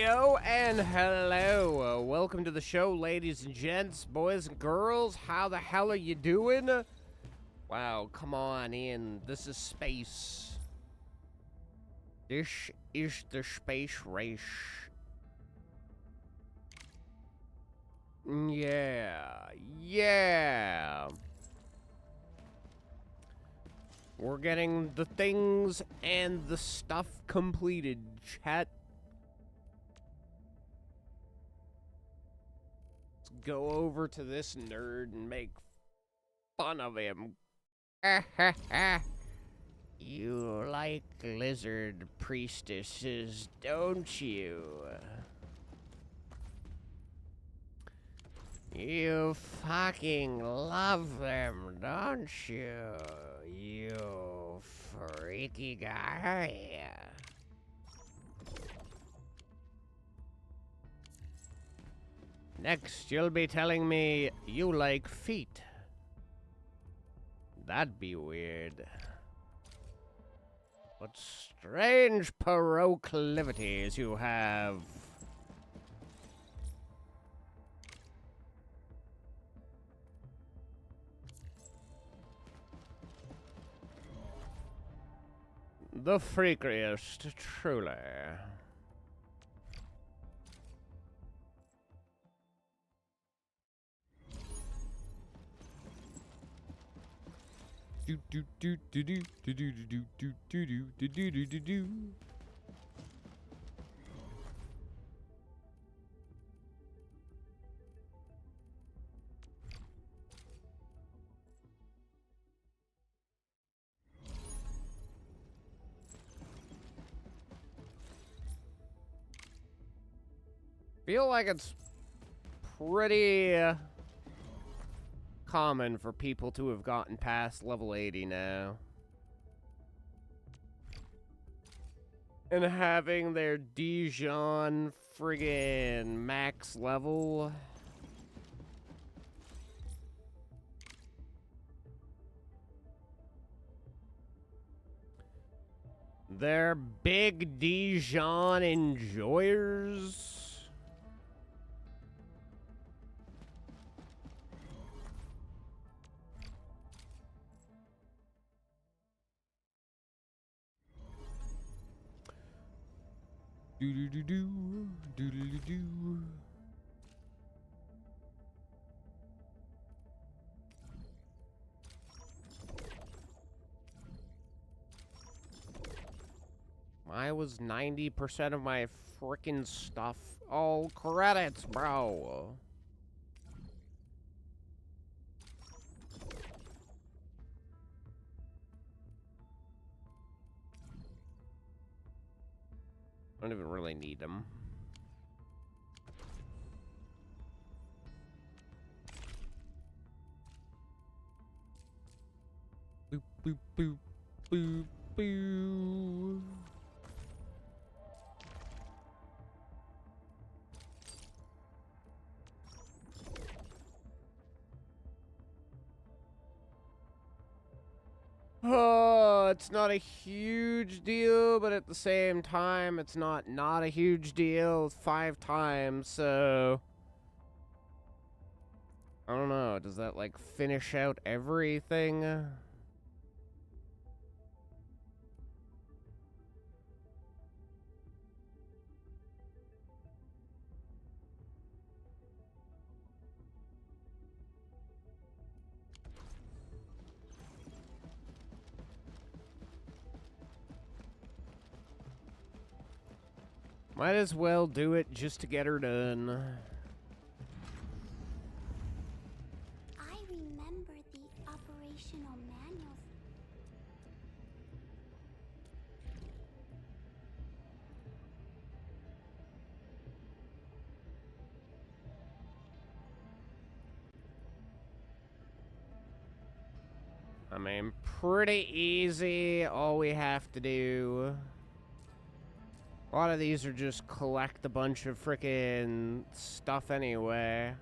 Yo, and hello. Welcome to the show, ladies and gents, boys and girls. How the hell are you doing? Wow, come on in. This is space. This is the space race. Yeah. We're getting the things and the stuff completed, chat. Let's go over to this nerd and make fun of him. You like lizard priestesses, don't you? You fucking love them, don't you? You freaky guy. Next, you'll be telling me you like feet. That'd be weird. What strange proclivities you have. The freakiest, truly. Do do do do do do do do do do do do do do do. Feel like it's pretty common for people to have gotten past level 80 now. And having their Dijon friggin' max level. They're big Dijon enjoyers. Do do do do do do do do. Why was 90% of my frickin' stuff all credits, bro? I don't even really need them. Boop, boop, boop, boop, boop. Oh, it's not a huge deal, but at the same time, it's not a huge deal 5 times, so... I don't know, does that, like, finish out everything? Might as well do it just to get her done. I remember the operational manuals. I mean, pretty easy. All we have to do... A lot of these are just collect a bunch of frickin' stuff anyway.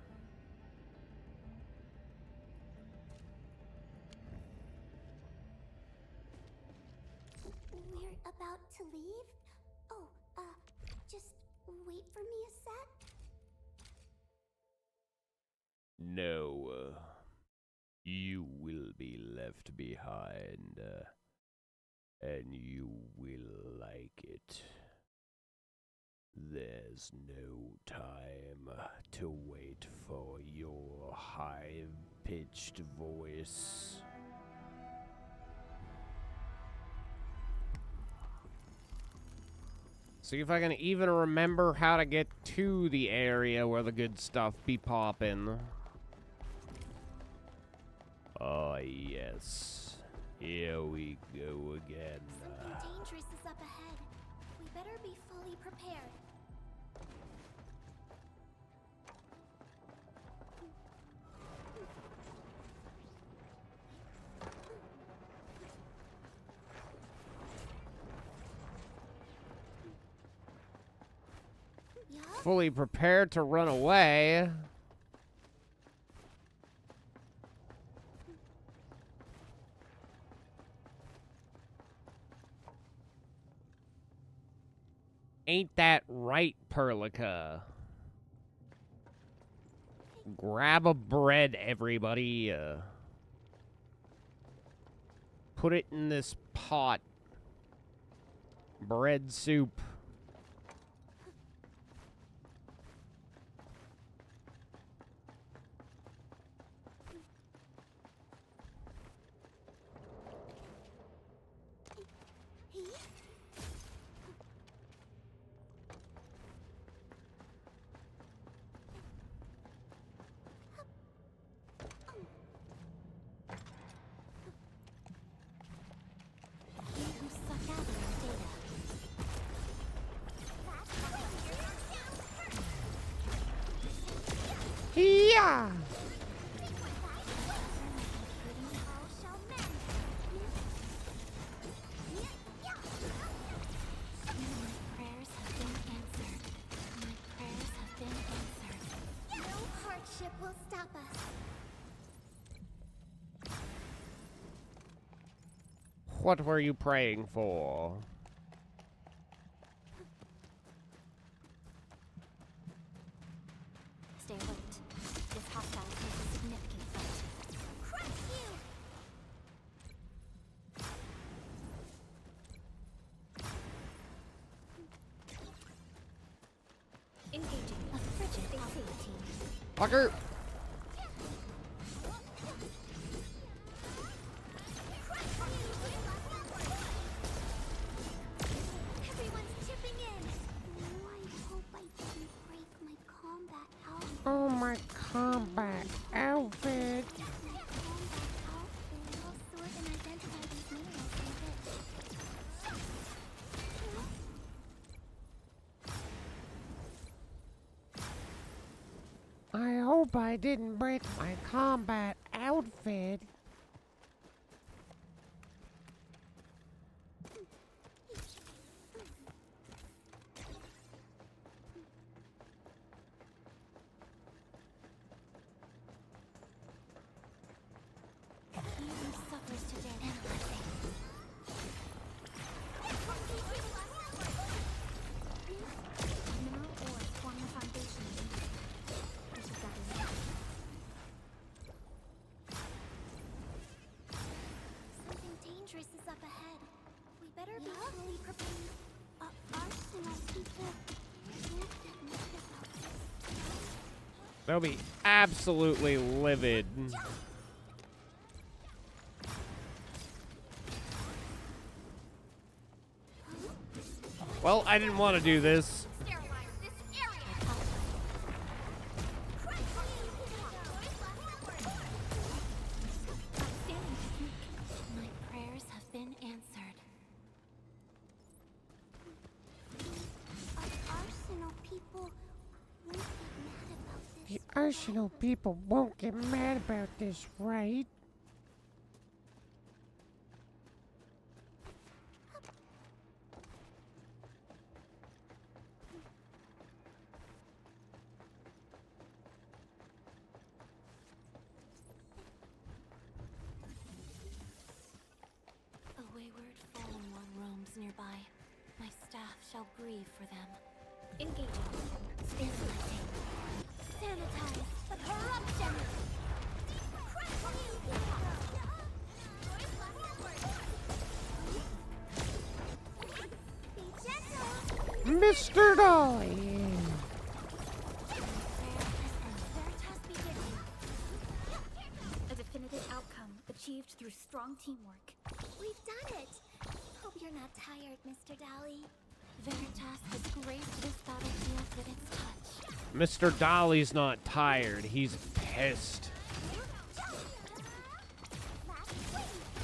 We're about to leave? Oh, just wait for No, you will be left behind, and you will like it. There's no time to wait for your high-pitched voice. See if I can even remember how to get to the area where the good stuff be poppin'. Oh, yes. Here we go again. Something dangerous is up ahead. We better be fully prepared. Yeah? Fully prepared to run away. Ain't that right, Perlica? Grab a bread, everybody. Put it in this pot. Bread soup. Yeah. What were you praying for? Stay alert. This hostile takes a significant fight. Crush you! Engaging a frigid hostile team. Fucker! Everyone's chipping in. Oh, I hope I didn't break my combat outfit. Oh, my combat outfit. My combat outfit. I'll sort and identify these minerals in a bit. I hope I didn't break my combat outfit. He who suffers today analyzing. Mineral ores form the foundation. This is that. Something dangerous is up ahead. We better be fully prepared. Arsenal people won't get mad about this. They'll be absolutely livid. Well, I didn't want to do this. Sterilize this area. Outstanding technique. My prayers have been answered. Arsenal people won't get mad about this. The Arsenal people won't get mad about this, right? A wayward fallen one roams nearby. My staff shall grieve for them. Engaging. Sterilizing. Sanitize the corruption! Mr. Dolly. A definitive outcome achieved through strong teamwork. We've done it. Hope you're not tired, Mr. Dolly. Veritas has graced this battlefield with its touch. Mr. Dolly's not tired. He's pissed.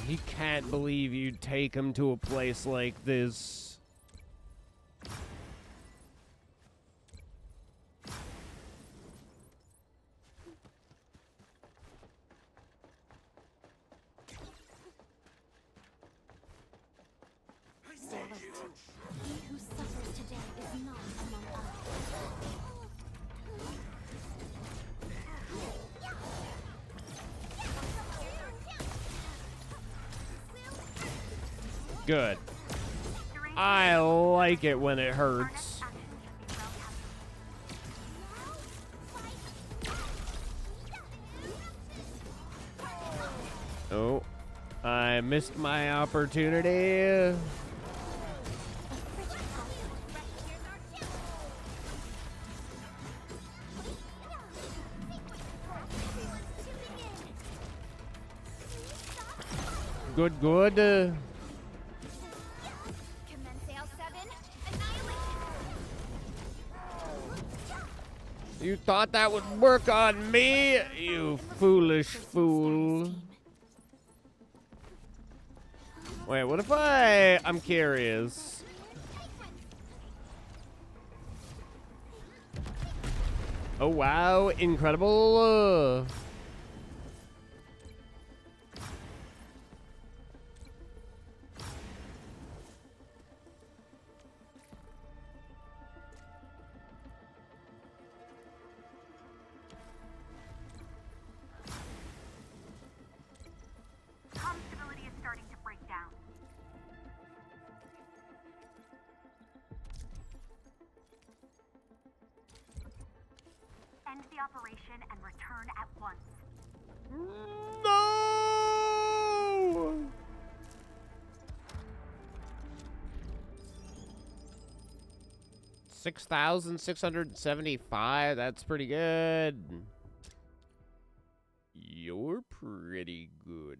He can't believe you'd take him to a place like this. He who suffers today is not among us. Good. I like it when it hurts. Oh, I missed my opportunity. Good, good. Commence L7, annihilation. You thought that would work on me, you foolish fool. Wait, what if I'm curious. Oh, wow, incredible. Stability is starting to break down. End the operation and return at once. No! $6,675. That's pretty good. You're pretty good.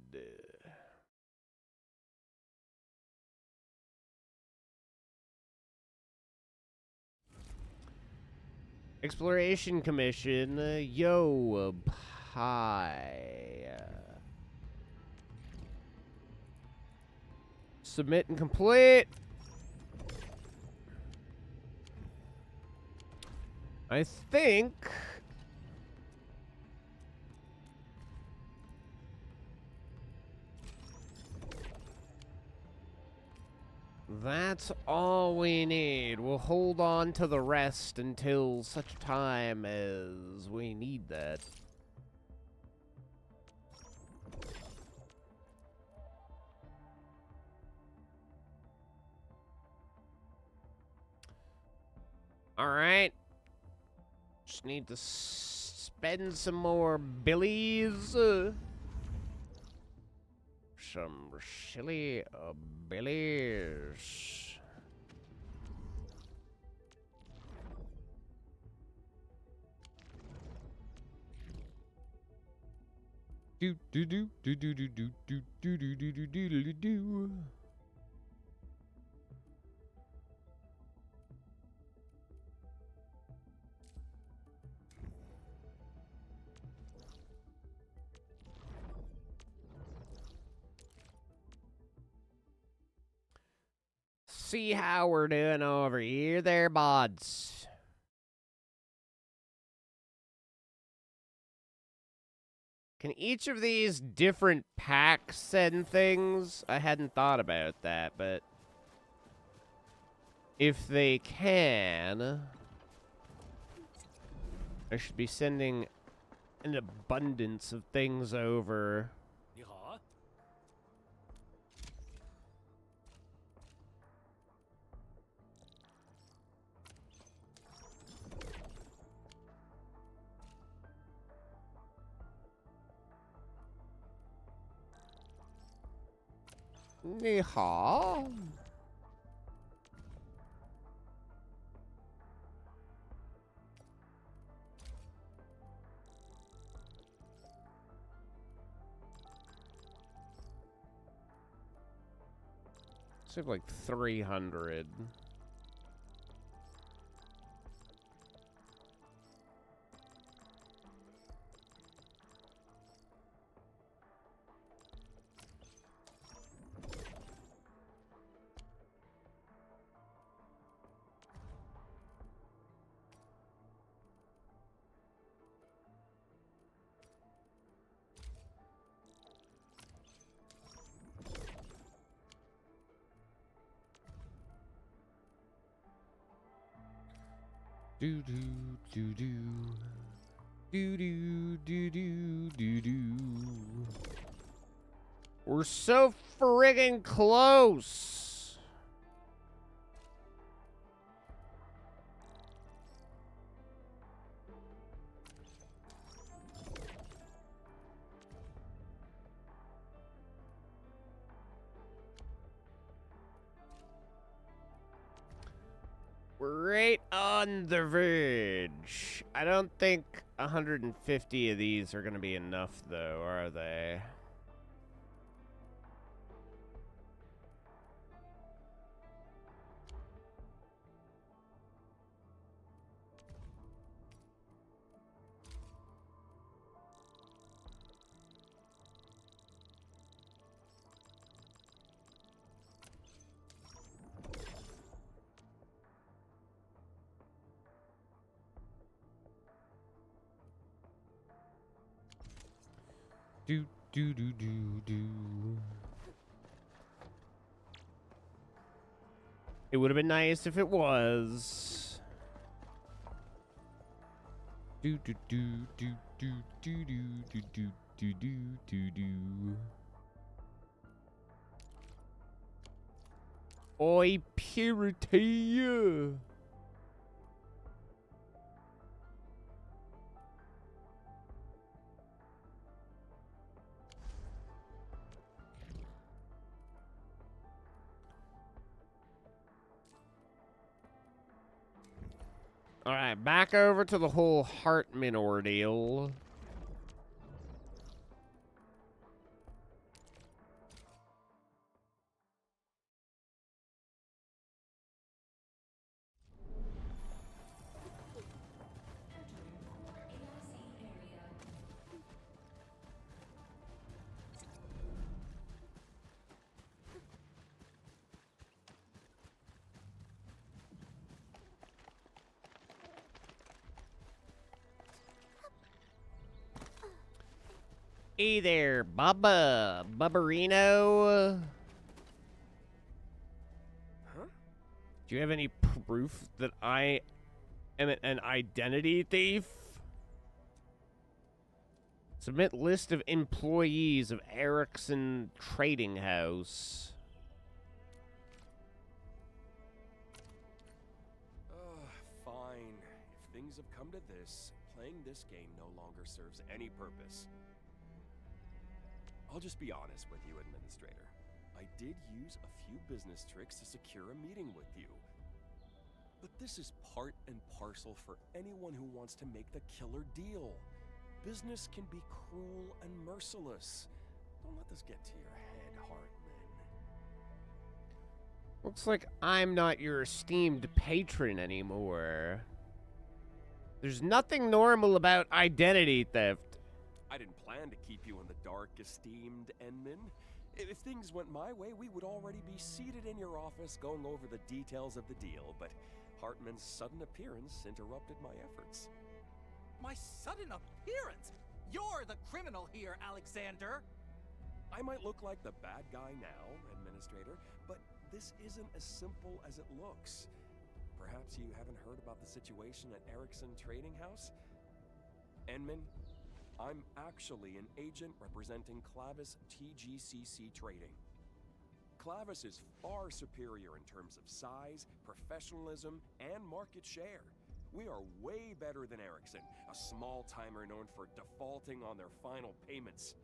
Exploration Commission. Yo, pie. Submit and complete. I think that's all we need. We'll hold on to the rest until such time as we need that. All right. Just need to spend some more billies. Some silly billies. Do do do do do do do do do do do do do do do. See how we're doing over here there, buds. Can each of these different packs send things? I hadn't thought about that, but if they can, I should be sending an abundance of things over. Yeehaw. Save like 300. Do do do do do do do do do do. We're so friggin' close. We're right on the verge. I don't think 150 of these are gonna be enough, though, are they? Do do do do do. It would have been nice if it was. Do do do do do do do do do do do do do. Oi, purity. All right, back over to the whole Hartman ordeal. Hey there, Bubba. Bubberino. Huh? Do you have any proof that I am an identity thief? Submit list of employees of Erickson Trading House. Fine. If things have come to this, playing this game no longer serves any purpose. I'll just be honest with you, Administrator. I did use a few business tricks to secure a meeting with you. But this is part and parcel for anyone who wants to make the killer deal. Business can be cruel and merciless. Don't let this get to your head, Hartman. Looks like I'm not your esteemed patron anymore. There's nothing normal about identity theft. I didn't plan to keep you in the dark, esteemed Enman. If things went my way, we would already be seated in your office going over the details of the deal, but Hartman's sudden appearance interrupted my efforts. My sudden appearance? You're the criminal here, Alexander! I might look like the bad guy now, Administrator, but this isn't as simple as it looks. Perhaps you haven't heard about the situation at Erickson Trading House? Enman, I'm actually an agent representing Clavis TGCC Trading. Clavis is far superior in terms of size, professionalism, and market share. We are way better than Erickson, a small-timer known for defaulting on their final payments.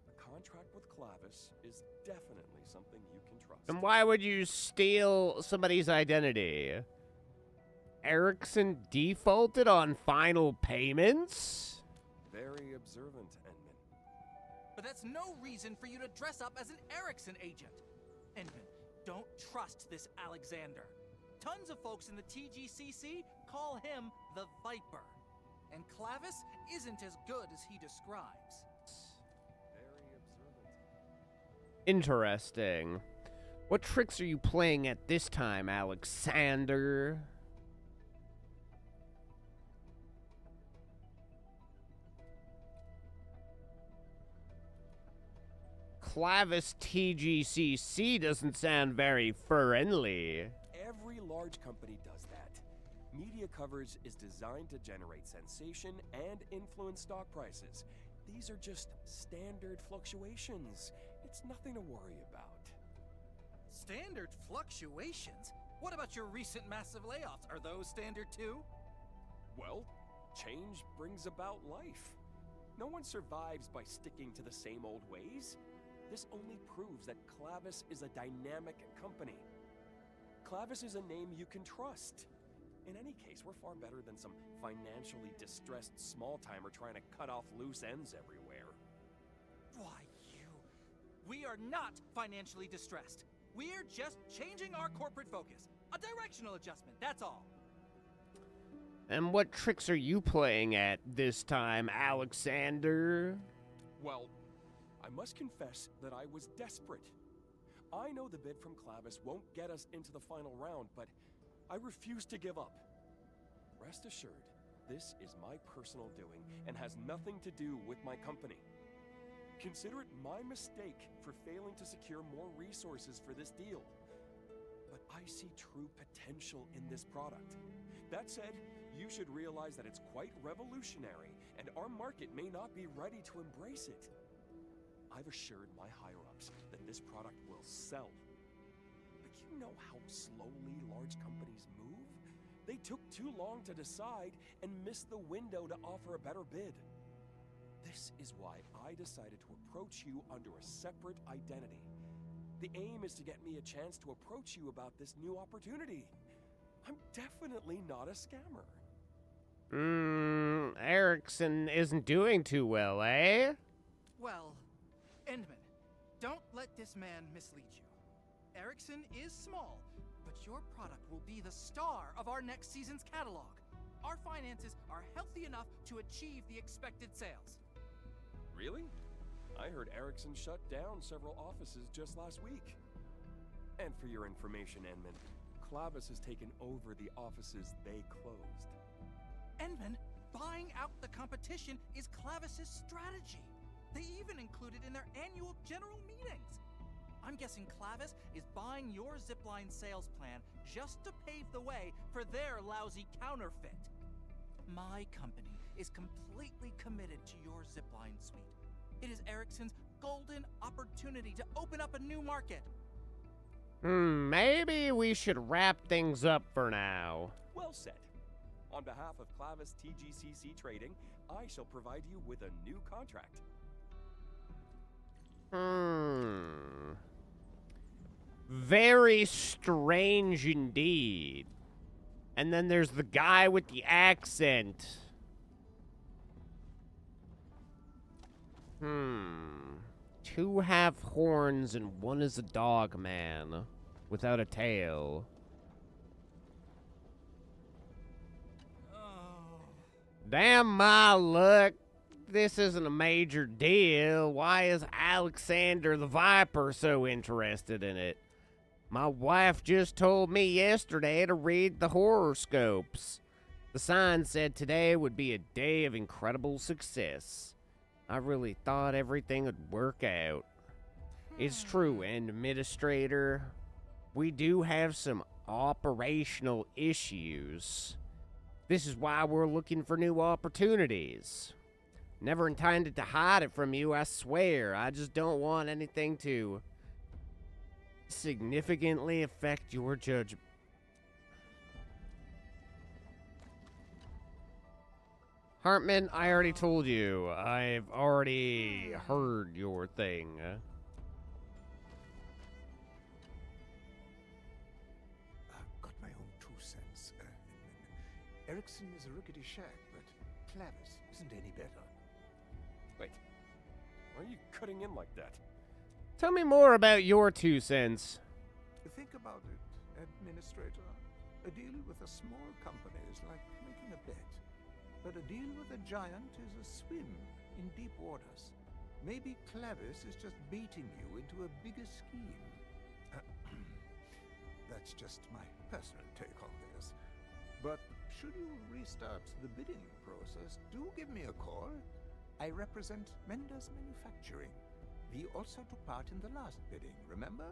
The contract with Clavis is definitely something you can trust. And why would you steal somebody's identity? Erickson defaulted on final payments? Very observant, Enman. But that's no reason for you to dress up as an Erickson agent. Enman, don't trust this Alexander. Tons of folks in the TGCC call him the Viper. And Clavis isn't as good as he describes. Very observant. Interesting. What tricks are you playing at this time, Alexander? Clavis TGCC doesn't sound very friendly. Every large company does that. Media coverage is designed to generate sensation and influence stock prices. These are just standard fluctuations. It's nothing to worry about. Standard fluctuations? What about your recent massive layoffs? Are those standard too? Well, change brings about life. No one survives by sticking to the same old ways. This only proves that Clavis is a dynamic company. Clavis is a name you can trust. In any case, we're far better than some financially distressed small-timer trying to cut off loose ends everywhere. Why, we are not financially distressed. We're just changing our corporate focus. A directional adjustment, that's all. And what tricks are you playing at this time, Alexander? Well, I must confess that I was desperate. I know the bid from Clavis won't get us into the final round, but I refuse to give up. Rest assured, this is my personal doing and has nothing to do with my company. Consider it my mistake for failing to secure more resources for this deal. But I see true potential in this product. That said, you should realize that it's quite revolutionary, and our market may not be ready to embrace it. I've assured my higher-ups that this product will sell. But you know how slowly large companies move? They took too long to decide and missed the window to offer a better bid. This is why I decided to approach you under a separate identity. The aim is to get me a chance to approach you about this new opportunity. I'm definitely not a scammer. Erickson isn't doing too well, eh? Well, Endman, don't let this man mislead you. Erickson is small, but your product will be the star of our next season's catalog. Our finances are healthy enough to achieve the expected sales. Really? I heard Erickson shut down several offices just last week. And for your information, Enman, Clavis has taken over the offices they closed. Enman, buying out the competition is Clavis's strategy. They even include it in their annual general meetings. I'm guessing Clavis is buying your zipline sales plan just to pave the way for their lousy counterfeit. My company is completely committed to your zipline suite. It is Erickson's golden opportunity to open up a new market. Maybe we should wrap things up for now. Well said. On behalf of Clavis TGCC Trading, I shall provide you with a new contract. Very strange indeed. And then there's the guy with the accent. Two have horns and one is a dog man without a tail. Damn my luck. This isn't a major deal. Why is Alexander the Viper so interested in it? My wife just told me yesterday to read the horoscopes. The sign said today would be a day of incredible success. I really thought everything would work out. It's true, Administrator. We do have some operational issues. This is why we're looking for new opportunities. Never intended to hide it from you, I swear. I just don't want anything to significantly affect your judgment. Hartman, I already told you. I've already heard your thing. Got my own 2 cents. Erickson is a rickety shack, but Clavis isn't any better. Wait, why are you cutting in like that? Tell me more about your 2 cents. Think about it, Administrator. A deal with a small company is like making a bet. But a deal with a giant is a swim in deep waters. Maybe Clavis is just baiting you into a bigger scheme. That's just my personal take on this. But should you restart the bidding process, do give me a call. I represent Mendes Manufacturing. We also took part in the last bidding, remember?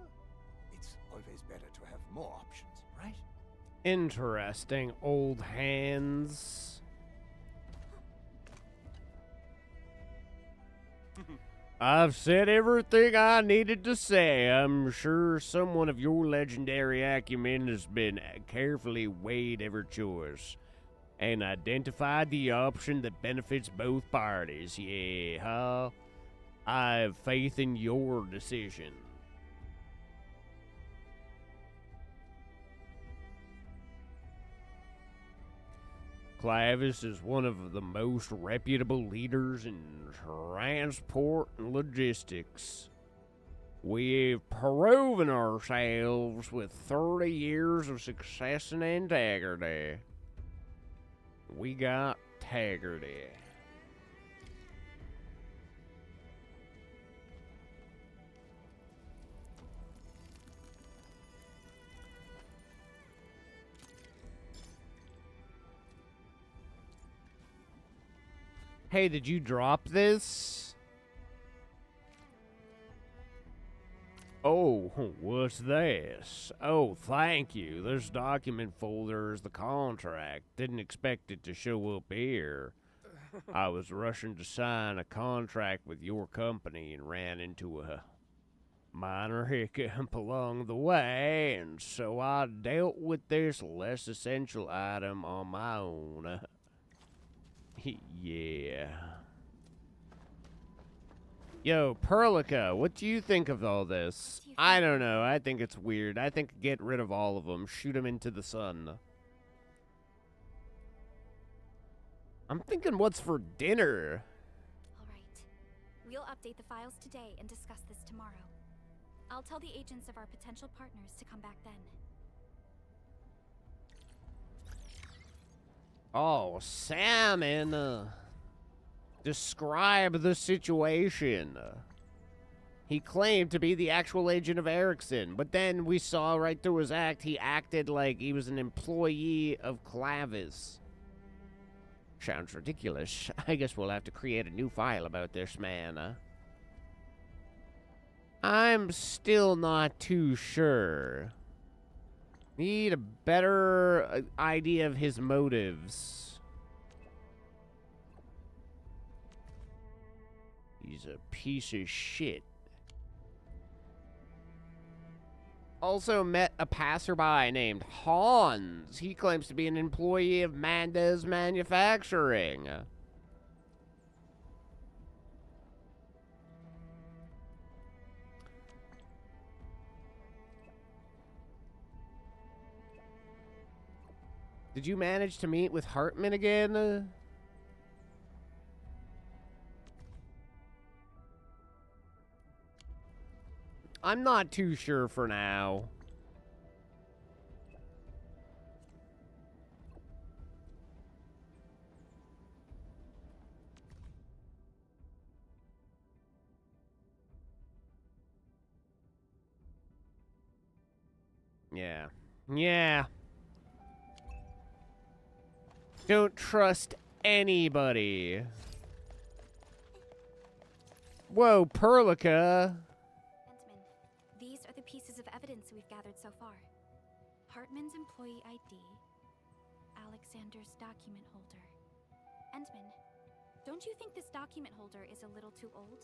It's always better to have more options, right? Interesting, old hands. I've said everything I needed to say. I'm sure someone of your legendary acumen has been carefully weighed every choice and identified the option that benefits both parties. Yeah, huh? I have faith in your decision. Clavis is one of the most reputable leaders in transport and logistics. We've proven ourselves with 30 years of success and integrity. We got integrity. Hey, did you drop this? Oh, what's this? Oh, thank you. This document folder is the contract. Didn't expect it to show up here. I was rushing to sign a contract with your company and ran into a minor hiccup along the way, and so I dealt with this less essential item on my own. Yeah. Yo, Perlica, what do you think of all this? I don't know. I think it's weird. I think get rid of all of them. Shoot them into the sun. I'm thinking what's for dinner? All right. We'll update the files today and discuss this tomorrow. I'll tell the agents of our potential partners to come back then. Oh, Salmon. Describe the situation. He claimed to be the actual agent of Erickson, but then we saw right through his act, he acted like he was an employee of Clavis. Sounds ridiculous. I guess we'll have to create a new file about this man. I'm still not too sure. Need a better idea of his motives. He's a piece of shit. Also met a passerby named Hans. He claims to be an employee of Mendes Manufacturing. Did you manage to meet with Hartman again? I'm not too sure for now. Yeah. Yeah. Don't trust anybody. Whoa, Perlica. Gentlemen, these are the pieces of evidence we've gathered so far. Hartman's employee ID, Alexander's document holder. Entman, don't you think this document holder is a little too old?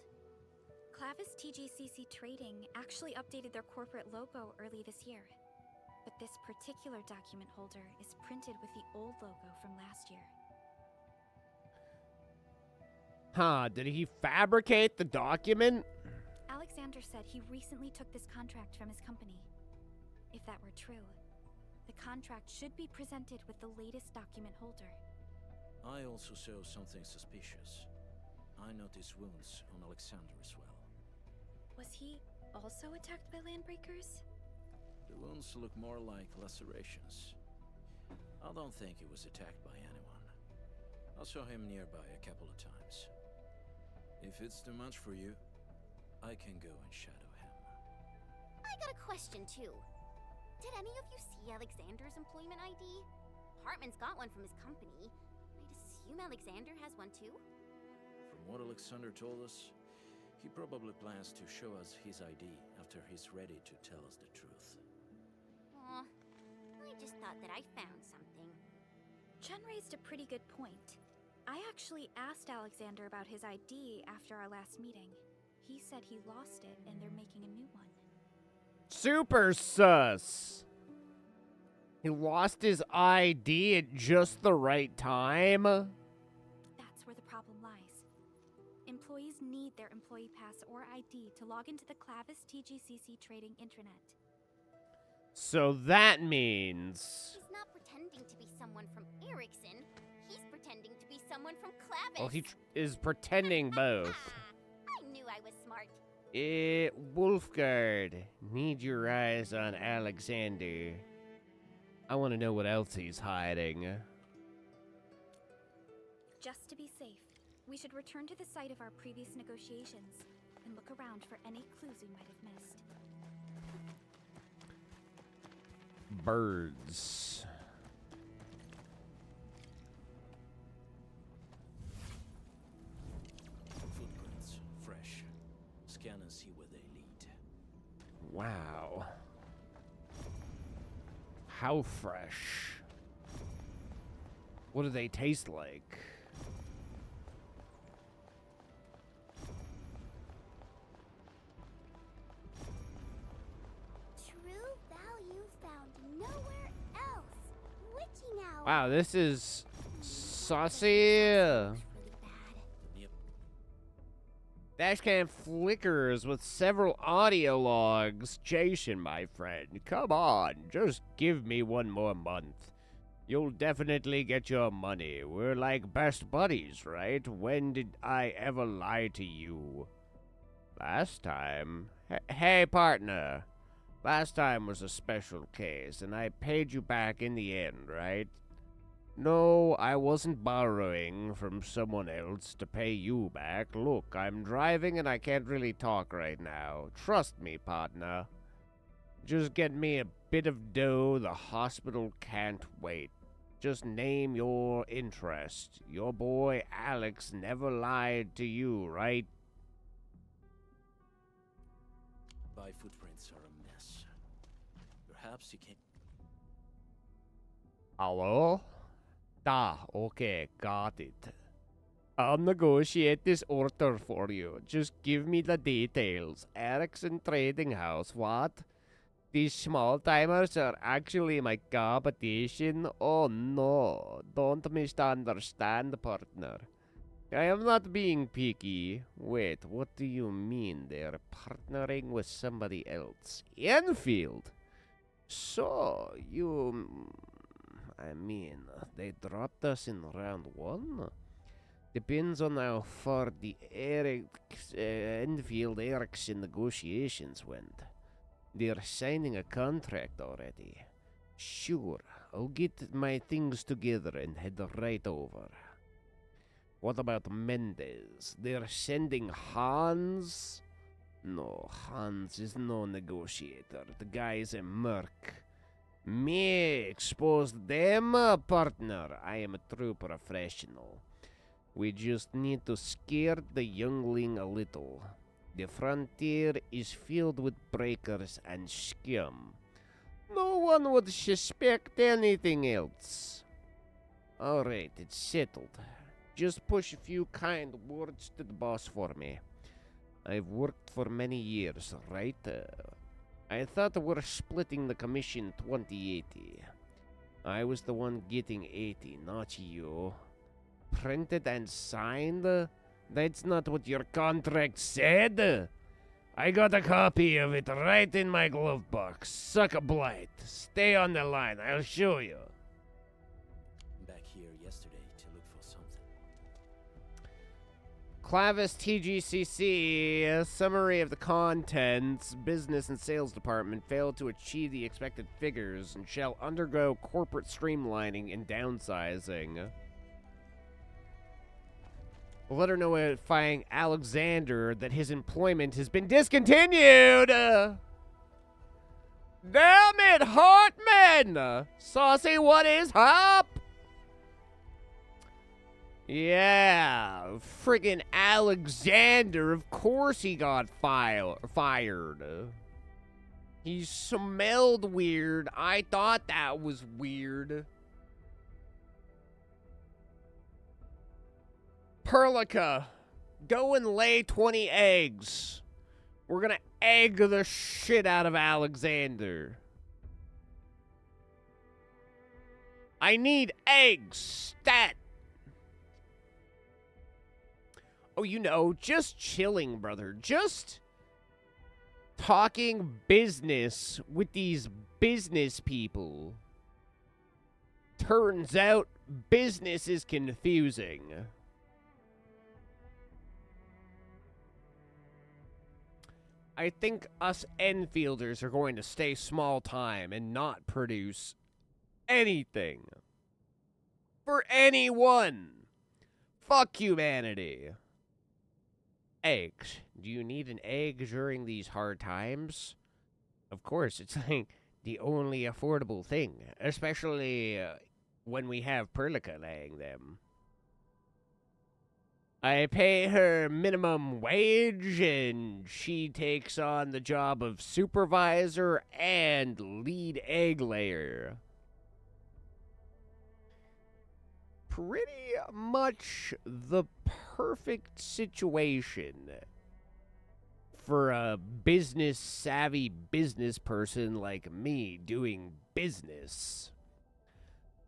Clavis TGCC Trading actually updated their corporate logo early this year. But this particular document holder is printed with the old logo from last year. Huh, did he fabricate the document? Alexander said he recently took this contract from his company. If that were true, the contract should be presented with the latest document holder. I also saw something suspicious. I noticed wounds on Alexander as well. Was he also attacked by landbreakers? The wounds look more like lacerations. I don't think he was attacked by anyone. I saw him nearby a couple of times. If it's too much for you, I can go and shadow him. I got a question too. Did any of you see Alexander's employment ID? Hartman's got one from his company. I'd assume Alexander has one too? From what Alexander told us, he probably plans to show us his ID after he's ready to tell us the truth. Aw, I just thought that I found something. Chen raised a pretty good point. I actually asked Alexander about his ID after our last meeting. He said he lost it and they're making a new one. Super sus. He lost his ID at just the right time. That's where the problem lies. Employees need their employee pass or ID to log into the Clavis TGCC trading intranet. So that means... He's not pretending to be someone from Ericsson. He's pretending to be someone from Clavis. Well, he is pretending both. I knew I was smart. Wolfgard, need your eyes on Alexander. I want to know what else he's hiding. Just to be safe, we should return to the site of our previous negotiations and look around for any clues we might have missed. Birds. Footprints, fresh. Scan and see where they lead. Wow. How fresh. What do they taste like? True value found nowhere else. Witching hour. Wow, this is saucy. Really bad. Yep. Dashcam flickers with several audio logs. Jason, my friend, come on, just give me one more month. You'll definitely get your money. We're like best buddies, right? When did I ever lie to you? Last time? Hey, partner. Last time was a special case, and I paid you back in the end, right? No, I wasn't borrowing from someone else to pay you back. Look, I'm driving and I can't really talk right now. Trust me, partner. Just get me a bit of dough. The hospital can't wait. Just name your interest. Your boy Alex never lied to you, right? My footprints are a mess. Perhaps you can... Hello? Okay, got it. I'll negotiate this order for you. Just give me the details. Ericsson Trading House, what? These small timers are actually my competition? Oh no, don't misunderstand, partner. I am not being picky. Wait, what do you mean they're partnering with somebody else? Enfield? So, I mean, they dropped us in round one? Depends on how far the Enfield-Ericsson negotiations went. They're signing a contract already. Sure, I'll get my things together and head right over. What about Mendez? They're sending Hans? No, Hans is no negotiator. The guy's a merc. Me expose them, partner. I am a true professional. We just need to scare the youngling a little. The frontier is filled with breakers and scum. No one would suspect anything else. Alright, it's settled. Just push a few kind words to the boss for me. I've worked for many years, right? I thought we're splitting the commission 20-80. I was the one getting 80, not you. Printed and signed? That's not what your contract said. I got a copy of it right in my glove box. Suck a blight. Stay on the line. I'll show you. Back here yesterday to look for something. Clavis TGCC, a summary of the contents. Business and sales department failed to achieve the expected figures and shall undergo corporate streamlining and downsizing. Let her notifying Alexander that his employment has been discontinued. Damn it, Hartman! Saucy, what is up? Yeah, friggin' Alexander, of course he got fired. He smelled weird. I thought that was weird. Perlica, go and lay 20 eggs. We're gonna egg the shit out of Alexander. I need eggs, stat. Oh, you know, just chilling, brother. Just talking business with these business people. Turns out business is confusing. I think us Enfielders are going to stay small time and not produce anything. For anyone. Fuck humanity. Eggs. Do you need an egg during these hard times? Of course, it's like the only affordable thing. Especially when we have Perlica laying them. I pay her minimum wage, and she takes on the job of supervisor and lead egg layer. Pretty much the perfect situation for a business-savvy business person like me doing business.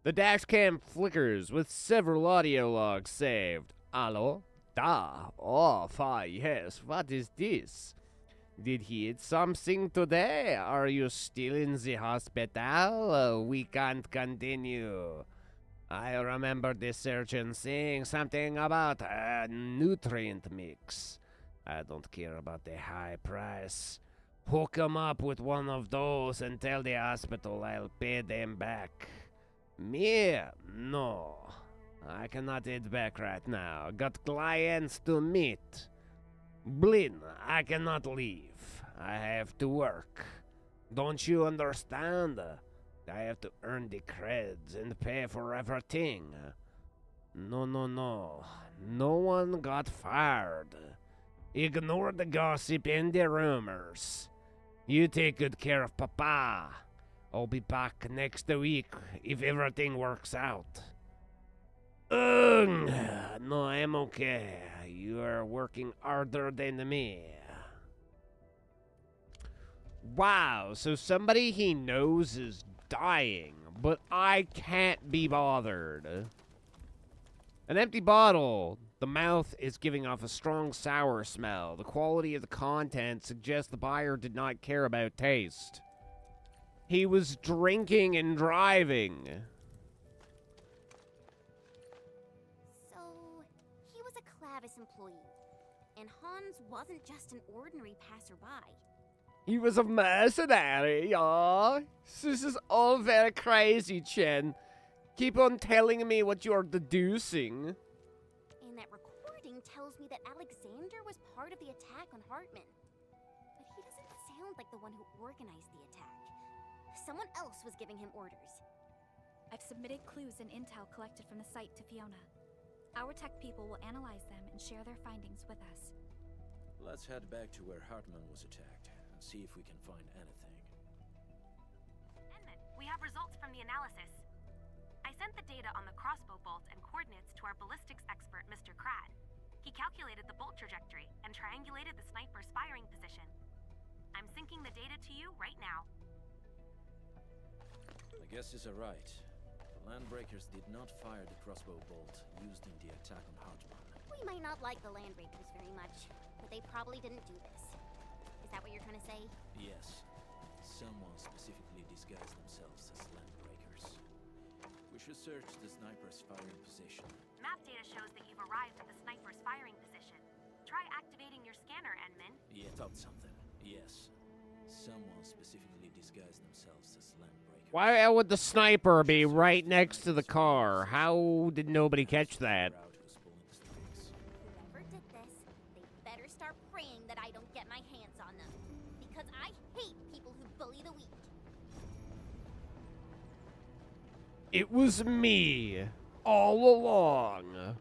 The dashcam flickers with several audio logs saved. Hello? Da. Oh, yes. What is this? Did he eat something today? Are you still in the hospital? We can't continue. I remember the surgeon saying something about a nutrient mix. I don't care about the high price. Hook him up with one of those and tell the hospital I'll pay them back. Me? No. I cannot head back right now. Got clients to meet. Blin, I cannot leave. I have to work. Don't you understand? I have to earn the creds and pay for everything. No. No one got fired. Ignore the gossip and the rumors. You take good care of Papa. I'll be back next week if everything works out. No, I'm okay. You are working harder than me. Wow, so somebody he knows is dying, but I can't be bothered. An empty bottle. The mouth is giving off a strong sour smell. The quality of the content suggests the buyer did not care about taste. He was drinking and driving. Clavis employee, and Hans wasn't just an ordinary passerby. He was a mercenary, yeah. This is all very crazy, Chen. Keep on telling me what you're deducing. And that recording tells me that Alexander was part of the attack on Hartman. But he doesn't sound like the one who organized the attack. Someone else was giving him orders. I've submitted clues and intel collected from the site to Fiona. Our tech people will analyze them and share their findings with us. Let's head back to where Hartman was attacked and see if we can find anything. Edmund, we have results from the analysis. I sent the data on the crossbow bolt and coordinates to our ballistics expert, Mr. Krad. He calculated the bolt trajectory and triangulated the sniper's firing position. I'm syncing the data to you right now. I guess these are right. The Landbreakers did not fire the crossbow bolt used in the attack on Hartman. We might not like the Landbreakers very much, but they probably didn't do this. Is that what you're trying to say? Yes. Someone specifically disguised themselves as Landbreakers. We should search the sniper's firing position. Map data shows that you've arrived at the sniper's firing position. Try activating your scanner, Enman. Yeah, thought something. Yes. Someone specifically disguised themselves as Landbreakers. Why would the sniper be right next to the car? How did nobody catch that? Whoever did this, they better start praying that I don't get my hands on them. Because I hate people who bully the weak. It was me all along.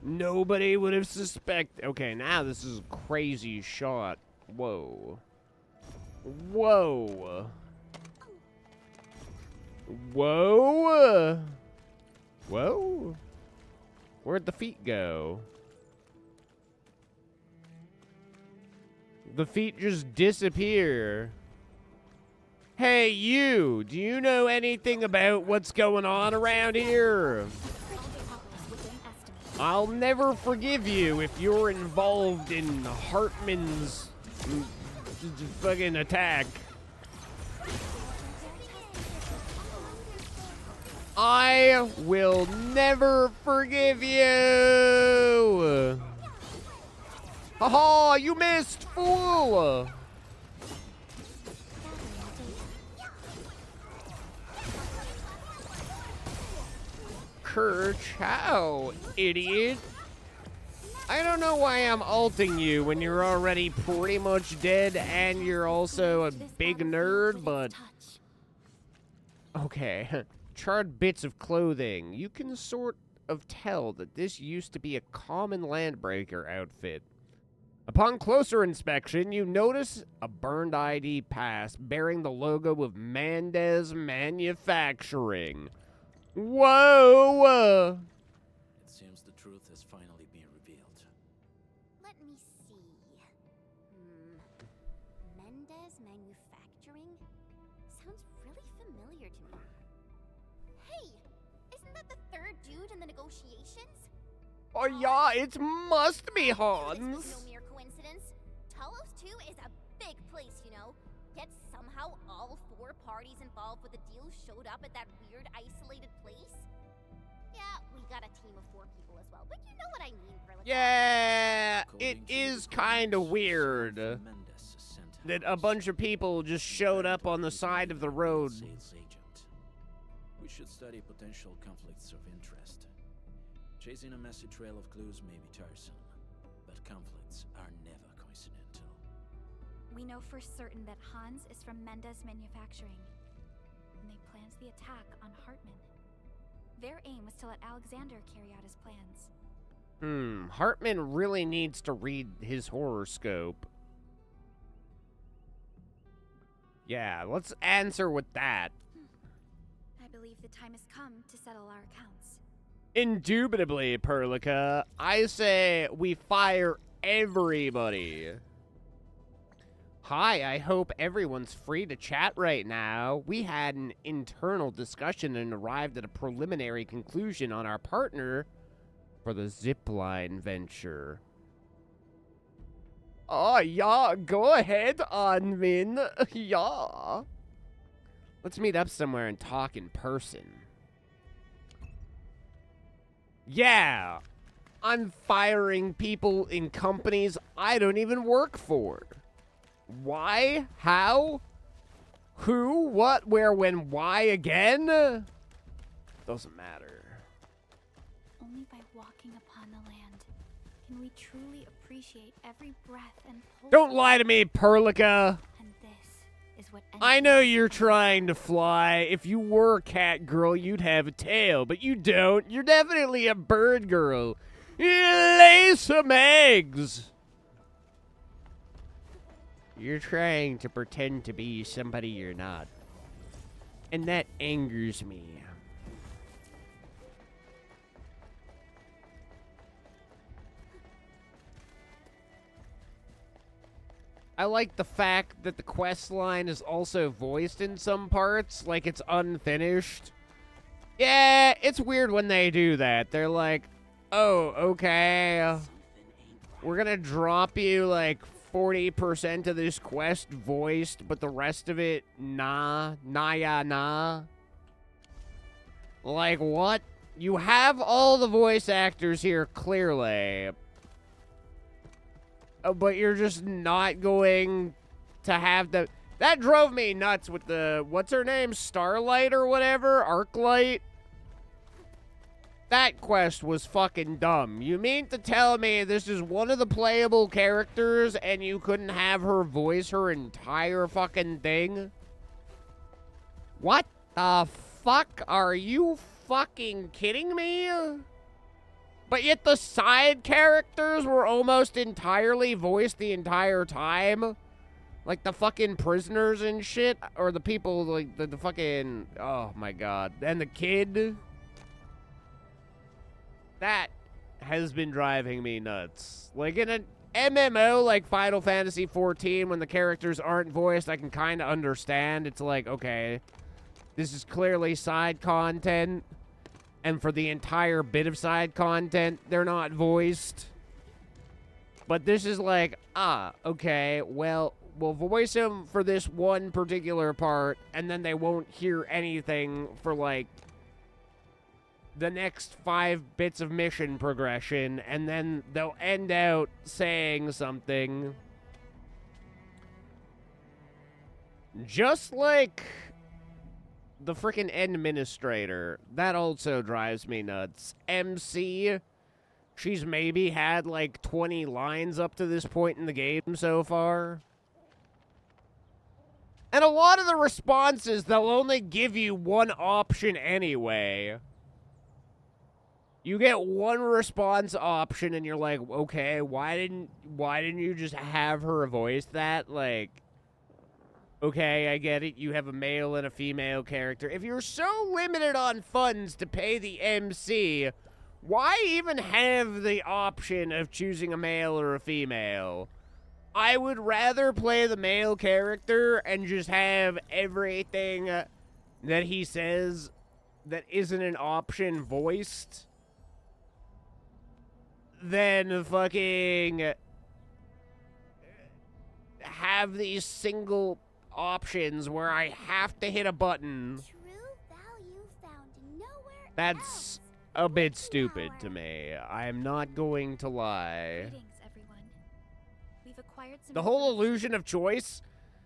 Nobody would have suspected. Okay, now this is a crazy shot. Whoa. Whoa. Whoa. Whoa. Where'd the feet go? The feet just disappear. Hey, you! Do you know anything about what's going on around here? I'll never forgive you if you're involved in Hartman's fucking attack. I will never forgive you! Haha, you missed, fool! Kirch, how, idiot? I don't know why I'm ulting you when you're already pretty much dead and you're also a big nerd, but... Okay. Charred bits of clothing. You can sort of tell that this used to be a common Landbreaker outfit. Upon closer inspection, you notice a burned ID pass bearing the logo of Mendez Manufacturing. Whoa! It seems the truth has finally been revealed. Let me see. Mendez Manufacturing? Sounds really familiar to me. Hey! Isn't that the third dude in the negotiations? Oh yeah, it must be This Hans. was no mere coincidence. Talos 2 is a big place, you know. Yet somehow all 4 parties involved with the deal showed up at that weird isolated place. Yeah, we got a team of 4 people as well, but you know what I mean, Verlica. Yeah, it According to is the kind of reports, weird Mendes sent that a Hans bunch of people just showed up on the side of the road. Sales agent. We should study potential conflicts of interest. Chasing a messy trail of clues may be tiresome, but conflicts are never coincidental. We know for certain that Hans is from Mendez Manufacturing, and they planned the attack on Hartman. Their aim was to let Alexander carry out his plans. Hartman really needs to read his horoscope. Yeah, let's answer with that. I believe the time has come to settle our accounts. Indubitably, Perlica. I say we fire everybody. Hi, I hope everyone's free to chat right now. We had an internal discussion and arrived at a preliminary conclusion on our partner for the zipline venture. Oh, yeah, go ahead, Anmin. Yeah. Let's meet up somewhere and talk in person. Yeah, I'm firing people in companies I don't even work for. Why? How? Who? What? Where? When? Why again? Doesn't matter. Only by walking upon the land can we truly appreciate every breath and pulse. Don't lie to me, Perlica. And this is what I know you're trying to fly. If you were a cat girl, you'd have a tail, but you don't. You're definitely a bird girl. You lay some eggs. You're trying to pretend to be somebody you're not. And that angers me. I like the fact that the quest line is also voiced in some parts, like it's unfinished. Yeah, it's weird when they do that. They're like, Oh, okay. We're gonna drop you like 40% of this quest voiced, but the rest of it, nah. Like, what? You have all the voice actors here, clearly. But you're just not going to have the... That drove me nuts with the... What's her name? Starlight or whatever? Arclight? That quest was fucking dumb. You mean to tell me this is one of the playable characters and you couldn't have her voice her entire fucking thing? What the fuck? Are you fucking kidding me? But yet the side characters were almost entirely voiced the entire time? Like the fucking prisoners and shit? Or the people, like, the fucking... Oh my god. And the kid... That has been driving me nuts. Like, in an MMO like Final Fantasy XIV, when the characters aren't voiced, I can kind of understand. It's like, okay, this is clearly side content. And for the entire bit of side content, they're not voiced. But this is like, okay, well, we'll voice them for this one particular part, and then they won't hear anything for, like, the next 5 bits of mission progression, and then they'll end out saying something. Just like the frickin' administrator. That also drives me nuts. MC, she's maybe had like 20 lines up to this point in the game so far. And a lot of the responses, they'll only give you one option anyway. You get one response option and you're like, okay, why didn't you just have her voice that? Like, okay, I get it. You have a male and a female character. If you're so limited on funds to pay the MC, why even have the option of choosing a male or a female? I would rather play the male character and just have everything that he says that isn't an option voiced than fucking have these single options where I have to hit a button. True value found nowhere That's else. a bit stupid to me. I'm not going to lie. Greetings, everyone. We've acquired some The whole information. illusion of choice?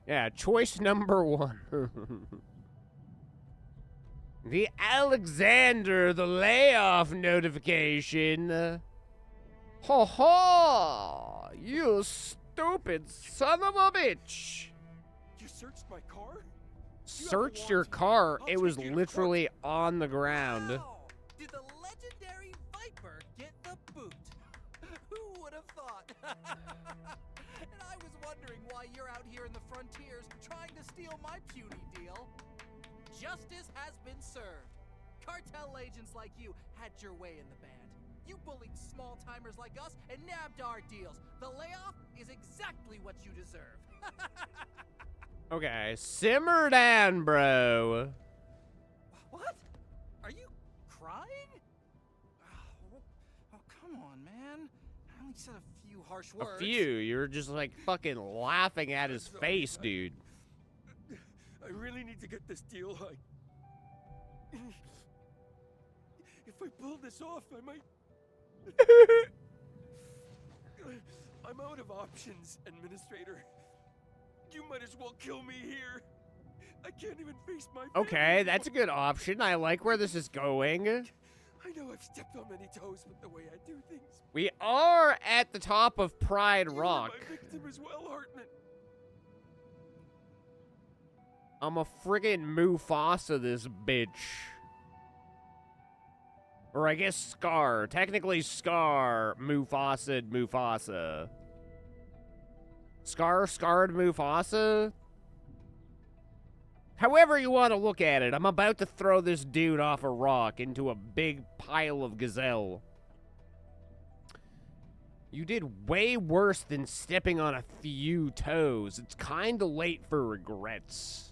Yeah, choice number 1. The Alexander the layoff notification. Ho ho! You stupid son of a bitch! You searched my car? Searched your car? It was literally on the ground. Wow! Did the legendary Viper get the boot? Who would have thought? And I was wondering why you're out here in the frontiers trying to steal my puny deal. Justice has been served. Cartel agents like you had your way in the band. You bullied small-timers like us and nabbed our deals. The layoff is exactly what you deserve. Okay, simmer down, bro. What? Are you crying? Oh, come on, man. I only said a few harsh words. A few. You're just like fucking laughing at his face, dude. I really need to get this deal. If I pull this off, I might... I'm out of options, Administrator. You might as well kill me here. I can't even face my family. Okay, that's a good option. I like where this is going. I know I've stepped on many toes with the way I do things. We are at the top of Pride You were Rock. my victim as well, Hartman. I'm a friggin' Mufasa, this bitch. Or I guess Scar. Technically Scar. Mufasa'd Mufasa. Scarred Mufasa? However you want to look at it, I'm about to throw this dude off a rock into a big pile of gazelle. You did way worse than stepping on a few toes. It's kinda late for regrets.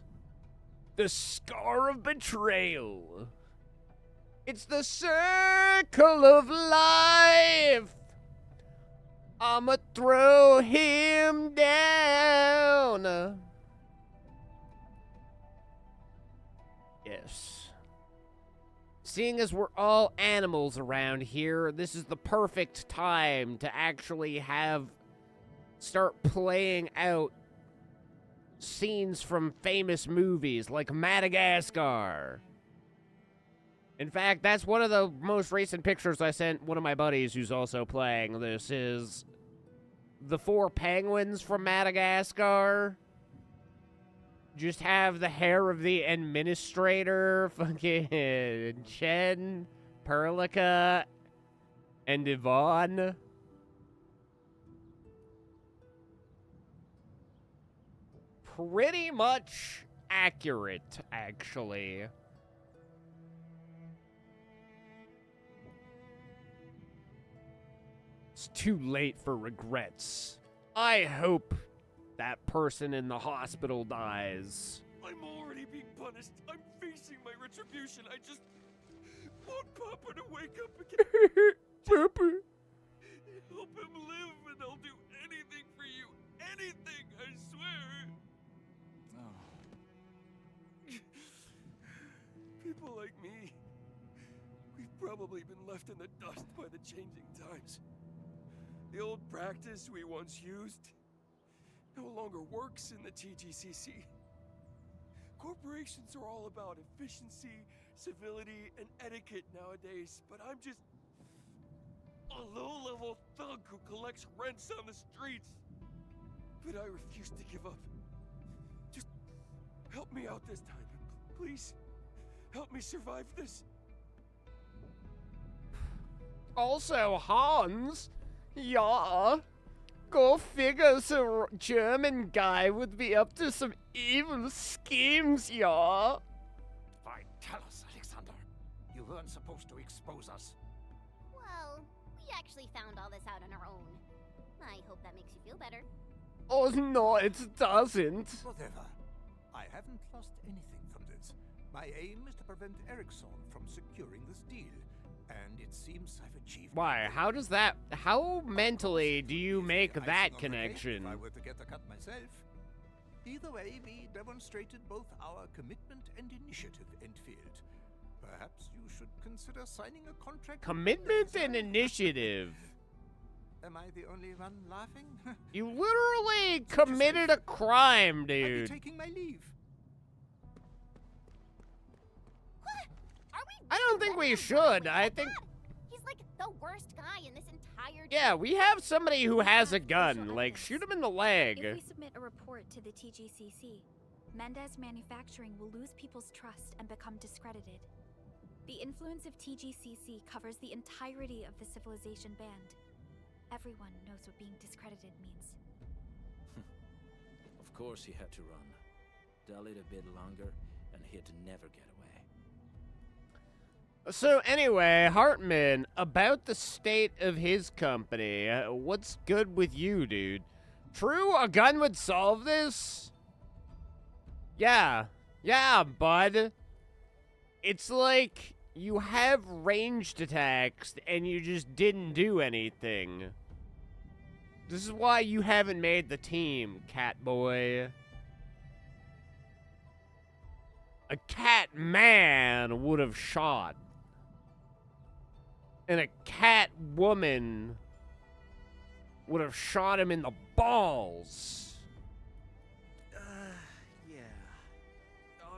The scar of betrayal. It's the circle of life. I'ma throw him down. Yes. Seeing as we're all animals around here, this is the perfect time to actually start playing out scenes from famous movies like Madagascar. In fact, that's one of the most recent pictures I sent one of my buddies who's also playing this is the 4 penguins from Madagascar. Just have the hair of the administrator, fucking Chen, Perlica, and Yvonne. Pretty much accurate, actually. It's too late for regrets. I hope that person in the hospital dies. I'm already being punished. I'm facing my retribution. I just want Papa to wake up again. Papa. Help him live and I'll do anything for you. Anything, I swear. Oh. People like me, we've probably been left in the dust by the changing times. The old practice we once used no longer works in the TGCC. Corporations are all about efficiency, civility, and etiquette nowadays, but I'm just a low-level thug who collects rents on the streets. But I refuse to give up. Just help me out this time, please. Help me survive this. Also, Hans, yeah, go figure some German guy would be up to some evil schemes, yeah. Fine, tell us, Alexander. You weren't supposed to expose us. Well, we actually found all this out on our own. I hope that makes you feel better. Oh, no, it doesn't. Whatever. I haven't lost anything from this. My aim is to prevent Ericsson from securing this deal. And it seems I've achieved. Why? How mentally do you make that connection? If I were to get a cut myself. Either way, we demonstrated both our commitment and initiative, Enfield. Perhaps you should consider signing a contract. Commitment and initiative. Am I the only one laughing? You literally committed a crime, I'll be dude. taking my leave. What? Are we? I don't think we really should. running I like think. that? He's like the worst guy in this entire. Yeah, deal. we have somebody who has a gun. Official Like, evidence. shoot him in the If leg. we submit a report to the TGCC, Mendez Manufacturing will lose people's trust and become discredited. The influence of TGCC covers the entirety of the Civilization band. Everyone knows what being discredited means. Of course he had to run. Dallied a bit longer, and he'd never get away. So anyway, Hartman, about the state of his company, what's good with you, dude? True, a gun would solve this? Yeah, bud. It's like you have ranged attacks and you just didn't do anything. This is why you haven't made the team, Catboy. A cat man would have shot. And a cat woman would have shot him in the balls. Yeah.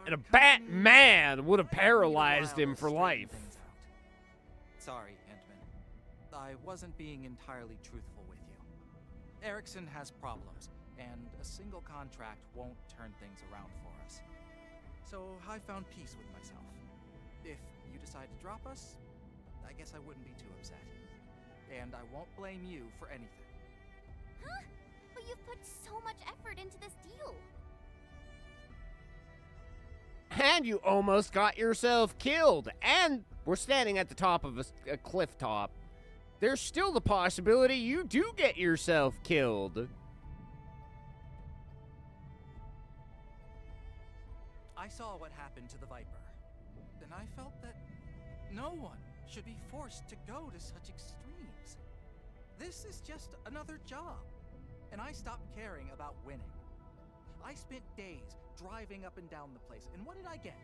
And a Batman would have paralyzed him for life. Sorry, Ant-Man. I wasn't being entirely truthful with you. Ericsson has problems, and a single contract won't turn things around for us. So I found peace with myself. If you decide to drop us, I guess I wouldn't be too upset. And I won't blame you for anything. Huh? But you've put so much effort into this deal. And you almost got yourself killed. And we're standing at the top of a cliff top. There's still the possibility you do get yourself killed. I saw what happened to the Viper, and I felt that no one should be forced to go to such extremes. This is just another job. And I stopped caring about winning. I spent days driving up and down the place, and what did I get?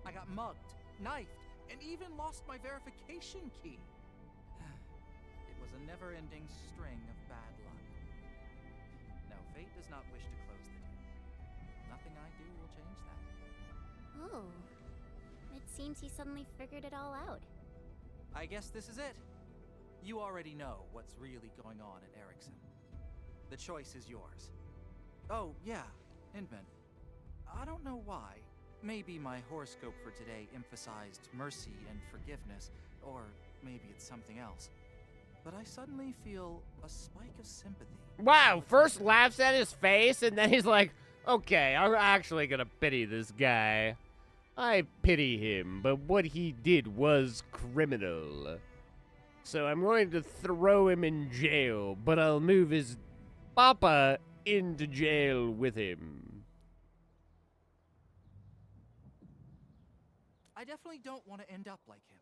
I got mugged, knifed, and even lost my verification key. It was a never-ending string of bad luck. No, fate does not wish to close the deal. Nothing I do will change that. Oh. It seems he suddenly figured it all out. I guess this is it. You already know what's really going on at Erickson. The choice is yours. Oh, yeah, Inman. I don't know why. Maybe my horoscope for today emphasized mercy and forgiveness, or maybe it's something else. But I suddenly feel a spike of sympathy. Wow, first laughs at his face, and then he's like, okay, I'm actually gonna pity this guy. I pity him, but what he did was criminal. So I'm going to throw him in jail, but I'll move his papa into jail with him. I definitely don't want to end up like him.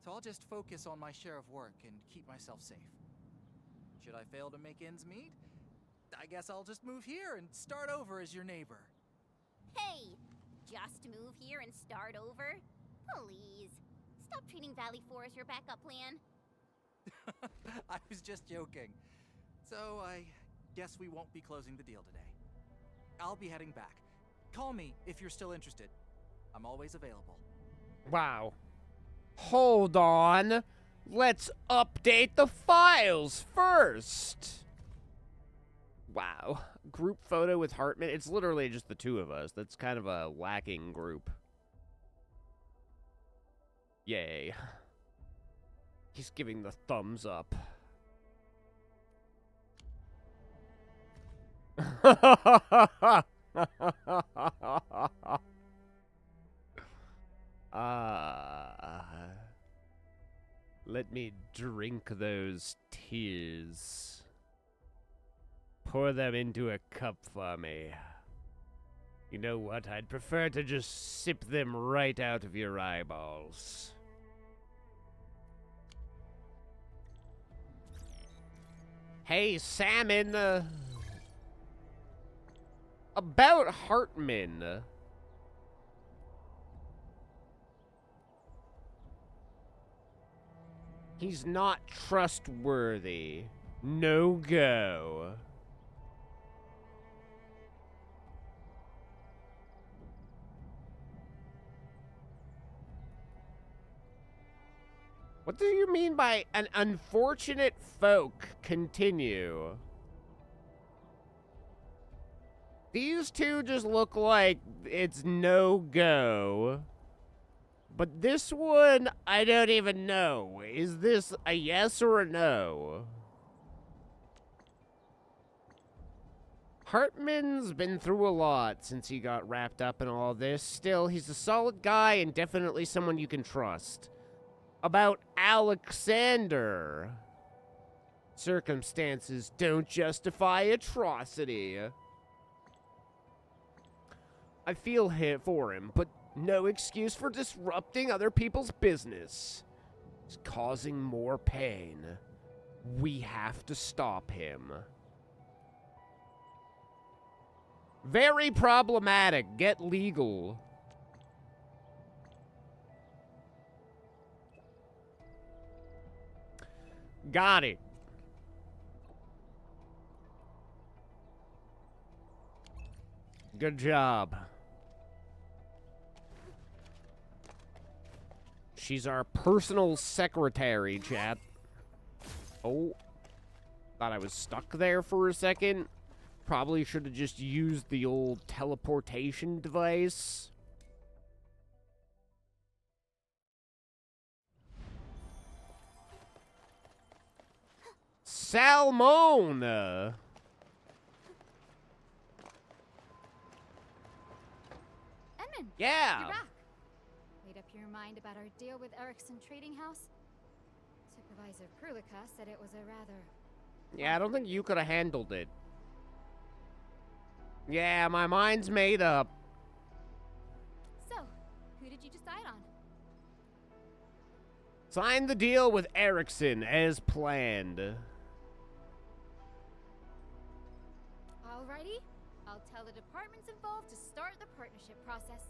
So I'll just focus on my share of work and keep myself safe. Should I fail to make ends meet? I guess I'll just move here and start over as your neighbor. Hey! Just move here and start over? Please. Stop treating Valley 4 as your backup plan. I was just joking. So I guess we won't be closing the deal today. I'll be heading back. Call me if you're still interested. I'm always available. Wow. Hold on. Let's update the files first. Wow. Group photo with Hartman. It's literally just the two of us. That's kind of a lacking group. Yay. He's giving the thumbs up. Let me drink those tears. Pour them into a cup for me. You know what? I'd prefer to just sip them right out of your eyeballs. Hey, Salmon! About Hartman. He's not trustworthy. No go. What do you mean by an unfortunate folk continue? These two just look like it's no go. But this one, I don't even know. Is this a yes or a no? Hartman's been through a lot since he got wrapped up in all this. Still, he's a solid guy and definitely someone you can trust. About Alexander. Circumstances don't justify atrocity. I feel for him, but no excuse for disrupting other people's business. He's causing more pain. We have to stop him. Very problematic. Get legal. Got it. Good job. She's our personal secretary, chat. Oh. Thought I was stuck there for a second. Probably should have just used the old teleportation device. Salmon! Edmund! Yeah! You're back. Made up your mind about our deal with Erickson Trading House? Supervisor Prulika said it was a rather... Yeah, I don't think you could have handled it. Yeah, my mind's made up. So, who did you decide on? Signed the deal with Erickson as planned. Alrighty, I'll tell the departments involved to start the partnership process.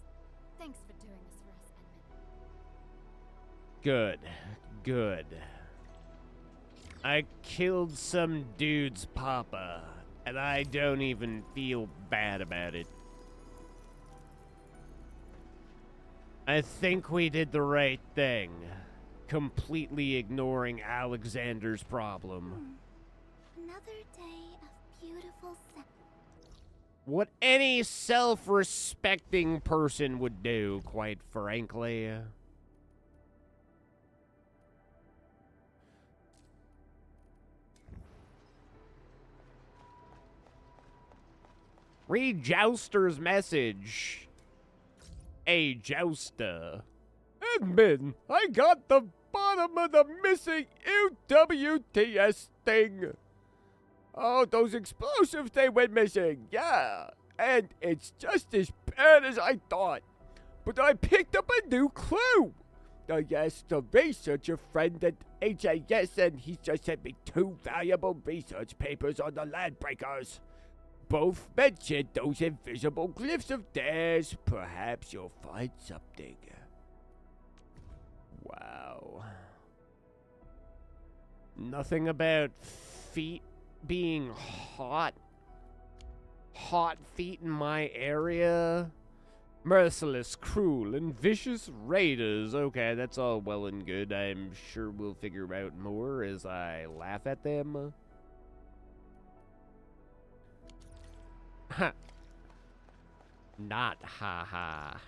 Thanks for doing this for us, Edmund. Good. Good. I killed some dude's papa, and I don't even feel bad about it. I think we did the right thing, completely ignoring Alexander's problem. Another day of beautiful sun. What any self-respecting person would do, quite frankly. Read Jouster's message. A jouster. Admin, I got the bottom of the missing UWTS thing. Oh, those explosives, they went missing, yeah. And it's just as bad as I thought. But I picked up a new clue. I asked the researcher friend at HAS, and he just sent me 2 valuable research papers on the Landbreakers. Both mentioned those invisible glyphs of theirs. Perhaps you'll find something. Wow. Nothing about feet being hot. Hot feet in my area. Merciless, cruel, and vicious raiders. Okay, that's all well and good. I'm sure we'll figure out more as I laugh at them. Ha. Not ha-ha.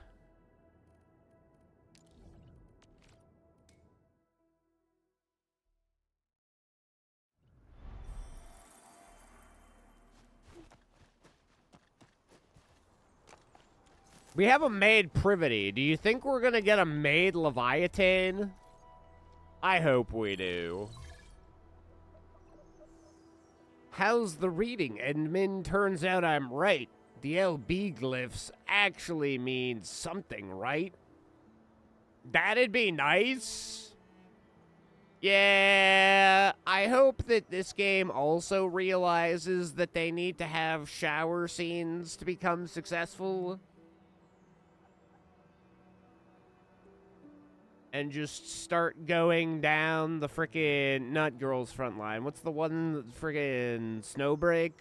We have a maid Privity. Do you think we're gonna get a maid Leviathan? I hope we do. How's the reading, Edmund? Turns out I'm right. The LB glyphs actually mean something, right? That'd be nice. Yeah, I hope that this game also realizes that they need to have shower scenes to become successful. And just start going down the frickin' not Girls Frontline. What's the one frickin' Snowbreak?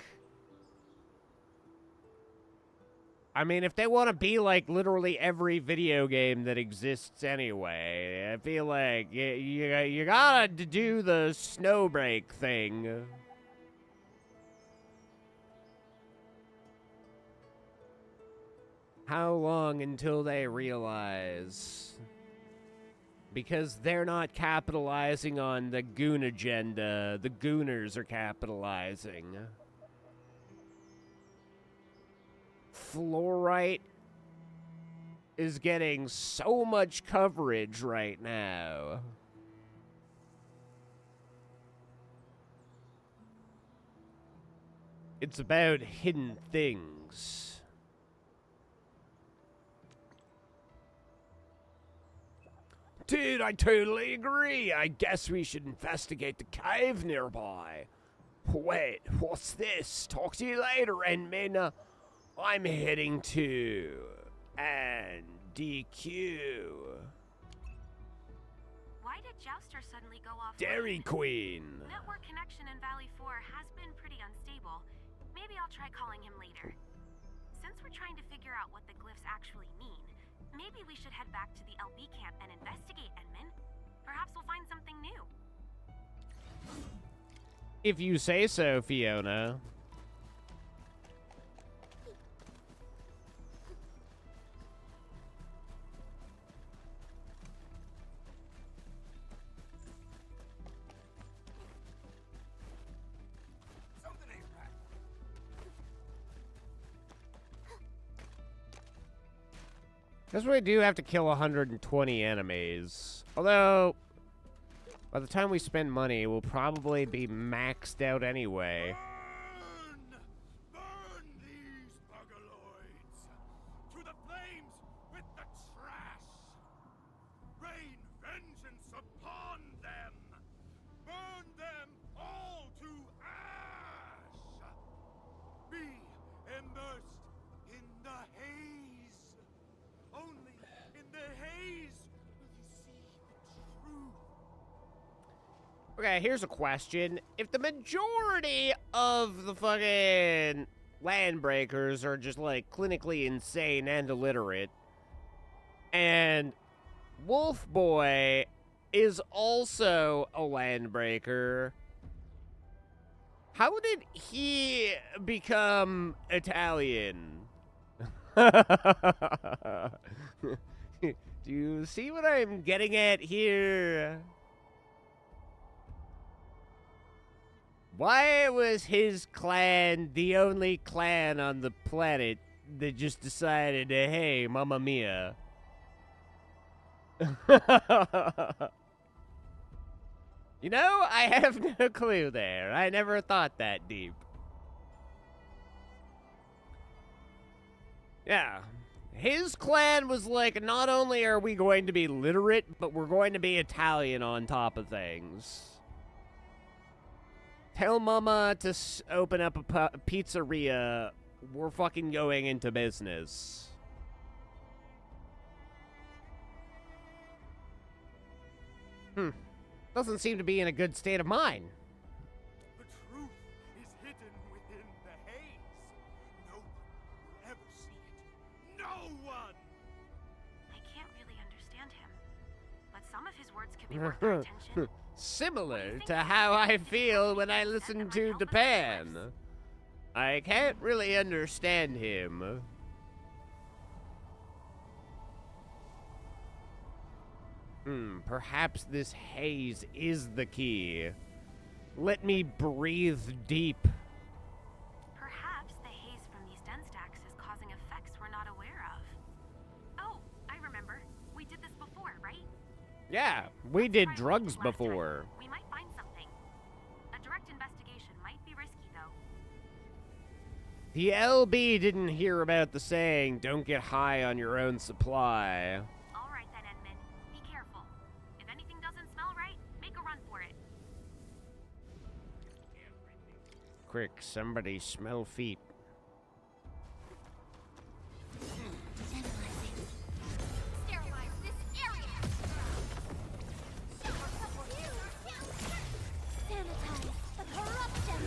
I mean, if they want to be like literally every video game that exists anyway, I feel like you gotta do the Snowbreak thing. How long until they realize? Because they're not capitalizing on the goon agenda. The gooners are capitalizing. Fluorite is getting so much coverage right now. It's about hidden things. Dude, I totally agree. I guess we should investigate the cave nearby. Wait, what's this? Talk to you later, Enmin. I'm heading to... and DQ. Why did Jouster suddenly go off? Dairy Queen. Network connection in Valley 4 has been pretty unstable. Maybe I'll try calling him later. Since we're trying to figure out what the glyphs actually mean, maybe we should head back to the LB camp and investigate, Edmund. Perhaps we'll find something new. If you say so, Fiona. Something ain't right. Guess we do have to kill 120 enemies. Although, by the time we spend money, we'll probably be maxed out anyway. Burn! Burn these bugaloids! To the flames with the trash! Rain vengeance upon them! Burn them all to ash! Be Okay, here's a question. If the majority of the fucking landbreakers are just, like, clinically insane and illiterate, and Wolf Boy is also a landbreaker, how did he become Italian? Do you see what I'm getting at here? Why was his clan the only clan on the planet that just decided to, hey, Mamma Mia? You know, I have no clue there. I never thought that deep. Yeah. His clan was like, not only are we going to be literate, but we're going to be Italian on top of things. Tell Mama to open up a pizzeria. We're fucking going into business. Doesn't seem to be in a good state of mind. The truth is hidden within the haze. No one will ever see it. No one! I can't really understand him, but some of his words could be worth our attention. Similar to how I feel when I listen to Japan. I can't really understand him. Perhaps this haze is the key. Let me breathe deep. Perhaps the haze from these den stacks is causing effects we're not aware of. Oh, I remember. We did this before, right? Yeah, we did Try drugs last time. before. We might find something. A direct investigation might be risky, though. The LB didn't hear about the saying, don't get high on your own supply. All right then, Edmund. Be careful. If anything doesn't smell right, make a run for it. Quick, somebody smell feet. Sterilize this area. Sanitize the corruption.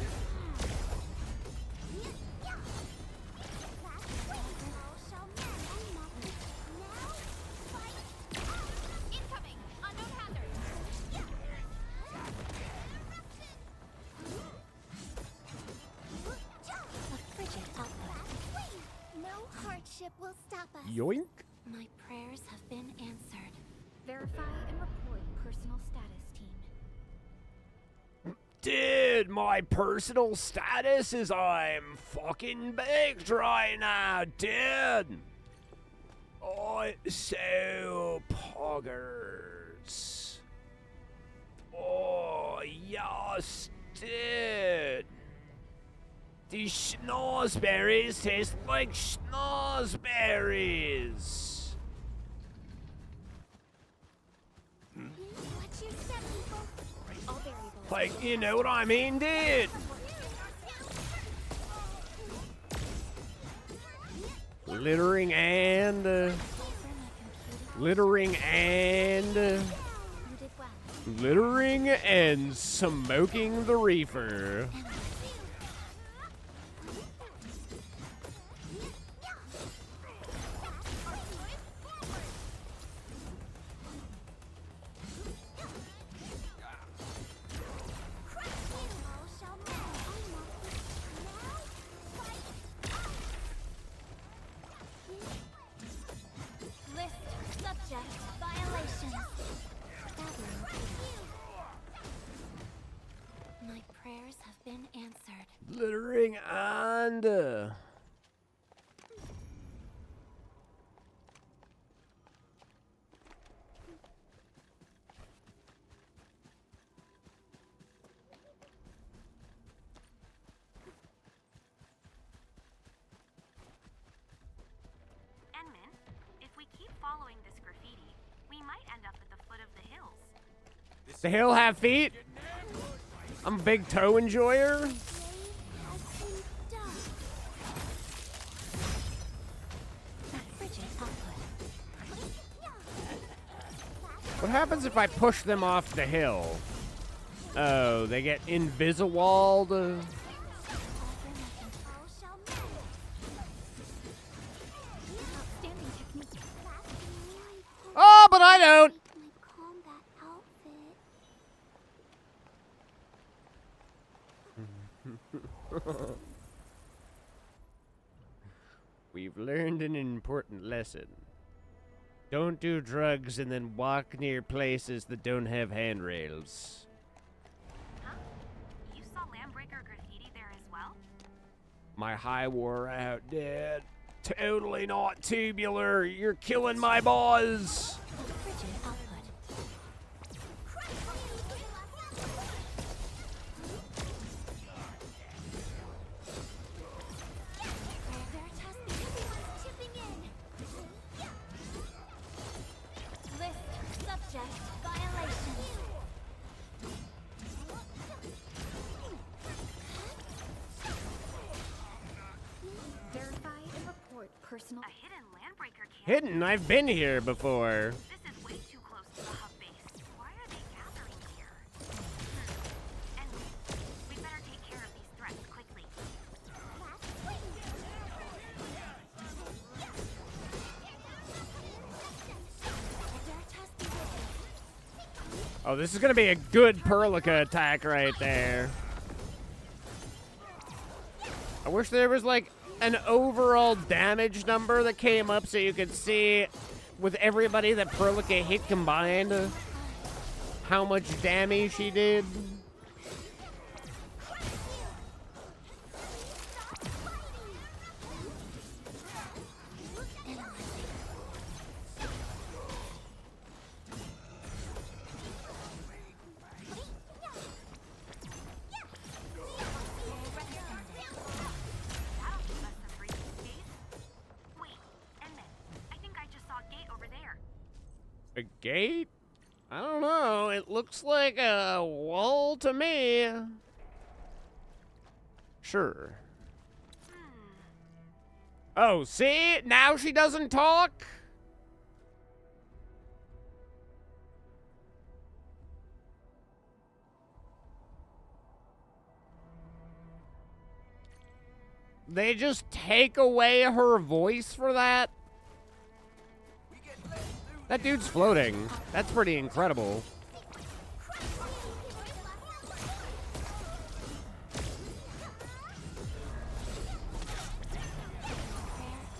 Incoming! Unknown hazard! A frigid outlook. No hardship will stop us. Yoink. My prayers have been answered. Verify and report personal status, team. Dude, my personal status is I'm fucking baked right now, dude. Oh, so poggers. Oh, yes, dude. These schnozberries taste like schnozberries. Watch your step, people. All variables. Like, you know what I mean, dude? Littering and... littering and... You did well. littering and smoking the reefer. List subject violations. My prayers have been answered. Littering and... Enman, if we keep following this graffiti, we might end up at the foot of the hills. The hill have feet? I'm a big toe enjoyer. What happens if I push them off the hill? Oh, they get invisawalled. All shall mend. Outstanding technique. Oh, but I don't. My combat outfit. We've learned an important lesson. Don't do drugs and then walk near places that don't have handrails. Huh? You saw Landbreaker graffiti there as well? My high wore out, Dad. Totally not tubular. You're killing my buzz. Frigid output. Veritas, everyone's chipping in. List subject violation. Verify and report personal. A hidden Landbreaker camp? Hidden, I've been here before. This is way too close to the hub base. Why are they gathering here? Anyway, we better take care of these threats quickly. Oh, this is gonna be a good Perlica attack right there. I wish there was like an overall damage number that came up so you could see with everybody that Perlica hit combined how much damage she did. That'll give us some breathing space. Wait, Enman, I think I just saw a gate over there. A gate? I don't know. It looks like a wall to me. Sure. Oh, see? Now she doesn't talk? They just take away her voice for that? That dude's floating. That's pretty incredible.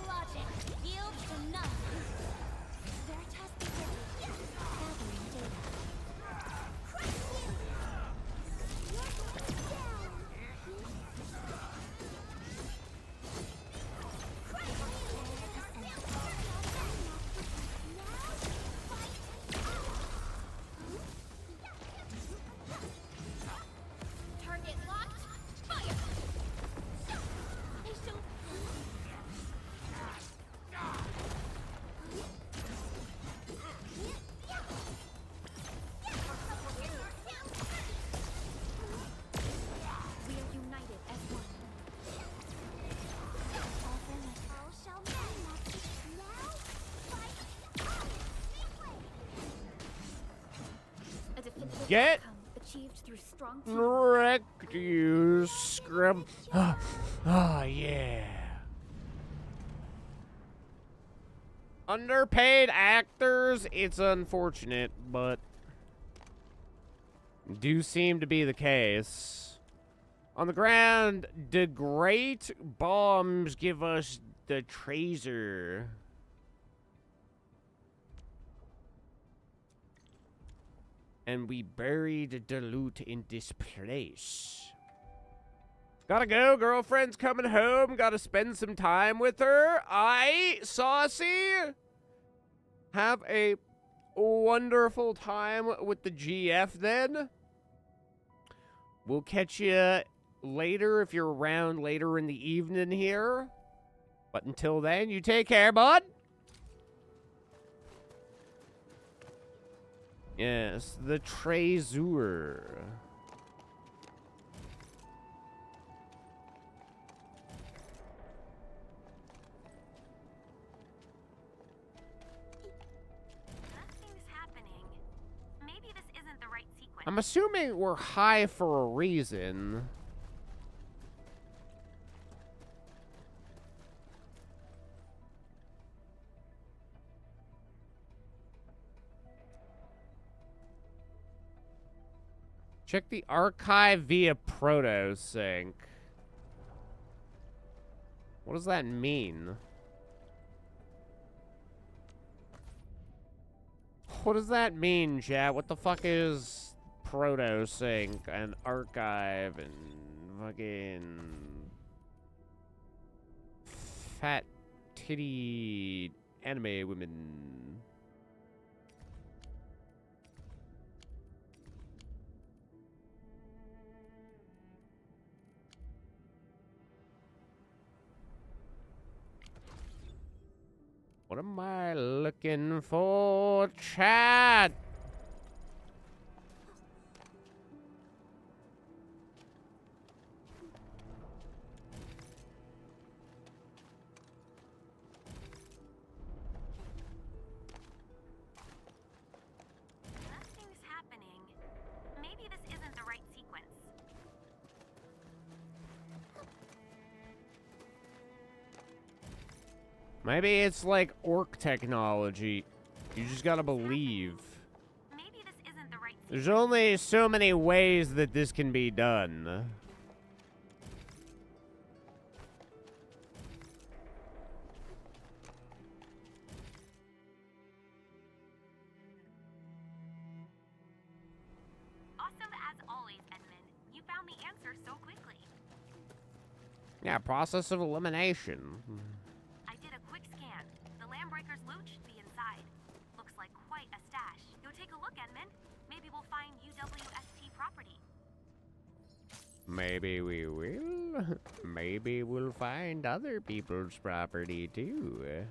Logic yields to none. Veritas gathering data. Target locked. Fire! We are united as one. All shall mend. Now fight. A definitive Get outcome achieved through strong team. wrecked, you scrub. Oh, yeah. Underpaid actors, it's unfortunate, but do seem to be the case. On the ground, the great bombs give us the treasure. And we buried the loot in this place. Gotta go, girlfriend's coming home. Gotta spend some time with her. Saucy. Have a wonderful time with the GF then. We'll catch you later if you're around later in the evening here. But until then, you take care, bud. Yes, the treasure. Nothing's happening. Maybe this isn't the right sequence. How I'm assuming we're high for a reason. Check the archive via proto-sync. What does that mean? What does that mean, chat? What the fuck is proto-sync and archive and fucking fat titty anime women? What am I looking for, chat? Nothing's happening. Maybe this isn't the right sequence. Maybe it's like orc technology. You just gotta believe. Maybe this isn't the right sequence. There's only so many ways that this can be done. Awesome as always, Edmund. You found the answer so quickly. Yeah, process of elimination. I did a quick scan. The Landbreaker's loot should be inside. Looks like quite a stash. Go take a look, Edmund. Maybe we'll find UWST property. Maybe we will. Maybe we'll find other people's property too.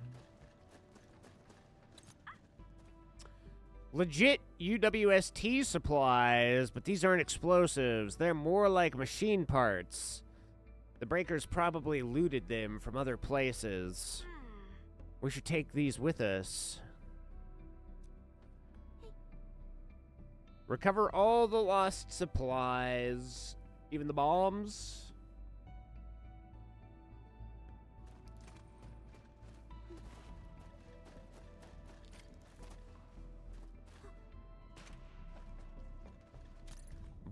Legit UWST supplies, but these aren't explosives. They're more like machine parts. The breakers probably looted them from other places. We should take these with us. Recover all the lost supplies, even the bombs.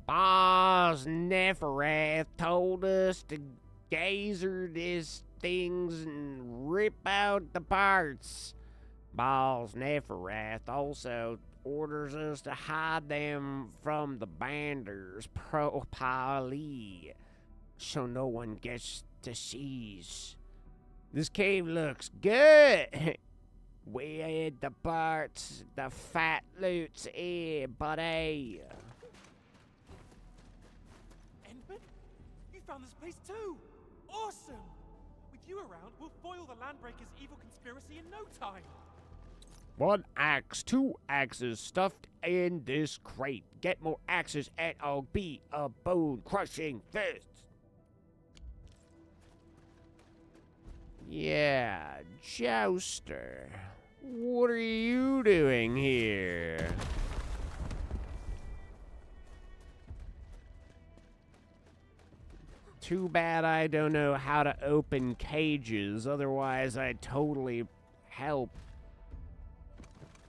Boss Nepherath told us to gazer these things and rip out the parts. Boss Nepherath also orders us to hide them from the banders properly, so no one gets to seize. This cave looks good. We had the parts, the fat loot's here, buddy. Edmund, you found this place too! Awesome! With you around, we'll foil the Landbreaker's evil conspiracy in no time! 1 axe, 2 axes stuffed in this crate. Get more axes and I'll be a bone-crushing fist. Yeah, Jouster. What are you doing here? Too bad I don't know how to open cages, otherwise I'd totally help.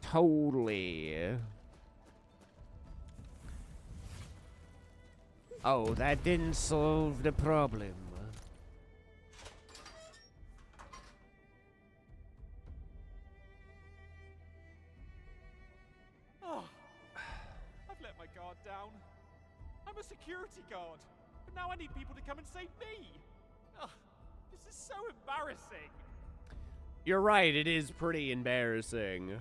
Totally. Oh, that didn't solve the problem. Oh, I've let my guard down. I'm a security guard, but now I need people to come and save me. Ugh, this is so embarrassing. You're right, it is pretty embarrassing.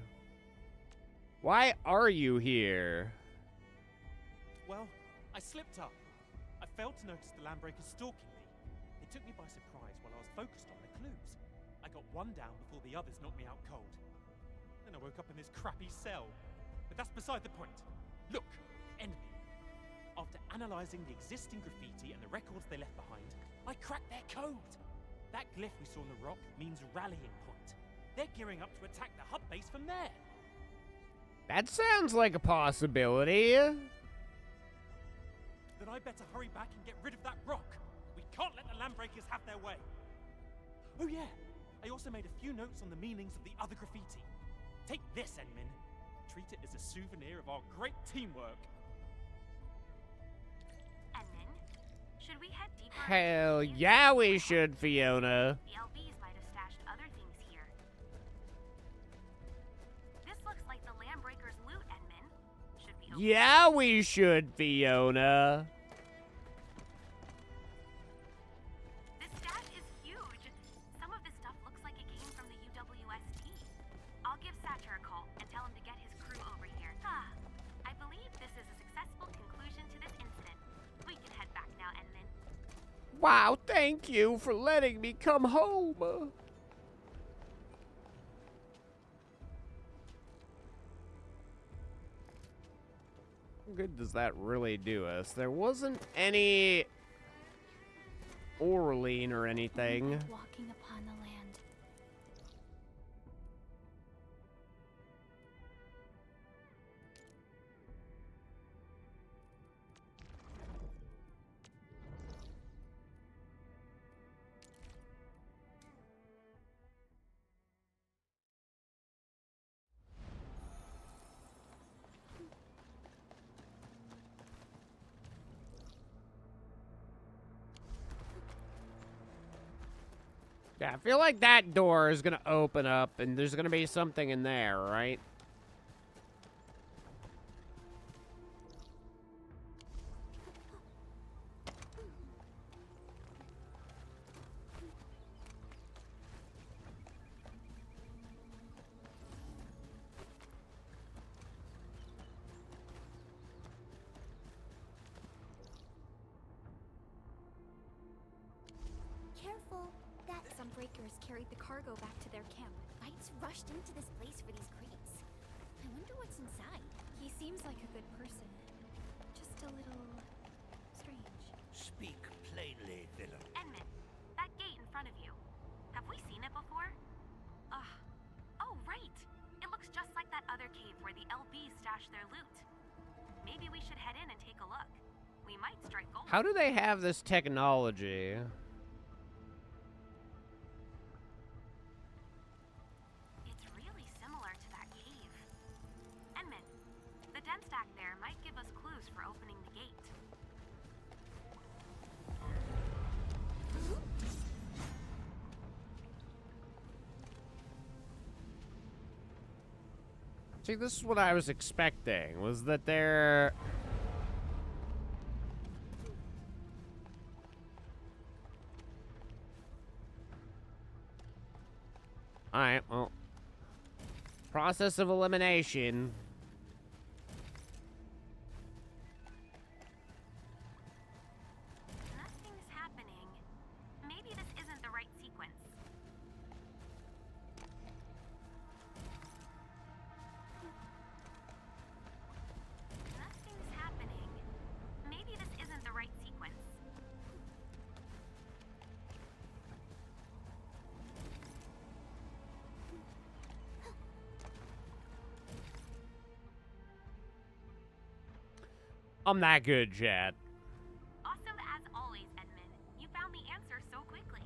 Why are you here? Well, I slipped up. I failed to notice the Landbreaker stalking me. It took me by surprise while I was focused on the clues. I got one down before the others knocked me out cold. Then I woke up in this crappy cell. But that's beside the point. Look, enemy. After analyzing the existing graffiti and the records they left behind, I cracked their code. That glyph we saw on the rock means rallying point. They're gearing up to attack the hub base from there. That sounds like a possibility. then I better hurry back and get rid of that rock. We can't let the Landbreakers have their way. Oh yeah, I also made a few notes on the meanings of the other graffiti. Take this, Enmin. Treat it as a souvenir of our great teamwork. Enmin, should we head deeper? Hell yeah, we should, Fiona. The LBs might have stashed other things here. This looks like the Landbreakers' loot, Enmin. Should we open Yeah, we should, Fiona. This stash is huge. Some of this stuff looks like it came from the UWST. I'll give Satcher a call and tell him to get his crew over here. I believe this is a successful conclusion to this incident. We can head back now, Enmin. Wow, thank you for letting me come home. How good does that really do us? There wasn't any Orlean or anything. Walking upon the land. Yeah, I feel like that door is gonna open up and there's gonna be something in there, right? Careful. Some breakers carried the cargo back to their camp. Lights rushed into this place for these crates. I wonder what's inside. He seems like a good person. Just a little strange. Speak plainly, villain. Enmin, that gate in front of you. Have we seen it before? Oh, right. It looks just like that other cave where the LBs stashed their loot. Maybe we should head in and take a look. We might strike gold. How do they have this technology? It's really similar to that cave. Enmin, the den stack there might give us clues for opening the gate. See, this is what I was expecting, was that they're... Alright, well... Process of elimination. Nothing's happening. Maybe this isn't the right sequence. Nothing's happening. Maybe this isn't the right sequence. I'm that good, Chad. Awesome as always, Edmund. You found the answer so quickly.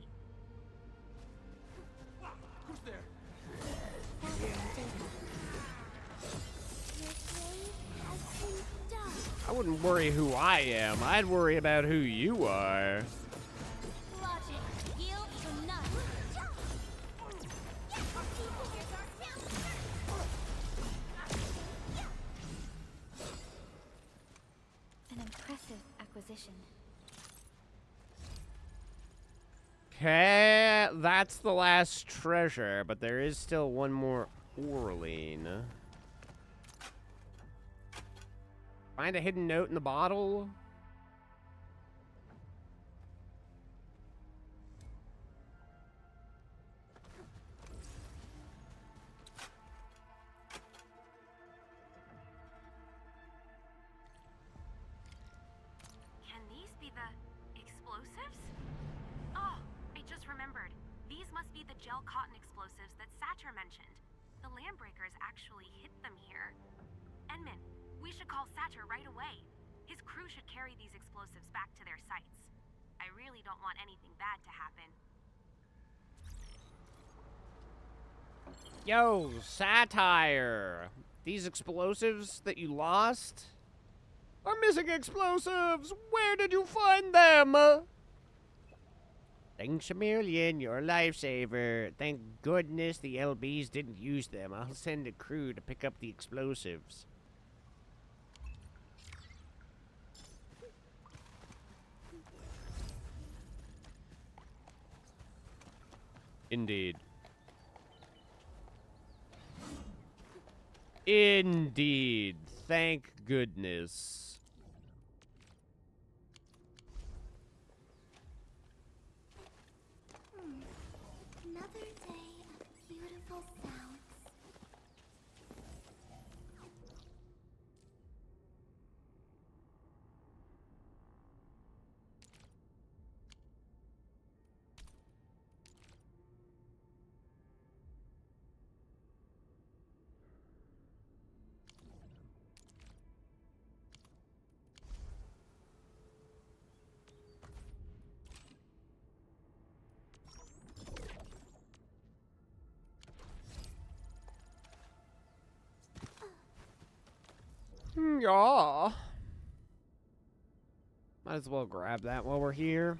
Who's there? I wouldn't worry who I am. I'd worry about who you are. Logic, yield to none. An impressive acquisition. Okay, that's the last treasure, but there is still one more Orlean. Find a hidden note in the bottle? Can these be the explosives? Oh, I just remembered. These must be the gel cotton explosives that Satcher mentioned. The Landbreakers actually hid them here. Enmin, we should call Satcher right away. His crew should carry these explosives back to their sites. I really don't want anything bad to happen. Yo, Satire. These explosives that you lost are missing explosives. Where did you find them? Thanks a million, you're a lifesaver. Thank goodness the LBs didn't use them. I'll send a crew to pick up the explosives. Indeed. Indeed. Thank goodness. Another day of beautiful sounds. Yeah. Might as well grab that while we're here.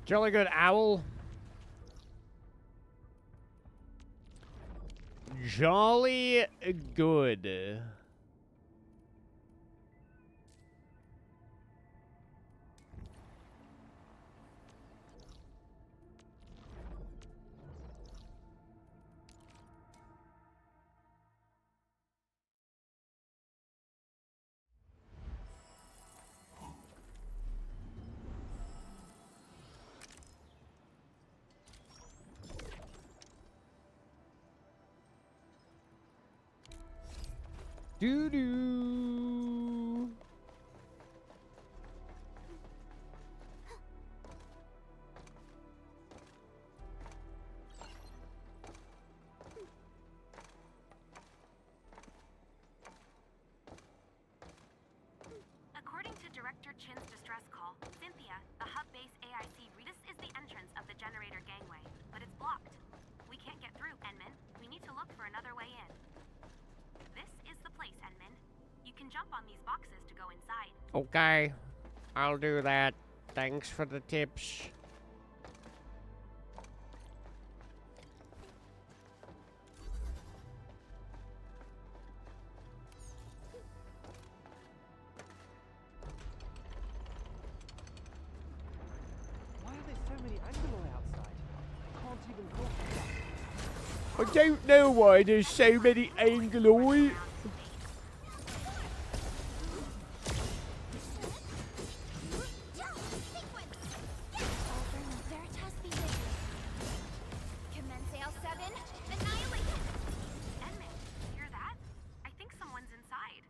Jolly good owl. Jolly good. Doo-doo. According to Director Chin's distress call, Cynthia, the hub-base AIC, this is the entrance of the generator gangway, but it's blocked. We can't get through, Enman. We need to look for another way in. This is the place, Enman. You can jump on these boxes to go inside. Okay, I'll do that. Thanks for the tips. Why are there so many Angoloi outside? I can't even talk to them. I don't know why there's so many Angoloi.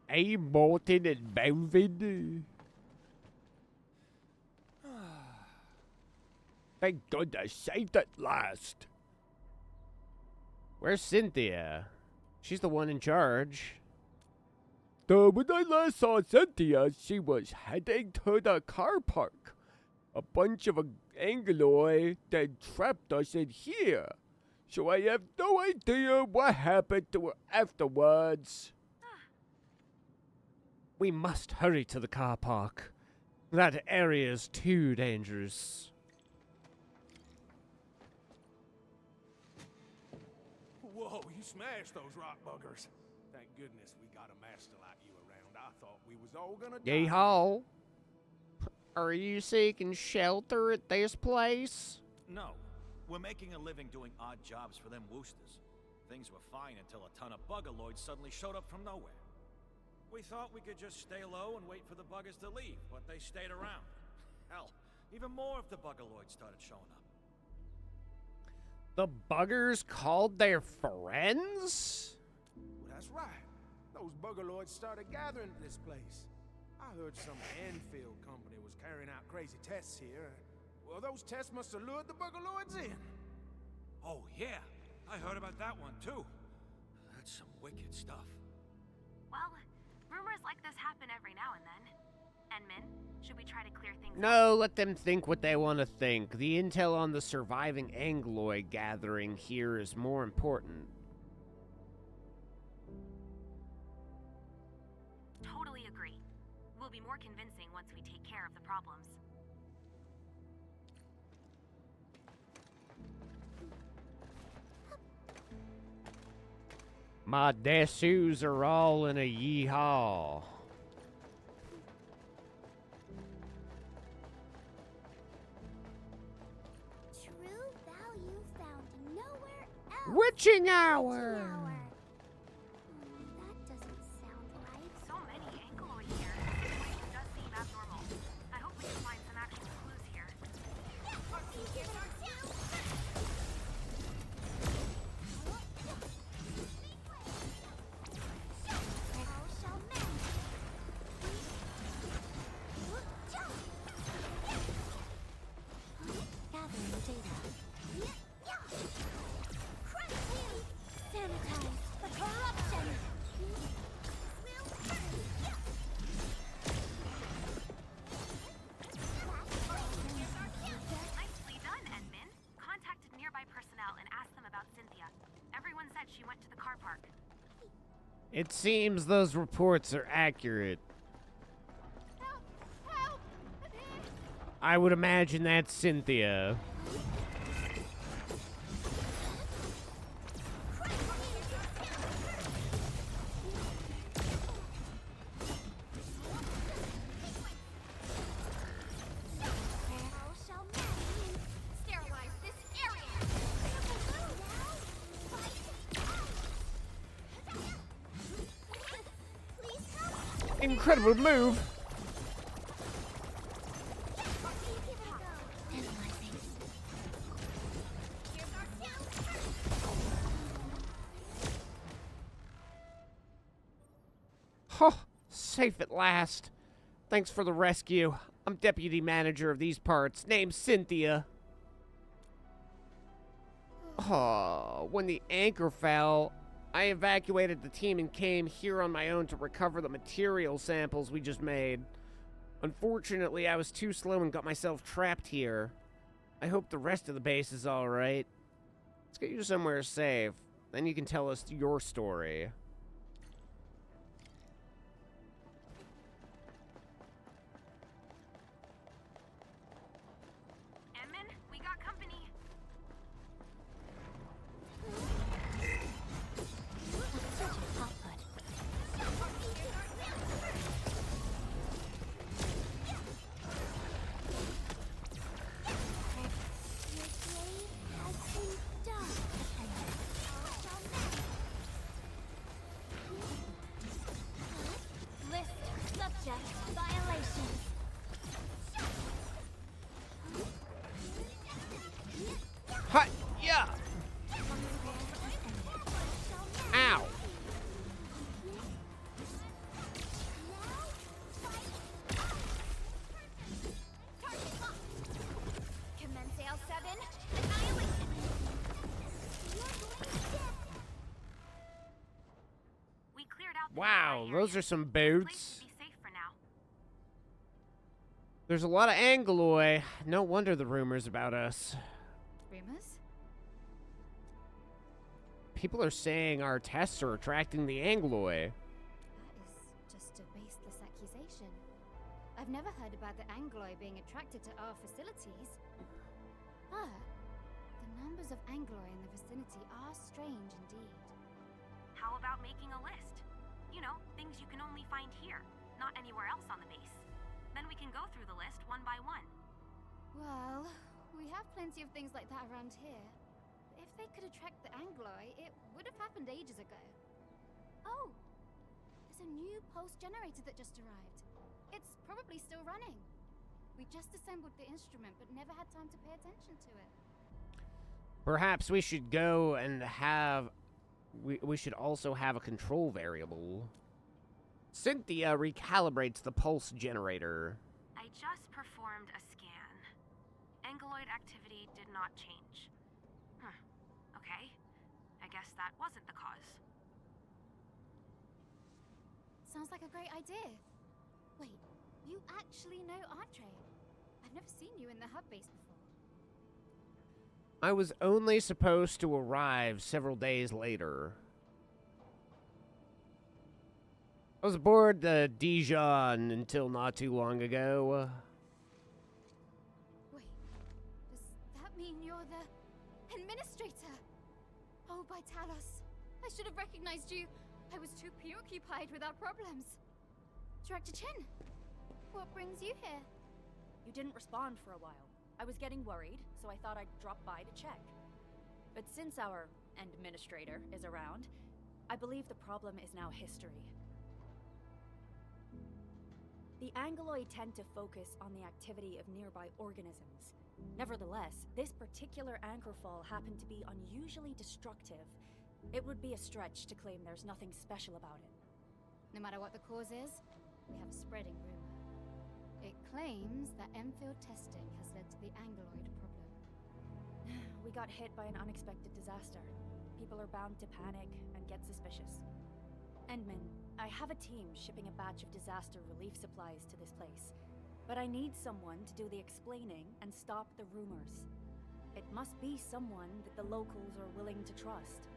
Hey, Morton and Melvin. Thank goodness, saved at last. Where's Cynthia? She's the one in charge. When I last saw Cynthia, she was heading to the car park. A bunch of Angoloi then trapped us in here. So I have no idea what happened to her afterwards. We must hurry to the car park. That area is too dangerous. Whoa, you smashed those rock buggers. Thank goodness we got a master like you around. I thought we was all gonna die. Yeehaw. Are you seeking shelter at this place? No. We're making a living doing odd jobs for them woosters. Things were fine until a ton of buggerloids suddenly showed up from nowhere. We thought we could just stay low and wait for the buggers to leave, but they stayed around. Hell, even more of the buggerloids started showing up. The buggers called their friends? Well, that's right. Those buggerloids started gathering at this place. I heard some Anfield company was carrying out crazy tests here. Well, those tests must have lured the buggerloids in. Oh, yeah. I heard about that one, too. That's some wicked stuff. Well, rumors like this happen every now and then. And Min, should we try to clear things up? No, let them think what they want to think. The intel on the surviving Angloid gathering here is more important. Totally agree. We'll be more convincing once we take care of the problems. My shoes are all in a yeehaw. True value found nowhere else. Witching hour! That doesn't sound right. So many Angloids here. The situation does seem abnormal. I hope we can find some actual clues here. Gathering data. Sanitize the corruption. Nicely done, Edmund. Contacted nearby personnel and asked them about Cynthia. Everyone said she went to the car park. It seems those reports are accurate. Help! I would imagine that's Cynthia. Sterilize this area! Incredible move. Huh, safe at last. Thanks for the rescue. I'm deputy manager of these parts, named Cynthia. Oh, when the anchor fell, I evacuated the team and came here on my own to recover the material samples we just made. Unfortunately, I was too slow and got myself trapped here. I hope the rest of the base is alright. Let's get you somewhere safe. Then you can tell us your story. Edmund, we got company. List subject violations. Hi, yeah. Ow. Commence L7, annihilation! We cleared out the Wow, nearby those area. are some This place boots. should be safe for now. There's a lot of Angloy. No wonder the rumors about us. Rumors? People are saying our tests are attracting the Angloy. That is just a baseless accusation. I've never heard about the Angloy being attracted to our facilities. But the numbers of Angloy in the vicinity are strange indeed. How about making a list? You know, things you can only find here, not anywhere else on the base. Then we can go through the list one by one. Well, we have plenty of things like that around here. If they could attract the Angloy, it would have happened ages ago. Oh, there's a new pulse generator that just arrived. It's probably still running. We just assembled the instrument, but never had time to pay attention to it. Perhaps we should go and have... We should also have a control variable. Cynthia recalibrates the pulse generator. I just performed a scan. Angeloid activity did not change. Huh. Okay. I guess that wasn't the cause. Sounds like a great idea. Wait, you actually know Andre? I've never seen you in the hub base before. I was only supposed to arrive several days later. I was aboard the Dijon until not too long ago. Wait, does that mean you're the administrator? Oh, by Talos, I should have recognized you. I was too preoccupied with our problems. Director Chen, what brings you here? You didn't respond for a while. I was getting worried, so I thought I'd drop by to check. But since our administrator is around, I believe the problem is now history. The Angeloid tend to focus on the activity of nearby organisms. Nevertheless, this particular anchorfall happened to be unusually destructive. It would be a stretch to claim there's nothing special about it. No matter what the cause is, we have a spreading rumor. It claims that Enfield testing has led to the Angeloid problem. We got hit by an unexpected disaster. People are bound to panic and get suspicious. Endman, I have a team shipping a batch of disaster relief supplies to this place. But I need someone to do the explaining and stop the rumors. It must be someone that the locals are willing to trust.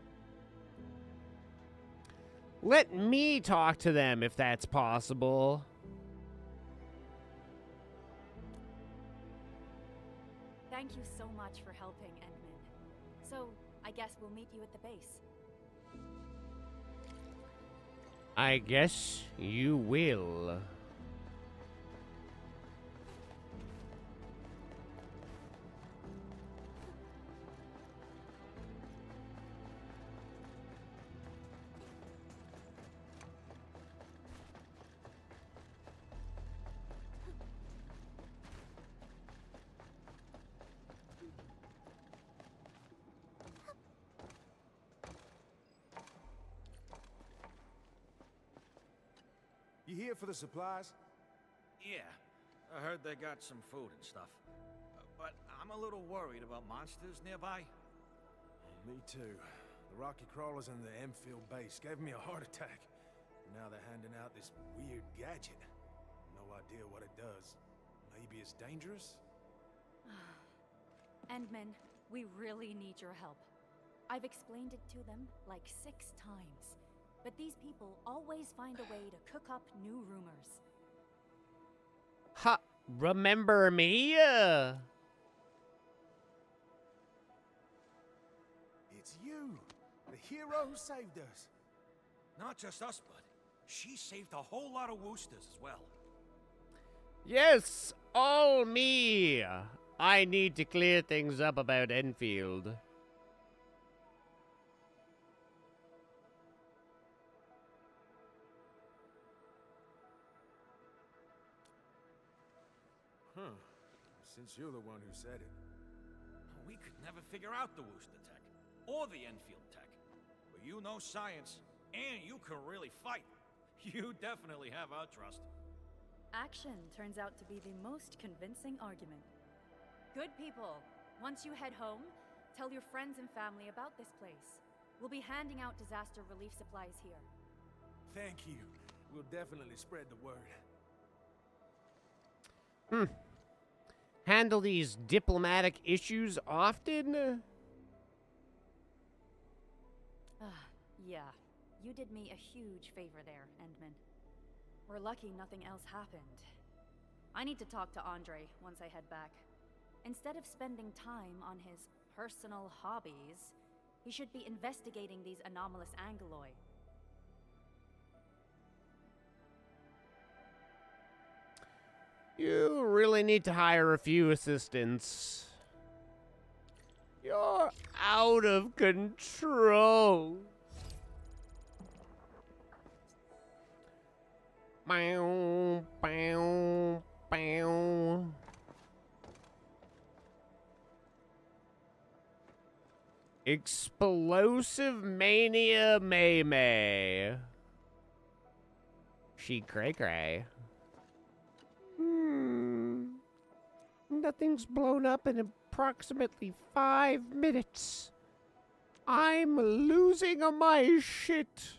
Let me talk to them if that's possible. Thank you so much for helping, Endman. So, I guess we'll meet you at the base. I guess you will. You here for the supplies? Yeah, I heard they got some food and stuff. But I'm a little worried about monsters nearby. Me too. The rocky crawlers in the Enfield base gave me a heart attack. Now they're handing out this weird gadget. No idea what it does. Maybe it's dangerous? Endman, we really need your help. I've explained it to them like 6 times. But these people always find a way to cook up new rumors. Ha! Remember me? It's you, the hero who saved us. Not just us, bud. She saved a whole lot of Woosters as well. Yes, all me. I need to clear things up about Enfield. Huh. Since you're the one who said it. We could never figure out the Wooster tech, or the Enfield tech. But you know science, and you can really fight. You definitely have our trust. Action turns out to be the most convincing argument. Good people, once you head home, tell your friends and family about this place. We'll be handing out disaster relief supplies here. Thank you. We'll definitely spread the word. Handle these diplomatic issues often? Yeah. You did me a huge favor there, Endman. We're lucky nothing else happened. I need to talk to Andre once I head back. Instead of spending time on his personal hobbies, he should be investigating these anomalous Angeloi. You really need to hire a few assistants. You're out of control. Bow, bow, bow. Explosive Mania May May. She cray cray. Nothing's blown up in approximately 5 minutes. I'm losing my shit.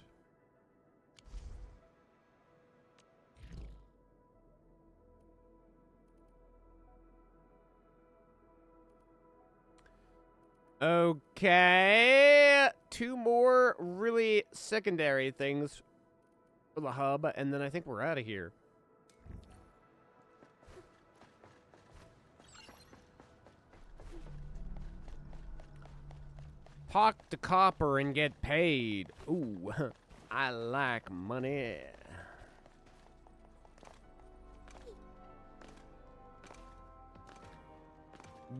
Okay. 2 more really secondary things for the hub, and then I think we're out of here. Talk to Copper and get paid. Ooh, I like money.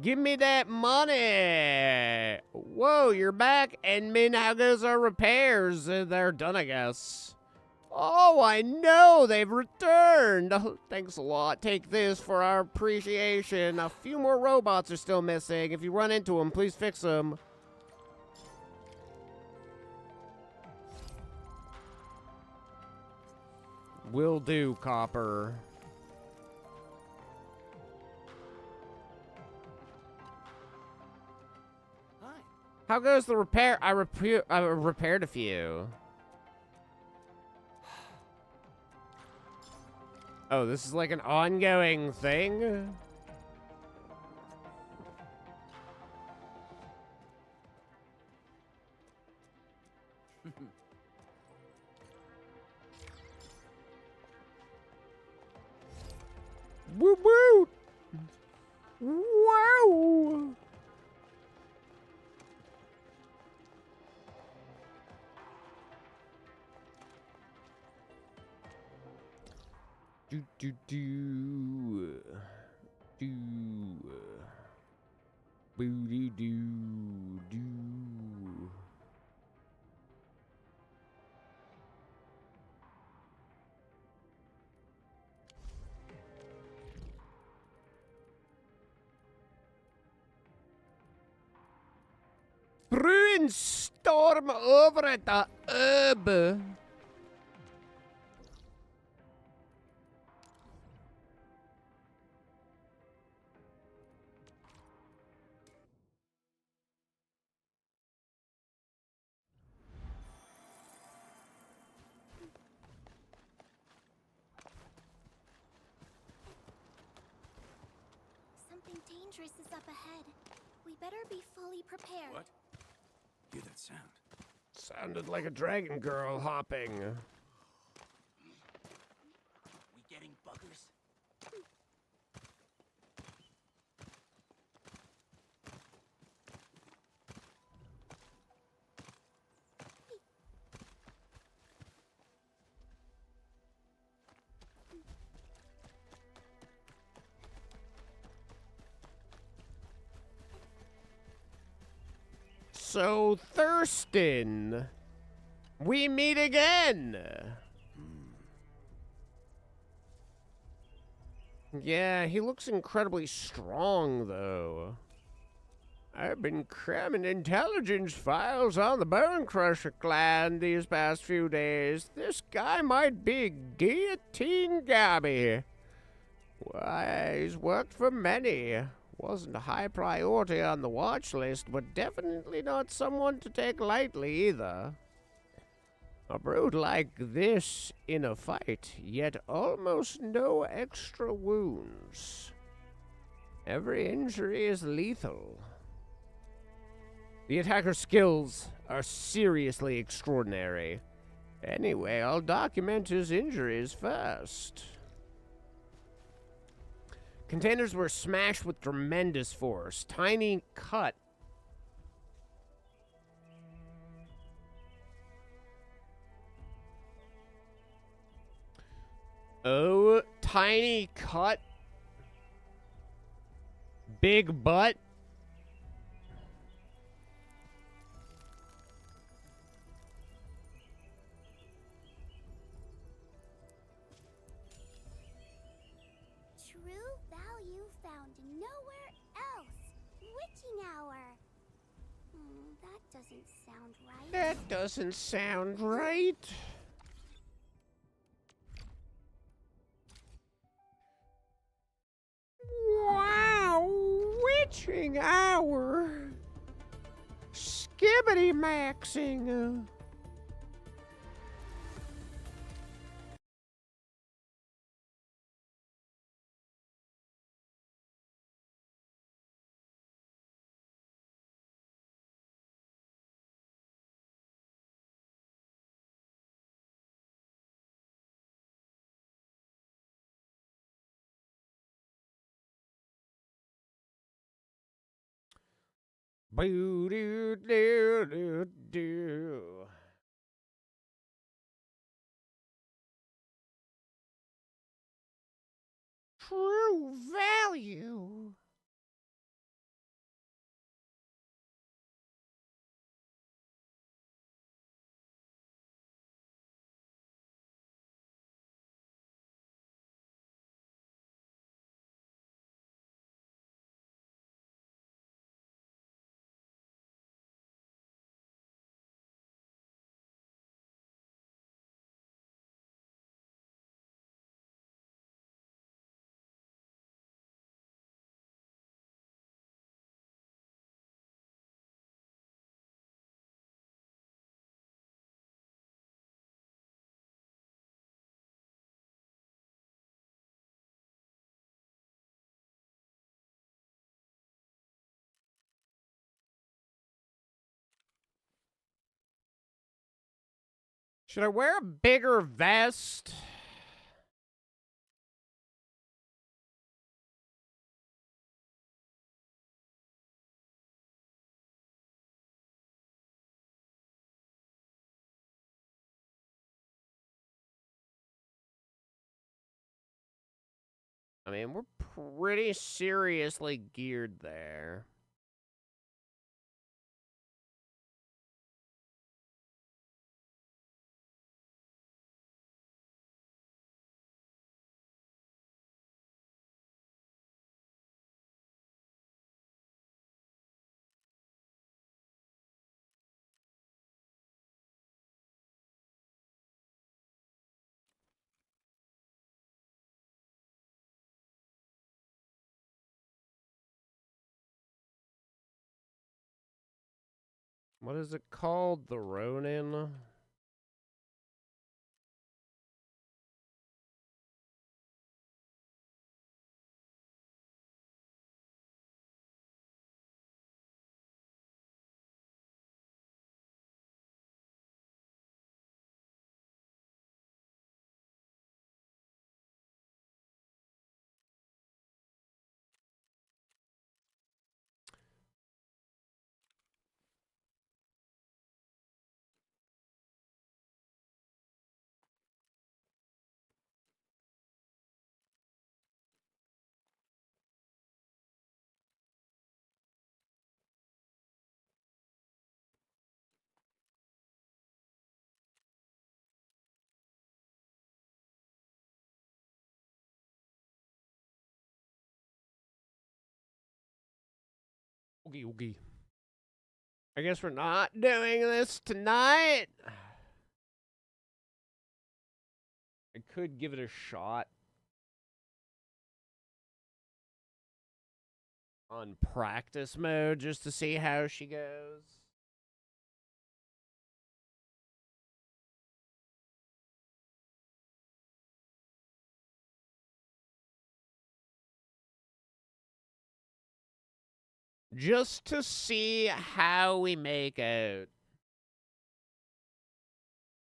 Give me that money. Whoa, you're back. And Min, how goes our repairs? They're done, I guess. Oh, I know. They've returned. Oh, thanks a lot. Take this for our appreciation. A few more robots are still missing. If you run into them, please fix them. Will do, Copper. Hi. How goes the repair? I repaired a few. Oh, this is like an ongoing thing? Woo woo! Wow! Do do do do booty do do. Brewing storm over at the herb. Something dangerous is up ahead. We better be fully prepared. What? Hear that sound? Sounded like a dragon girl hopping. We getting buggers? So, Thurston, we meet again. Yeah, he looks incredibly strong, though. I've been cramming intelligence files on the Bone Crusher clan these past few days. This guy might be Guillotine Gabby. Why, he's worked for many. Wasn't a high priority on the watch list, but definitely not someone to take lightly either. A brute like this in a fight, yet almost no extra wounds. Every injury is lethal. The attacker's skills are seriously extraordinary. Anyway, I'll document his injuries first. Containers were smashed with tremendous force. Tiny cut. Oh, tiny cut. Big butt. witching hour. That doesn't sound right. That doesn't sound right. Wow, witching hour. Skibbity maxing. Boo doo doo doo doo. True value. Should I wear a bigger vest? I mean, we're pretty seriously geared there. What is it called? The Ronin? Oogie oogie. I guess we're not doing this tonight. I could give it a shot on practice mode just to see how she goes. Just to see how we make out.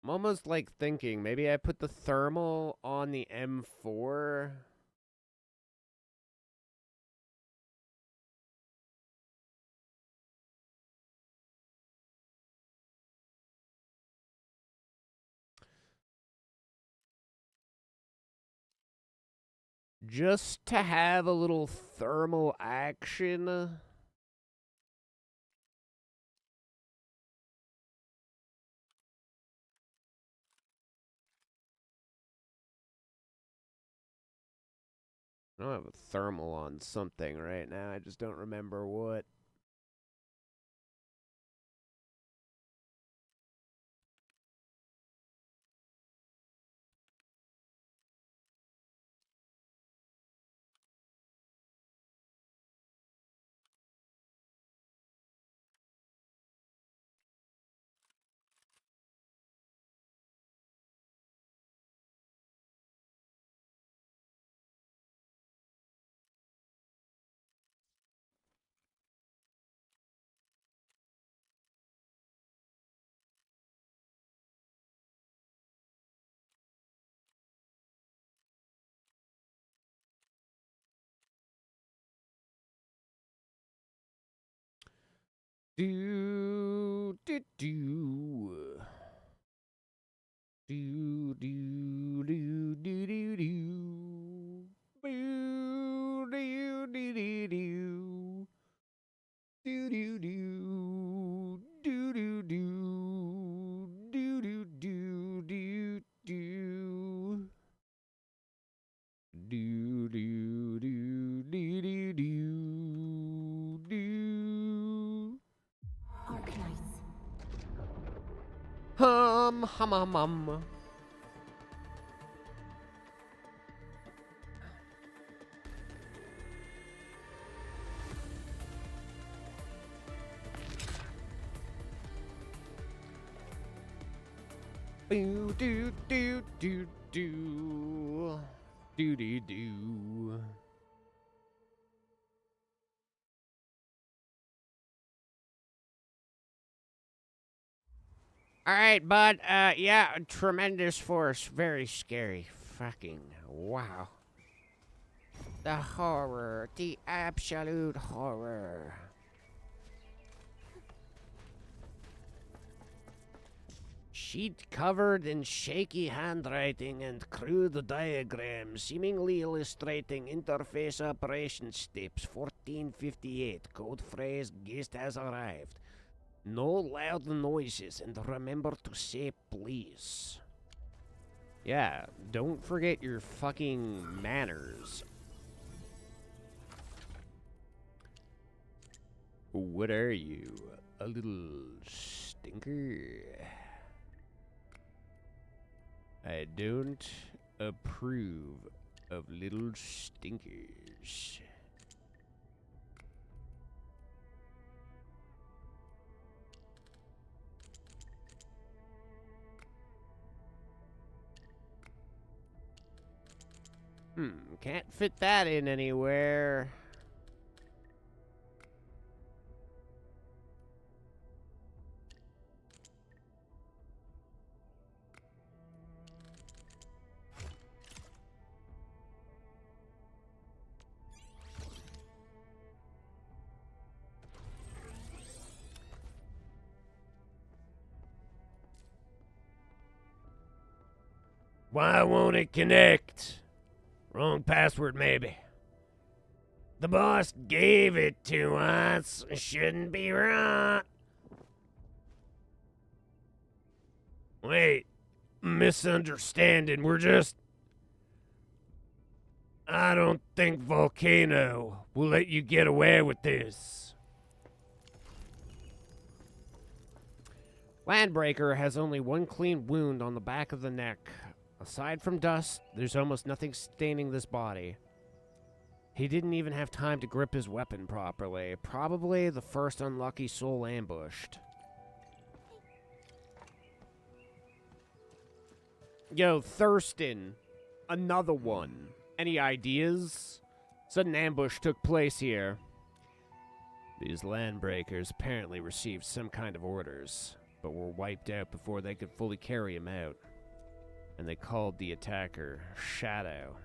I'm almost like thinking maybe I put the thermal on the M4. Just to have a little thermal action. I don't have a thermal on something right now. I just don't remember what. Do do do. Do do do do do do. Boo do do do do. Do do do do do do do do do do do. Do do do do do do do. Arknights. Hum hum hum hum. Do do do do do do do do. All right, bud. Yeah, tremendous force, very scary. Fucking wow. The horror, the absolute horror. Sheet covered in shaky handwriting and crude diagrams, seemingly illustrating interface operation steps. 1458. Code phrase: guest has arrived. No loud noises, and remember to say please. Yeah, don't forget your fucking manners. What are you? A little stinker? I don't approve of little stinkers. Can't fit that in anywhere. Why won't it connect? Wrong password, maybe. The boss gave it to us. Shouldn't be right. Wait, misunderstanding. We're just... I don't think Volcano will let you get away with this. Landbreaker has only one clean wound on the back of the neck. Aside from dust, there's almost nothing staining this body. He didn't even have time to grip his weapon properly. Probably the first unlucky soul ambushed. Yo, Thurston. Another one. Any ideas? Sudden ambush took place here. These landbreakers apparently received some kind of orders, but were wiped out before they could fully carry him out. And they called the attacker Shadow.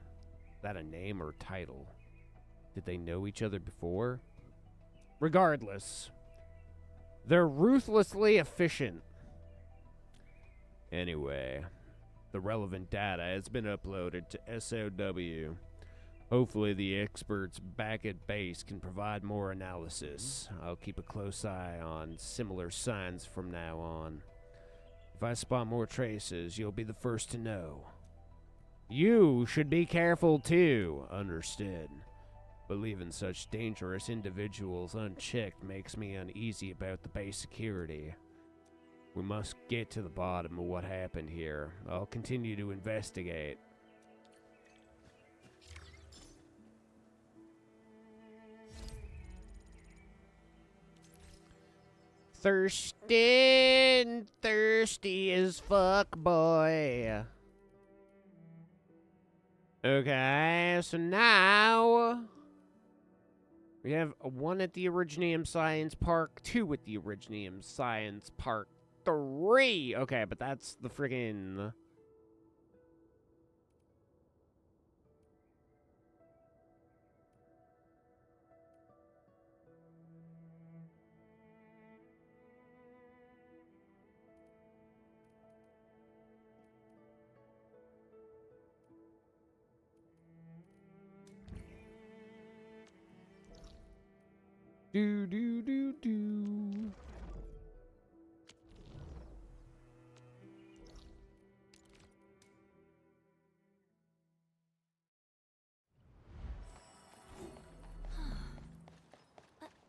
That a name or title? Did they know each other before? Regardless, they're ruthlessly efficient. Anyway, the relevant data has been uploaded to SOW. Hopefully the experts back at base can provide more analysis. I'll keep a close eye on similar signs from now on. If I spot more traces, you'll be the first to know. You should be careful too, understood. But leaving such dangerous individuals unchecked makes me uneasy about the base security. We must get to the bottom of what happened here. I'll continue to investigate. Thirsty as fuck, boy. Okay, so now we have a 1 at the Originium Science Park, 2 at the Originium Science Park, 3. Okay, but that's the friggin'... Do do do do.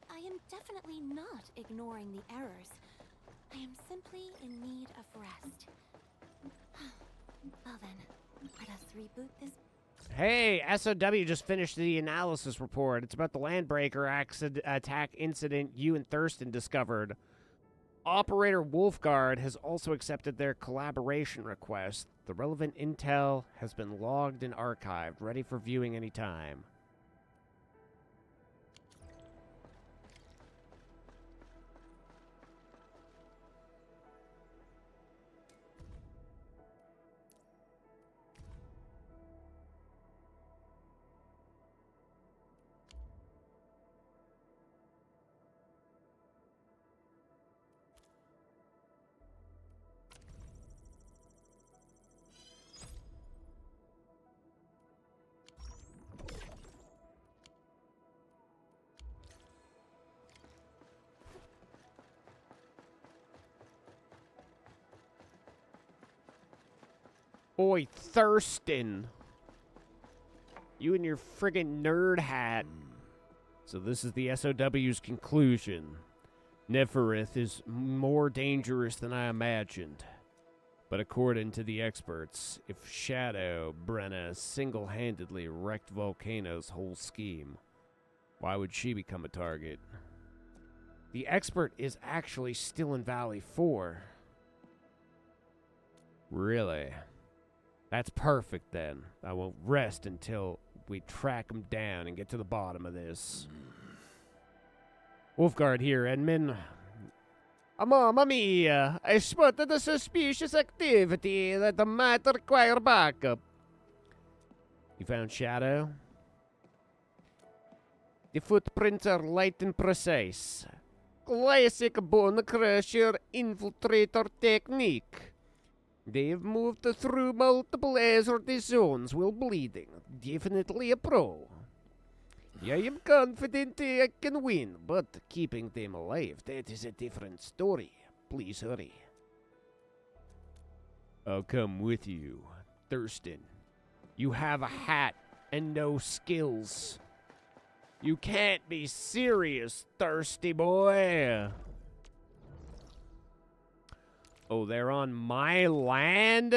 I am definitely not ignoring the errors. I am simply in need of rest. Well then, let us reboot this. Hey, SOW just finished the analysis report. It's about the Landbreaker attack incident you and Thurston discovered. Operator Wolfguard has also accepted their collaboration request. The relevant intel has been logged and archived, ready for viewing anytime. Boy, Thurston. You and your friggin' nerd hat. So this is the SOW's conclusion. Neferith is more dangerous than I imagined. But according to the experts, if Shadow Brenna single-handedly wrecked Volcano's whole scheme, why would she become a target? The expert is actually still in Valley 4. Really? That's perfect, then. I won't rest until we track him down and get to the bottom of this. Wolfguard here, Edmund. Mamma mia! I spotted a suspicious activity that might require backup. You found Shadow? The footprints are light and precise. Classic bone crusher infiltrator technique. They've moved through multiple hazardous zones while bleeding. Definitely a pro. I am confident I can win, but keeping them alive, that is a different story. Please hurry. I'll come with you, Thurston. You have a hat and no skills. You can't be serious, thirsty boy. Oh, they're on my land?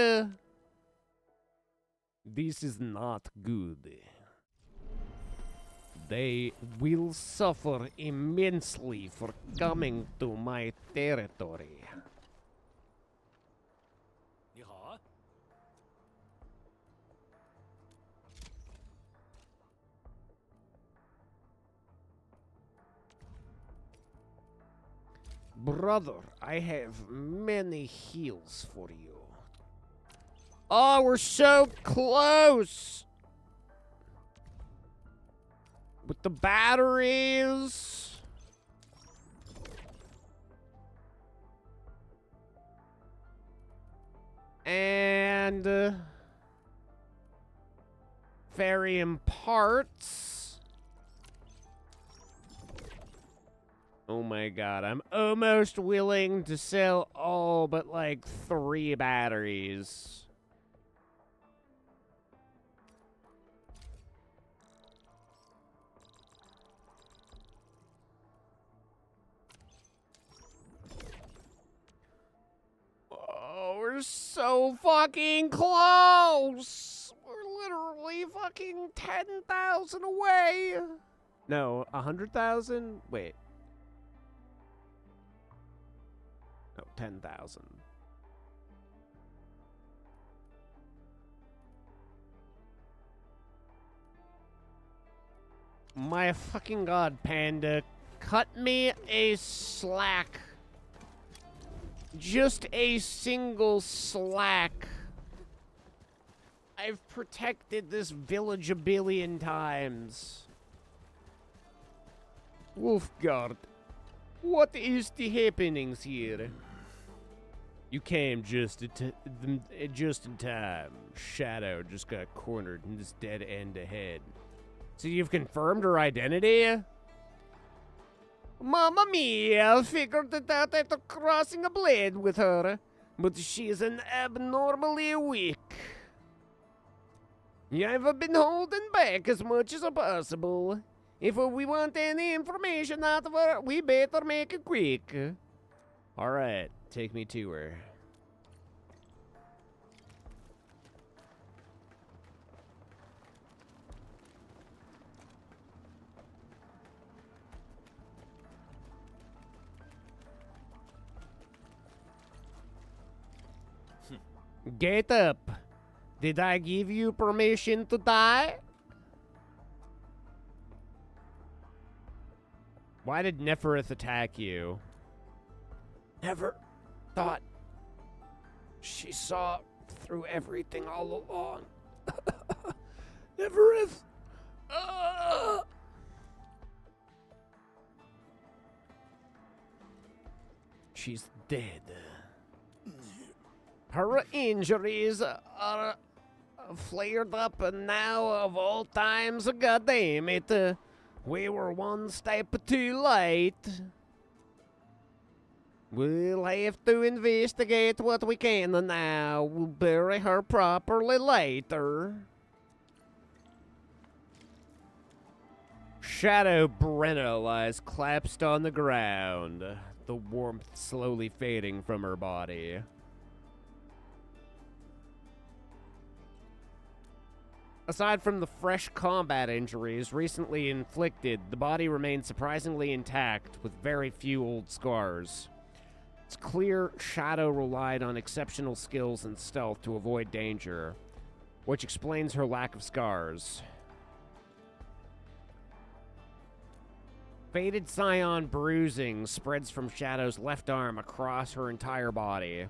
This is not good. They will suffer immensely for coming to my territory. Brother, I have many heals for you. Oh, we're so close! With the batteries. And Varium parts. Oh my god, I'm almost willing to sell all but like 3 batteries. Oh, we're so fucking close! We're literally fucking 10,000 away! No, 100,000? Wait. No, 10,000. My fucking god, Panda. Cut me a slack. Just a single slack. I've protected this village a billion times. Wolfguard. What is the happenings here? You came just in time. Shadow just got cornered in this dead end ahead. So you've confirmed her identity? Mamma mia, I figured it out after crossing a blade with her, but she's an abnormally weak. I've been holding back as much as possible. If we want any information out of her, we better make it quick. Alright, take me to her. Get up. Did I give you permission to die? Why did Neferith attack you? Never thought she saw through everything all along. Neferith! She's dead. Her injuries are flared up, and now of all times, goddamn it, we were one step too late. We'll have to investigate what we can now. We'll bury her properly later. Shadow Brenna lies collapsed on the ground, the warmth slowly fading from her body. Aside from the fresh combat injuries recently inflicted, the body remains surprisingly intact with very few old scars. It's clear Shadow relied on exceptional skills and stealth to avoid danger, which explains her lack of scars. Faded Scion bruising spreads from Shadow's left arm across her entire body.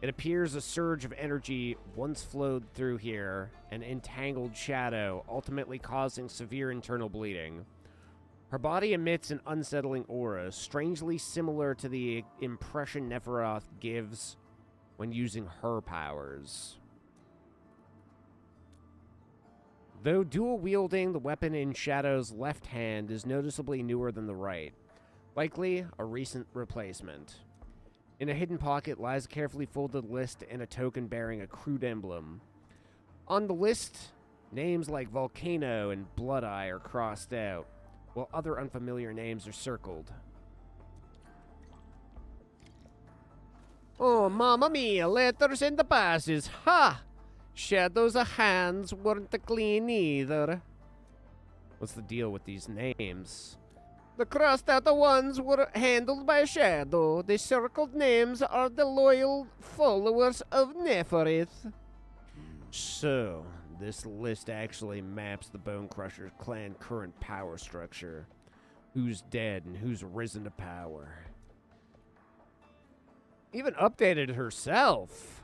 It appears a surge of energy once flowed through here and entangled Shadow, ultimately causing severe internal bleeding. Her body emits an unsettling aura, strangely similar to the impression Neferoth gives when using her powers. Though dual-wielding, the weapon in Shadow's left hand is noticeably newer than the right, likely a recent replacement. In a hidden pocket lies a carefully folded list and a token bearing a crude emblem. On the list, names like Volcano and Blood Eye are crossed out, while other unfamiliar names are circled. Oh, mamma mia, letters and the passes. Ha! Shadow's hands weren't clean either. What's the deal with these names? The crossed out ones were handled by Shadow. The circled names are the loyal followers of Neferith. So, this list actually maps the Bone Crusher clan current power structure. Who's dead and who's risen to power. Even updated herself.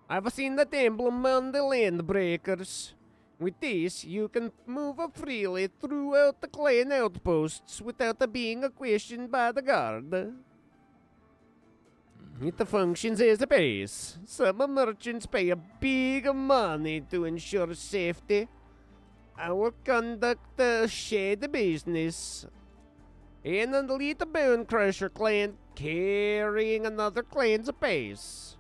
I've seen that emblem on the Landbreakers. With this, you can move freely throughout the clan outposts without being questioned by the guard. It functions as a base. Some merchants pay a big money to ensure safety. Our conduct shade business. And lead the Bone Crusher clan carrying another clan's base.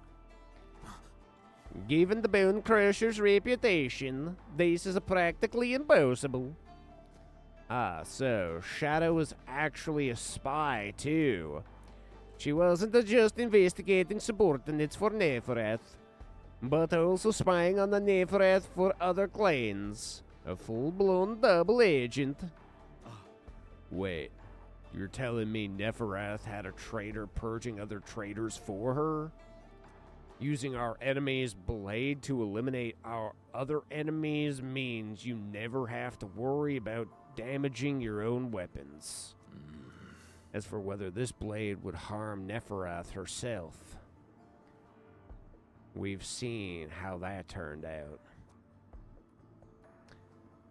Given the Bone Crusher's reputation, this is practically impossible. Ah, so Shadow was actually a spy, too. She wasn't just investigating subordinates for Nefereth, but also spying on the Nefereth for other clans. A full-blown double agent. Wait, you're telling me Nefereth had a traitor purging other traitors for her? Using our enemy's blade to eliminate our other enemies means you never have to worry about damaging your own weapons. As for whether this blade would harm Nefereth herself, we've seen how that turned out.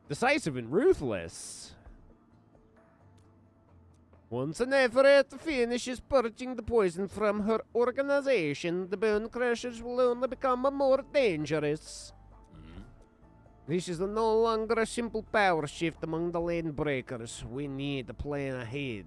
Decisive and ruthless. Once Nefereth finishes purging the poison from her organization, the Bone Crushers will only become more dangerous. This is no longer a simple power shift among the lane breakers. We need a plan ahead.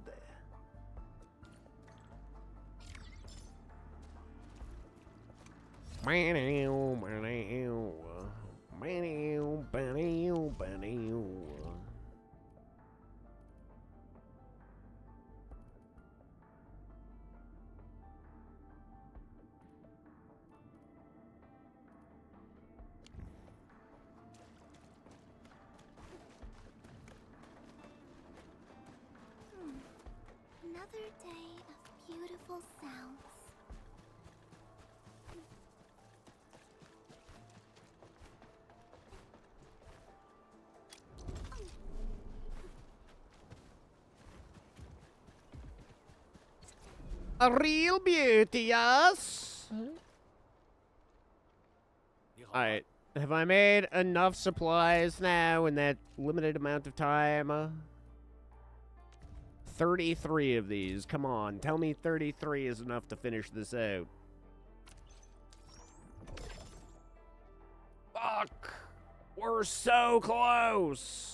Another day of beautiful sounds. A real beauty, yes? Alright, have I made enough supplies now in that limited amount of time? 33 of these. Come on, tell me 33 is enough to finish this out. Fuck! We're so close!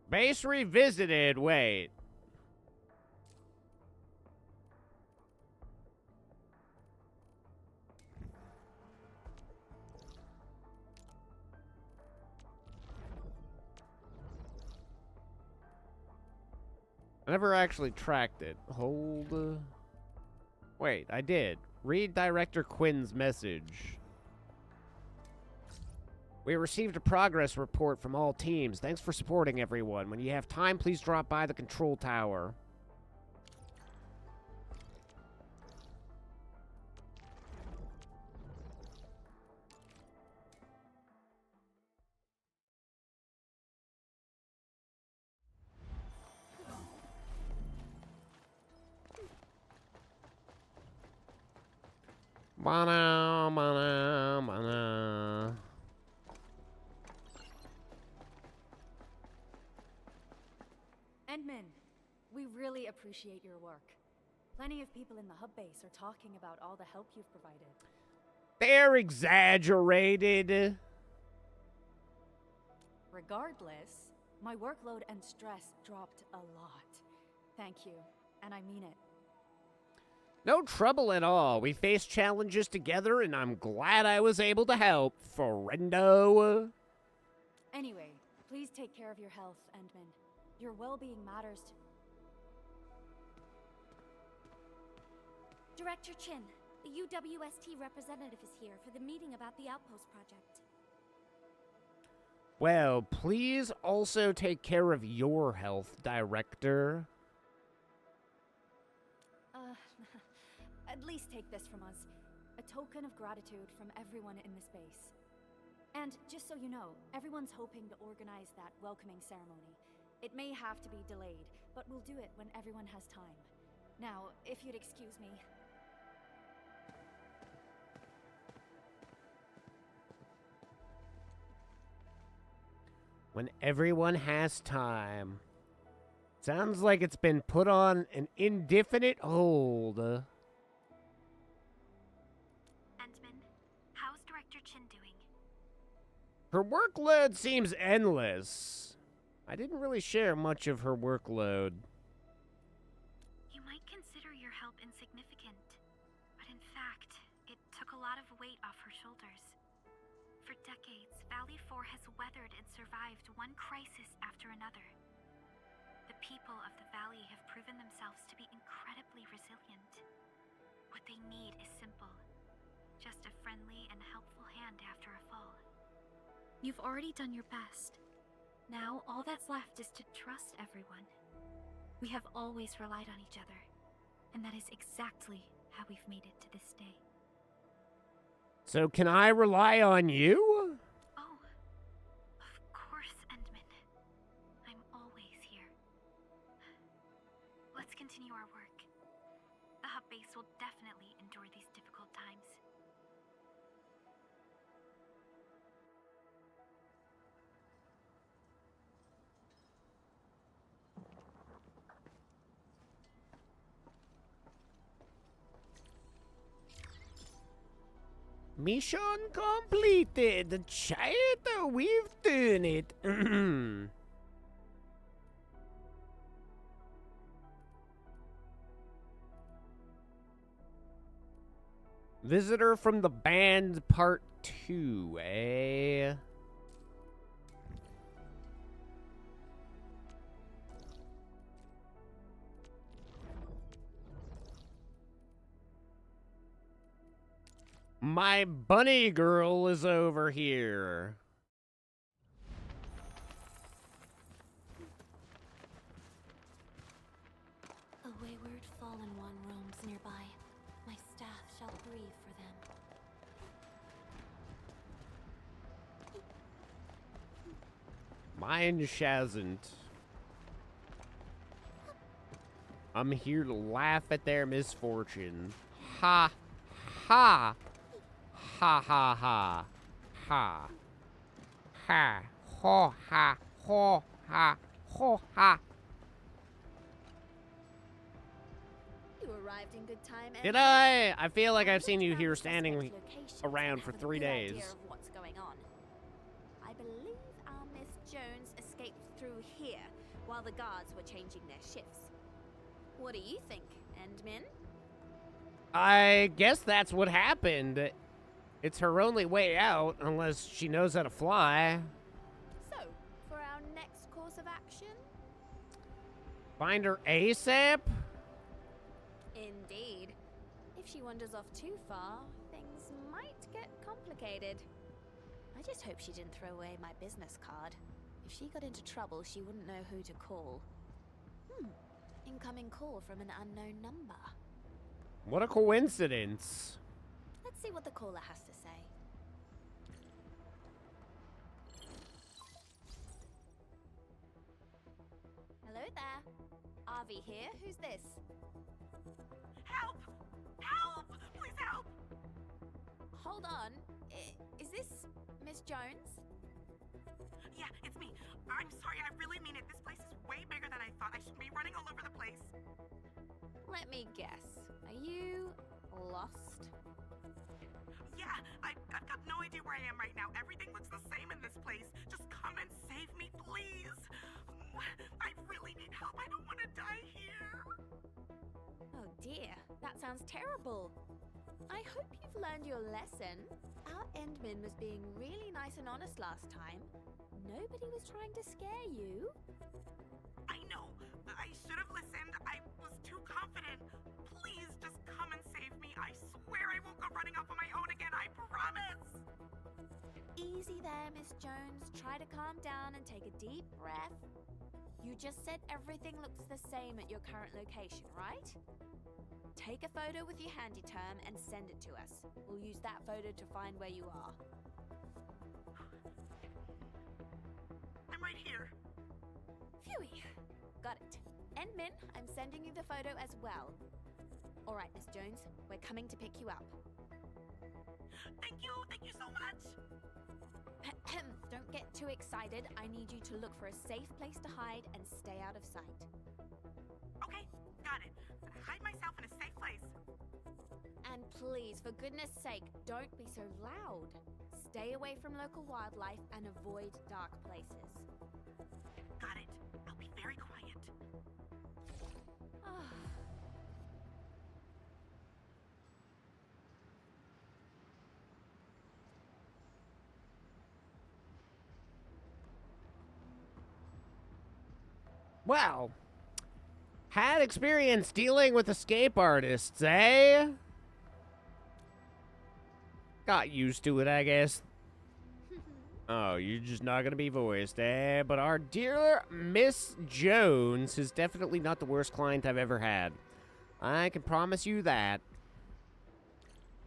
Base revisited, wait. I never actually tracked it. Hold. Wait, I did. Read Director Quinn's message. We received a progress report from all teams. Thanks for supporting everyone. When you have time, please drop by the control tower. Mana, mana, mana. Endman, we really appreciate your work. Plenty of people in the hub base are talking about all the help you've provided. They're exaggerated. Regardless, my workload and stress dropped a lot. Thank you, and I mean it. No trouble at all. We faced challenges together, and I'm glad I was able to help, friendo. Anyway, please take care of your health, Endman. Your well-being matters to... Director Chin, the UWST representative is here for the meeting about the Outpost project. Well, please also take care of your health, Director. At least take this from us. A token of gratitude from everyone in this base. And just so you know, everyone's hoping to organize that welcoming ceremony. It may have to be delayed, but we'll do it when everyone has time. Now, if you'd excuse me. When everyone has time. Sounds like it's been put on an indefinite hold. Endman, how's Director Chin doing? Her workload seems endless. I didn't really share much of her workload. You might consider your help insignificant, but in fact, it took a lot of weight off her shoulders. For decades, Valley 4 has weathered and survived one crisis after another. The people of the Valley have proven themselves to be incredibly resilient. What they need is simple. Just a friendly and helpful hand after a fall. You've already done your best. Now, all that's left is to trust everyone. We have always relied on each other, and that is exactly how we've made it to this day. So can I rely on you? Oh, of course, Endman. I'm always here. Let's continue our work. The hub base will definitely endure these difficult times. Mission completed. Chat, we've done it. Visitor from the band part 2, eh? My bunny girl is over here. A wayward fallen one roams nearby. My staff shall grieve for them. Mine shasn't. I'm here to laugh at their misfortune. Ha! Ha! Ha ha ha. Ha. Ha. Ho ha. Ho ha. Ho ha. You arrived in good time. Did I? I feel like I've seen you here standing around for 3 days. Idea of what's going on. I believe our Miss Jones escaped through here while the guards were changing their shifts. What do you think, Endman? I guess that's what happened. It's her only way out, unless she knows how to fly. So, for our next course of action? Find her ASAP? Indeed. If she wanders off too far, things might get complicated. I just hope she didn't throw away my business card. If she got into trouble, she wouldn't know who to call. Incoming call from an unknown number. What a coincidence. Let's see what the caller has to say. Hello there. Avi here. Who's this? Help! Help! Please help! Hold on. Is this Miss Jones? Yeah, it's me. I'm sorry, I really mean it. This place is way bigger than I thought. I shouldn't be running all over the place. Let me guess. Are you lost? Yeah, I've got no idea where I am right now. Everything looks the same in this place. Just come and save me, please. I really need help. I don't want to die here. Oh dear, that sounds terrible. I hope you've learned your lesson. Our Endman was being really nice and honest last time. Nobody was trying to scare you. I know. I should have listened. I was too confident. Please just come and save me. I swear I won't go running off on my own again. I promise. Easy there, Miss Jones. Try to calm down and take a deep breath. You just said everything looks the same at your current location, right? Take a photo with your handy term and send it to us. We'll use that photo to find where you are. I'm right here. Phewie. Got it. Endman, I'm sending you the photo as well. All right, Miss Jones, we're coming to pick you up. Thank you so much. Don't get too excited. I need you to look for a safe place to hide and stay out of sight. Okay, got it. Hide myself in a safe place. And please, for goodness sake, don't be so loud. Stay away from local wildlife and avoid dark places. Got it. I'll be very quiet. Wow. Had experience dealing with escape artists, eh? Got used to it, I guess. Oh, you're just not gonna be voiced, eh? But our dear Miss Jones is definitely not the worst client I've ever had. I can promise you that.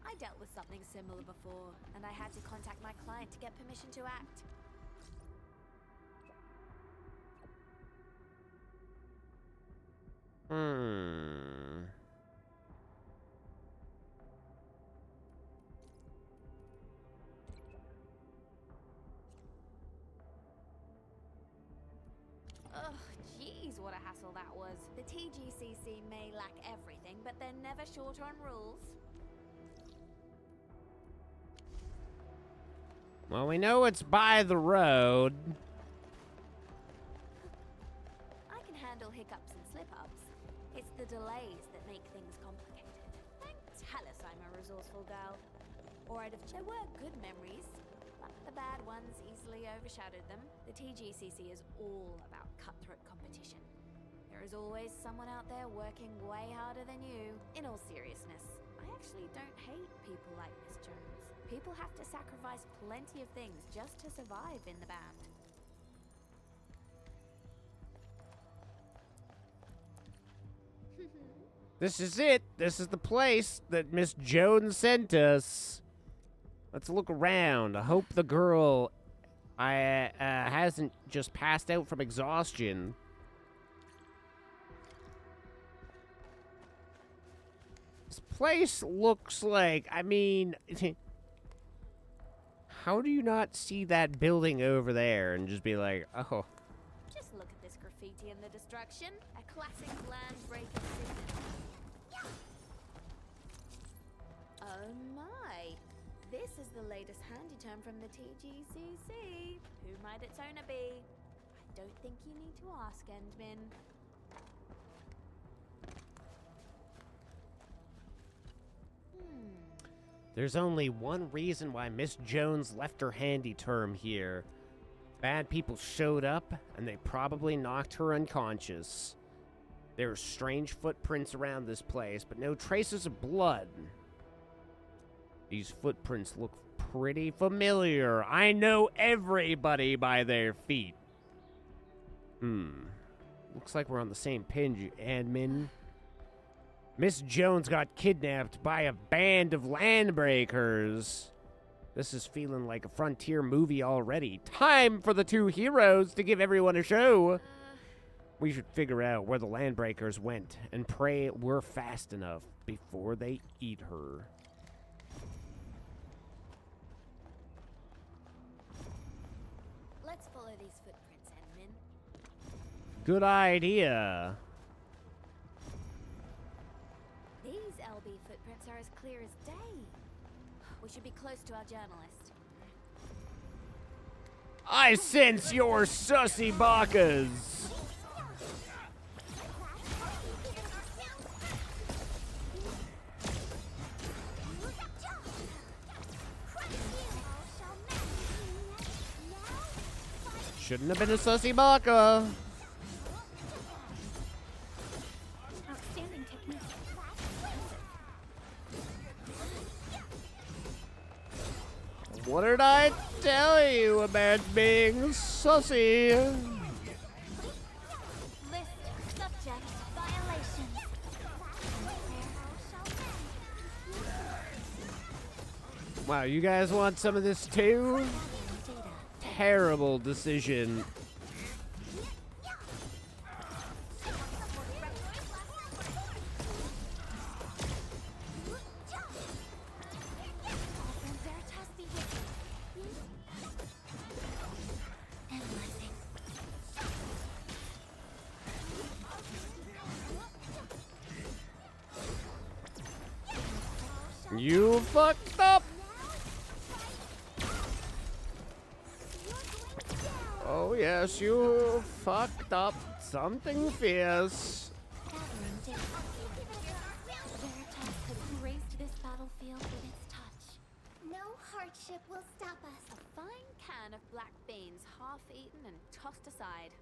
I dealt with something similar before, and I had to contact my client to get permission to act. Ugh, jeez, what a hassle that was. The TGCC may lack everything, but they're never short on rules. Well, we know it's by the road. I can handle hiccups and slip-ups. It's the delays that make things complicated. Thank Talus I'm a resourceful girl. Or there were good memories, but the bad ones easily overshadowed them. The TGCC is all about cutthroat competition. There is always someone out there working way harder than you. In all seriousness, I actually don't hate people like Miss Jones. People have to sacrifice plenty of things just to survive in the band. This is it. This is the place that Miss Jones sent us. Let's look around. I hope the girl hasn't just passed out from exhaustion. This place looks like, I mean, how do you not see that building over there and just be like, oh. Just look at this graffiti and the destruction. A classic land breaking signature. Oh my. This is the latest handy term from the TGCC. Who might its owner be? I don't think you need to ask, Endman. There's only one reason why Miss Jones left her handy term here. Bad people showed up, and they probably knocked her unconscious. There are strange footprints around this place, but no traces of blood. These footprints look pretty familiar. I know everybody by their feet. Looks like we're on the same page, admin. Miss Jones got kidnapped by a band of landbreakers. This is feeling like a frontier movie already. Time for the two heroes to give everyone a show. We should figure out where the landbreakers went and pray we're fast enough before they eat her. Let's follow these footprints, Endman. Good idea. These LB footprints are as clear as day. We should be close to our journalist. I sense your sussy bakas. Shouldn't have been a sussy baka. Outstanding technique. What did I tell you about being sussy? List subject violations. Wow, you guys want some of this too? Terrible decision. You fucked up. Oh yes, you fucked up something fierce. Veritas has graced this battlefield with its touch. No hardship will stop us. A fine can of black beans, half-eaten and tossed aside.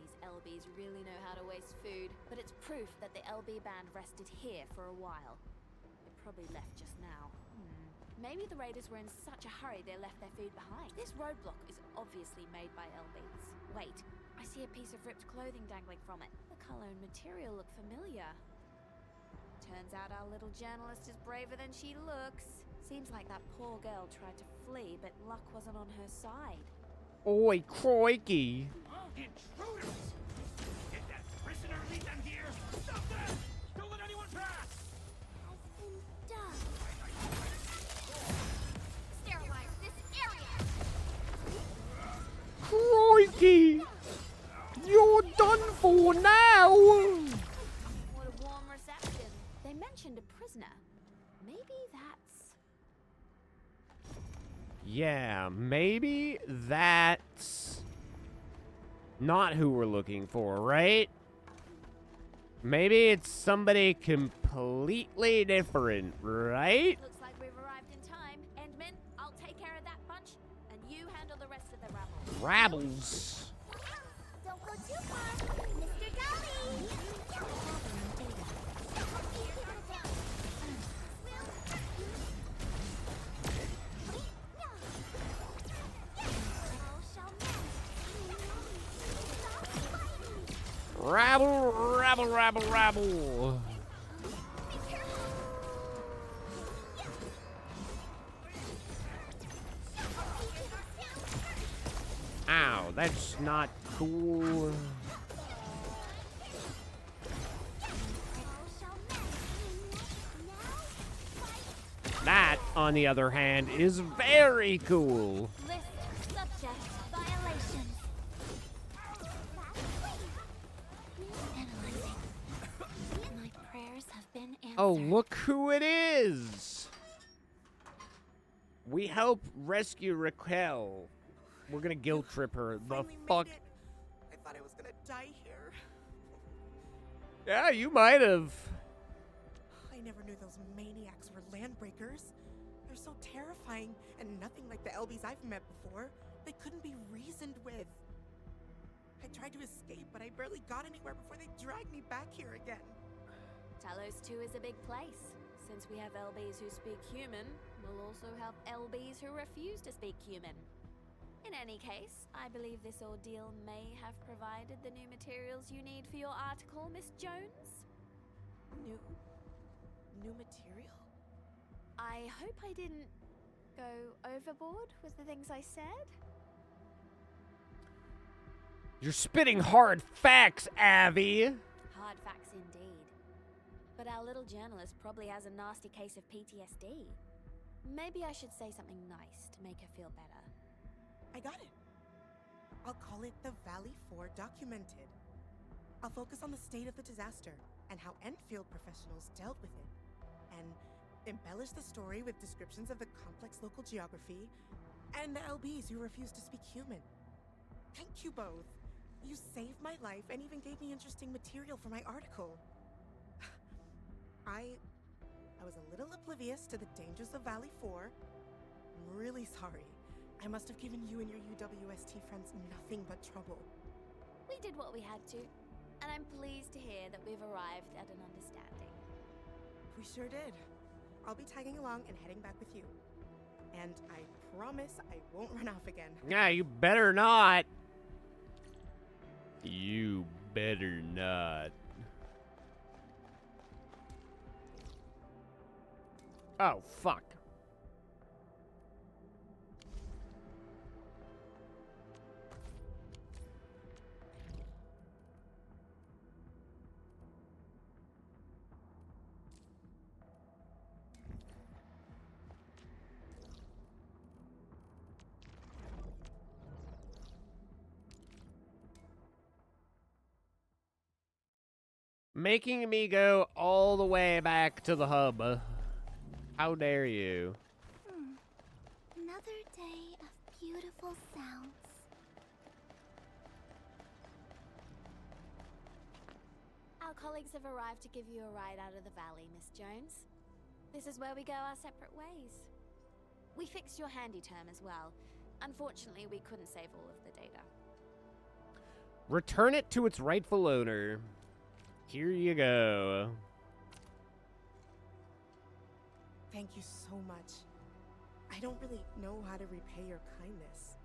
These LBs really know how to waste food, but it's proof that the LB band rested here for a while. It probably left just now. Maybe the raiders were in such a hurry they left their food behind. This roadblock is obviously made by LBs. Wait, I see a piece of ripped clothing dangling from it. The color and material look familiar. Turns out our little journalist is braver than she looks. Seems like that poor girl tried to flee, but luck wasn't on her side. Oi, crikey. Intruders! Get that prisoner, lead them here! Stop them! Don't let anyone pass! Has been done. Sterilize this area! Crikey! You're done for now! What a warm reception. They mentioned a prisoner. Maybe that's... Yeah, maybe that's not who we're looking for, right? Maybe it's somebody completely different, right? Looks like we've arrived in time. Endman, I'll take care of that bunch, and you handle the rest of the rabble. Rabbles. Don't go too far, Mr. Dolly. Rabble, rabble, rabble, rabble. Ow, that's not cool. That, on the other hand, is very cool. List subject violations. Analyzing. My prayers have been answered. Oh, look who it is! We help rescue Raquel. We're gonna guilt trip her. The Finally fuck? made it. I thought I was gonna die here. Yeah, you might have. I never knew those maniacs were landbreakers. They're so terrifying and nothing like the LBs I've met before. They couldn't be reasoned with. I tried to escape, but I barely got anywhere before they dragged me back here again. Talos 2 is a big place. Since we have LBs who speak human, we'll also have LBs who refuse to speak human. In any case, I believe this ordeal may have provided the new materials you need for your article, Miss Jones. New material? I hope I didn't go overboard with the things I said. You're spitting hard facts, Abby. Hard facts indeed. But our little journalist probably has a nasty case of PTSD. Maybe I should say something nice to make her feel better. I got it. I'll call it the Valley 4 Documented. I'll focus on the state of the disaster and how Enfield professionals dealt with it, and embellish the story with descriptions of the complex local geography and the LBs who refuse to speak human. Thank you both. You saved my life and even gave me interesting material for my article. I was a little oblivious to the dangers of Valley 4. I'm really sorry. I must have given you and your UWST friends nothing but trouble. We did what we had to, and I'm pleased to hear that we've arrived at an understanding. We sure did. I'll be tagging along and heading back with you. And I promise I won't run off again. Yeah, you better not. You better not. Oh, fuck. Making me go all the way back to the hub. How dare you? Another day of beautiful sounds. Our colleagues have arrived to give you a ride out of the valley, Miss Jones. This is where we go our separate ways. We fixed your handy term as well. Unfortunately, we couldn't save all of the data. Return it to its rightful owner. Here you go. Thank you so much. I don't really know how to repay your kindness.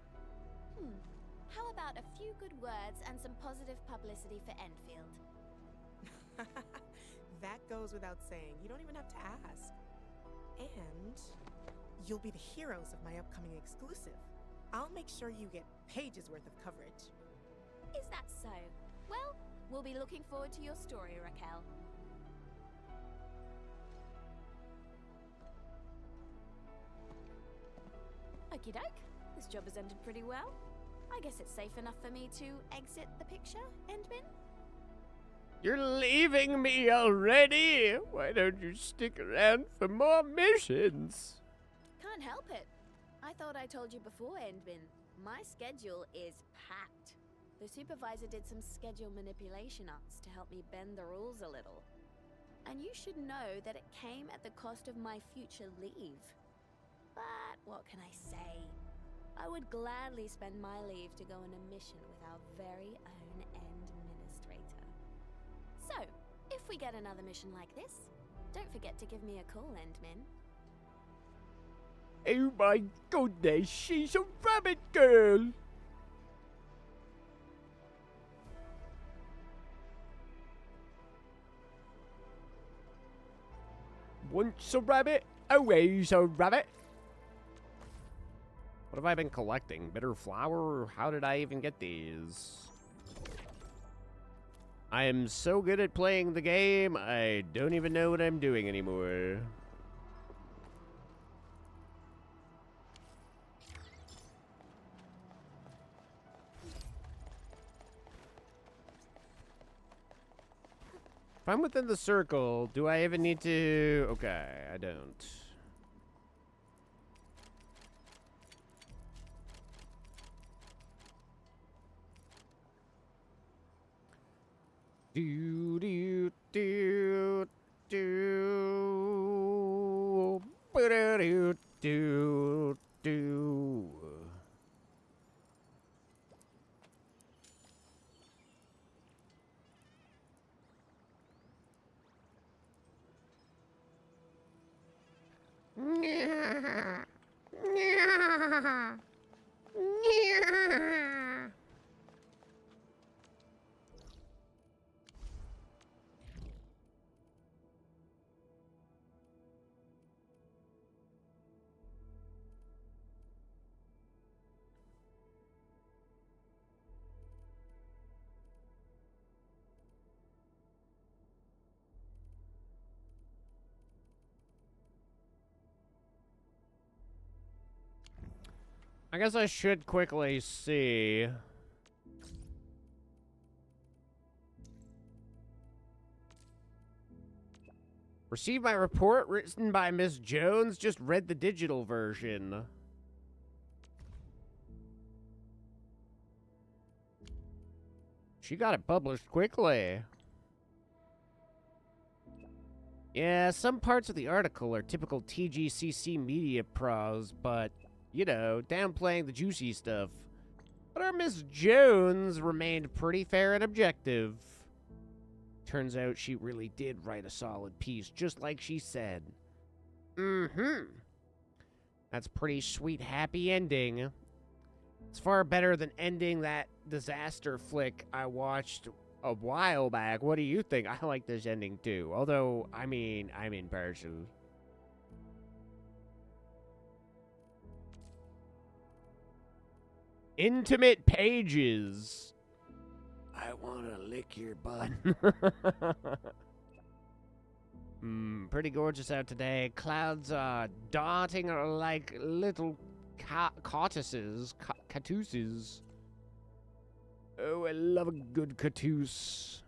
How about a few good words and some positive publicity for Enfield? That goes without saying. You don't even have to ask. And you'll be the heroes of my upcoming exclusive. I'll make sure you get pages worth of coverage. Is that so? Well, we'll be looking forward to your story, Raquel. Okie doke. This job has ended pretty well. I guess it's safe enough for me to exit the picture, Endman? You're leaving me already? Why don't you stick around for more missions? Can't help it. I thought I told you before, Endman. My schedule is packed. The supervisor did some schedule manipulation arts to help me bend the rules a little. And you should know that it came at the cost of my future leave. But what can I say? I would gladly spend my leave to go on a mission with our very own End Administrator. So, if we get another mission like this, don't forget to give me a call, Endman. Oh my goodness, she's a rabbit girl! Once a rabbit, always a rabbit. What have I been collecting? Bitter flower? How did I even get these? I am so good at playing the game, I don't even know what I'm doing anymore. If I'm within the circle, do I even need to... Okay, I don't. Do do do do do do do. I guess I should quickly see. Received my report written by Miss Jones. Just read the digital version. She got it published quickly. Yeah, some parts of the article are typical TGCC media prose, but, you know, downplaying the juicy stuff. But our Miss Jones remained pretty fair and objective. Turns out she really did write a solid piece, just like she said. Mm-hmm. That's a pretty sweet, happy ending. It's far better than ending that disaster flick I watched a while back. What do you think? I like this ending too. Although, I mean, I'm impartial. Intimate pages. I want to lick your butt. Pretty gorgeous out today. Clouds are darting like little catuses. Catuses. Oh, I love a good catus.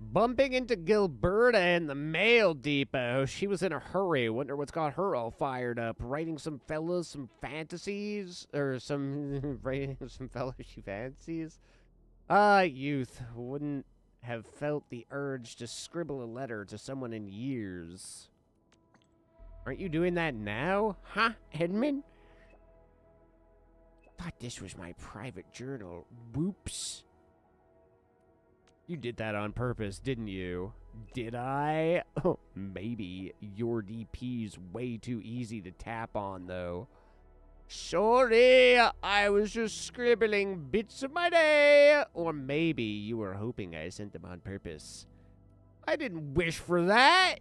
Bumping into Gilberta in the mail depot. She was in a hurry. Wonder what's got her all fired up. Writing some fellas some fantasies? Or some... writing some fellas she fancies? Youth. Wouldn't have felt the urge to scribble a letter to someone in years. Aren't you doing that now? Huh, Edmund? Thought this was my private journal. Whoops. You did that on purpose, didn't you? Did I? Oh, Maybe your DP's way too easy to tap on, though. Sorry, I was just scribbling bits of my day. Or maybe you were hoping I sent them on purpose. I didn't wish for that.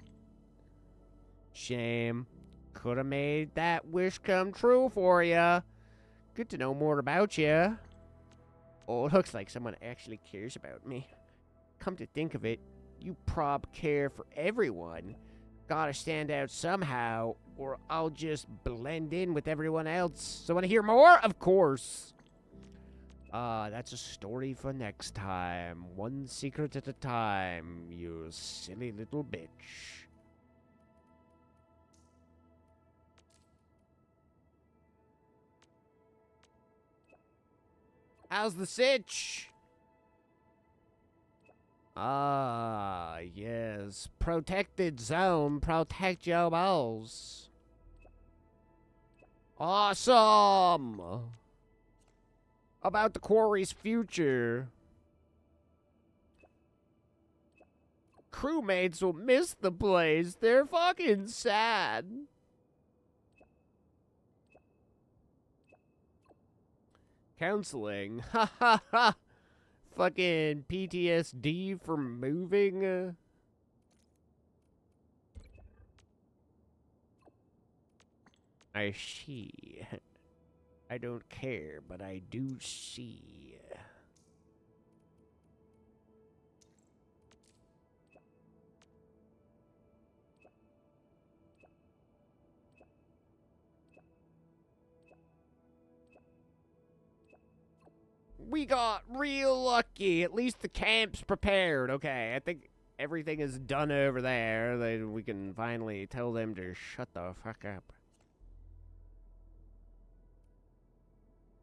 Shame. Could have made that wish come true for you. Good to know more about you. Oh, it looks like someone actually cares about me. Come to think of it, you prob care for everyone. Gotta stand out somehow, or I'll just blend in with everyone else. So wanna hear more? Of course. That's a story for next time. One secret at a time, you silly little bitch. How's the sitch? Ah, yes. Protected zone. Protect your balls. Awesome! About the quarry's future. Crewmates will miss the place. They're fucking sad. Counseling. Ha ha ha. Fucking PTSD from moving. I see. I don't care, but I do see. We got real lucky. At least the camp's prepared. Okay, I think everything is done over there. Then we can finally tell them to shut the fuck up.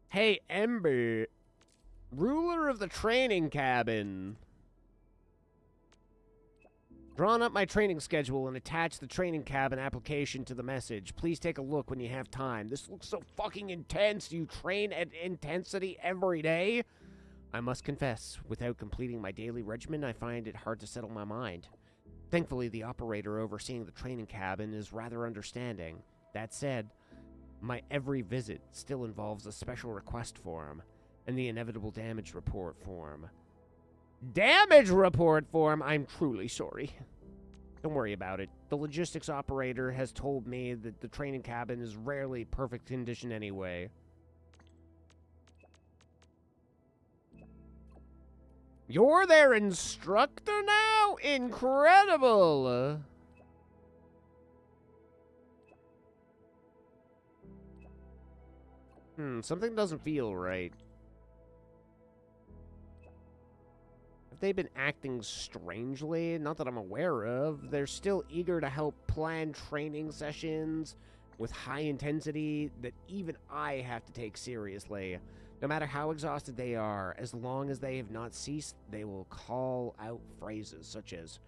Hey, Ember. Ruler of the training cabin. Drawn up my training schedule and attached the training cabin application to the message. Please take a look when you have time. This looks so fucking intense. You train at intensity every day? I must confess, without completing my daily regimen, I find it hard to settle my mind. Thankfully, the operator overseeing the training cabin is rather understanding. That said, my every visit still involves a special request form and the inevitable damage report form. Damage report form? I'm truly sorry. Don't worry about it. The logistics operator has told me that the training cabin is rarely perfect condition anyway. You're their instructor now? Incredible! Something doesn't feel right. Have they been acting strangely? Not that I'm aware of. They're still eager to help plan training sessions with high intensity that even I have to take seriously. No matter how exhausted they are, as long as they have not ceased, they will call out phrases such as,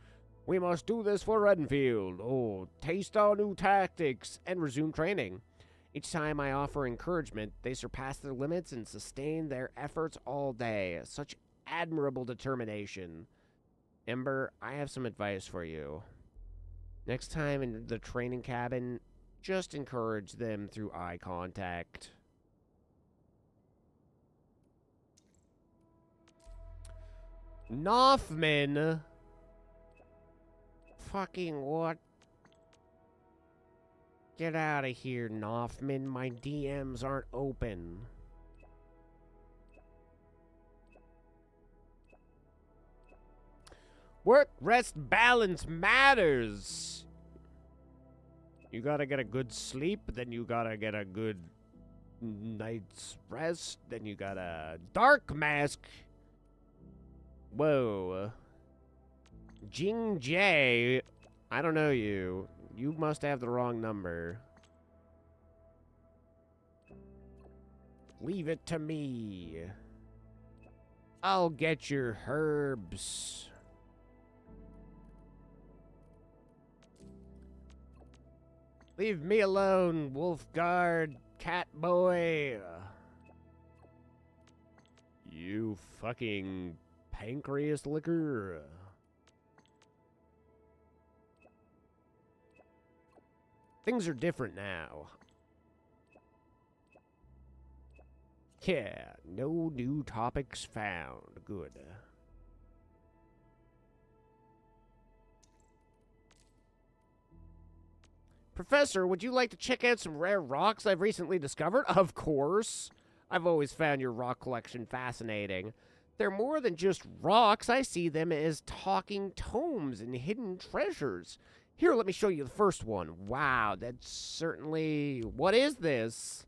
"We must do this for Renfield," or "Taste our new tactics," and resume training. Each time I offer encouragement, they surpass their limits and sustain their efforts all day. Such admirable determination. Ember, I have some advice for you. Next time in the training cabin, just encourage them through eye contact. Noffman? Fucking what? Get out of here, Noffman. My DMs aren't open. Work, rest, balance matters. You gotta get a good sleep, then you gotta get a good night's rest, then you got a dark mask. Whoa. Jing J. I don't know you. You must have the wrong number. Leave it to me. I'll get your herbs. Leave me alone, Wolfguard, cat boy. You fucking pancreas liquor. Things are different now. Yeah, no new topics found. Good. Professor, would you like to check out some rare rocks I've recently discovered? Of course. I've always found your rock collection fascinating. They're more than just rocks. I see them as talking tomes and hidden treasures. Here, let me show you the first one. Wow, that's certainly... What is this?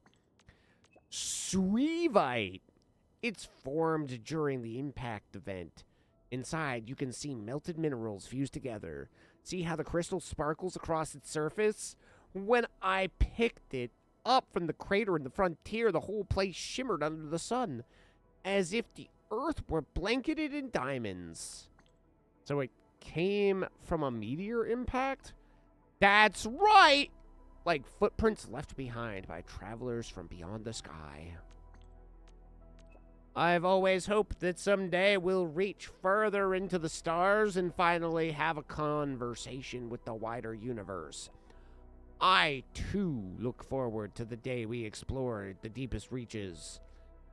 Suevite. It's formed during the impact event. Inside, you can see melted minerals fused together. See how the crystal sparkles across its surface? When I picked it up from the crater in the frontier, the whole place shimmered under the sun, as if the earth were blanketed in diamonds. So it came from a meteor impact? That's right! Like footprints left behind by travelers from beyond the sky. I've always hoped that someday we'll reach further into the stars and finally have a conversation with the wider universe. I, too, look forward to the day we explore the deepest reaches.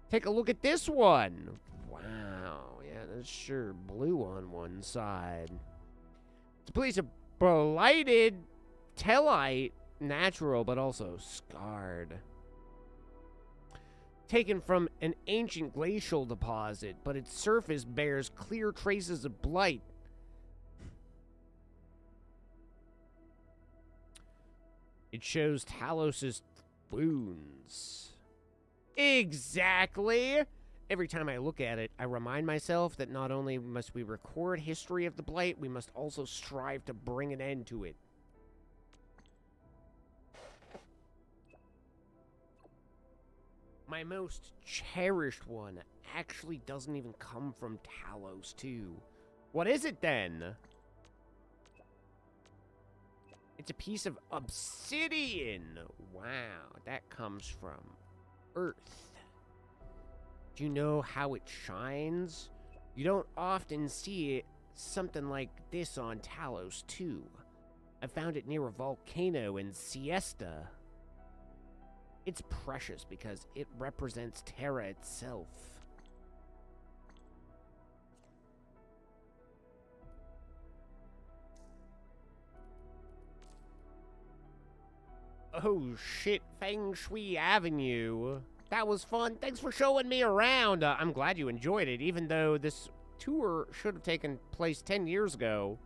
Take a look at this one. Wow, yeah, that's sure blue on one side. It's a piece of blighted tellite, natural but also scarred. Taken from an ancient glacial deposit, but its surface bears clear traces of blight. It shows Talos's wounds. Exactly! Every time I look at it, I remind myself that not only must we record history of the blight, we must also strive to bring an end to it. My most cherished one actually doesn't even come from Talos, too. What is it, then? It's a piece of obsidian. Wow, that comes from Earth. Do you know how it shines? You don't often see something like this on Talos, too. I found it near a volcano in Siesta. It's precious because it represents Terra itself. Oh shit, Feng Shui Avenue. That was fun. Thanks for showing me around. I'm glad you enjoyed it, even though this tour should have taken place 10 years ago.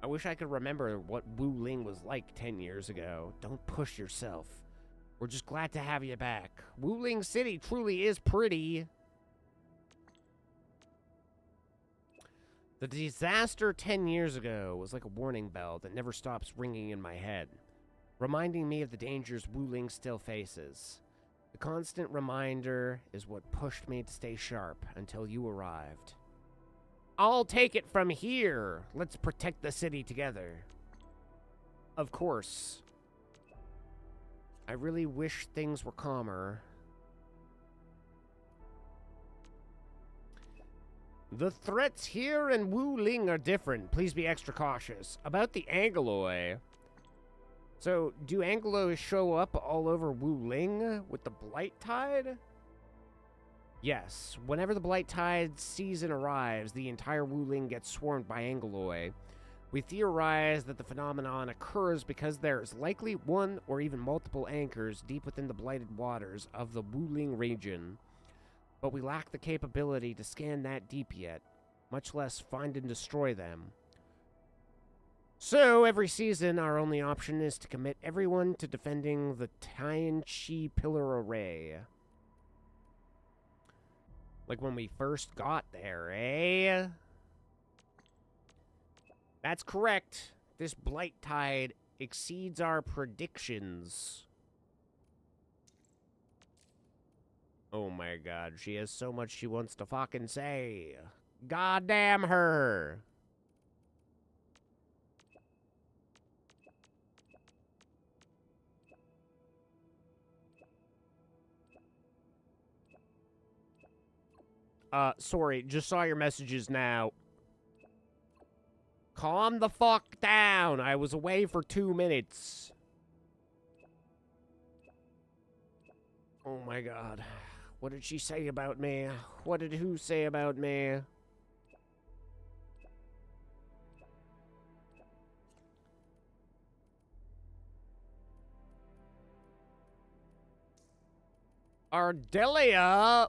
I wish I could remember what Wu Ling was like 10 years ago. Don't push yourself. We're just glad to have you back. Wu Ling City truly is pretty. The disaster 10 years ago was like a warning bell that never stops ringing in my head, reminding me of the dangers Wu Ling still faces. The constant reminder is what pushed me to stay sharp until you arrived. I'll take it from here. Let's protect the city together. Of course. I really wish things were calmer. The threats here in Wu Ling are different. Please be extra cautious. About the Angeloi. So, do Angeloi show up all over Wu Ling with the Blight Tide? Yes. Whenever the Blight Tide season arrives, the entire Wu Ling gets swarmed by Angeloi. We theorize that the phenomenon occurs because there is likely one or even multiple anchors deep within the blighted waters of the Wu Ling region. But we lack the capability to scan that deep yet, much less find and destroy them. So, every season, our only option is to commit everyone to defending the Tianqi Pillar Array. Like when we first got there, eh? That's correct. This Blight Tide exceeds our predictions. Oh my god, she has so much she wants to fucking say. God damn her. Sorry, just saw your messages now. Calm the fuck down. I was away for 2 minutes. Oh my god. What did she say about me? What did who say about me? Ardelia!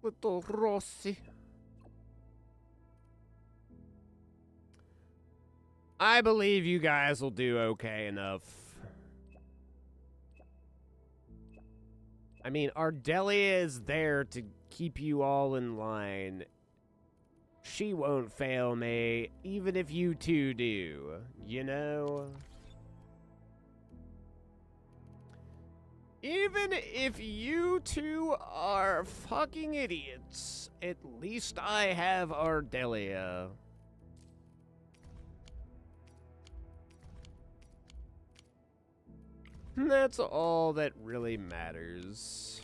Little Rossi. I believe you guys will do okay enough. I mean, Ardelia is there to keep you all in line. She won't fail me, even if you two do, you know? Even if you two are fucking idiots, at least I have Ardelia. And that's all that really matters.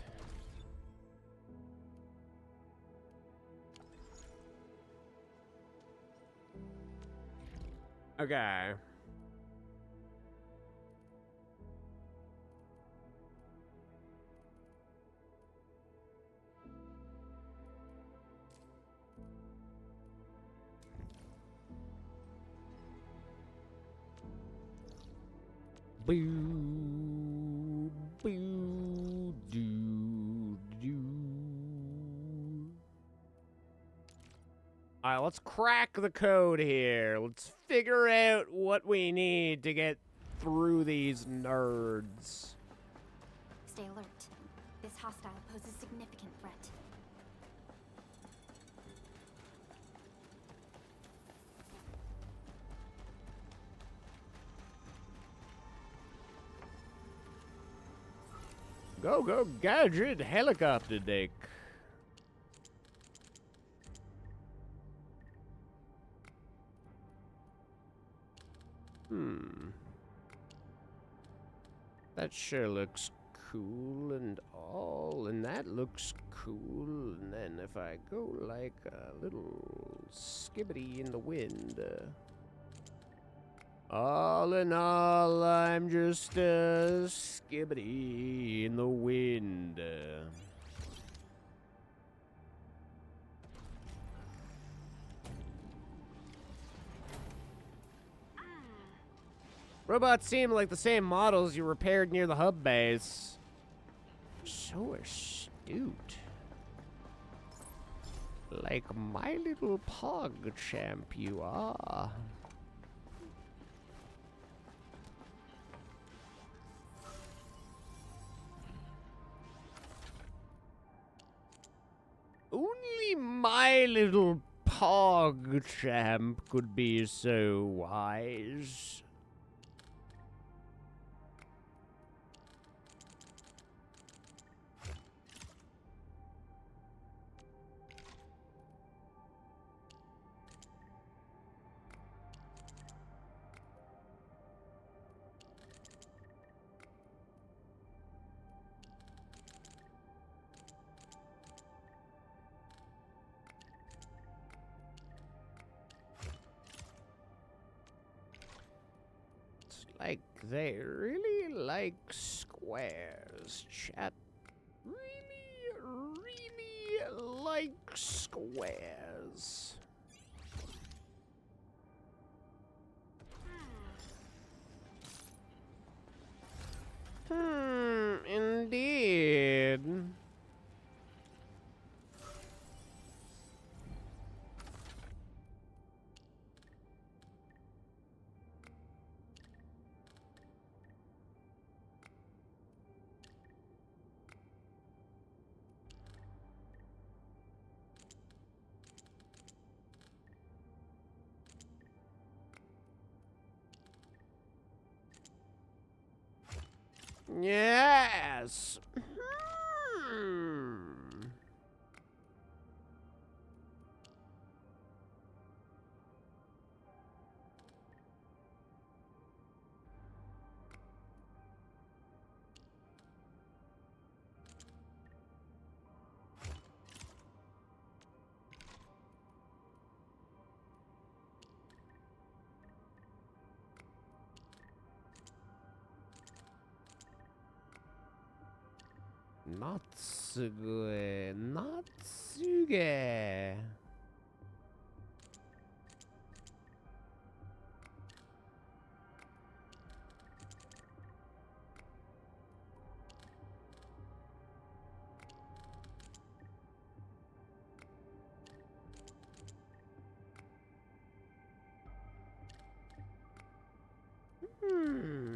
Okay. Boo, boo, doo, doo. Alright, let's crack the code here. Let's figure out what we need to get through these nerds. Stay alert. This hostile poses significant threat. Go, go, gadget helicopter deck. That sure looks cool and all, and that looks cool. And then if I go like a little skibbity in the wind, all in all, I'm just a skibbity in the wind. Robots seem like the same models you repaired near the hub base. So astute. Like my little pog champ you are. Only my little pog champ could be so wise. Like they really like squares, chat. Really like squares. Indeed. Yes. Natsuge. Natsuge. Hmm.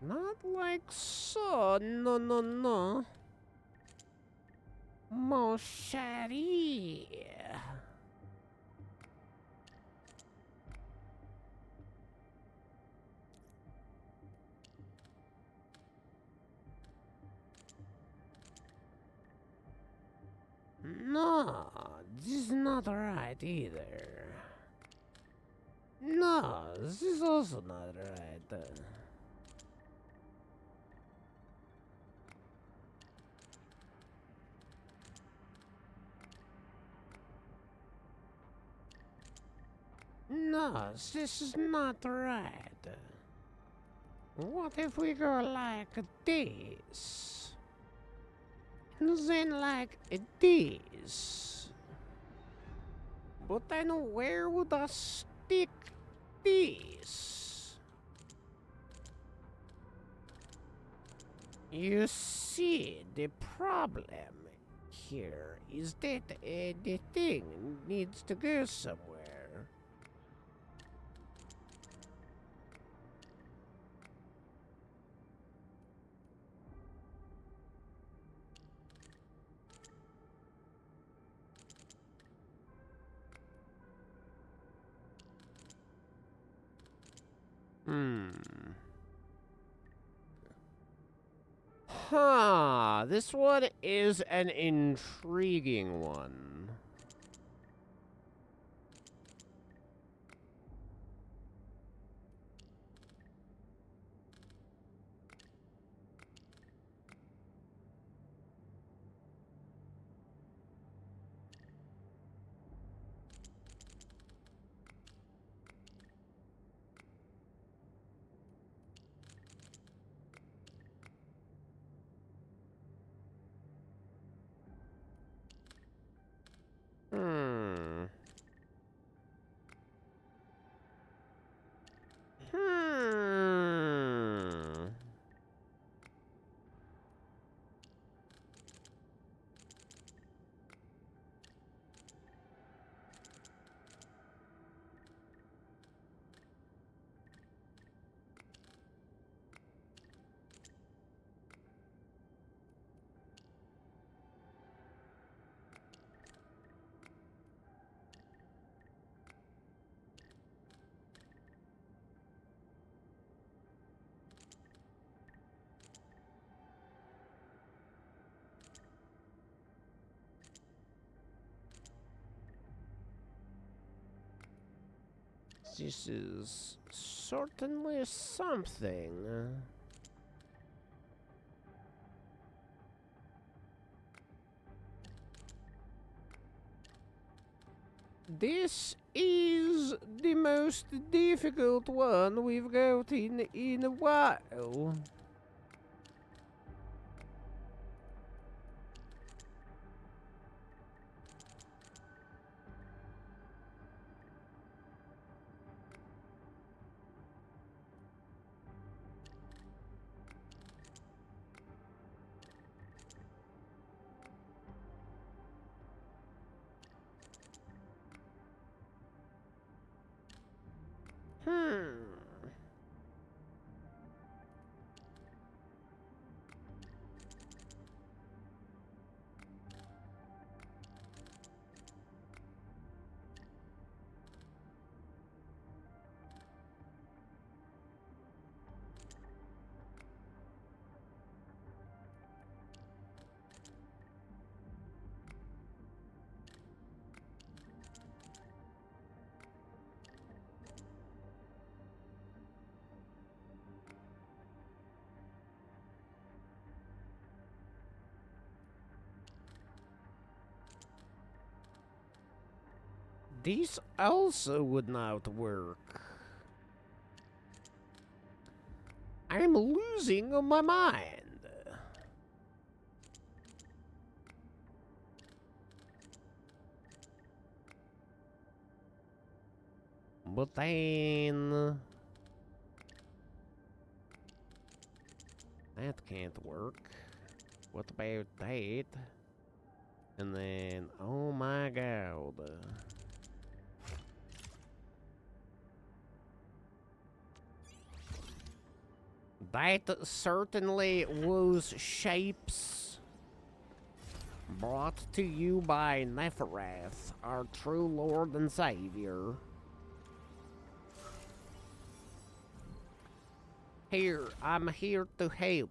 Not like so. No, no, no. Mon chéri. No, this is not right either. No, this is also not right. No, this is not right. What if we go like this? And then like this? But then where would I stick this? You see, the problem here is that the thing needs to go somewhere. Huh, this one is an intriguing one. Hmm. Hmm. This is certainly something. This is the most difficult one we've got in a while. Hmm. These also would not work. I'm losing my mind. But then... that can't work. What about that? And then, oh my god. That certainly was Shapes. Brought to you by Nepharath, our true Lord and Savior. Here, I'm here to help.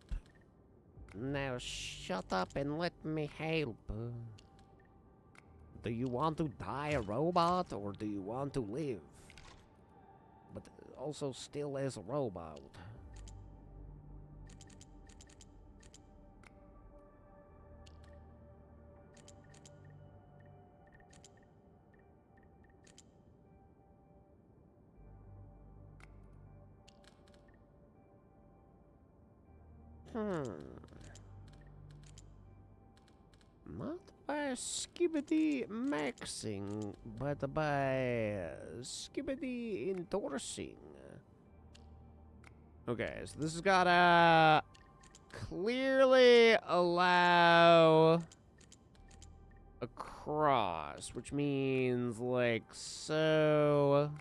Now shut up and let me help. Do you want to die a robot or do you want to live? But also still as a robot. Not by skibbity maxing, but by skibbity endorsing. Okay, so this has gotta clearly allow a cross, which means like so.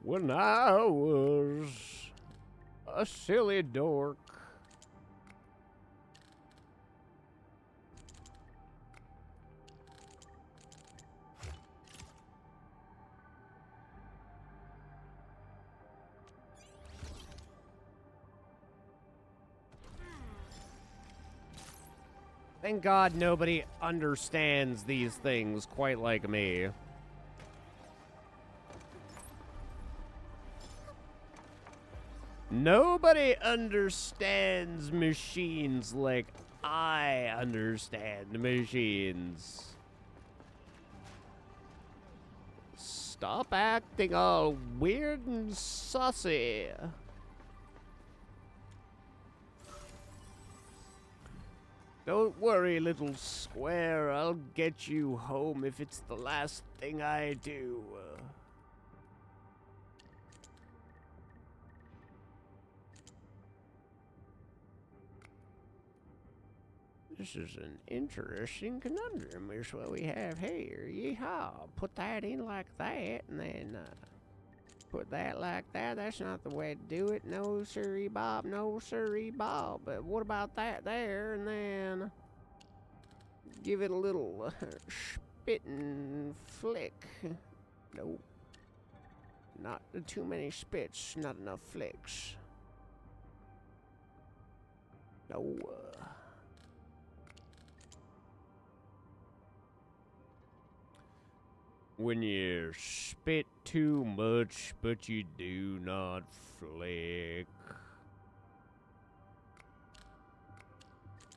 When I was a silly dork. Thank God nobody understands these things quite like me. Nobody understands machines like I understand machines. Stop acting all weird and sussy. Don't worry, little square. I'll get you home if it's the last thing I do. This is an interesting conundrum, is what we have here. Yeehaw. Put that in like that, and then put that like that. That's not the way to do it. No siree, Bob. No siree, Bob. But what about that there, and then give it a little spitting flick. Nope. Not too many spits, not enough flicks. No. When you spit too much, but you do not flick.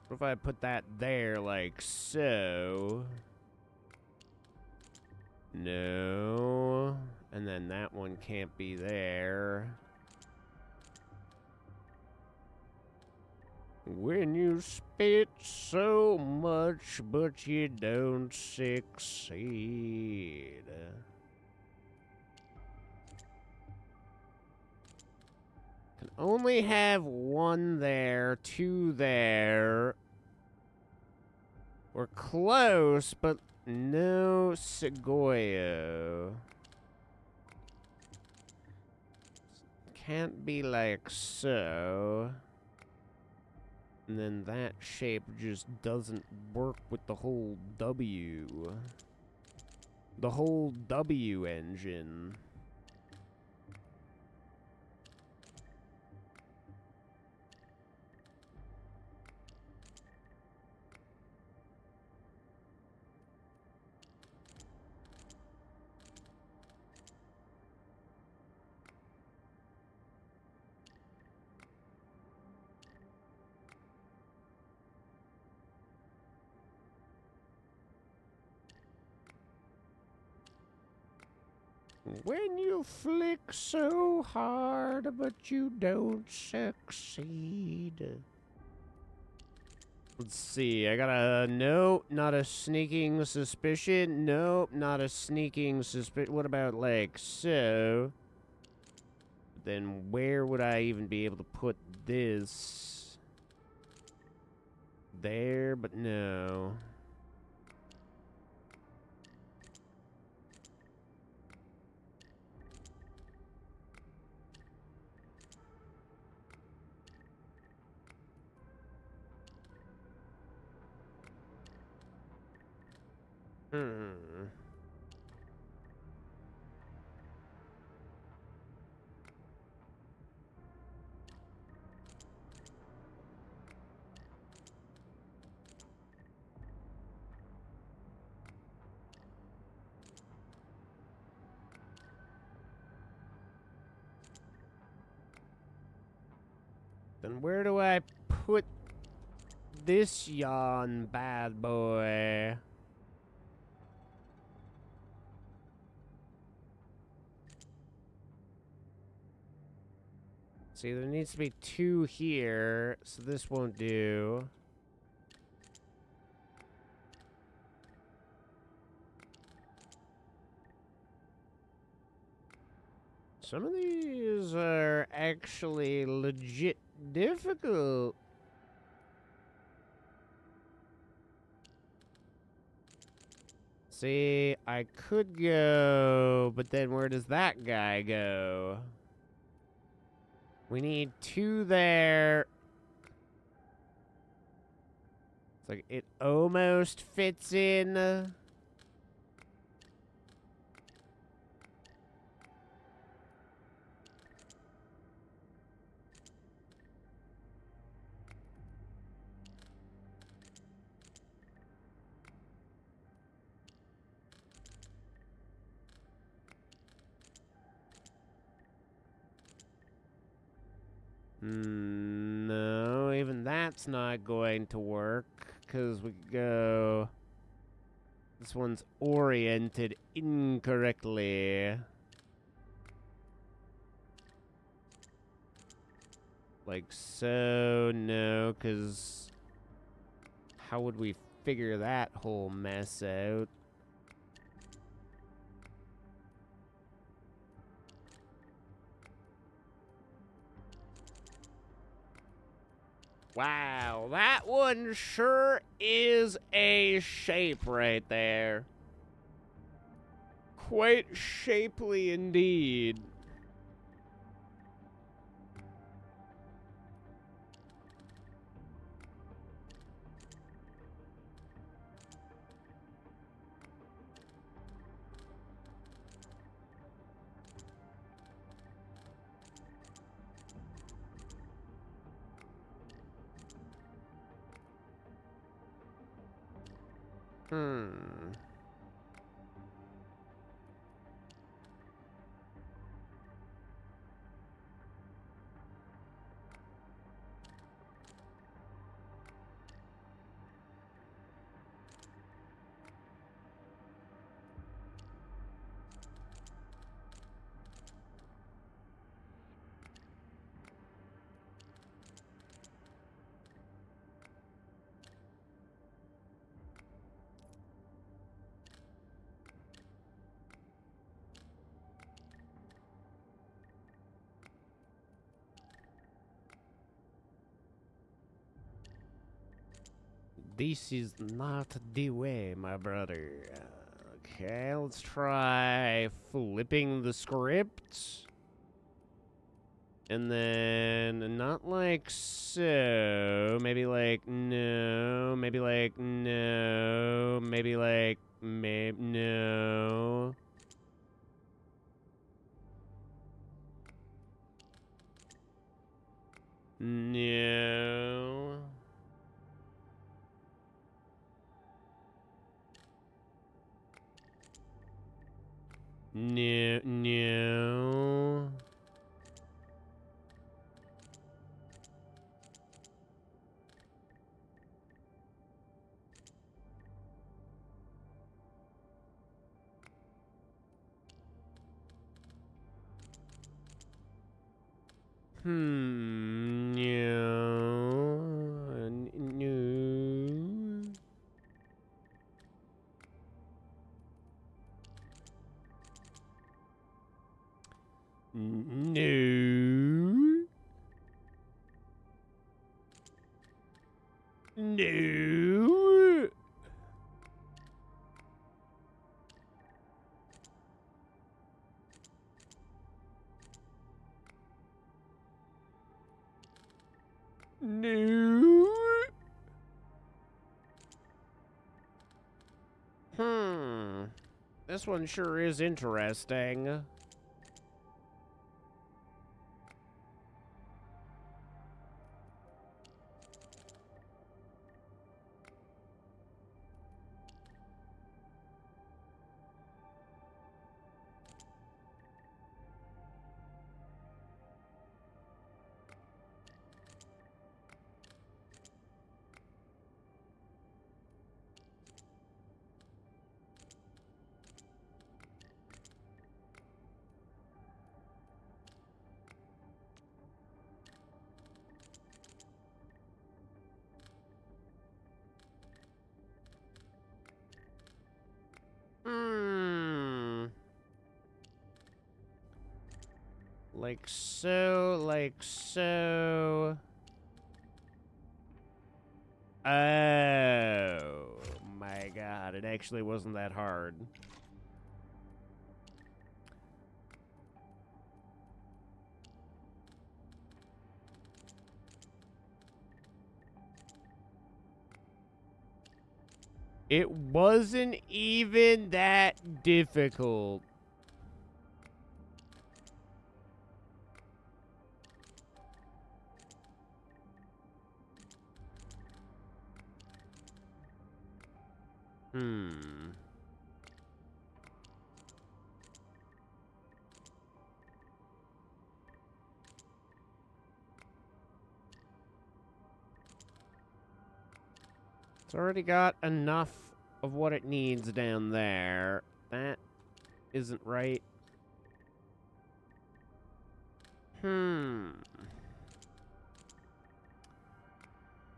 What if I put that there like so? No. And then that one can't be there. When you spit so much, but you don't succeed. Can only have one there, two there. We're close, but no Segoyo. Can't be like so. And then that shape just doesn't work with the whole W. The whole W engine. When you flick so hard, but you don't succeed. Let's see, I got a... Nope, not a sneaking suspicion. Nope, not a sneaking suspicion. What about, like, so? Then where would I even be able to put this? There, but no. Hmm. Then where do I put this yawn bad boy? See, there needs to be 2 here, so this won't do. Some of these are actually legit difficult. See, I could go, but then where does that guy go? We need 2 there. It's like, it almost fits in. No, even that's not going to work, because we go... This one's oriented incorrectly. Like so, no, because... How would we figure that whole mess out? Wow, that one sure is a shape right there. Quite shapely indeed. This is not the way, my brother. Okay, let's try flipping the script. And then, not like so. Maybe like no. Maybe like no. Maybe like no. No. No, no. No. No. No. No. No. This one sure is interesting. Like so, like so. Oh my god, it actually wasn't that hard. It wasn't even that difficult. It's already got enough of what it needs down there. That isn't right.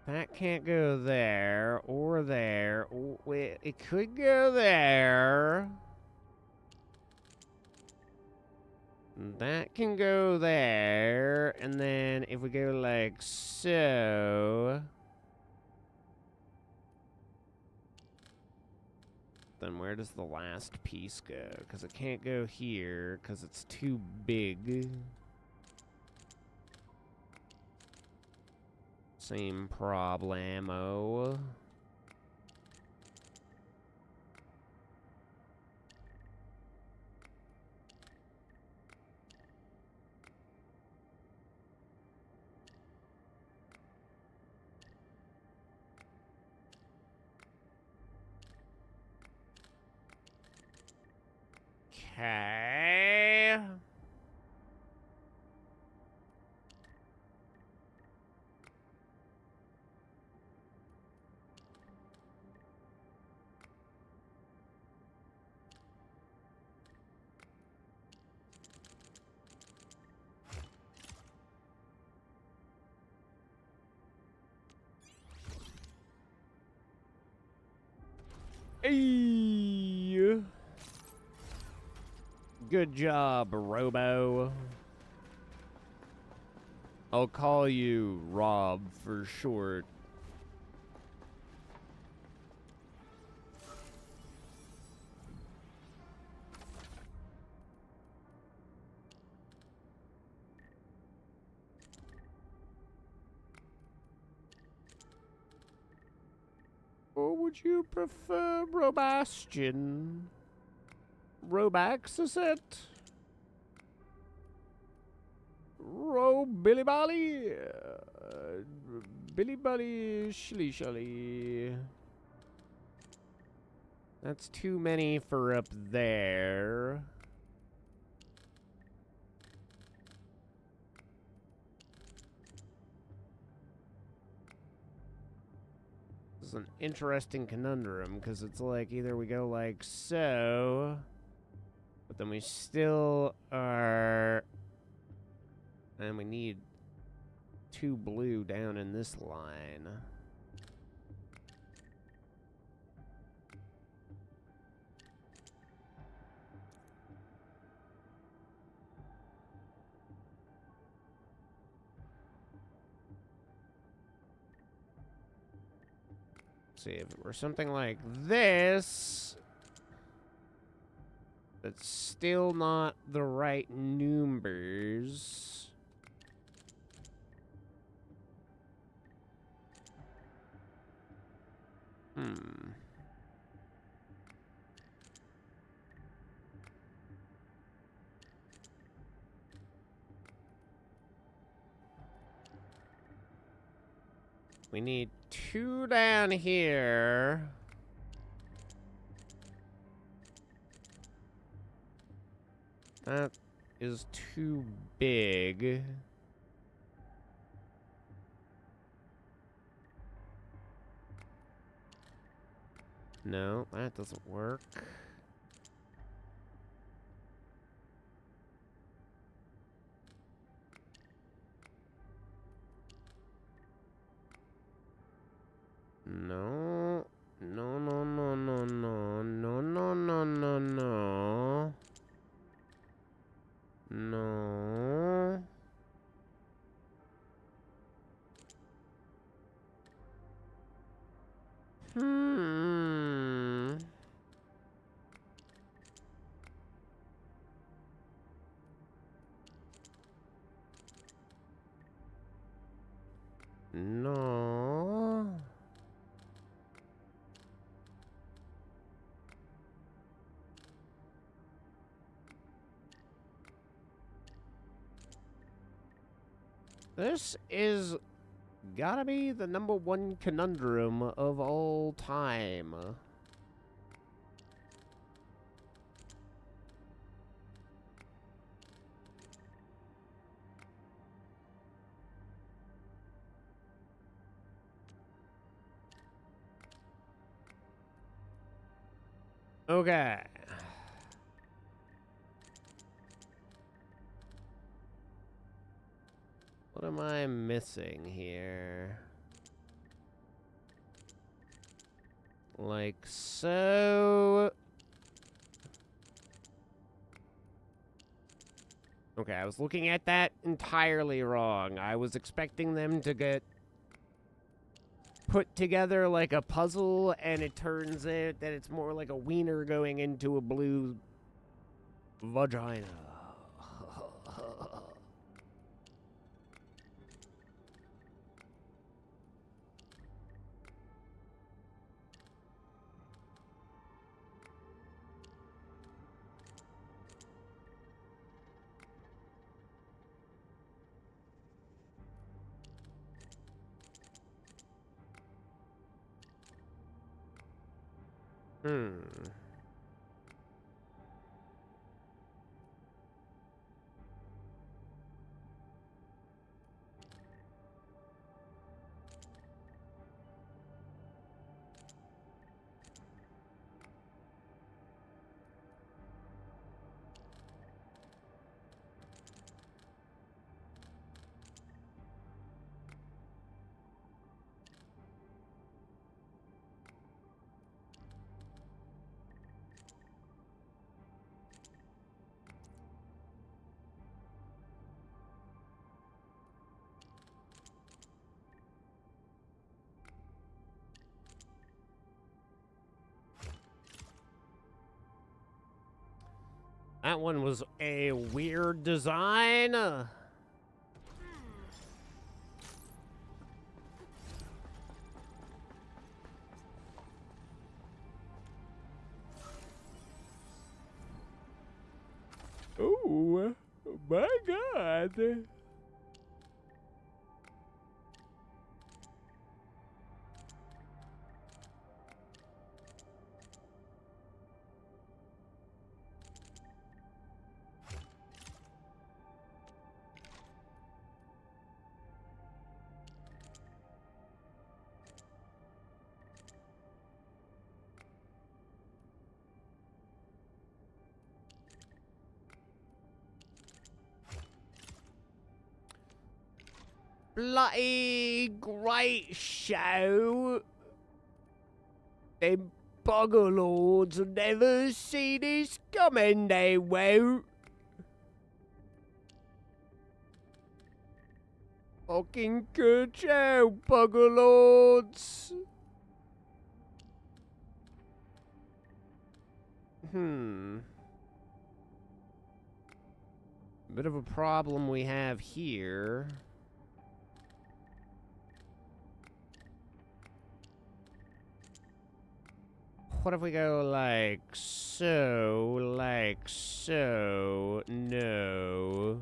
That can't go there, or there. Oh, wait, it could go there. That can go there, and then if we go like so, then where does the last piece go? Because it can't go here, because it's too big. Same problemo. Okay. Hey. Good job, Robo. I'll call you Rob for short. Or would you prefer Robastian? Robaxaset? Billy Bolly? Billy Bolly Shilly Shilly. That's too many for up there. This is an interesting conundrum, because it's like either we go like so, but then we still are, and we need 2 blue down in this line. See, if it were something like this, that's still not the right numbers. We need 2 down here. That is too big. No, that doesn't work. No. No, no, no, no, no. No, no, no, no, no. No. No. This is gotta be the #1 conundrum of all time. Okay. What am I missing here? Like so. Okay, I was looking at that entirely wrong. I was expecting them to get put together like a puzzle, and it turns out that it's more like a wiener going into a blue vagina. That one was a weird design. Oh, my God. bloody great show. Them buggerlords will never see this coming, they won't. Fucking good show, buggerlords. Bit of a problem we have here. What if we go like so, no.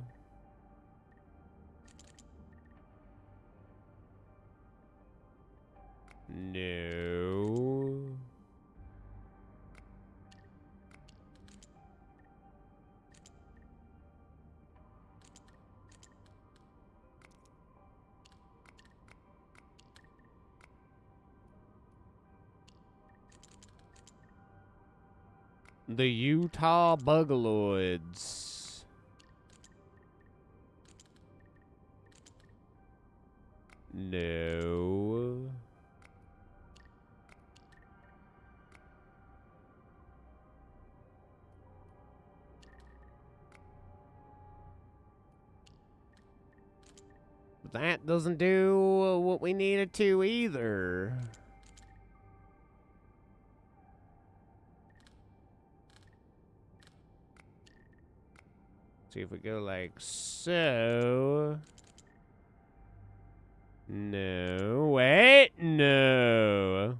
No. The Utah Bugaloids. No. That doesn't do what we need it to either. See if we go like so. No, wait, no.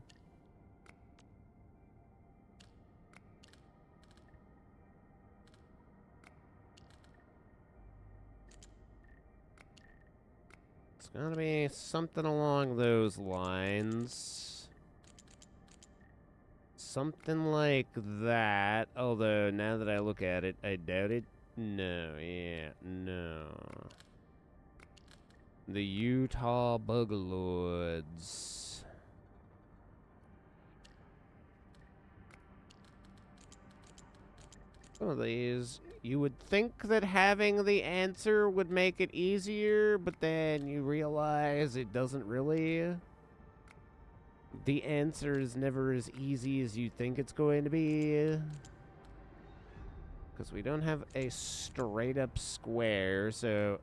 It's gotta be something along those lines. Something like that. Although, now that I look at it, I doubt it. No, yeah, no. The Utah Bugaloids. Some of these, you would think that having the answer would make it easier, but then you realize it doesn't really. The answer is never as easy as you think it's going to be. Because we don't have a straight up square, so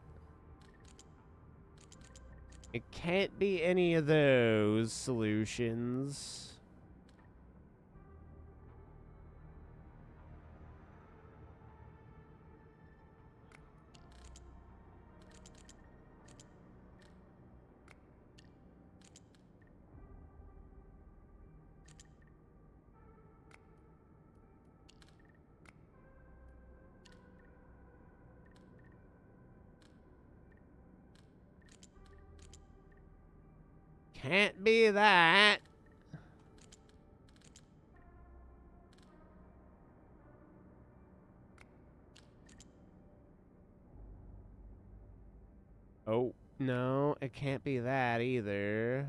it can't be any of those solutions. Can't be that. Oh, no, it can't be that either.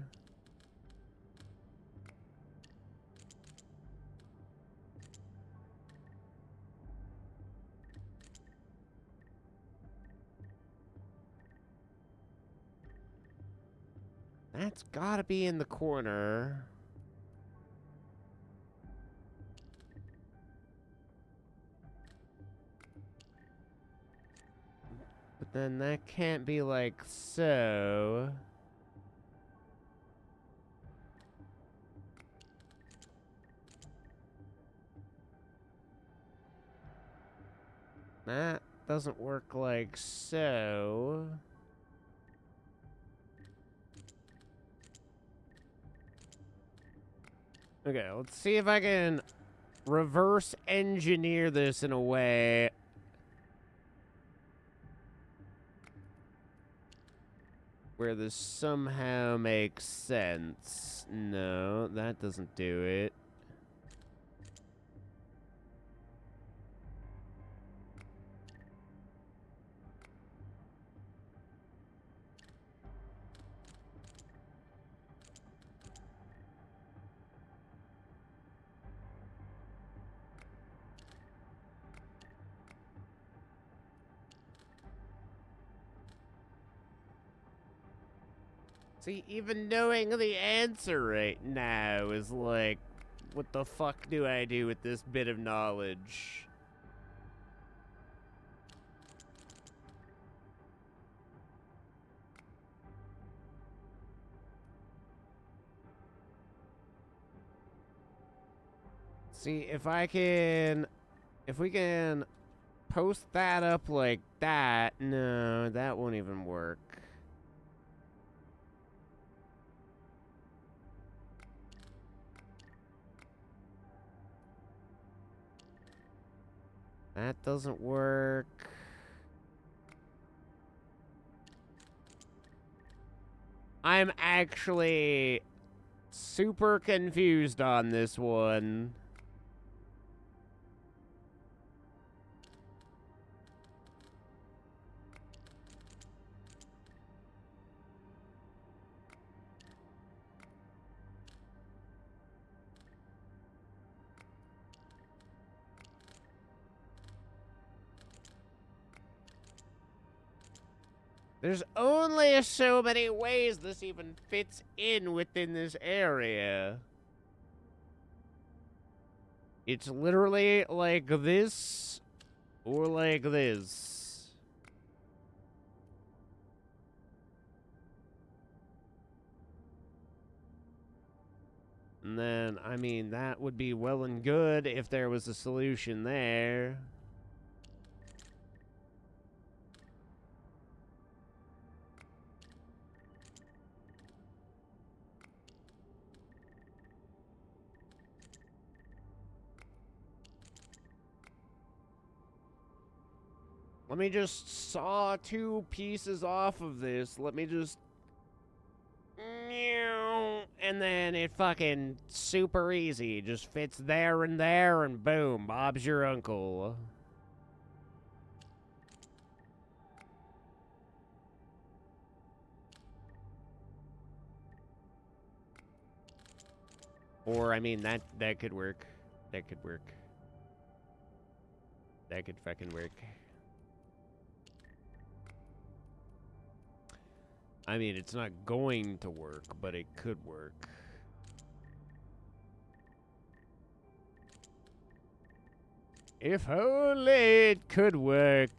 That's gotta be in the corner. But then that can't be like so. That doesn't work like so. Okay, let's see if I can reverse engineer this in a way where this somehow makes sense. No, that doesn't do it. See, even knowing the answer right now is like, what the fuck do I do with this bit of knowledge? See, if we can post that up like that, no, that won't even work. That doesn't work. I'm actually super confused on this one. There's only so many ways this even fits in within this area. It's literally like this or like this. And then, I mean, that would be well and good if there was a solution there. Let me just saw 2 pieces off of this. Let me just... And then it fucking super easy. Just fits there and boom, Bob's your uncle. Or, I mean, that could work. That could work. That could fucking work. I mean, it's not going to work, but it could work. If only it could work.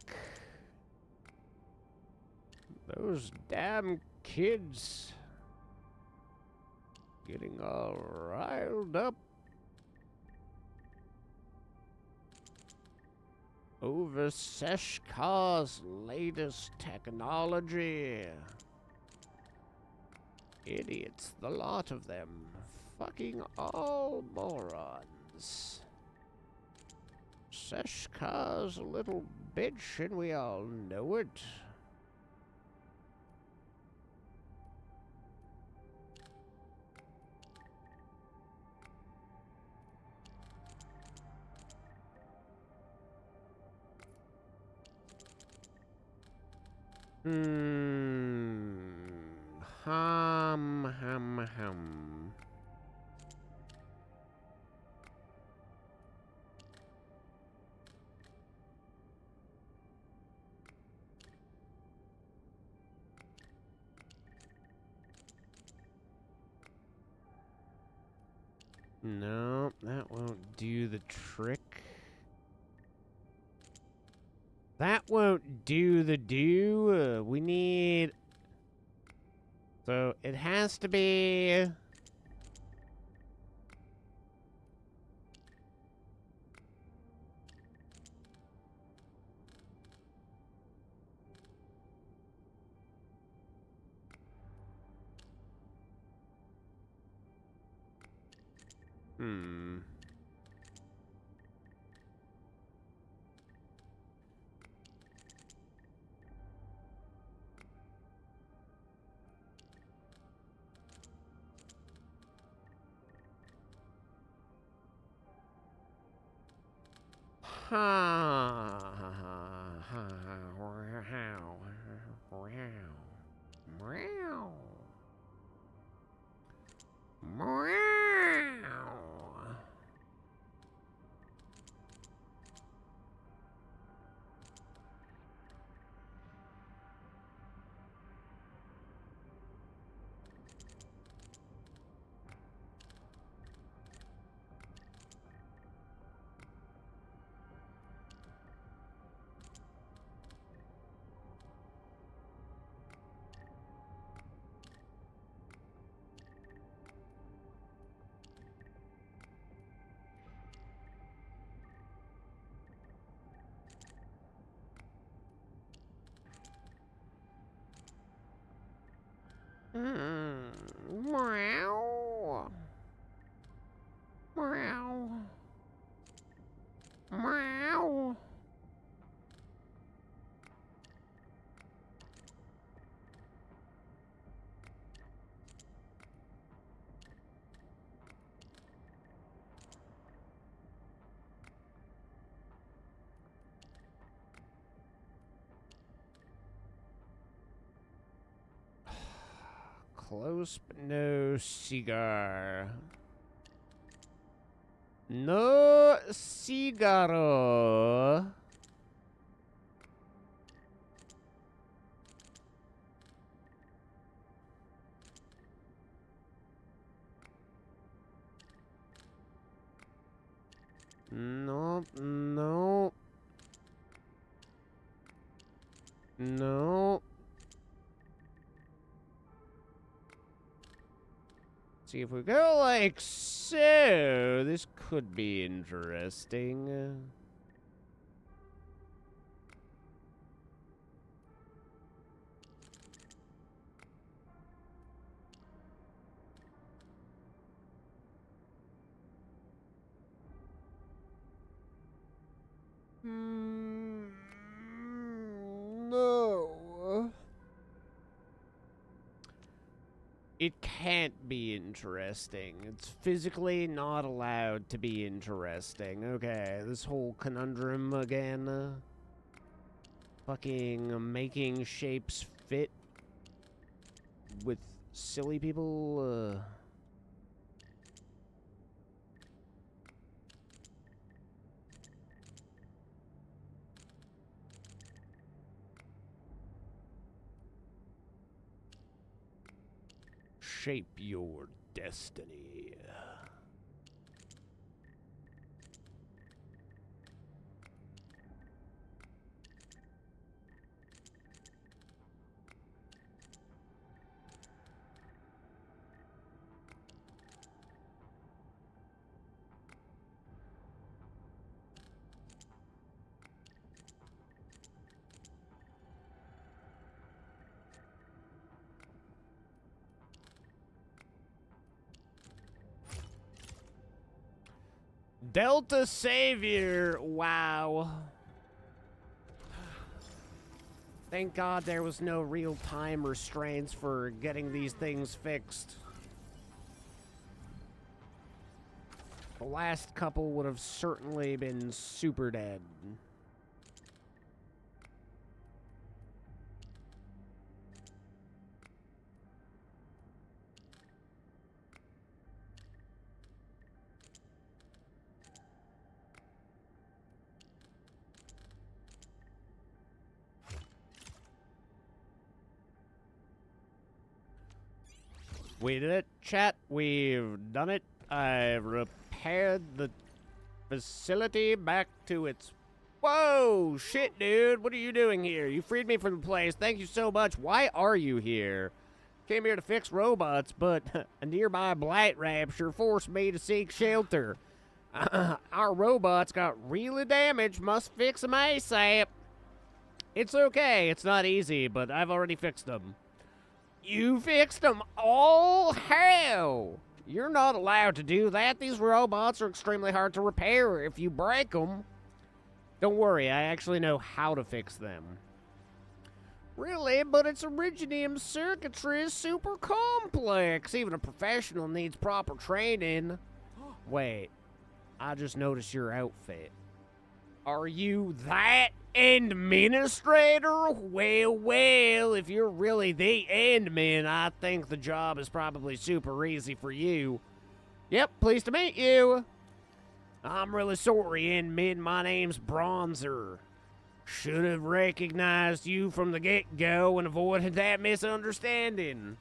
Those damn kids getting all riled up over Seshkar's latest technology. Idiots, the lot of them. Fucking all morons. Seshkar's a little bitch, and we all know it. Hum. No, that won't do the trick. That won't do the do. We need... So, it has to be... Meow. Meow. Meow. Close but no cigar. No cigaro. No, no. No. See, if we go like so, this could be interesting. No. It can't be interesting. It's physically not allowed to be interesting. Okay, this whole conundrum again. Fucking making shapes fit with silly people. Shape your destiny. Delta Savior, wow. Thank God there was no real time restraints for getting these things fixed. The last couple would have certainly been super dead. We did it, chat. We've done it. I've repaired the facility back to its... Whoa! Shit, dude. What are you doing here? You freed me from the place. Thank you so much. Why are you here? Came here to fix robots, but a nearby blight rapture forced me to seek shelter. Our robots got really damaged. Must fix them ASAP. It's okay. It's not easy, but I've already fixed them. You fixed them all? How? You're not allowed to do that. These robots are extremely hard to repair if you break them. Don't worry, I actually know how to fix them. Really? But its Originium circuitry is super complex. Even a professional needs proper training. Wait, I just noticed your outfit. Are you that administrator? Well, if you're really the admin, I think the job is probably super easy for you. Yep, pleased to meet you. I'm really sorry, admin. My name's Bronzer. Should have recognized you from the get-go and avoided that misunderstanding.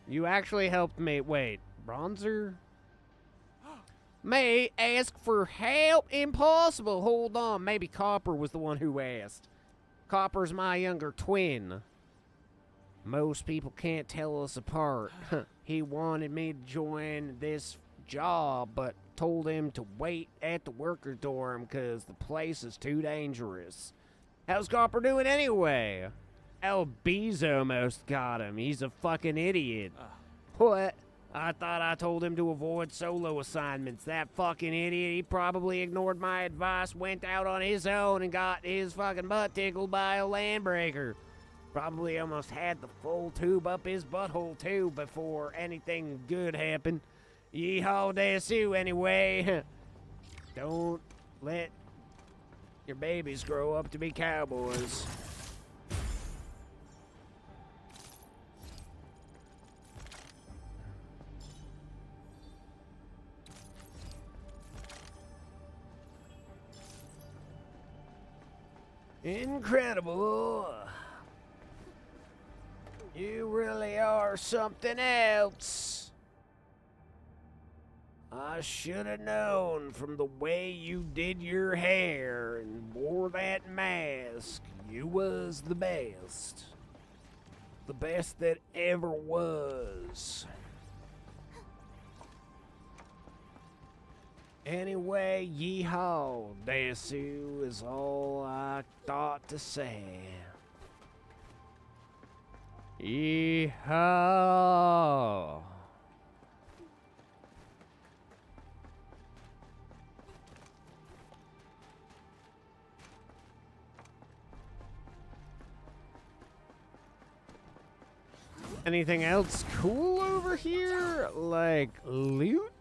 You actually helped me. Wait, Bronzer? May ask for help? Impossible. Hold on. Maybe Copper was the one who asked. Copper's my younger twin. Most people can't tell us apart. He wanted me to join this job, but told him to wait at the worker dorm because the place is too dangerous. How's Copper doing anyway? Oh, Bees almost got him. He's a fucking idiot. What? I thought I told him to avoid solo assignments. That fucking idiot, he probably ignored my advice, went out on his own, and got his fucking butt tickled by a landbreaker. Probably almost had the full tube up his butthole, too, before anything good happened. Yeehaw, Desu, anyway. Don't let your babies grow up to be cowboys. Incredible. You really are something else. I should have known from the way you did your hair and wore that mask. You was the best. The best that ever was. Anyway, yeehaw, Desu is all I thought to say. Yeehaw. Anything else cool over here? Like loot?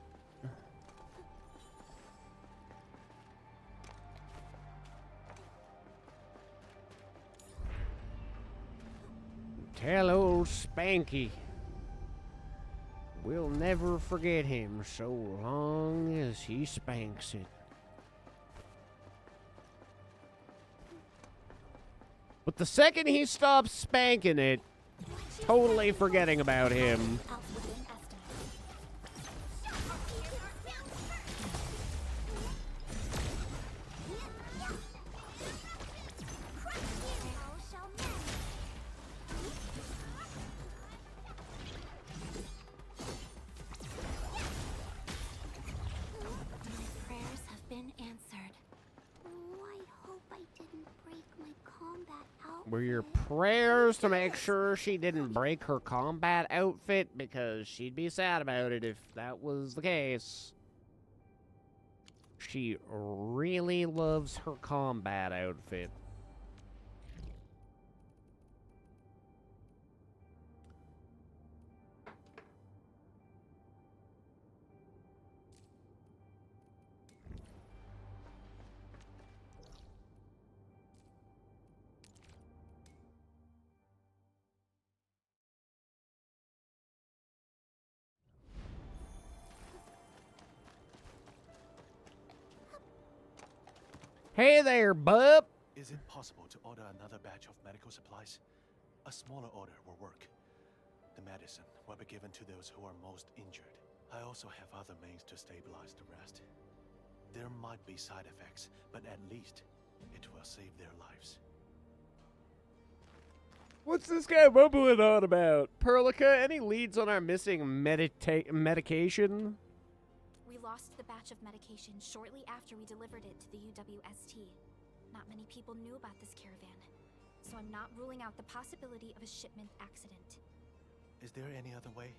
Tell old Spanky we'll never forget him so long as he spanks it. But the second he stops spanking it, totally forgetting about him. Were your prayers to make sure she didn't break her combat outfit? Because she'd be sad about it if that was the case. She really loves her combat outfit. Hey there, bub. Is it possible to order another batch of medical supplies? A smaller order will work. The medicine will be given to those who are most injured. I also have other means to stabilize the rest. There might be side effects, but at least it will save their lives. What's this guy bubbling on about? Perlica, any leads on our missing medication? We lost the batch of medication shortly after we delivered it to the UWST. Not many people knew about this caravan, so I'm not ruling out the possibility of a shipment accident. Is there any other way?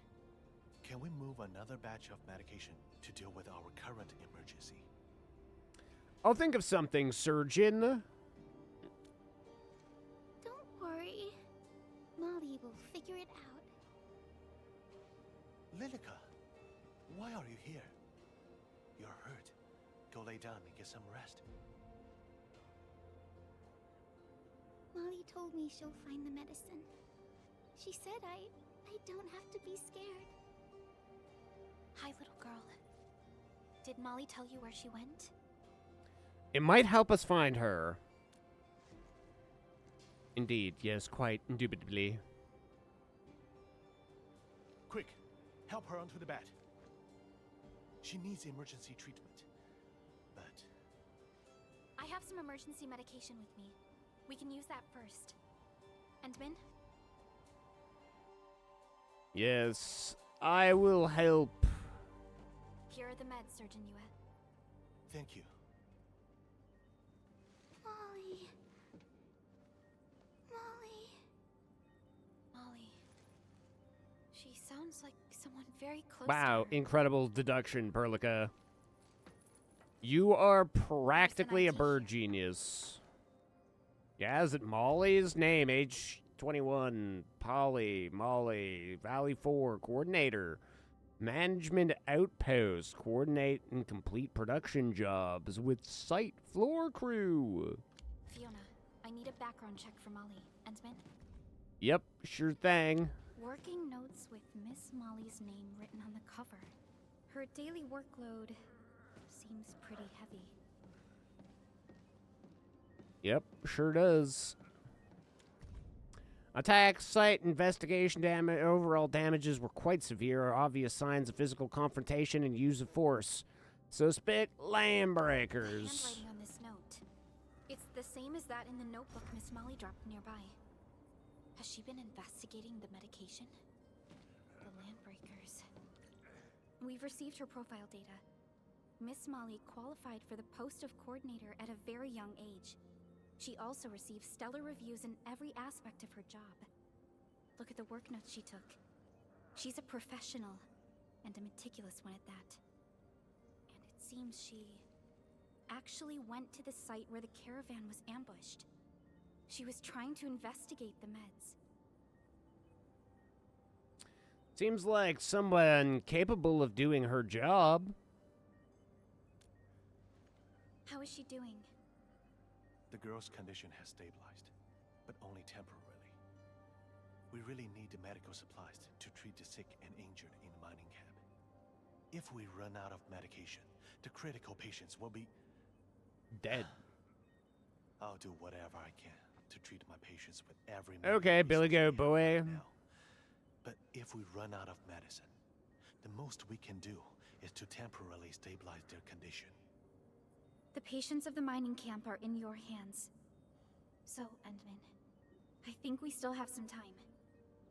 Can we move another batch of medication to deal with our current emergency? I'll think of something, surgeon. Don't worry. Molly will figure it out. Lilica, why are you here? You're hurt. Go lay down and get some rest. Molly told me she'll find the medicine. She said I don't have to be scared. Hi, little girl. Did Molly tell you where she went? It might help us find her. Indeed, yes, quite indubitably. Quick, help her onto the bed. She needs emergency treatment, but... I have some emergency medication with me. We can use that first. Endman? Yes, I will help. Here are the meds, Surgeon Yue. Thank you. Molly. Molly. She sounds like someone very close Wow, to her. incredible deduction, Perlica. You are practically a bird genius. Yeah, is it Molly's name? Age 21. Molly, Valley 4, coordinator. Management outpost, coordinate and complete production jobs with site floor crew. Fiona, I need a background check for Molly. Entman? Yep, sure thing. Working notes with Miss Molly's name written on the cover. Her daily workload seems pretty heavy. Yep, sure does. Attack, site, investigation, overall damages were quite severe. Obvious signs of physical confrontation and use of force. Suspect land breakers. Handwriting on this note. It's the same as that in the notebook Miss Molly dropped nearby. Has she been investigating the medication? The land breakers. We've received her profile data. Miss Molly qualified for the post of coordinator at a very young age. She also received stellar reviews in every aspect of her job. Look at the work notes she took. She's a professional, and a meticulous one at that. And it seems she actually went to the site where the caravan was ambushed. She was trying to investigate the meds. Seems like someone capable of doing her job. How is she doing? The girl's condition has stabilized, but only temporarily. We really need the medical supplies to treat the sick and injured in the mining camp. If we run out of medication, the critical patients will be dead. I'll do whatever I can to treat my patients with every Okay, Billy Goat Boy. But if we run out of medicine, the most we can do is to temporarily stabilize their condition. The patients of the mining camp are in your hands. So, Endman, I think we still have some time.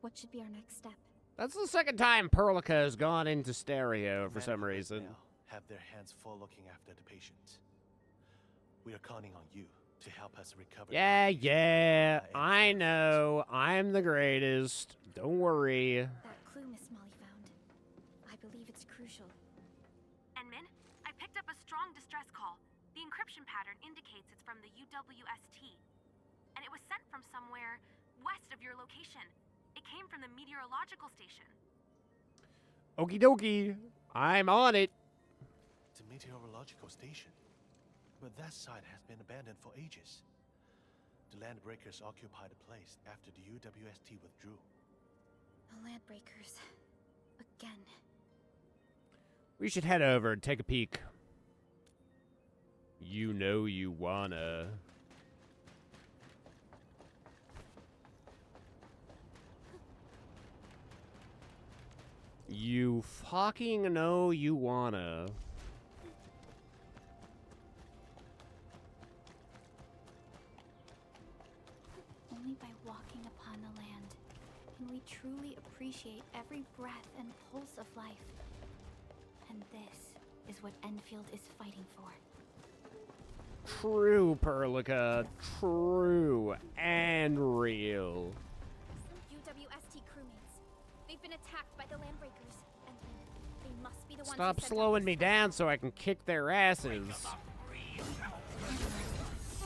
What should be our next step? That's the second time Perlica has gone into stereo for some reason. Have their hands full looking after the patients. We are counting on you to help us recover. Yeah, I know. I'm the greatest. Don't worry. That clue Miss Molly found. I believe it's crucial. Enman, I picked up a strong distress call. The encryption pattern indicates it's from the UWST. And it was sent from somewhere west of your location. It came from the meteorological station. Okie dokie. I'm on it. The meteorological station. But that site has been abandoned for ages. The landbreakers occupied the place after the UWST withdrew. The landbreakers. Again. We should head over and take a peek. You know you wanna. You fucking know you wanna. Only by walking upon the land can we truly appreciate every breath and pulse of life. And this is what Enfield is fighting for. True, Perlica. True and real. UWST crewmates. They've been attacked by the landbreakers, and they must be the ones. Stop who sent slowing out me down so I can kick their asses.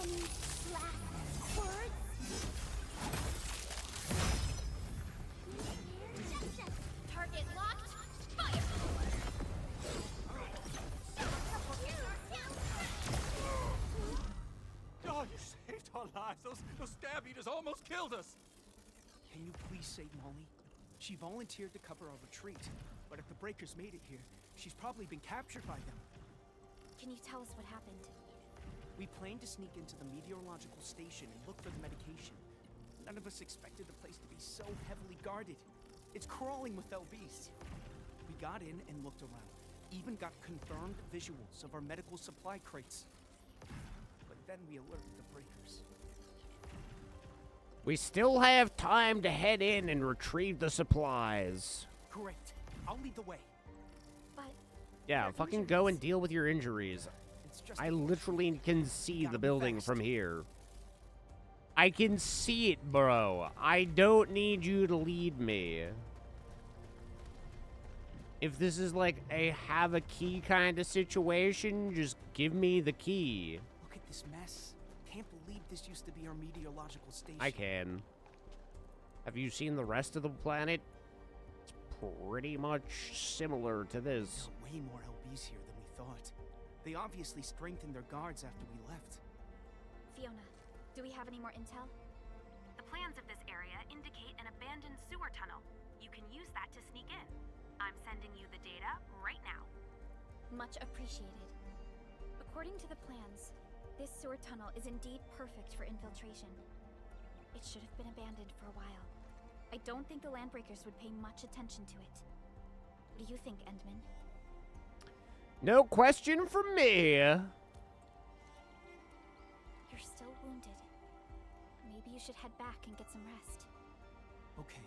Any last words? Target locked. Fire! Oh, you saved our lives. Those stab eaters almost killed us. Can you please save Molly? She volunteered to cover our retreat, but if the breakers made it here, she's probably been captured by them. Can you tell us what happened? We planned to sneak into the meteorological station and look for the medication. None of us expected the place to be so heavily guarded. It's crawling with LBs. We got in and looked around. Even got confirmed visuals of our medical supply crates. But then we alerted the breakers. We still have time to head in and retrieve the supplies. Great. I'll lead the way. But Yeah, fucking go and deal with your injuries. I literally can see the building from here. I can see it, bro. I don't need you to lead me. If this is like a have a key kind of situation, just give me the key. Look at this mess. Can't believe this used to be our meteorological station. I can. Have you seen the rest of the planet? It's pretty much similar to this. There are way more LBs here than we thought. They obviously strengthened their guards after we left. Fiona, do we have any more intel? The plans of this area indicate an abandoned sewer tunnel. You can use that to sneak in. I'm sending you the data right now. Much appreciated. According to the plans, this sewer tunnel is indeed perfect for infiltration. It should have been abandoned for a while. I don't think the Landbreakers would pay much attention to it. What do you think, Endman? No question from me. You're still wounded. Maybe you should head back and get some rest. Okay.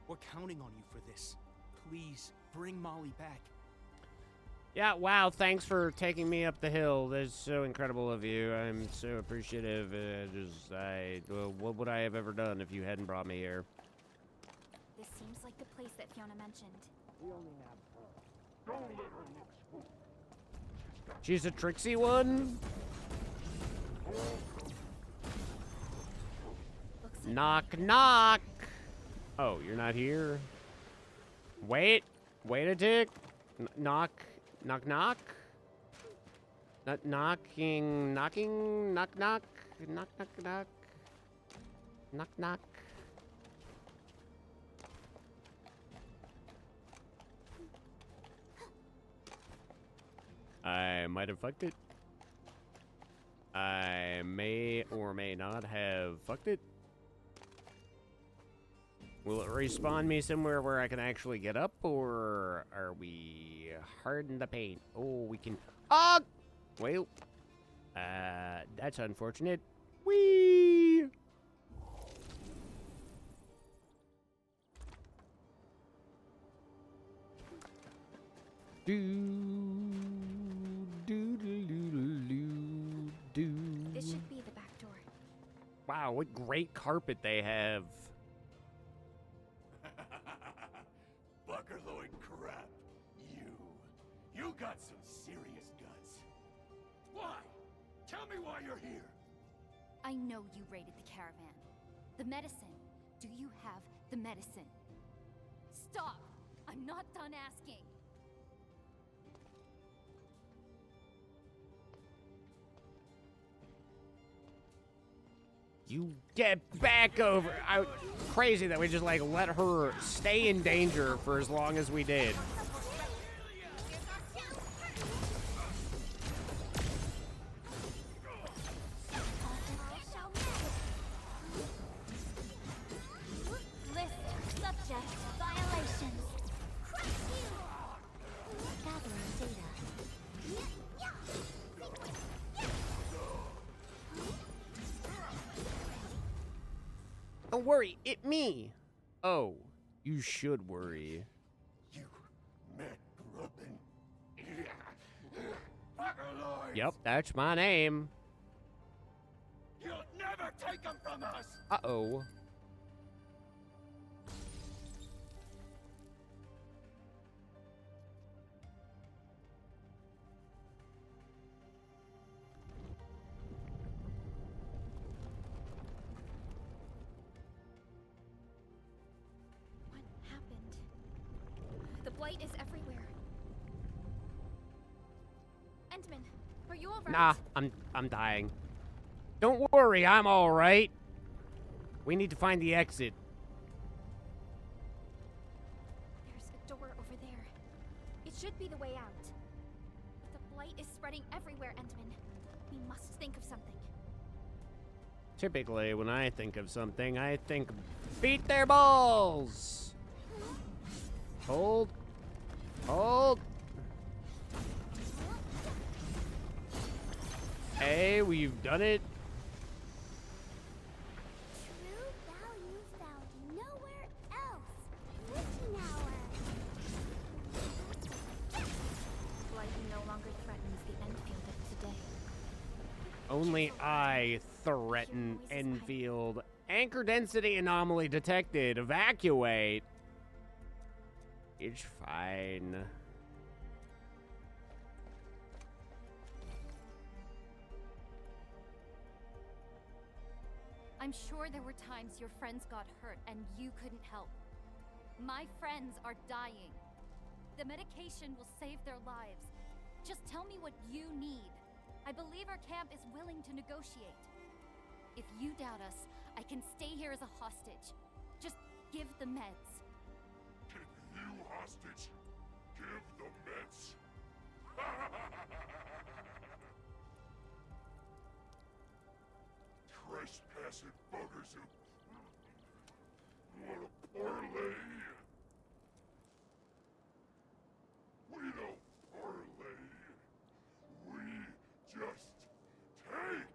We're counting on you for this. Please, bring Molly back. Yeah, wow, thanks for taking me up the hill. That's so incredible of you. I'm so appreciative. What would I have ever done if you hadn't brought me here? This seems like the place that Fiona mentioned. We only have her. Don't let her look spooked. She's a tricksy one? Knock, knock. Oh, you're not here? Wait a tick. Knock, knock, knock. Knocking, knock, knock, knock, knock. Knock, knock. I might have fucked it. I may or may not have fucked it. Will it respawn me somewhere where I can actually get up, or are we hard in the paint? Oh, we can... Oh! Well, that's unfortunate. Whee! This should be the back door. Wow, what great carpet they have. Buckerloid crap. You got some serious guts. Why? Tell me why you're here. I know you raided the caravan. The medicine. Do you have the medicine? Stop! I'm not done asking. You get back over. Crazy that we just like let her stay in danger for as long as we did. List subject violations. Gathering data. Don't worry, it me. Oh, you should worry. You met Grubbin. Buckerloids. Yep, that's my name. You'll never take them from us. Uh-oh. The blight is everywhere. Endman, are you alright? Nah, I'm dying. Don't worry, I'm all right. We need to find the exit. There's a door over there. It should be the way out. But the blight is spreading everywhere, Endman. We must think of something. Typically, when I think of something, I think beat their balls. Hold. Hold. Hey, we've done it. True value found nowhere else. Witching hour. Blight no longer threatens the Enfield of today. Only I threaten Enfield. Anchor density anomaly detected. Evacuate. It's fine. I'm sure there were times your friends got hurt and you couldn't help. My friends are dying. The medication will save their lives. Just tell me what you need. I believe our camp is willing to negotiate. If you doubt us, I can stay here as a hostage. Just give the meds. Keep you hostage? Give the meds? Trespassing buggers who want a parlay. We don't parlay. We just take.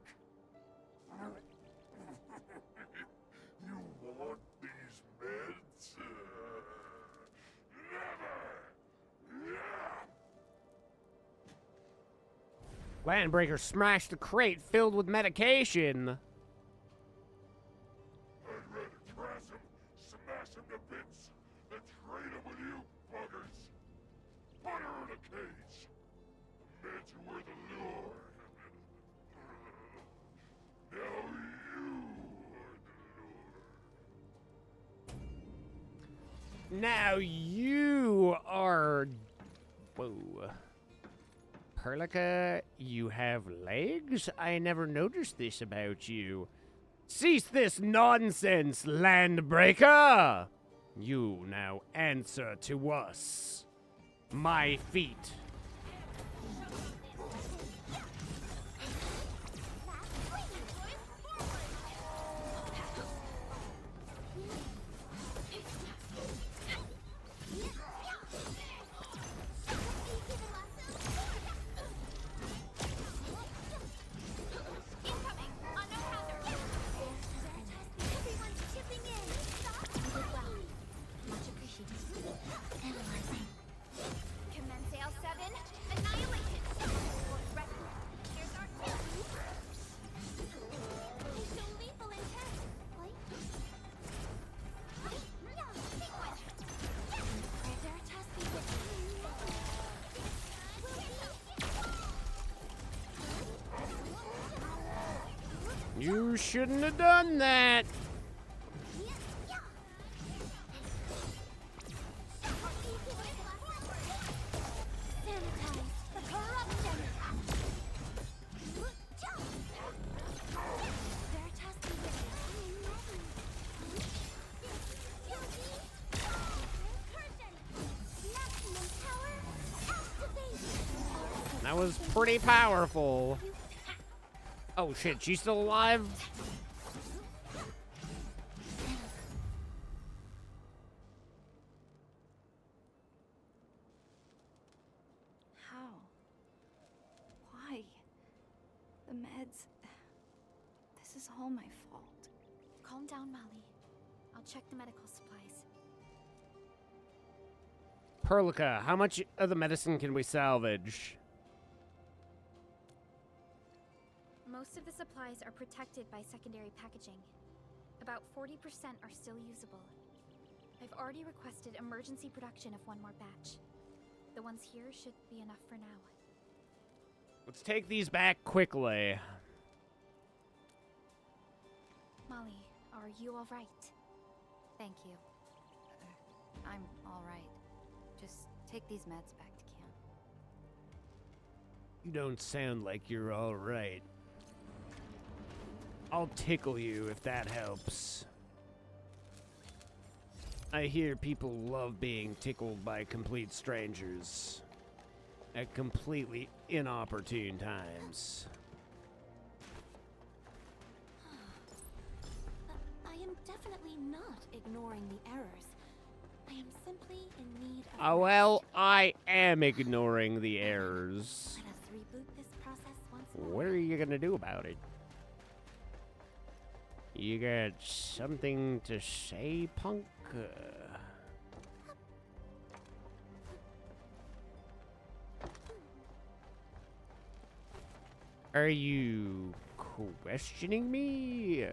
You want these meds? Never. Yeah. Landbreaker smashed a crate filled with medication. I'd rather trash him, smash him to bits, than trade him with you buggers. Put her in a cage. The meds are where the lure. Now you are the lure. Now you are... Whoa. Perlica, you have legs? I never noticed this about you. Cease this nonsense, Landbreaker! You now answer to us. My feet. Commence L7, annihilation. Here's our two. They show lethal intent. Veritas be with You shouldn't have done that. That was pretty powerful. Oh shit, she's still alive? How? Why? The meds. This is all my fault. Calm down, Molly. I'll check the medical supplies. Perlica, how much of the medicine can we salvage? Most of the supplies are protected by secondary packaging. About 40% are still usable. I've already requested emergency production of one more batch. The ones here should be enough for now. Let's take these back quickly. Molly, are you all right? Thank you. I'm all right. Just take these meds back to camp. You don't sound like you're all right. I'll tickle you if that helps. I hear people love being tickled by complete strangers at completely inopportune times. I am definitely not ignoring the errors. I am simply in need of... Oh, well, I am ignoring the errors. Let us reboot this process once more. What are you gonna do about it? You got something to say, punk? Are you questioning me?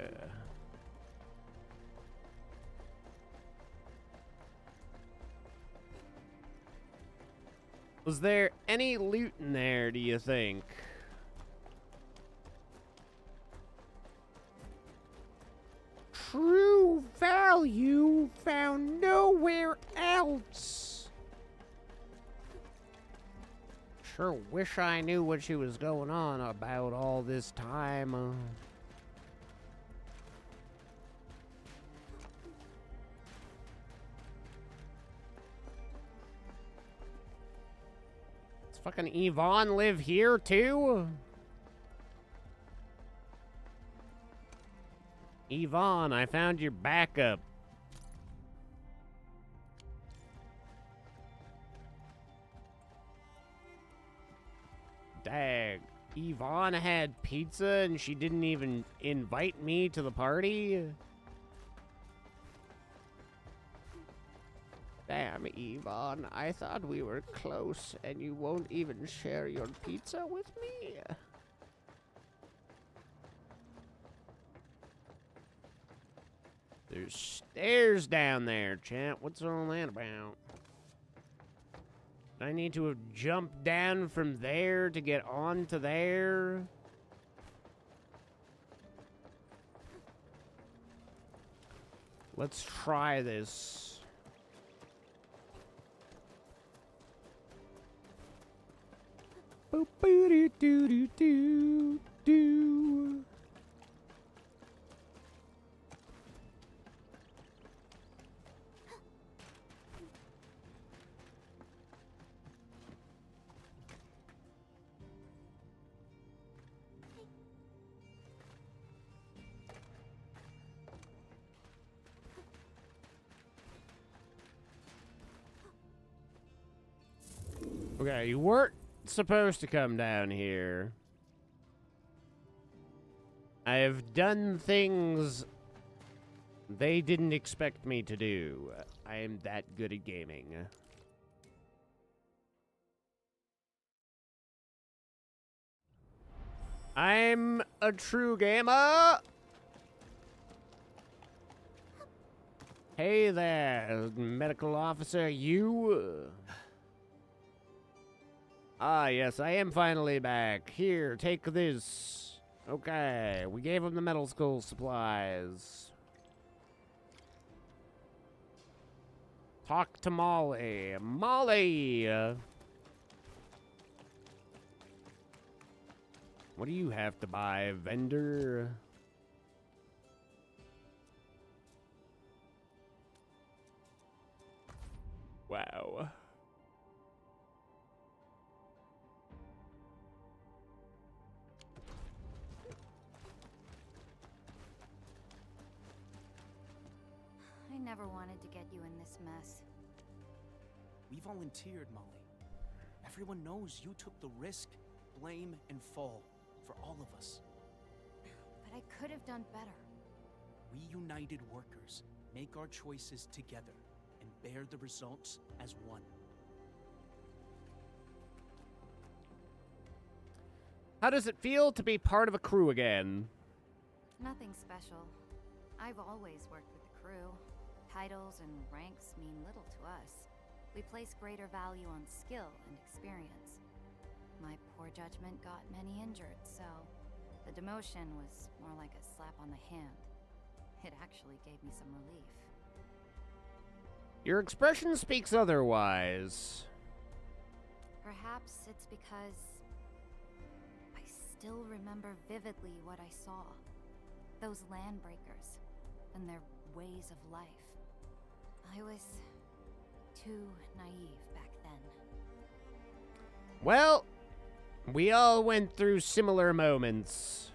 Was there any loot in there, do you think? True value found nowhere else. Sure wish I knew what she was going on about all this time. Does fucking Yvonne live here too? Yvonne, I found your backup. Dag. Yvonne had pizza and she didn't even invite me to the party? Damn, Yvonne. I thought we were close and you won't even share your pizza with me? There's stairs down there, champ. What's all that about? I need to have jumped down from there to get onto there. Let's try this. Boop boo doo doo doo doo doo. Okay, you weren't supposed to come down here. I have done things they didn't expect me to do. I am that good at gaming. I'm a true gamer. Hey there, medical officer, you. Ah, yes, I am finally back. Here, take this. Okay, we gave him the medical school supplies. Talk to Molly. Molly! What do you have to buy, vendor? Wow. I never wanted to get you in this mess. We volunteered, Molly. Everyone knows you took the risk, blame, and fall for all of us. But I could have done better. We united workers make our choices together and bear the results as one. How does it feel to be part of a crew again? Nothing special. I've always worked with the crew. Titles and ranks mean little to us. We place greater value on skill and experience. My poor judgment got many injured, so the demotion was more like a slap on the hand. It actually gave me some relief. Your expression speaks otherwise. Perhaps it's because I still remember vividly what I saw. Those land breakers and their ways of life. I was too naive back then. Well, we all went through similar moments.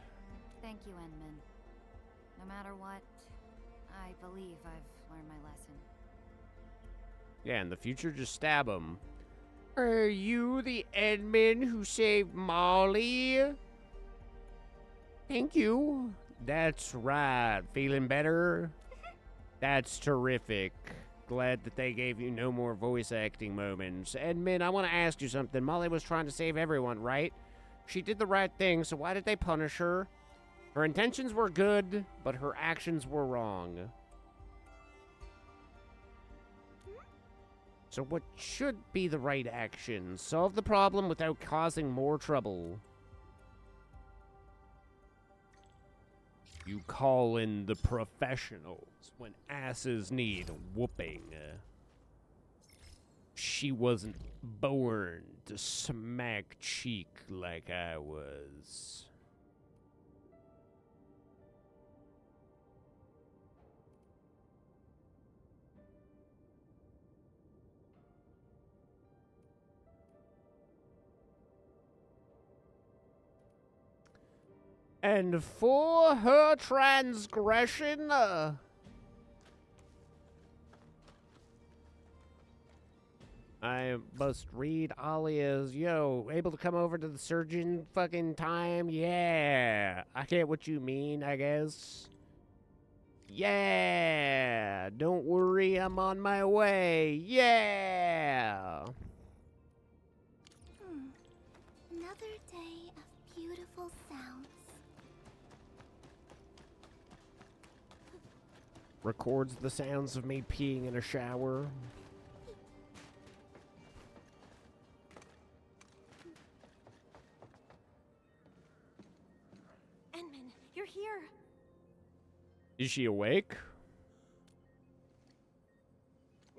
Thank you, Enman. No matter what, I believe I've learned my lesson. Yeah, in the future, just stab him. Are you the admin who saved Molly? Thank you. That's right. Feeling better? That's terrific. Glad that they gave you no more voice acting moments. Admin, I want to ask you something. Molly was trying to save everyone, right? She did the right thing, so why did they punish her? Her intentions were good, but her actions were wrong. So what should be the right action? Solve the problem without causing more trouble. You call in the professionals when asses need whooping. She wasn't born to smack cheek like I was. And for her transgression, I must read Alia's, yo, able to come over to the surgeon fucking time? Yeah. I get what you mean, I guess. Yeah. Don't worry, I'm on my way. Yeah. Another day of beautiful sounds. Records the sounds of me peeing in a shower. Enman, you're here. Is she awake?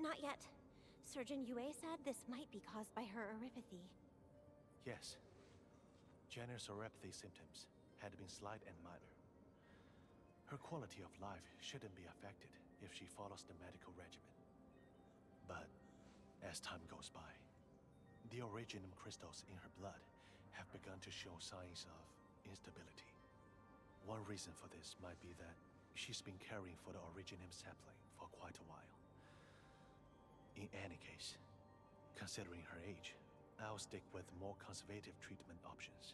Not yet. Surgeon Yue said this might be caused by her oropathy. Yes. Jenner's oropathy symptoms had been slight and minor. Her quality of life shouldn't be affected if she follows the medical regimen. But as time goes by, the originum crystals in her blood have begun to show signs of instability. One reason for this might be that she's been caring for the originum sapling for quite a while. In any case, considering her age, I'll stick with more conservative treatment options.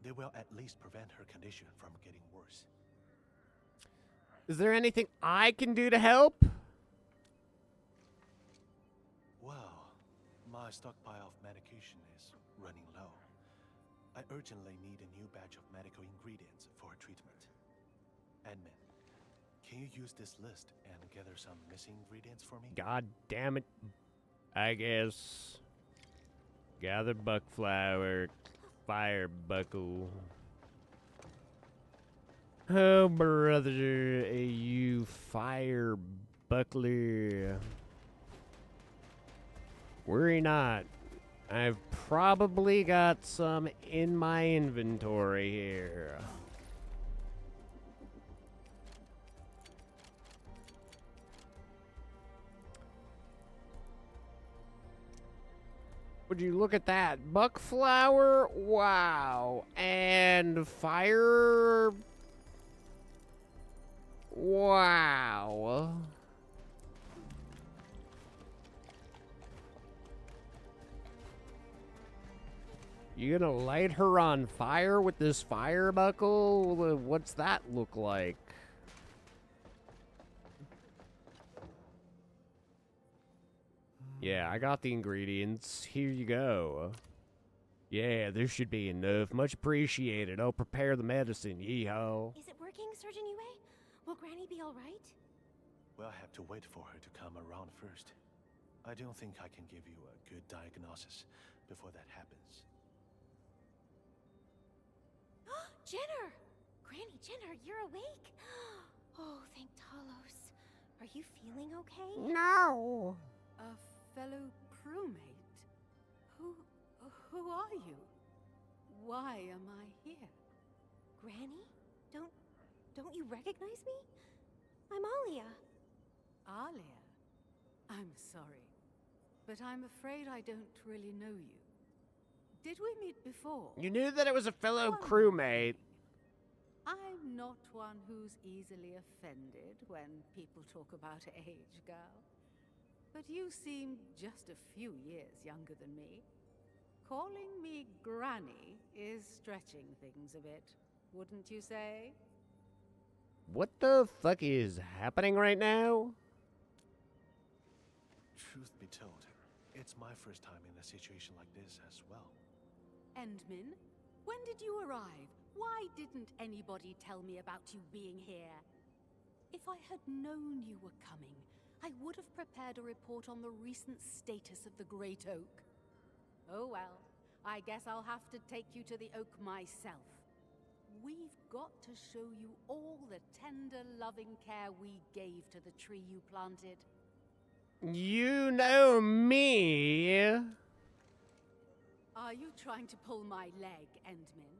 They will at least prevent her condition from getting worse. Is there anything I can do to help? Well, my stockpile of medication is running low. I urgently need a new batch of medical ingredients for her treatment. Admin, can you use this list and gather some missing ingredients for me? God damn it. I guess. Gather buckflower, fire buckle. Oh, brother, you fire buckler. Worry not. I've probably got some in my inventory here. Would you look at that? Buckflower? Wow. And fire? Wow. You gonna light her on fire with this fire buckle? What's that look like? Yeah, I got the ingredients. Here you go. Yeah, this should be enough. Much appreciated. I'll prepare the medicine. Yeehaw. Is it working, Surgeon Yue? Will Granny be alright? We'll have to wait for her to come around first. I don't think I can give you a good diagnosis before that happens. Jenner! Granny Jenner, you're awake? Oh, thank Talos. Are you feeling okay? No! A fellow crewmate? Who are you? Why am I here? Granny? Don't you recognize me? I'm Alia. Alia? I'm sorry, but I'm afraid I don't really know you. Did we meet before? You knew that it was a fellow crewmate. I'm not one who's easily offended when people talk about age, girl. But you seem just a few years younger than me. Calling me Granny is stretching things a bit, wouldn't you say? What the fuck is happening right now? Truth be told, it's my first time in a situation like this as well. Endman, when did you arrive? Why didn't anybody tell me about you being here? If I had known you were coming, I would have prepared a report on the recent status of the Great Oak. Oh well, I guess I'll have to take you to the oak myself. We've got to show you all the tender, loving care we gave to the tree you planted. You know me. Are you trying to pull my leg, Endmin?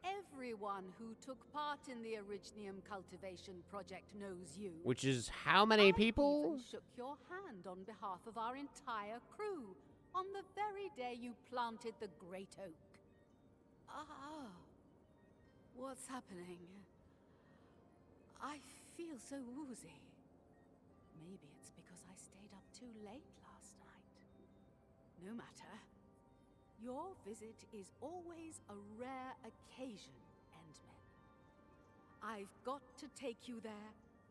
Everyone who took part in the Originium cultivation project knows you. Which is how many people? I even shook your hand on behalf of our entire crew on the very day you planted the Great Oak. Ah, what's happening? I feel so woozy. Maybe it's because I stayed up too late last night. No matter. Your visit is always a rare occasion, Endmen. I've got to take you there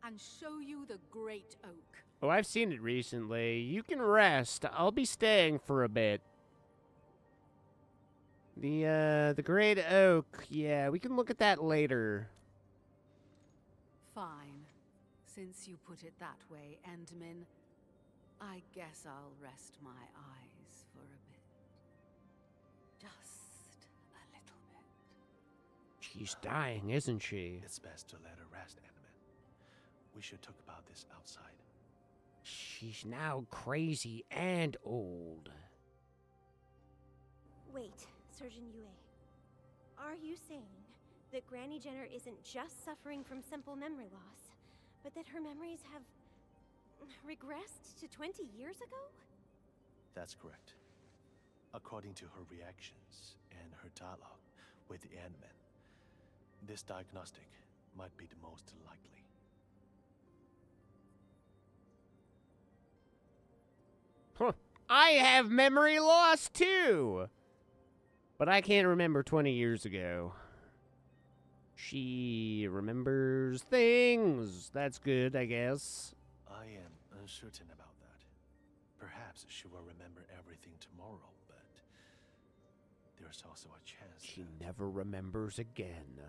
and show you the Great Oak. Oh, I've seen it recently. You can rest. I'll be staying for a bit. The Great Oak. Yeah, we can look at that later. Fine. Since you put it that way, Endmin, I guess I'll rest my eyes for a bit. Just a little bit. She's dying, isn't she? It's best to let her rest, Endman. We should talk about this outside. She's now crazy and old. Wait, Surgeon Yue. Are you saying that Granny Jenner isn't just suffering from simple memory loss, but that her memories have regressed to 20 years ago? That's correct. According to her reactions and her dialogue with the Ant-Man, this diagnostic might be the most likely. Huh. I have memory loss too! But I can't remember 20 years ago. She remembers things. That's good, I guess. I am uncertain about that. Perhaps she will remember everything tomorrow, but there's also a chance she never remembers again.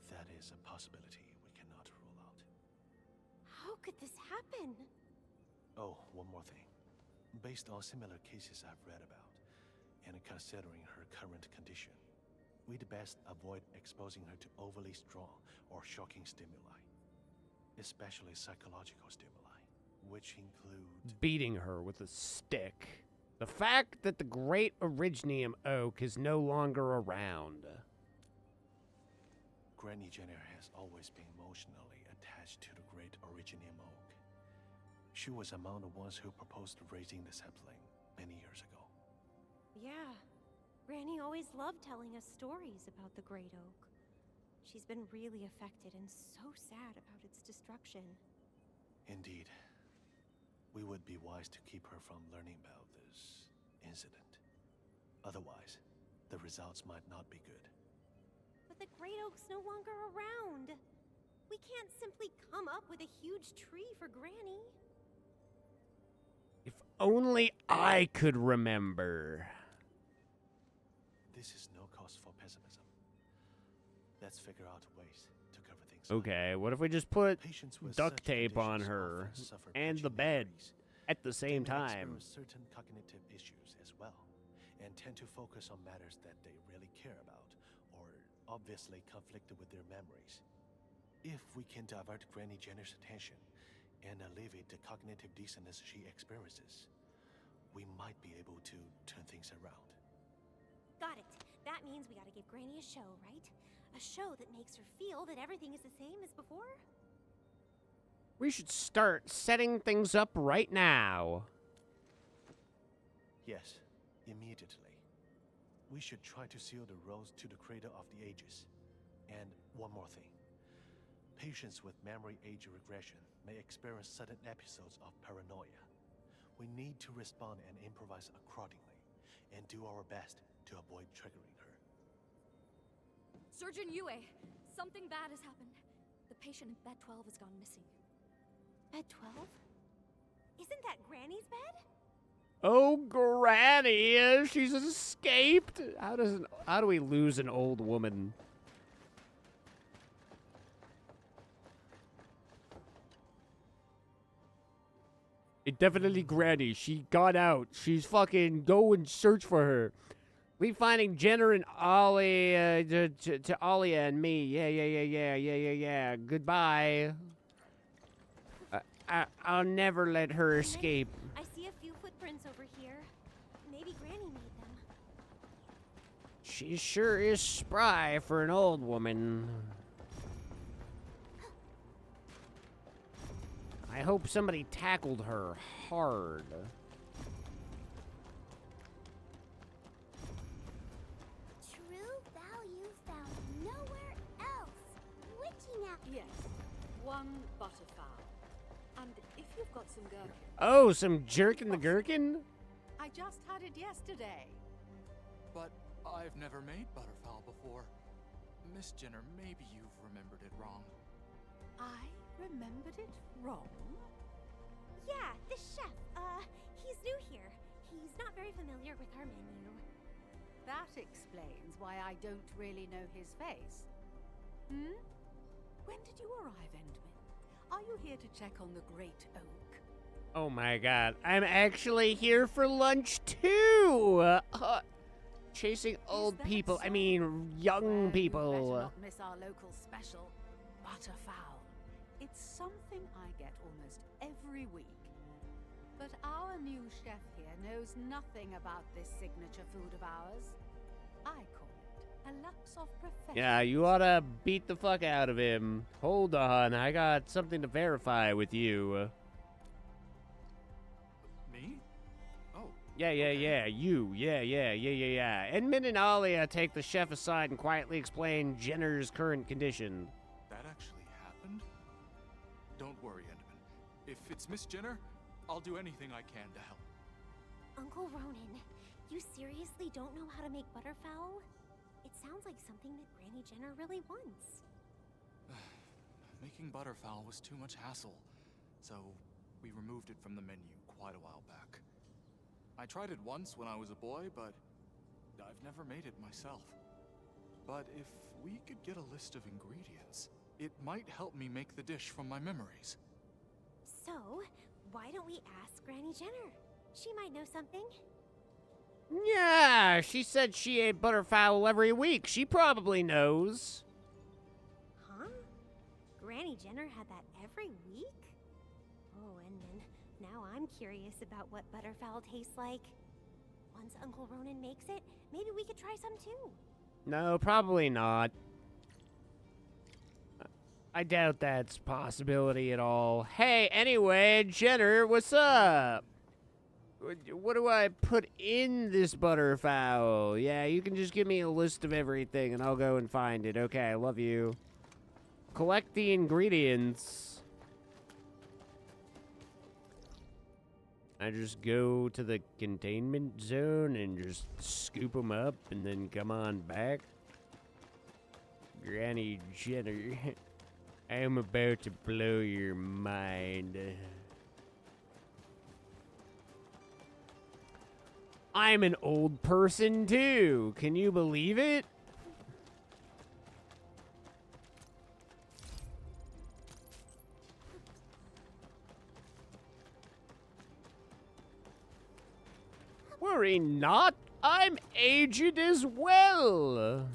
That is a possibility we cannot rule out. How could this happen? Oh, one more thing. Based on similar cases I've read about, and considering her current condition, we'd best avoid exposing her to overly strong or shocking stimuli, especially psychological stimuli, which include beating her with a stick. The fact that the Great Originium Oak is no longer around. Granny Jenner has always been emotionally attached to the Great Originium Oak. She was among the ones who proposed raising the sapling many years ago. Yeah. Granny always loved telling us stories about the Great Oak. She's been really affected and so sad about its destruction. Indeed. We would be wise to keep her from learning about this incident. Otherwise, the results might not be good. But the Great Oak's no longer around. We can't simply come up with a huge tree for Granny. If only I could remember. This is no cause for pessimism. Let's figure out ways to cover things. Okay, what if we just put duct tape on her and the bed at the same time? Certain cognitive issues as well, and tend to focus on matters that they really care about, or obviously conflicted with their memories. If we can divert Granny Jenner's attention and alleviate the cognitive dissonance she experiences, we might be able to turn things around. Got it. That means we gotta give Granny a show, right? A show that makes her feel that everything is the same as before? We should start setting things up right now. Yes, immediately. We should try to seal the roads to the Crater of the Ages. And one more thing. Patients with memory age regression may experience sudden episodes of paranoia. We need to respond and improvise accordingly, and do our best to avoid triggering her. Surgeon Yue, something bad has happened. The patient in bed 12 has gone missing. Bed 12? Isn't that Granny's bed? Oh, Granny, she's escaped. How do we lose an old woman? Definitely Granny. She got out. She's fucking go and search for her. We finding Jenner and Ollie, to Ollie and me. Yeah. Goodbye. I'll never let her escape. I see a few footprints over here. Maybe Granny made them. She sure is spry for an old woman. I hope somebody tackled her hard. True value found nowhere else. Witching out. Yes, one butterfowl. And if you've got some gherkin. Oh, some jerkin the gherkin? I just had it yesterday. But I've never made butterfowl before. Miss Jenner, maybe you've remembered it wrong. I remembered it wrong? Yeah, the chef. He's new here. He's not very familiar with our menu. That explains why I don't really know his face. Hmm? When did you arrive, Endman? Are you here to check on the Great Oak? Oh my god. I'm actually here for lunch too! Chasing old people. I mean, young people. You better not miss our local special, butterfowl. It's something I get almost every week. But our new chef here knows nothing about this signature food of ours. I call it a lapse of professionalism. Yeah, you oughta beat the fuck out of him. Hold on, I got something to verify with you. Me? Oh. Yeah, you. Yeah. Edmund and Alia take the chef aside and quietly explain Jenner's current condition. That actually happened? Don't worry, Endman. If it's Miss Jenner, I'll do anything I can to help. Uncle Ronan, you seriously don't know how to make butterfowl? It sounds like something that Granny Jenner really wants. Making butterfowl was too much hassle, so we removed it from the menu quite a while back. I tried it once when I was a boy, but I've never made it myself. But if we could get a list of ingredients, it might help me make the dish from my memories. So, why don't we ask Granny Jenner? She might know something. Yeah, she said she ate butterfowl every week. She probably knows. Huh? Granny Jenner had that every week? Oh, and then now I'm curious about what butterfowl tastes like. Once Uncle Ronan makes it, maybe we could try some too. No, probably not. I doubt that's a possibility at all. Hey, anyway, Jenner, what's up? What do I put in this butterfowl? Yeah, you can just give me a list of everything and I'll go and find it. Okay, I love you. Collect the ingredients. I just go to the containment zone and just scoop them up and then come on back. Granny Jenner, I'm about to blow your mind. I'm an old person too. Can you believe it? Worry not. I'm aged as well.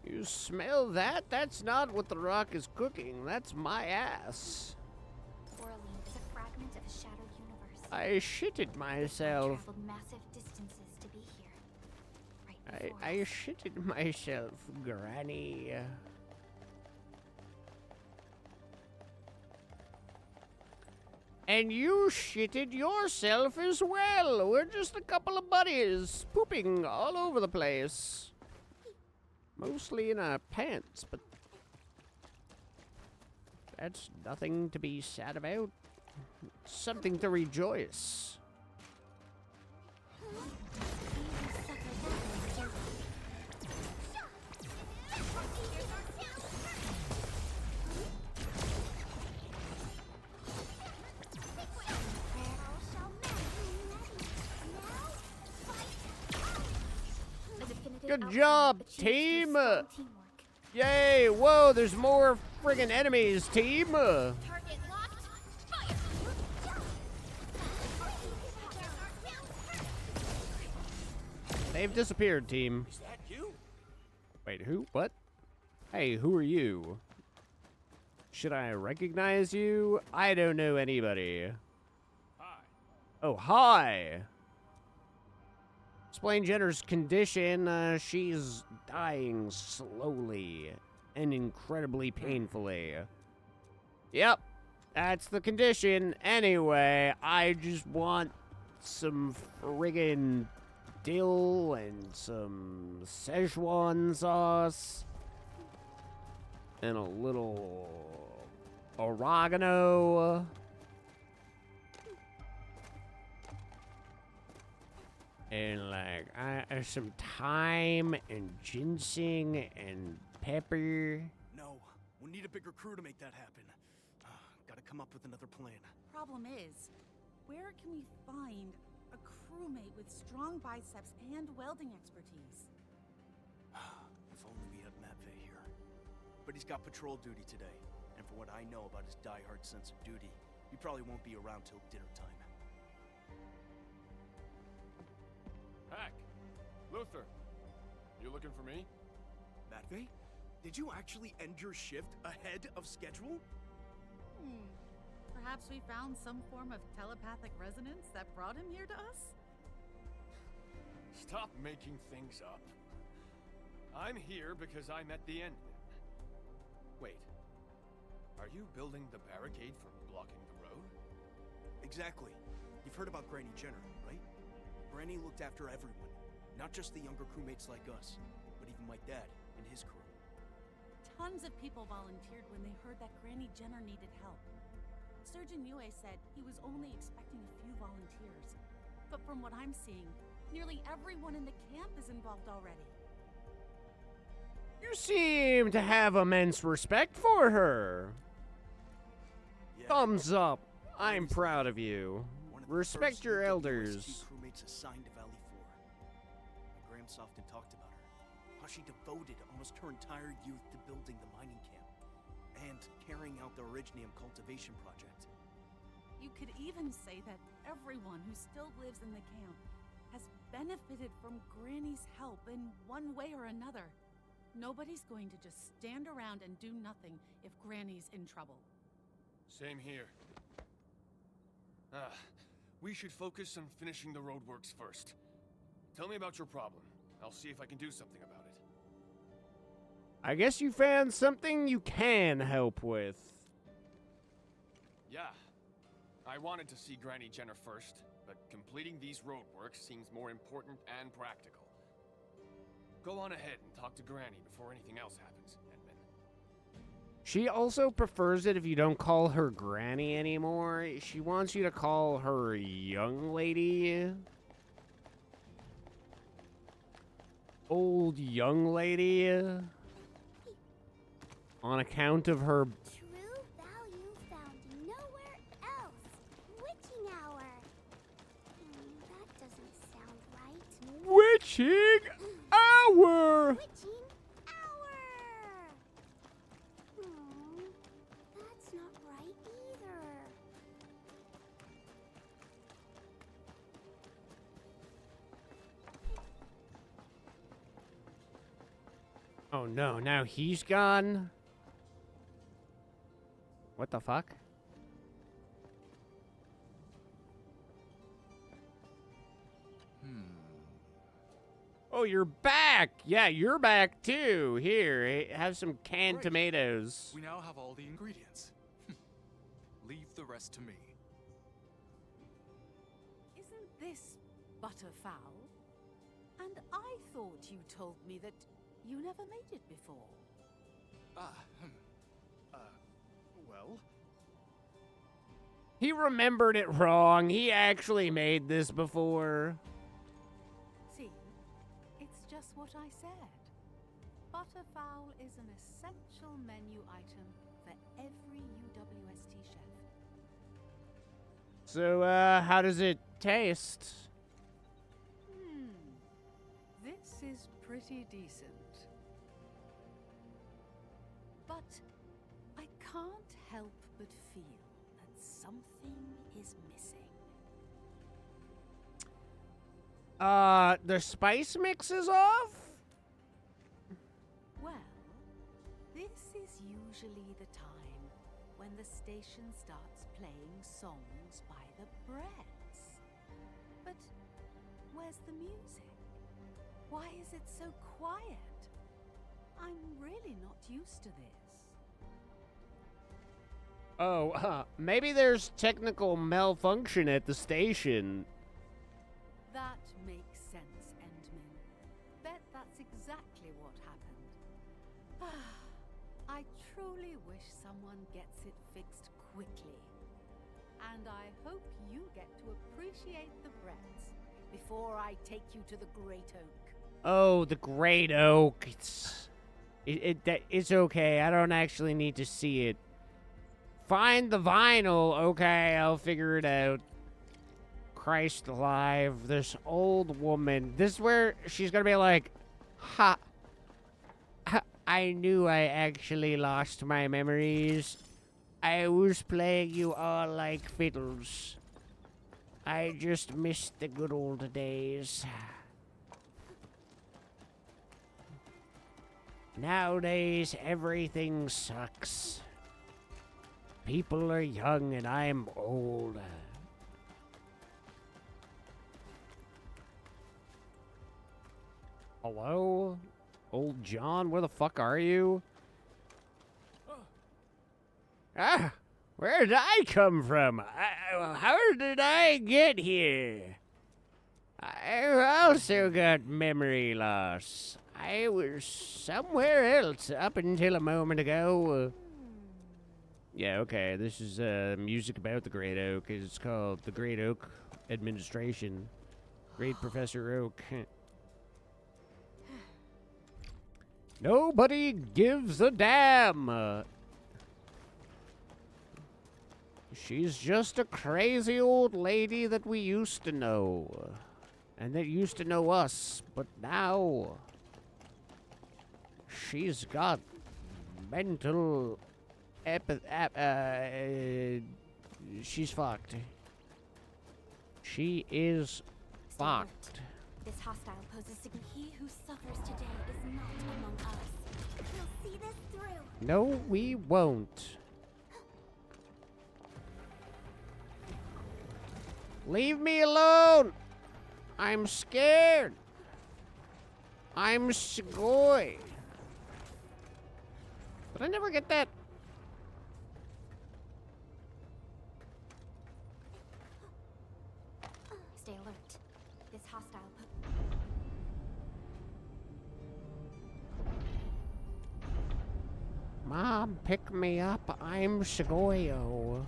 You smell that? That's not what the rock is cooking. That's my ass. Orlean is a fragment of a shattered universe. I shitted myself. Traveled massive distances to be here. I shitted myself, Granny. And you shitted yourself as well. We're just a couple of buddies pooping all over the place. Mostly in our pants, but that's nothing to be sad about. It's something to rejoice. Good job, team! Yay! Whoa, there's more friggin' enemies, team. Target locked. Fire! They've disappeared, team. Is that you? Wait, who? What? Hey, who are you? Should I recognize you? I don't know anybody. Hi. Oh, hi. Explain Jenner's condition. She's dying slowly and incredibly painfully. Yep, that's the condition. Anyway, I just want some friggin' dill and some Szechuan sauce and a little oregano. And like some thyme and ginseng and pepper. No, we'll need a bigger crew to make that happen. Gotta come up with another plan. Problem is, where can we find a crewmate with strong biceps and welding expertise? If only we had Matvey here. But he's got patrol duty today, and for what I know about his die-hard sense of duty, he probably won't be around till dinner time. Hack! Luther! You looking for me? Matvey? Did you actually end your shift ahead of schedule? Perhaps we found some form of telepathic resonance that brought him here to us? Stop making things up. I'm here because I met the end. Wait. Are you building the barricade for blocking the road? Exactly. You've heard about Granny Jenner, right? Granny looked after everyone, not just the younger crewmates like us, but even my dad and his crew. Tons of people volunteered when they heard that Granny Jenner needed help. Surgeon Yue said he was only expecting a few volunteers. But from what I'm seeing, nearly everyone in the camp is involved already. You seem to have immense respect for her. Yeah. Thumbs up. I'm proud of you. Respect your elders. Crewmates assigned to Valley 4. My Gramps often talked about her. How she devoted almost her entire youth to building the mining camp and carrying out the Originium cultivation project. You could even say that everyone who still lives in the camp has benefited from Granny's help in one way or another. Nobody's going to just stand around and do nothing if Granny's in trouble. Same here. We should focus on finishing the roadworks first. Tell me about your problem. I'll see if I can do something about it. I guess you found something you can help with. Yeah. I wanted to see Granny Jenner first, but completing these roadworks seems more important and practical. Go on ahead and talk to Granny before anything else happens, Edmund. She also prefers it if you don't call her Granny anymore. She wants you to call her young lady. Old young lady. On account of her... True value found nowhere else. Witching hour. That doesn't sound right. Witching hour! Witching hour. That's not right either. Oh no, now he's gone? What the fuck? Oh, you're back! Yeah, you're back too. Here, have some canned tomatoes. We now have all the ingredients. Leave the rest to me. Isn't this butterfowl? And I thought you told me that you never made it before. Well? He remembered it wrong. He actually made this before. See, it's just what I said. Butterfowl is an essential menu item for every UWST chef. So, how does it taste? This is pretty decent. But I can't help but feel that something is missing. The spice mix is off? Well, this is usually the time when the station starts playing songs by the Bretts. But where's the music? Why is it so quiet? I'm really not used to this. Oh, maybe there's technical malfunction at the station. That makes sense, Endman. Bet that's exactly what happened. I truly wish someone gets it fixed quickly. And I hope you get to appreciate the Bretts before I take you to the Great Oak. Oh, the Great Oak. It's okay. I don't actually need to see it. Find the vinyl. Okay, I'll figure it out. Christ alive. This old woman. This is where she's gonna be like, ha. I knew I actually lost my memories. I was playing you all like fiddles. I just missed the good old days. Nowadays, everything sucks. People are young and I'm old. Hello? Old John, where the fuck are you? Ah, where did I come from? How did I get here? I also got memory loss. I was somewhere else up until a moment ago. Yeah, okay, this is music about the Great Oak. It's called the Great Oak Administration. Great Professor Oak. Nobody gives a damn. She's just a crazy old lady that we used to know. And that used to know us, but now she's got mental she's fucked. She is fucked. This hostile poses he who suffers today is not among us. We'll see this through. No, we won't. Leave me alone! I'm scared. I'm sgoy. But I never get that. Stay alert. This hostile Mom, pick me up. I'm Shigoyo.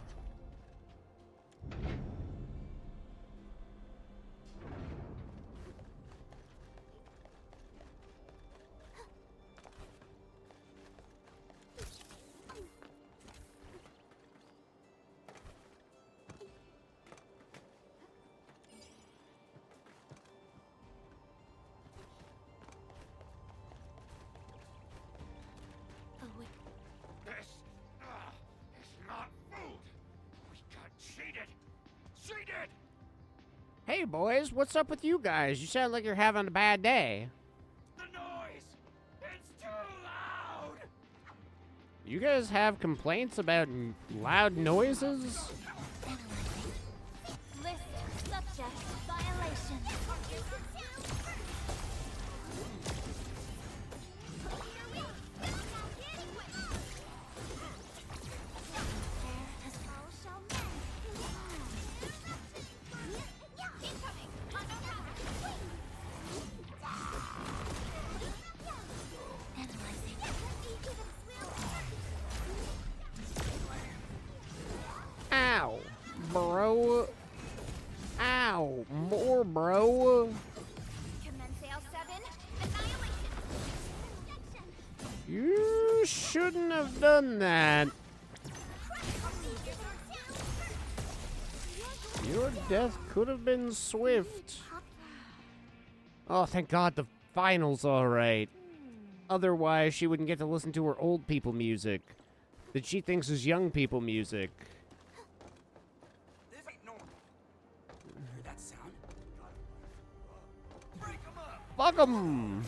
Hey, boys, what's up with you guys? You sound like you're having a bad day. The noise! It's too loud! You guys have complaints about loud noises? list subject violation. Ow, bro. Ow, more, bro. You shouldn't have done that. Your death could have been swift. Oh, thank God the final's alright. Otherwise, she wouldn't get to listen to her old people music. that she thinks is young people music. This ain't normal. Hear that sound? Break 'em up. Fuck 'em!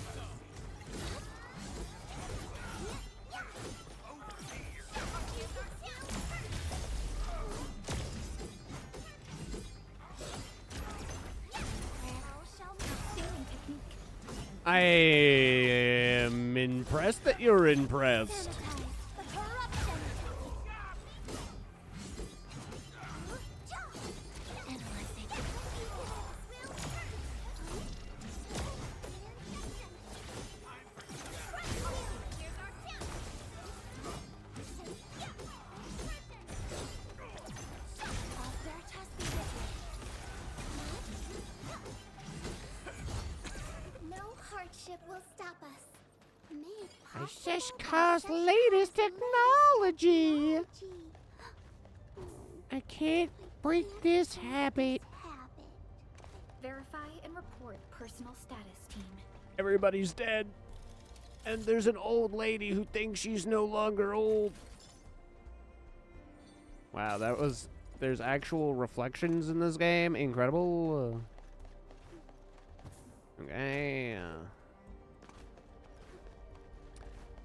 I am impressed that you're impressed. Will stop us. It's just cause latest technology. I can't break this habit. Verify and report personal status, team. Everybody's dead. And there's an old lady who thinks she's no longer old. Wow, there's actual reflections in this game. Incredible. Okay.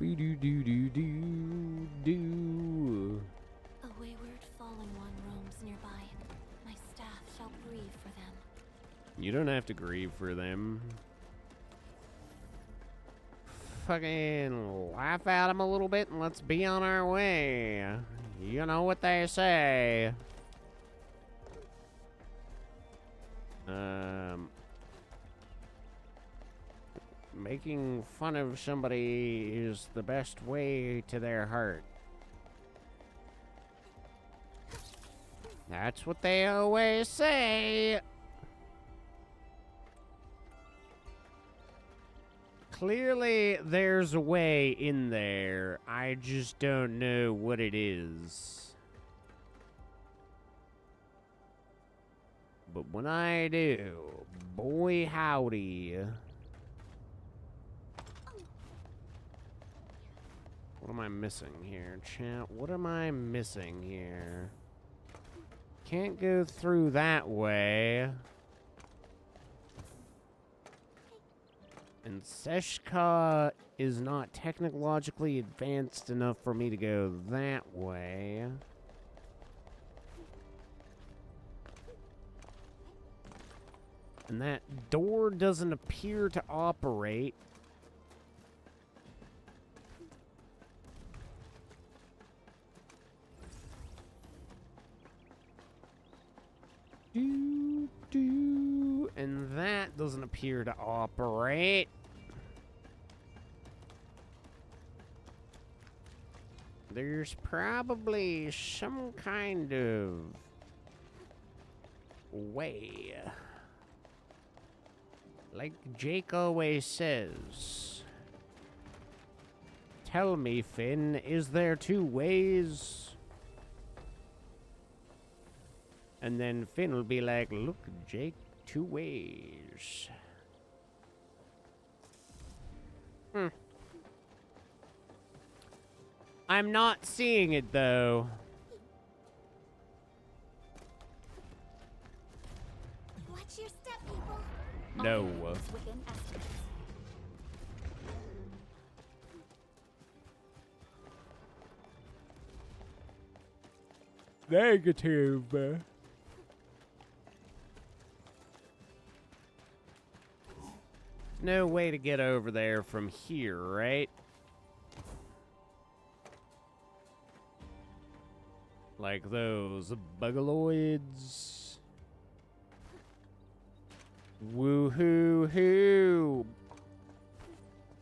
Do. A wayward fallen one roams nearby. My staff shall grieve for them. You don't have to grieve for them. Fucking laugh at them a little bit and let's be on our way. You know what they say. Making fun of somebody is the best way to their heart. That's what they always say. Clearly, there's a way in there. I just don't know what it is. But when I do, boy howdy. What am I missing here, chat? What am I missing here? Can't go through that way. And Seshka is not technologically advanced enough for me to go that way. And that door doesn't appear to operate. And that doesn't appear to operate. There's probably some kind of way. Like Jake always says. Tell me, Finn, is there two ways? And then Finn will be like, look, Jake, two ways. I'm not seeing it, though. Watch your step, people. No. Within estimates. Negative. No way to get over there from here, right? Like those bugaloids. Woohoo-hoo.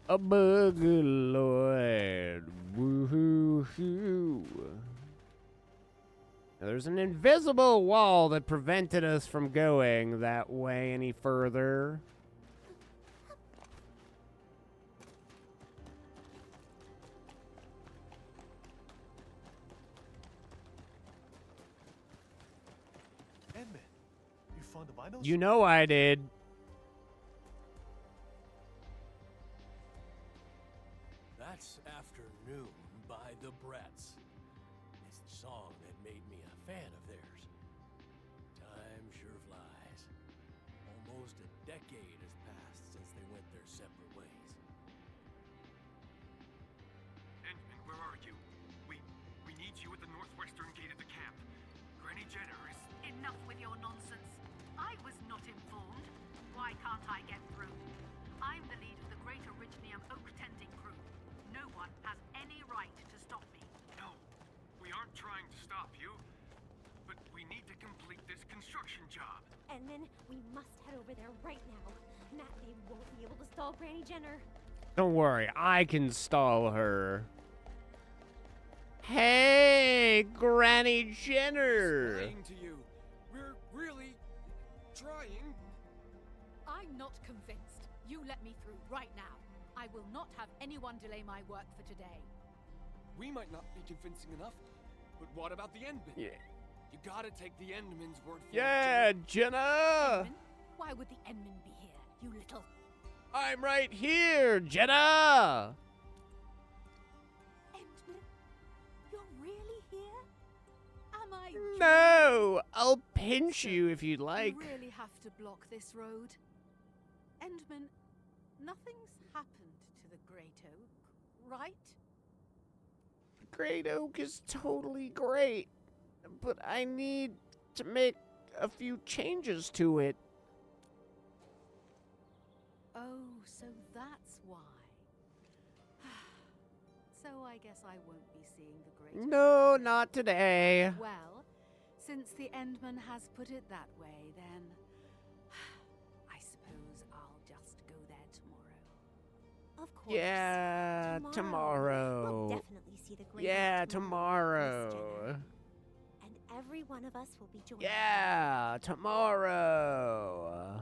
A bugaloid. Woohoo-hoo. There's an invisible wall that prevented us from going that way any further. You know I did. That's afternoon by the Bratz. song that made me a fan of theirs. Time sure flies. Almost a decade has passed since they went their separate ways. And where are you? We need you at the northwestern gate of the camp. Granny Jenner is... Enough with your nonsense. I was not informed. Why can't I get through? I'm the lead of the Great Originium Oak Tending Crew. No one has any right to stop me. No, we aren't trying to stop you. But we need to complete this construction job. And then we must head over there right now. Matt, they won't be able to stall Granny Jenner. Don't worry, I can stall her. Hey, Granny Jenner. Lying to you. We're really trying. I'm not convinced. You let me through right now. I will not have anyone delay my work for today. We might not be convincing enough, but what about the Endmen? Yeah. You gotta take the Endmen's word for Yeah, it. Jenna. Endmen? Why would the Endmen be here, you little... I'm right here, Jenna. Endmen? You're really here? Am I... No, I'll pinch you if you'd like. You really have to block this road. Endman, nothing's happened to the Great Oak, right? Great Oak is totally great, but I need to make a few changes to it. Oh, so that's why. So I guess I won't be seeing the Great Oak. No, not today. Well, since the Endman has put it that way, then I suppose I'll just go there tomorrow. Of course. Yeah, tomorrow. We'll definitely see the Great Yeah, Oak tomorrow, Miss tomorrow. Jenner. And every one of us will be joining. Yeah, tomorrow.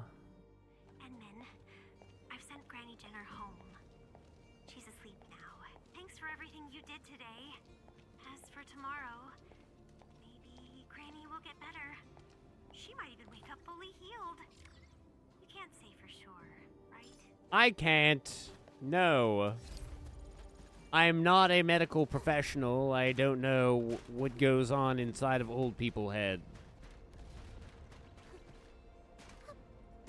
Edmund, I've sent Granny Jenner home. She's asleep now. Thanks for everything you did today. As for tomorrow, maybe Granny will get better. She might even wake up fully healed. You can't say for sure, right? I can't. No. I'm not a medical professional. I don't know what goes on inside of old people's head.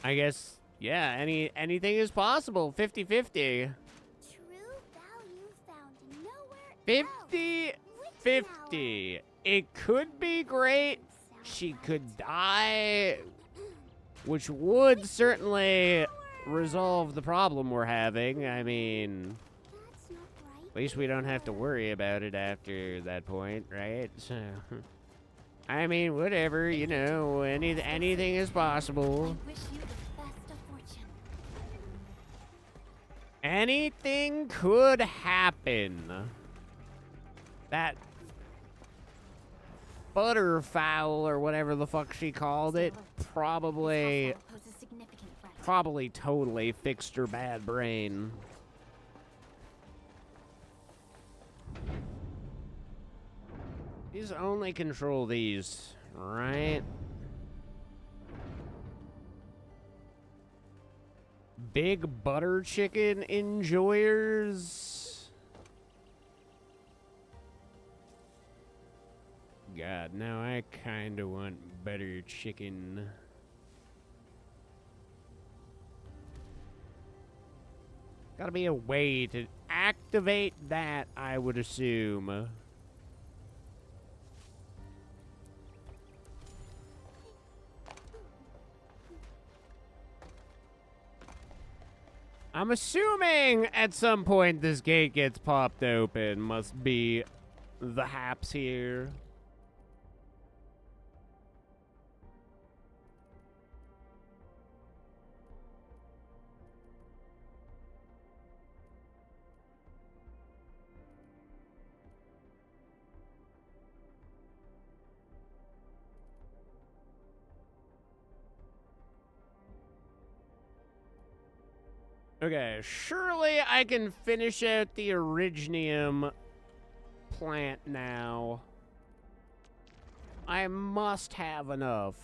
I guess, yeah, anything is possible. 50-50. True value found nowhere 50-50. It could be great. She could die, which would certainly resolve the problem we're having. I mean, at least we don't have to worry about it after that point, right? So, I mean, whatever, you know, anything is possible. Wish you the best of fortune. Anything could happen. That butterfowl or whatever the fuck she called it probably totally fixed her bad brain. These only control these, right? Big butter chicken enjoyers. God, now I kinda want butter chicken. Gotta be a way to activate that, I would assume. I'm assuming at some point this gate gets popped open. Must be the haps here. Okay, surely I can finish out the Originium plant now. I must have enough.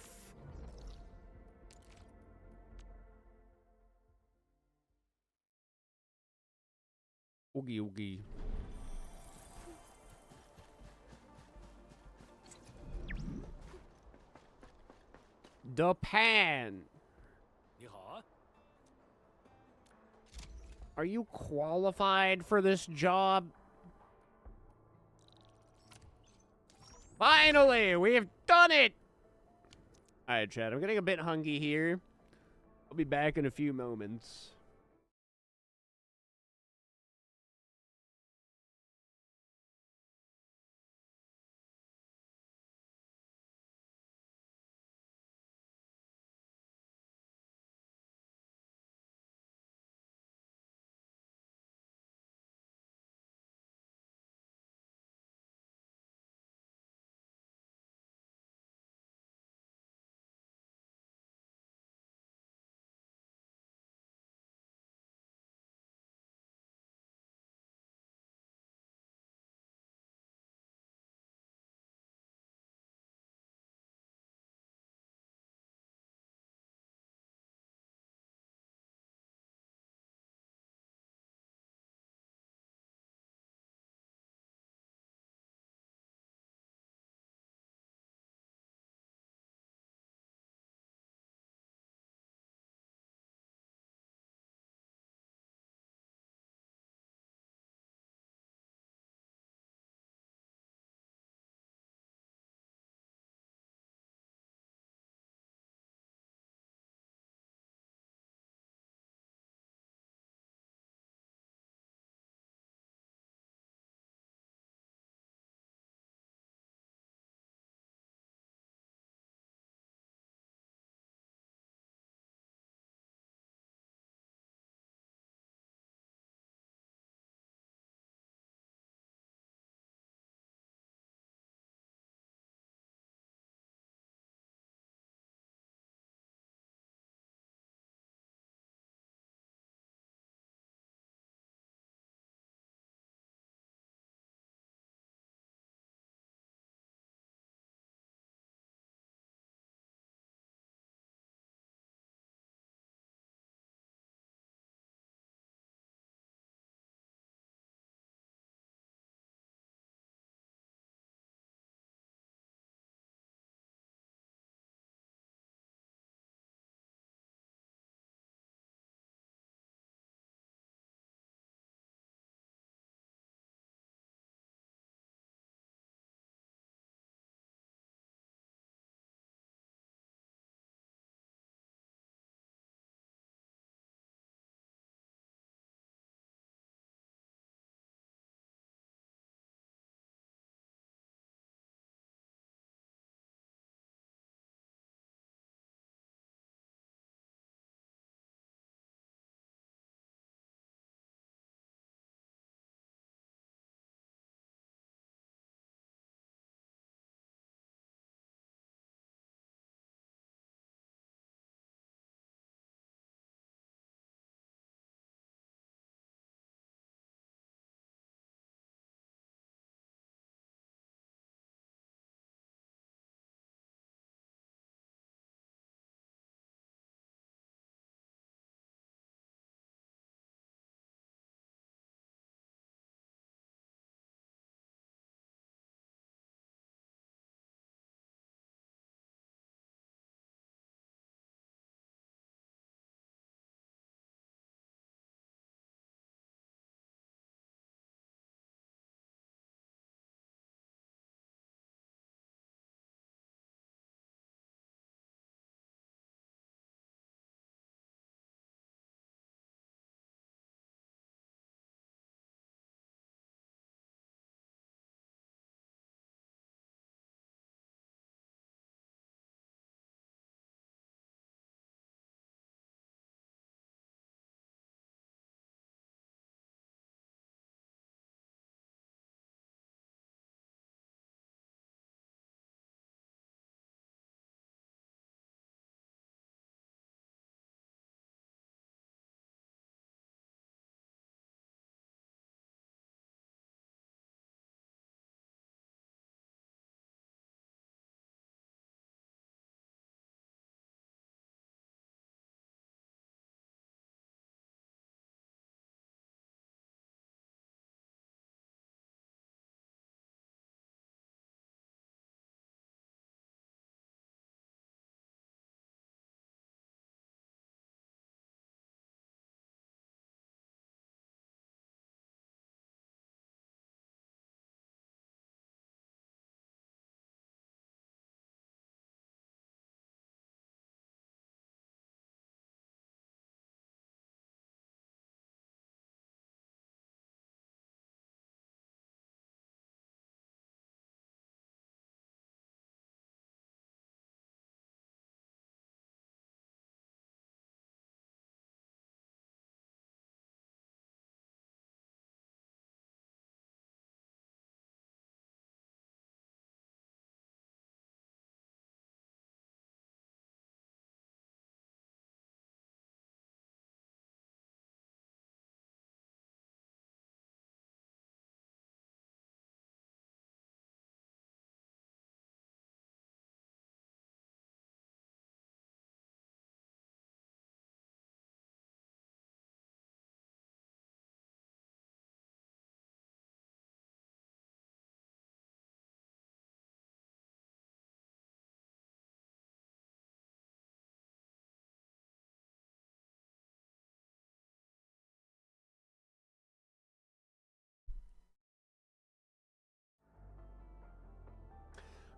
Oogie oogie. Japan. 你好啊。 Are you qualified for this job? Finally, we've done it! Alright, Chad, I'm getting a bit hungry here. I'll be back in a few moments.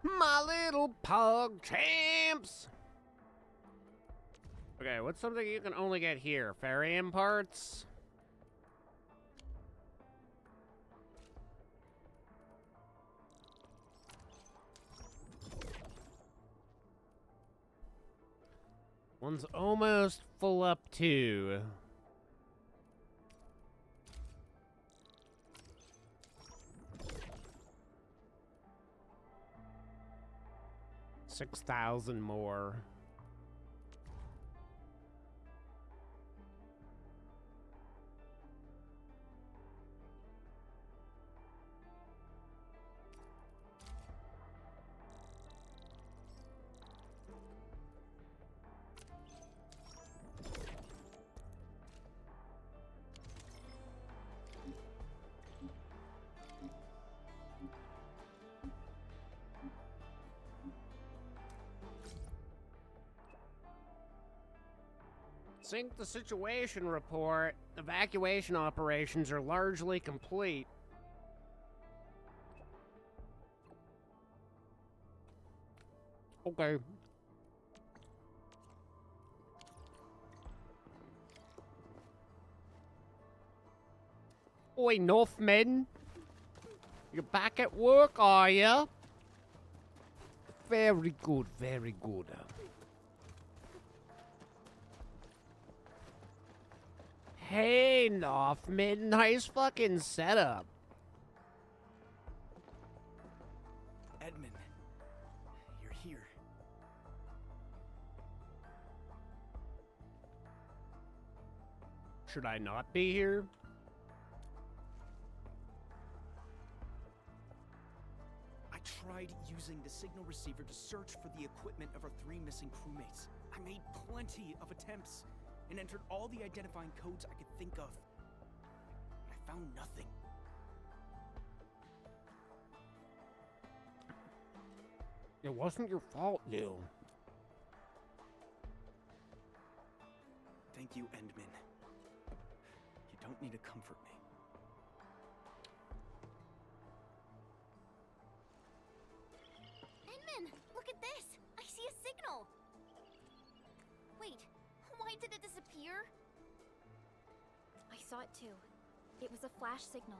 My little pug champs. Okay, what's something you can only get here? Farium parts? One's almost full up too. $6,000 more. Sync the situation report. Evacuation operations are largely complete. Okay. Oi, Northmen. You're back at work, are ya? Very good, very good. Hey, Northmen, nice fucking setup. Edmund, you're here. Should I not be here? I tried using the signal receiver to search for the equipment of our 3 missing crewmates. I made plenty of attempts and entered all the identifying codes I could think of. I found nothing. It wasn't your fault, Neil. Thank you, Endman. You don't need to comfort me. Edmund, look at this! I see a signal! Wait, why did it disappear? I saw it too. It was a flash signal,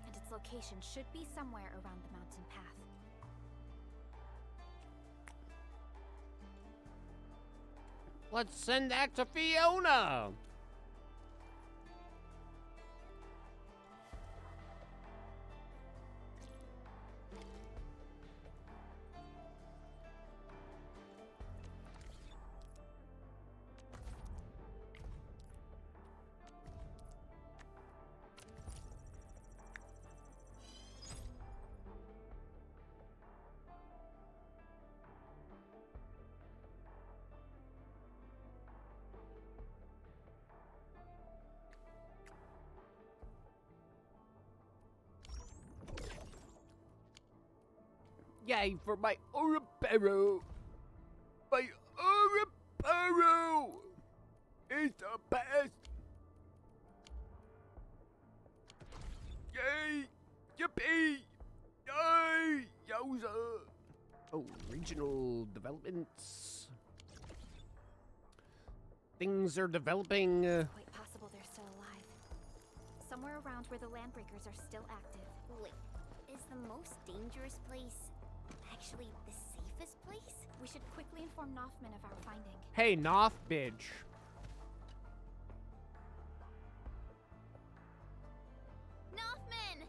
and its location should be somewhere around the mountain path. Let's send that to Fiona. Yay for my Ouroboros! My Ouroboros is the best! Yay! Yippee! Yay! Yowza! Oh, regional developments. Things are developing. Quite possible they're still alive. Somewhere around where the Landbreakers are still active. Wait, is the most dangerous place actually the safest place? We should quickly inform Noffman of our finding. Hey, Noff bitch. Noffman!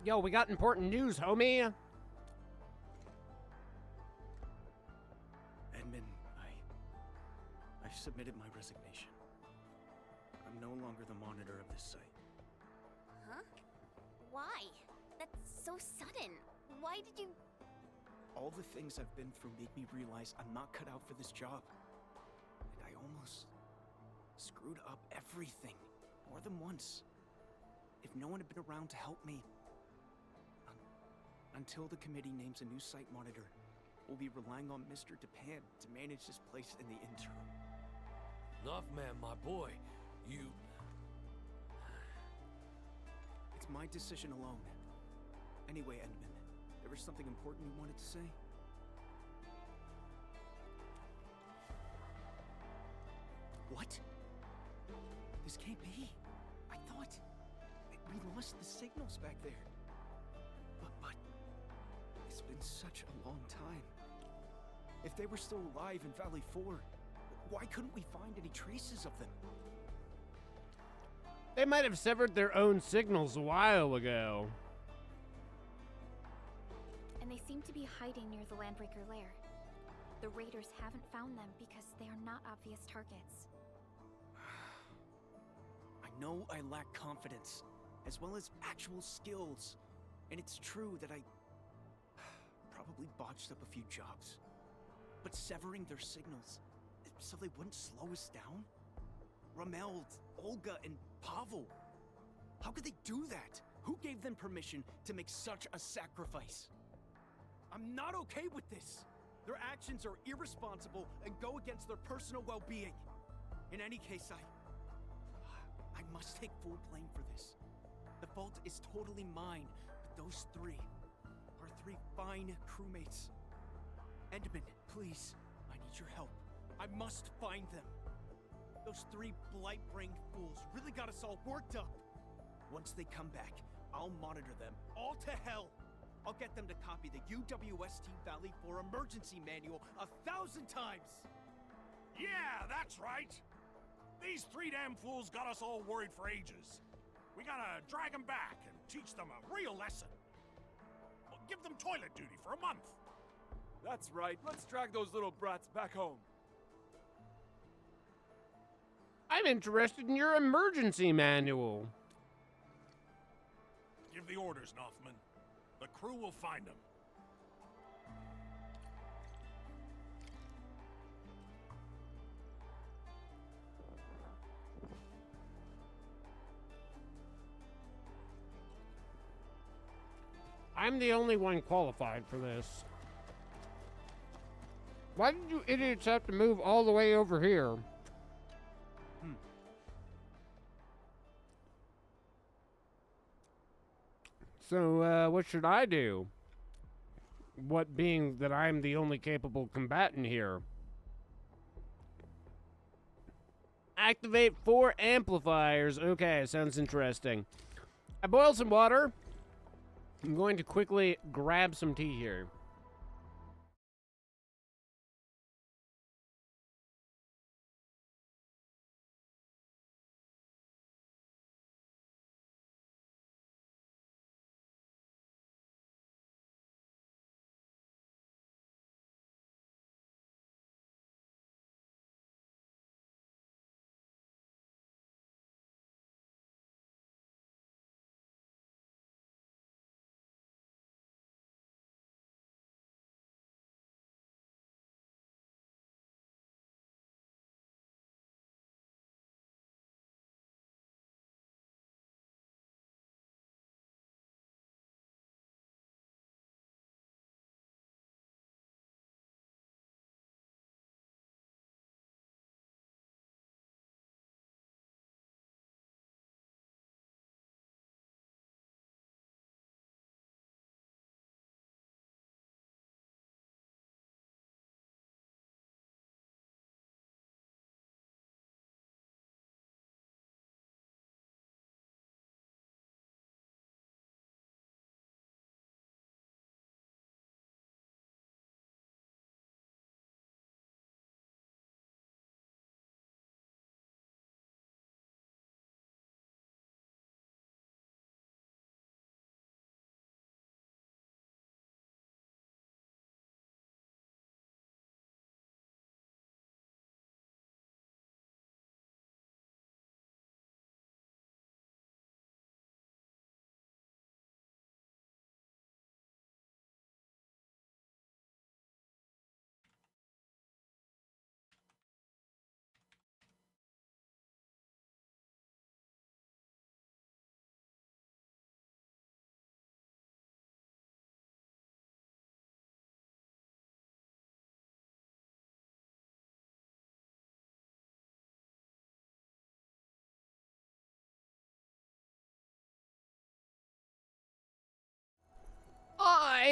Yo, we got important news, homie. Edmund, I've submitted my resignation. I'm no longer the monitor of this site. Huh? Why? That's so sudden. Why did you... All the things I've been through make me realize I'm not cut out for this job. And I almost screwed up everything, more than once. If no one had been around to help me, until the committee names a new site monitor, we'll be relying on Mr. Japan to manage this place in the interim. Noffman, my boy, you... It's my decision alone. Anyway, Edmund, there was something important you wanted to say? What? This can't be. I thought we lost the signals back there. But it's been such a long time. If they were still alive in Valley 4, why couldn't we find any traces of them? They might have severed their own signals a while ago. And they seem to be hiding near the Landbreaker lair. The raiders haven't found them because they are not obvious targets. I know I lack confidence, as well as actual skills. And it's true that I probably botched up a few jobs. But severing their signals, so they wouldn't slow us down? Ramel, Olga, and Pavel. How could they do that? Who gave them permission to make such a sacrifice? I'm not okay with this. Their actions are irresponsible and go against their personal well-being. In any case, I must take full blame for this. The fault is totally mine, but those three are three fine crewmates. Edmund, please, I need your help. I must find them. Those three blight-brained fools really got us all worked up. Once they come back, I'll monitor them all to hell. I'll get them to copy the UWST Valley 4 emergency manual 1,000 times. Yeah, that's right. These three damn fools got us all worried for ages. We gotta drag them back and teach them a real lesson. Well, give them toilet duty for a month. That's right. Let's drag those little brats back home. I'm interested in your emergency manual. Give the orders, Nothman. The crew will find them. I'm the only one qualified for this. Why did you idiots have to move all the way over here? So, what should I do? What being that I'm the only capable combatant here? Activate 4 amplifiers. Okay, sounds interesting. I boiled some water. I'm going to quickly grab some tea here.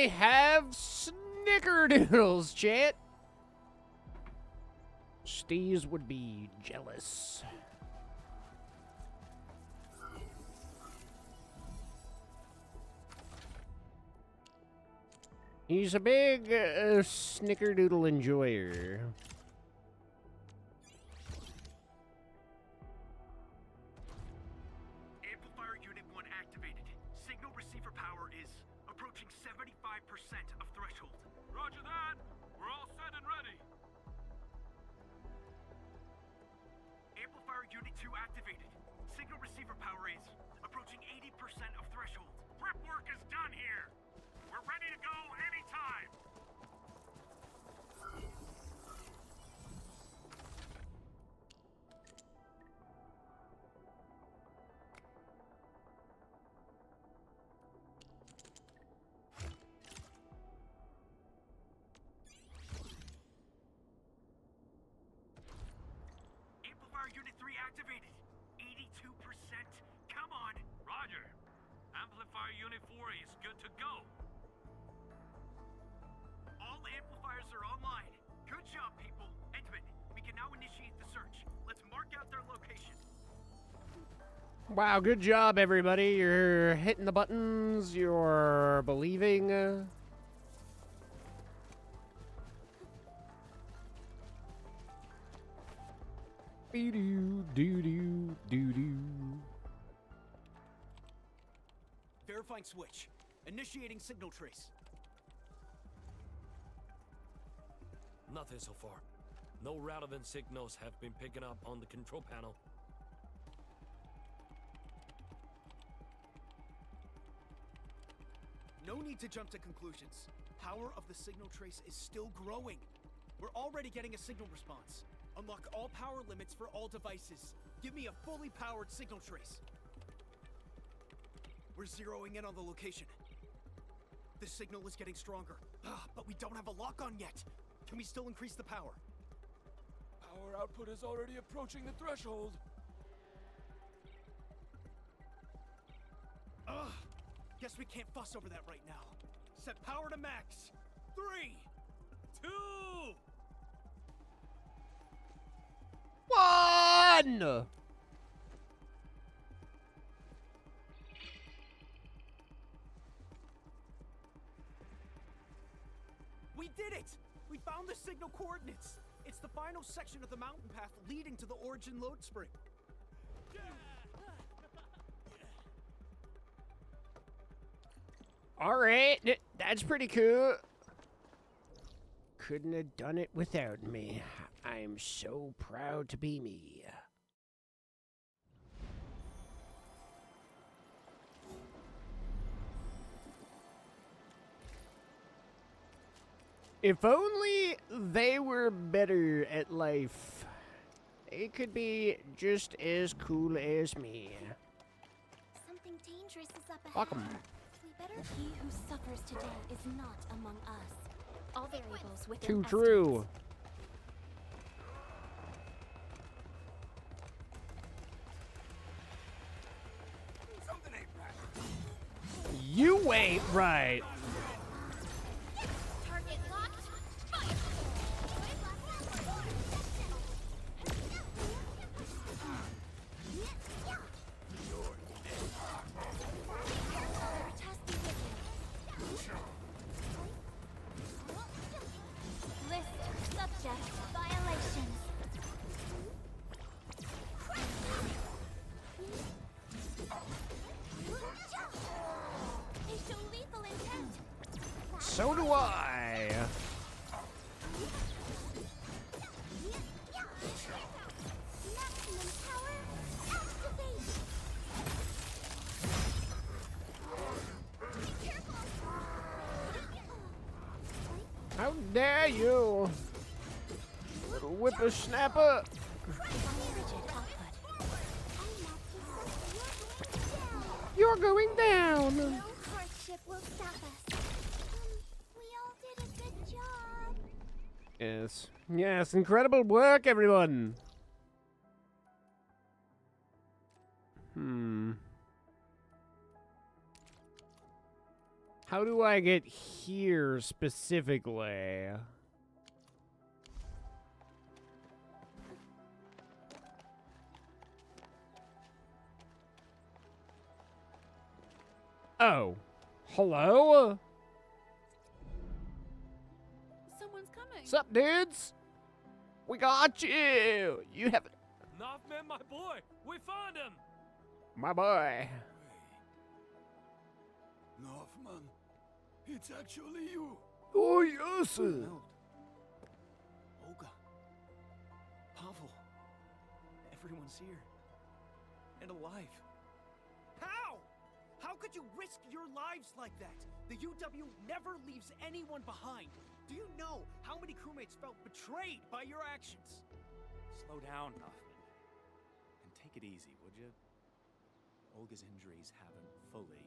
I have snickerdoodles, chat. Steez would be jealous. He's a big snickerdoodle enjoyer. Amplifier Unit 1 activated. Signal receiver power is approaching 75% of threshold. Roger that. We're all set and ready. Amplifier Unit 2 activated. Signal receiver power is approaching 80% of threshold. Prep work is done here. We're ready to go anytime. Amplifier Unit 3 activated. 82%. Come on. Roger. Amplifier Unit 4 is good to go. All amplifiers are online. Good job, people. Edmund, we can now initiate the search. Let's mark out their location. Wow, good job, everybody. You're hitting the buttons. You're believing. Doo-doo-doo-doo-doo-doo. Verifying switch. Initiating signal trace. Nothing so far. No relevant signals have been picking up on the control panel. No need to jump to conclusions. Power of the signal trace is still growing. We're already getting a signal response. Unlock all power limits for all devices. Give me a fully powered signal trace. We're zeroing in on the location. The signal is getting stronger, but we don't have a lock-on yet. Can we still increase the power? Power output is already approaching the threshold. Ugh! Guess we can't fuss over that right now. Set power to max. 3, 2... 1! We did it! We found the signal coordinates. It's the final section of the mountain path leading to the origin load spring. All right, that's pretty cool. Couldn't have done it without me. I'm so proud to be me. If only they were better at life. They could be just as cool as me. Something dangerous is up ahead. Welcome. We better. He who suffers today is not among us. All variables within Too estimates. true. Something ain't right. You ain't right. Target locked. Fire. List subject violations. They show lethal intent. So do I. Maximum power activate. Be careful. How dare you? Little whippersnapper. You're going down. No hardship will stop us. We all did a good job. Yes. Yes, incredible work, everyone. How do I get here specifically? Oh. Hello? Someone's coming. Sup, dudes? We got you. You have... Nothman, my boy! We found him! My boy. Northman, it's actually you. Oh, yes, sir. Olga. Pavel. Everyone's here. And alive. How? How could you risk your lives like that? The UW never leaves anyone behind. Do you know how many crewmates felt betrayed by your actions? Slow down, Nothman. And take it easy, would you? Olga's injuries haven't fully...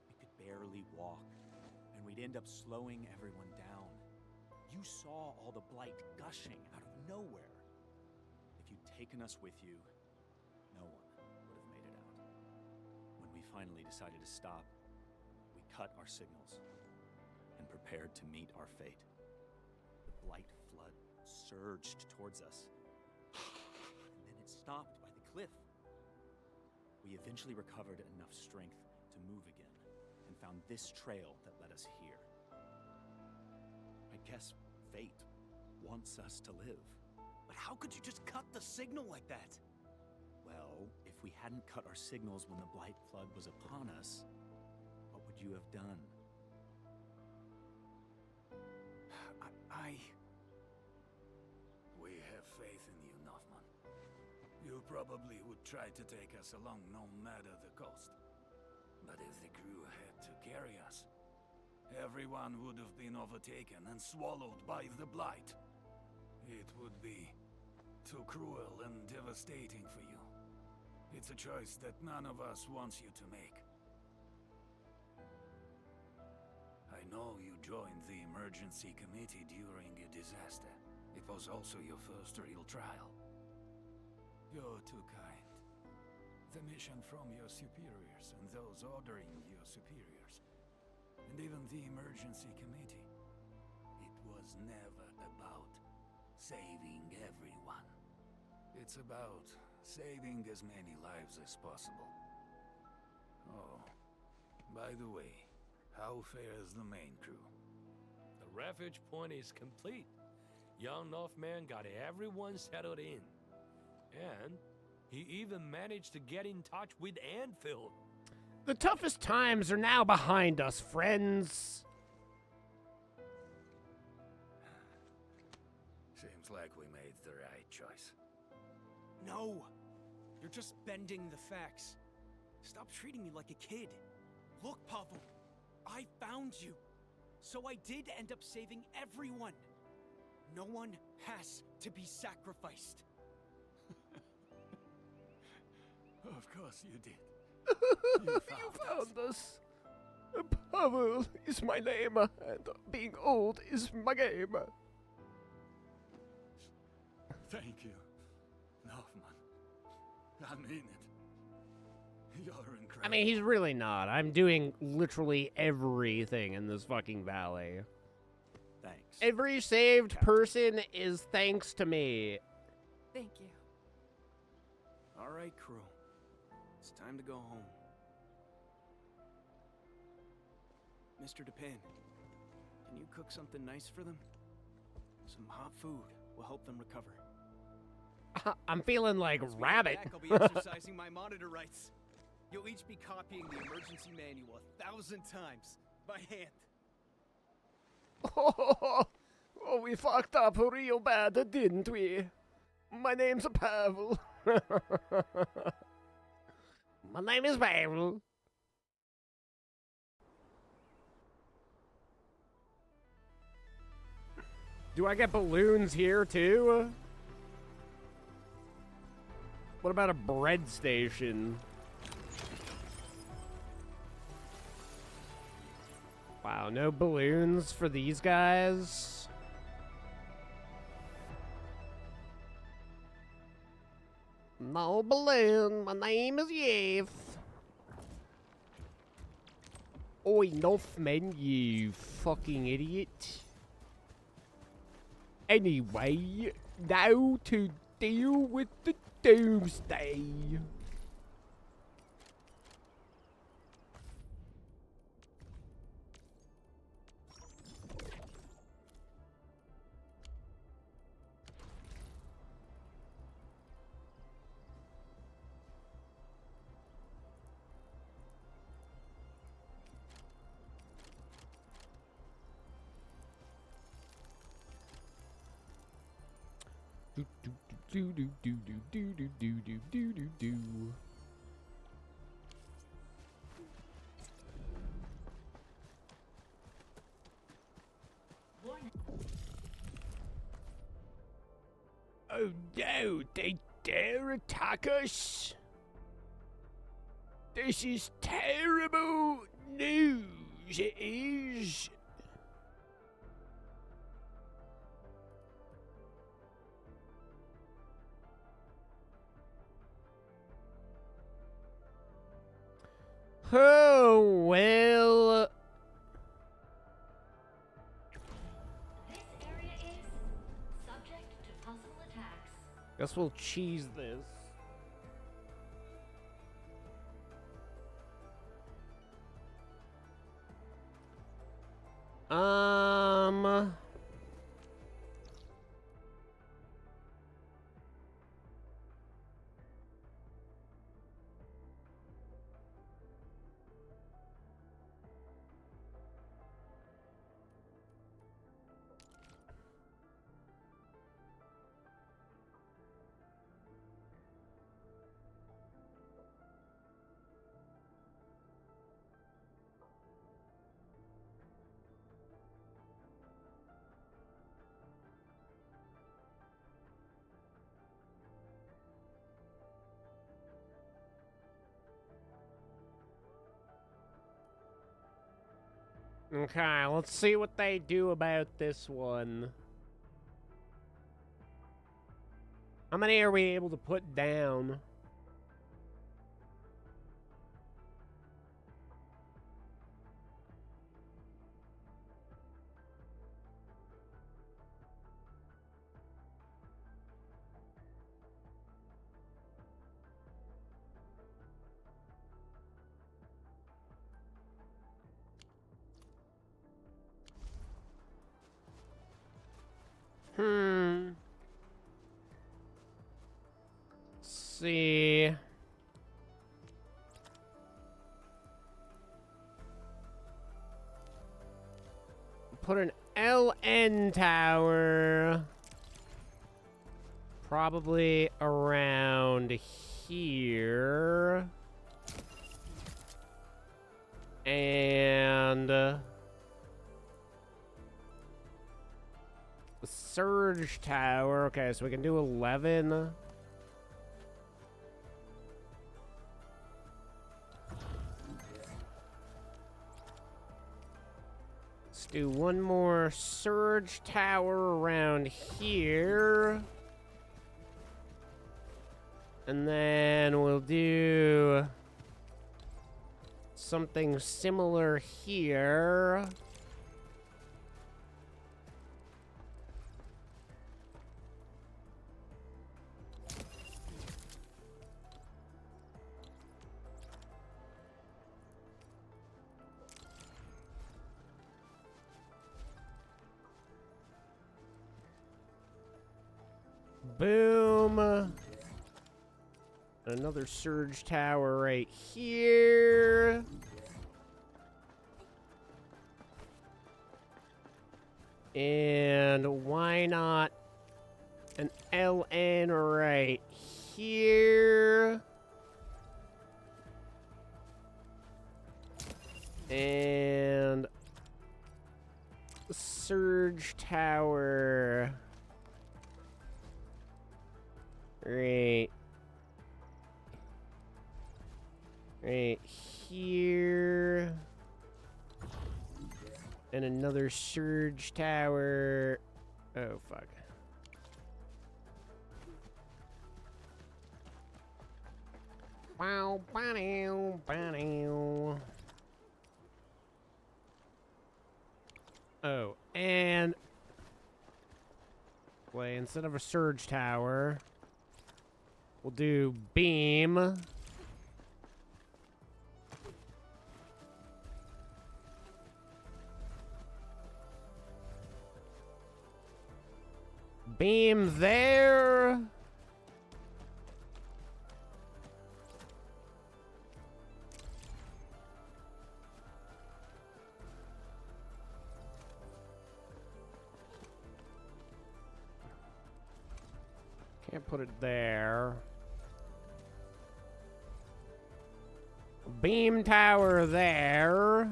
We could barely walk, and we'd end up slowing everyone down. You saw all the blight gushing out of nowhere. If you'd taken us with you, no one would have made it out. When we finally decided to stop, we cut our signals and prepared to meet our fate. The blight flood surged towards us, and then it stopped by the cliff. We eventually recovered enough strength to move again, and found this trail that led us here. I guess fate wants us to live. But how could you just cut the signal like that? Well, if we hadn't cut our signals when the blight flood was upon us, what would you have done? We have faith in you, Nothman. You probably would try to take us along no matter the cost. But if the crew had to carry us, everyone would have been overtaken and swallowed by the blight. It would be too cruel and devastating for you. It's a choice that none of us wants you to make. I know you joined the emergency committee during a disaster. It was also your first real trial. You're too kind. The mission from your superiors and those ordering your superiors, and even the emergency committee, it was never about saving everyone. It's about saving as many lives as possible. Oh, by the way, how fares the main crew? The refuge point is complete. Young Northman got everyone settled in. And he even managed to get in touch with Anfield. The toughest times are now behind us, friends. Seems like we made the right choice. No! You're just bending the facts. Stop treating me like a kid. Look, Pavel, I found you. So I did end up saving everyone. No one has to be sacrificed. Of course you did. You found us. Pavel is my name, and being old is my game. Thank you, Northman. I mean it. You're incredible. I mean, he's really not. I'm doing literally everything in this fucking valley. Thanks. Every saved person is thanks to me. Thank you. All right, crew. It's time to go home. Mr. Dupin, can you cook something nice for them? Some hot food will help them recover. I'm feeling like Once we get Rabbit. back, I'll be exercising my monitor rights. You'll each be copying the emergency manual 1,000 times by hand. Oh, we fucked up real bad, didn't we? My name's Pavel. My name is Pavel. Do I get balloons here too? What about a bread station? Wow, no balloons for these guys? No balloon. My name is Yef. Oi, Northman, you fucking idiot. Anyway, now to deal with the doomsday. Do do do do do do do do do do do do. Oh no, they dare attack us! This is terrible news, it is! Oh, well... This area is subject to possible attacks. Guess we'll cheese this. Okay, let's see what they do about this one. How many are we able to put down? Let's see. Put an LN tower probably around here. And the surge tower. Okay, so we can do 11. Let's do one more surge tower around here. And then we'll do something similar here. Boom. Another surge tower right here. And why not an LN right here? And surge tower right here. And another surge tower. Oh, fuck. Wow, bow, bow. Oh, and wait, instead of a surge tower, we'll do beam. Beam there. Can't put it there. Beam tower there.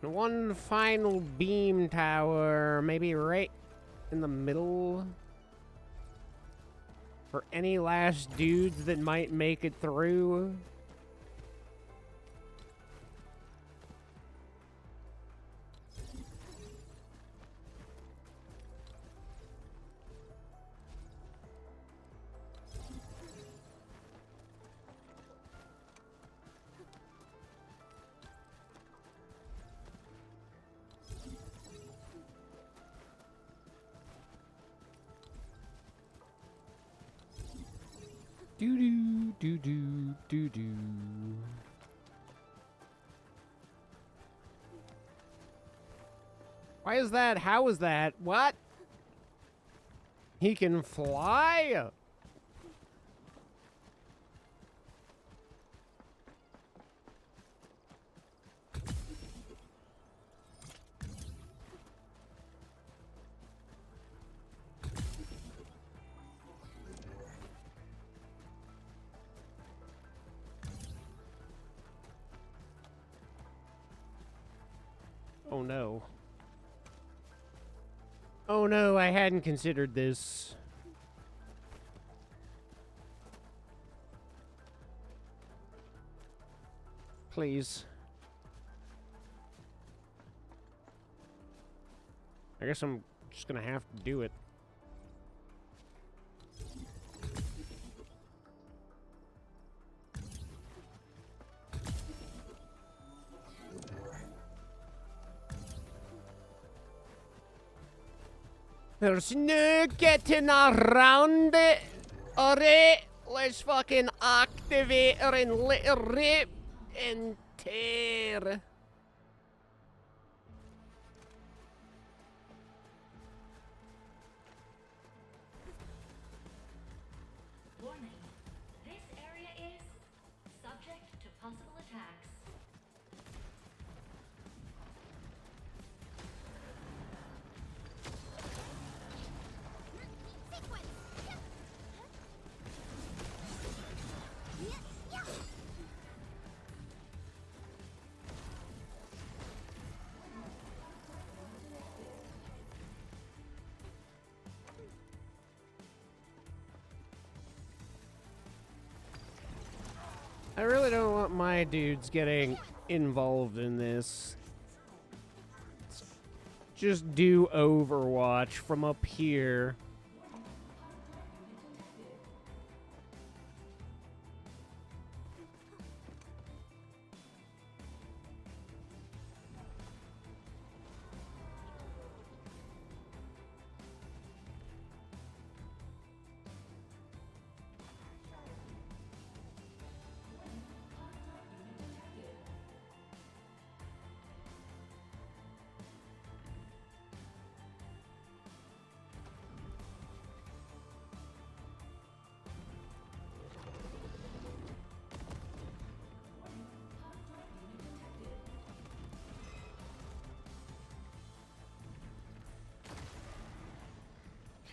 One final beam tower, maybe right in the middle. For any last dudes that might make it through. Doo-doo, doo-doo, doo-doo. Why is that? How is that? What? He can fly? Oh no. Oh no, I hadn't considered this. Please. I guess I'm just gonna have to do it. There's no getting around it. Alright, let's fucking activate her and let her rip and tear. Warning. This area is subject to possible attacks. I really don't want my dudes getting involved in this. Just do Overwatch from up here.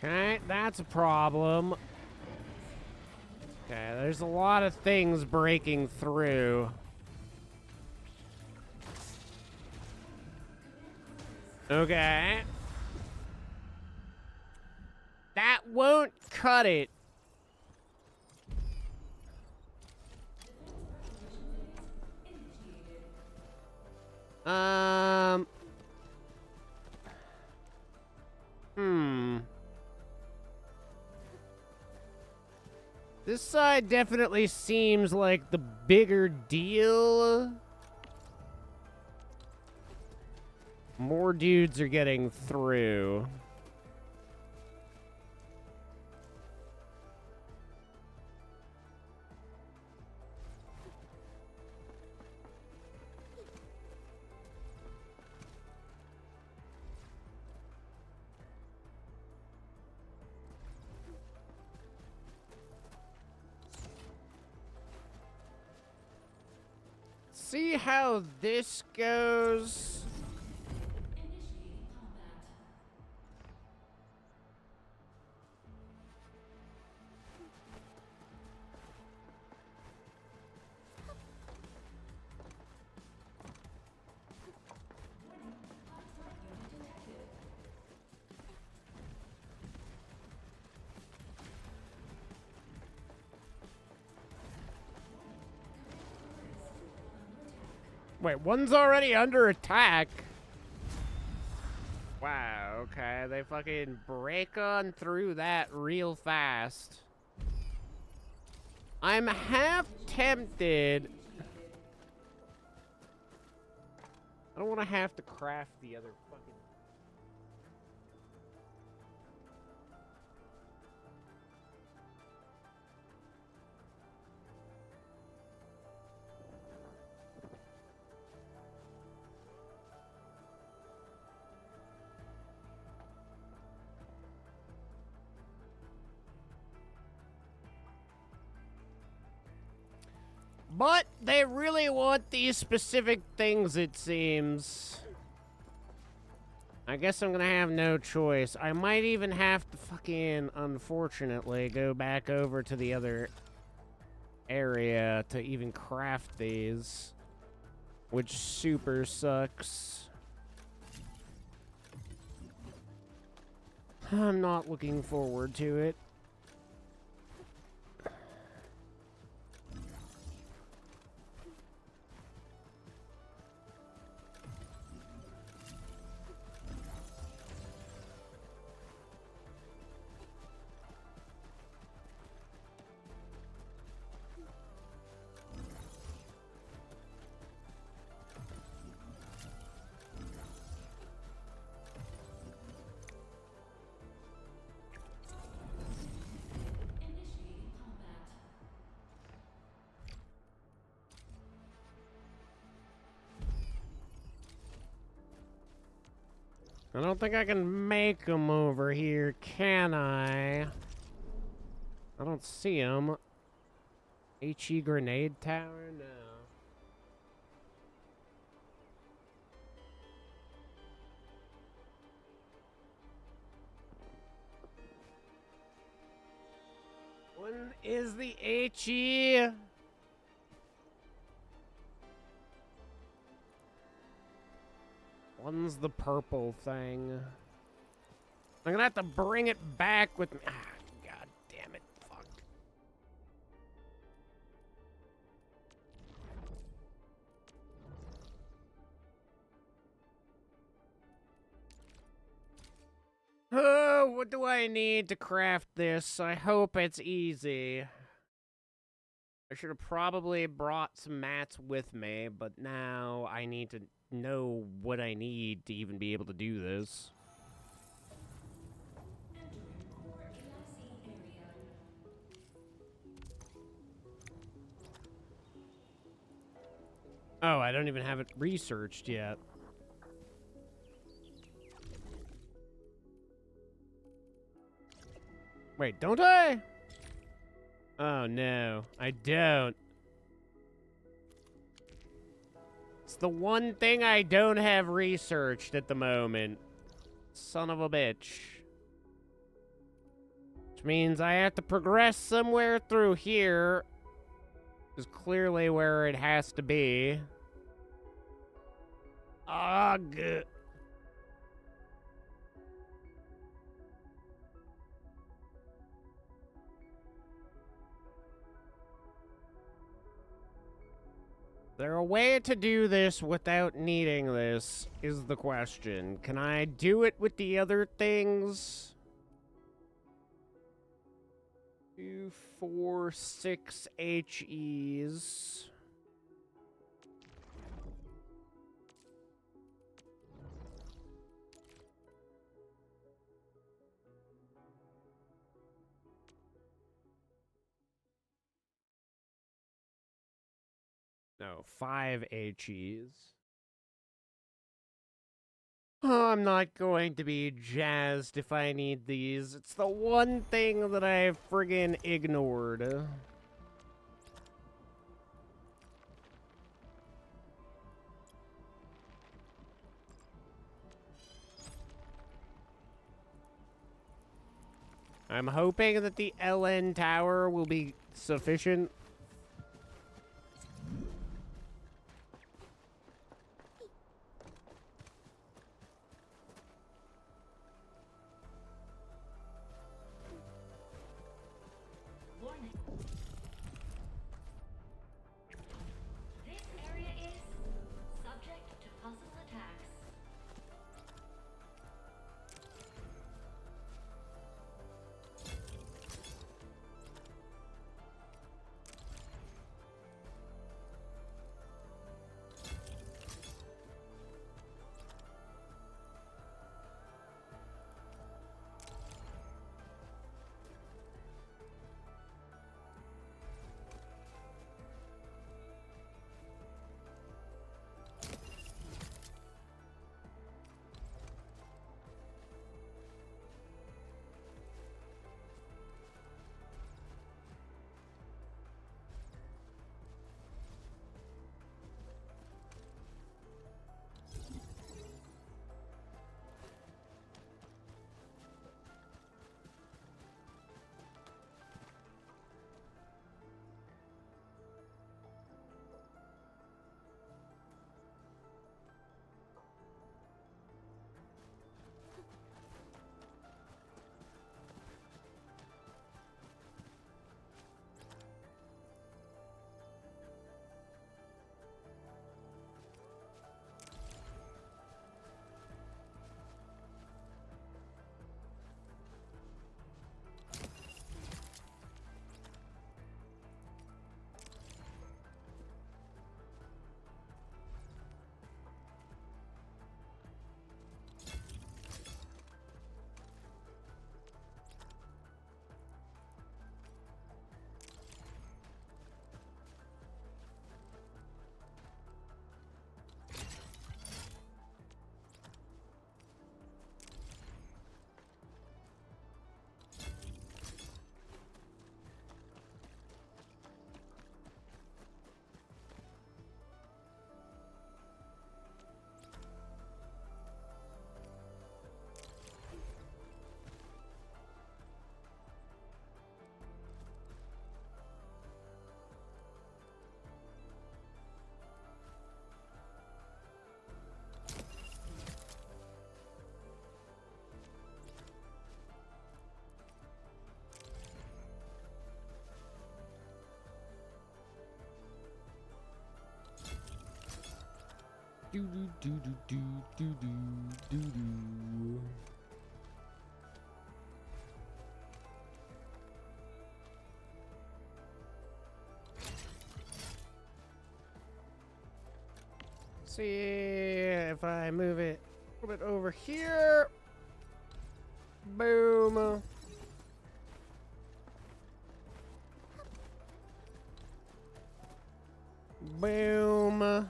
Okay, that's a problem. Okay, there's a lot of things breaking through. Okay. That won't cut it. This side definitely seems like the bigger deal. More dudes are getting through. See how this goes. Wait, one's already under attack. Wow, okay. They fucking break on through that real fast. I'm half tempted. I don't want to have to craft the other fucking... But they really want these specific things, it seems. I guess I'm gonna have no choice. I might even have to fucking, unfortunately, go back over to the other area to even craft these. Which super sucks. I'm not looking forward to it. I don't think I can make them over here, can I? I don't see them. HE grenade tower? No. When is the HE? One's the purple thing. I'm gonna have to bring it back with me. Ah, god damn it. Fuck. Oh, what do I need to craft this? I hope it's easy. I should have probably brought some mats with me, but now I need to know what I need to even be able to do this. Oh, I don't even have it researched yet. Wait, don't I? Oh no, I don't. It's the one thing I don't have researched at the moment. Son of a bitch. Which means I have to progress somewhere through here. Is clearly where it has to be. Ugh. There a way to do this without needing this, is the question. Can I do it with the other things? 2, 4, 6 HEs. No, 5 HEs. Oh, I'm not going to be jazzed if I need these. It's the one thing that I friggin' ignored. I'm hoping that the LN tower will be sufficient. Warning. This area is subject to possible attacks. Do do do do do do do do. See if I move it a little bit over here. Boom. Boom.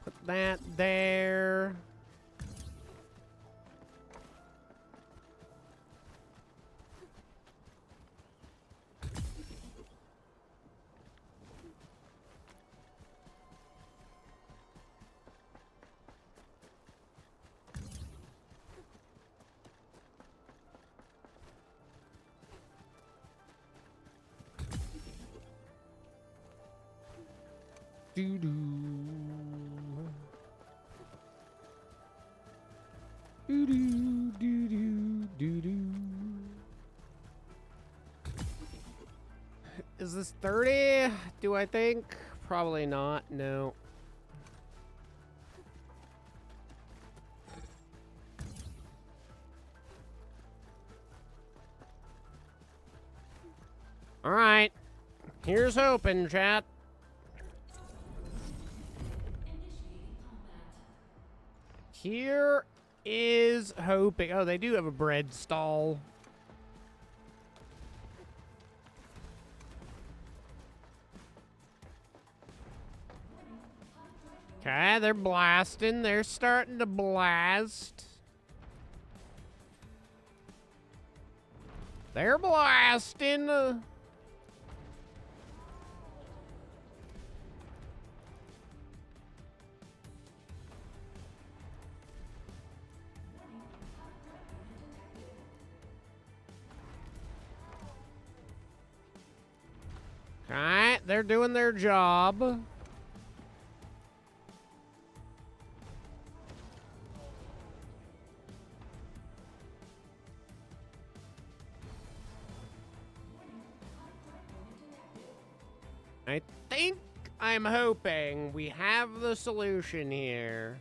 Put that there. Do do. Do do do do do do. Is this 30? Do I think? Probably not. No. Alright. Here's hoping, chat. Here is hoping. Oh, they do have a bread stall. Okay, they're blasting. They're starting to blast. They're blasting. Alright, they're doing their job. I think I'm hoping we have the solution here.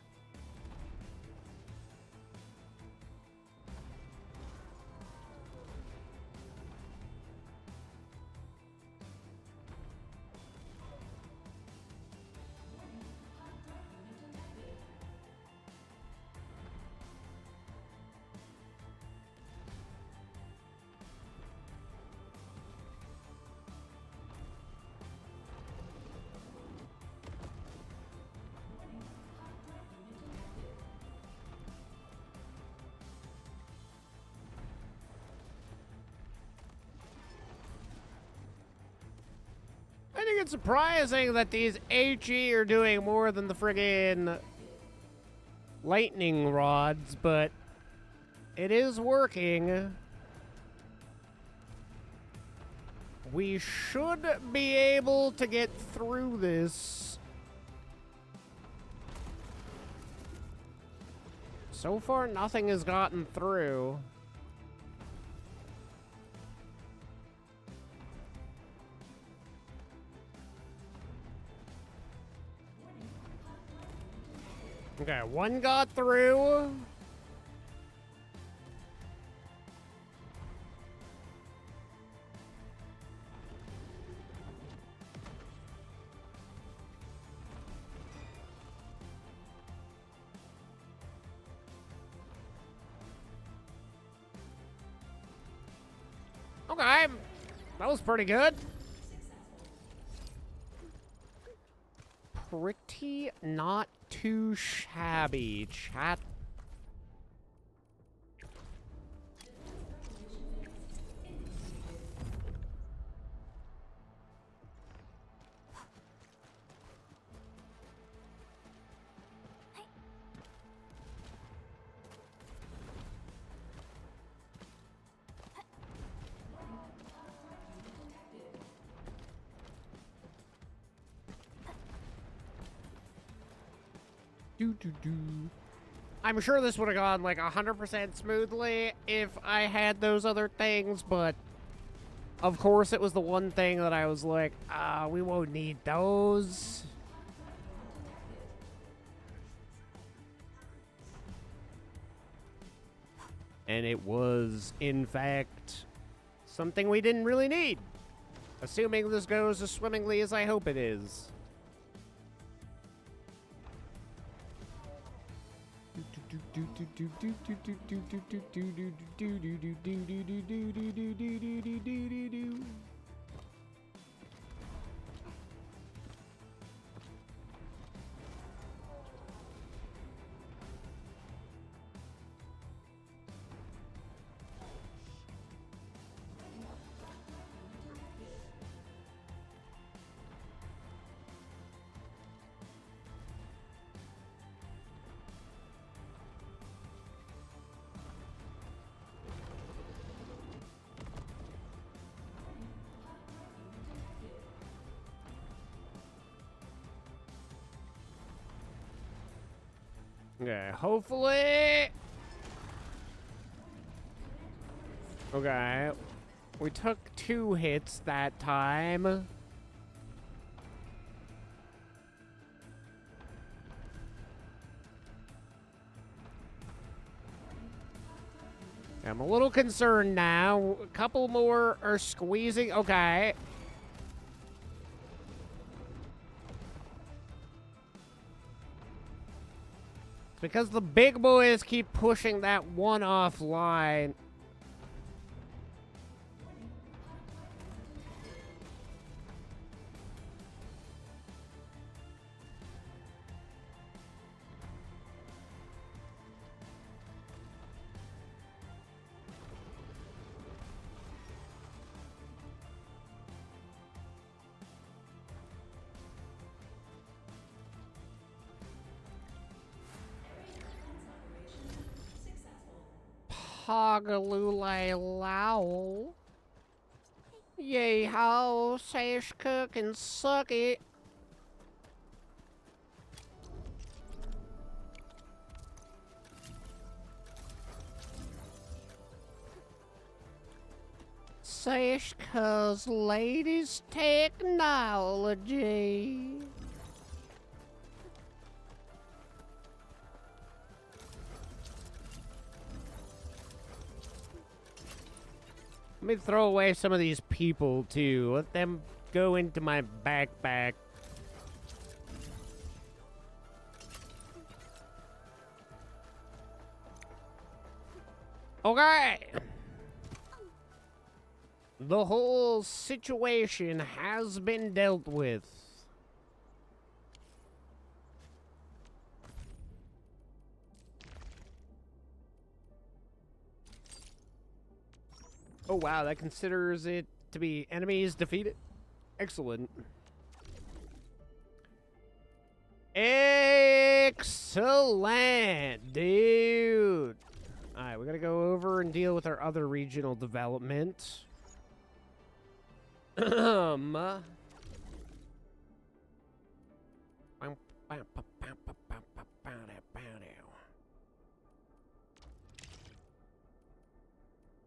I think it's surprising that these HE are doing more than the friggin' lightning rods, but it is working. We should be able to get through this. So far, nothing has gotten through. Okay, one got through. Okay, that was pretty good. Pretty not too shabby, chat. I'm sure this would have gone like 100% smoothly if I had those other things, but of course it was the one thing that I was like, we won't need those. And it was, in fact, something we didn't really need. Assuming this goes as swimmingly as I hope it is. Okay, hopefully. Okay. We took 2 hits that time. I'm a little concerned now. A couple more are squeezing. Okay. It's because the big boys keep pushing that one offline. Hogalule lowl. Yay ho, sash cook and suck it. Sash cuz ladies technology. Let me throw away some of these people, too. Let them go into my backpack. Okay. The whole situation has been dealt with. Oh, wow, that considers it to be enemies defeated. Excellent. Excellent, dude. All right, we gotta go over and deal with our other regional development.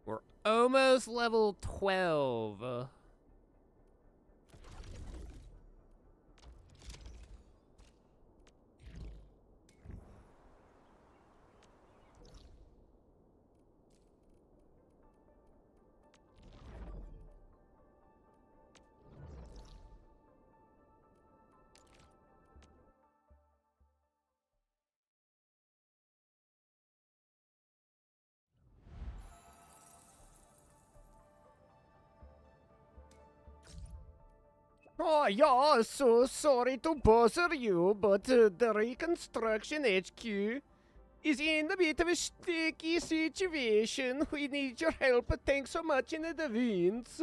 We're almost level 12. Oh, yeah, so sorry to bother you, but the Reconstruction HQ is in a bit of a sticky situation. We need your help. Thanks so much in advance.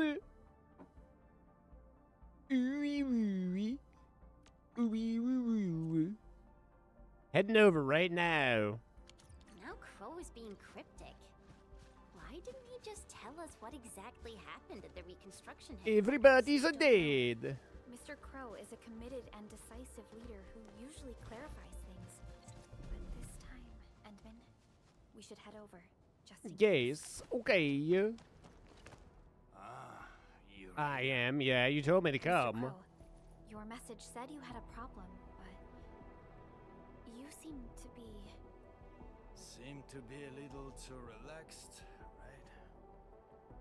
Heading over right now. Now Crow is being cryptic. Why didn't he just tell us what exactly happened at the reconstruction headquarters? Everybody's dead. Mr. Crow is a committed and decisive leader who usually clarifies things. But this time, Endman, we should head over. Just in Yes, okay. I am, yeah, you told me to Mr. come. Crow, your message said you had a problem, but you seem to be... Seem to be a little too relaxed, right?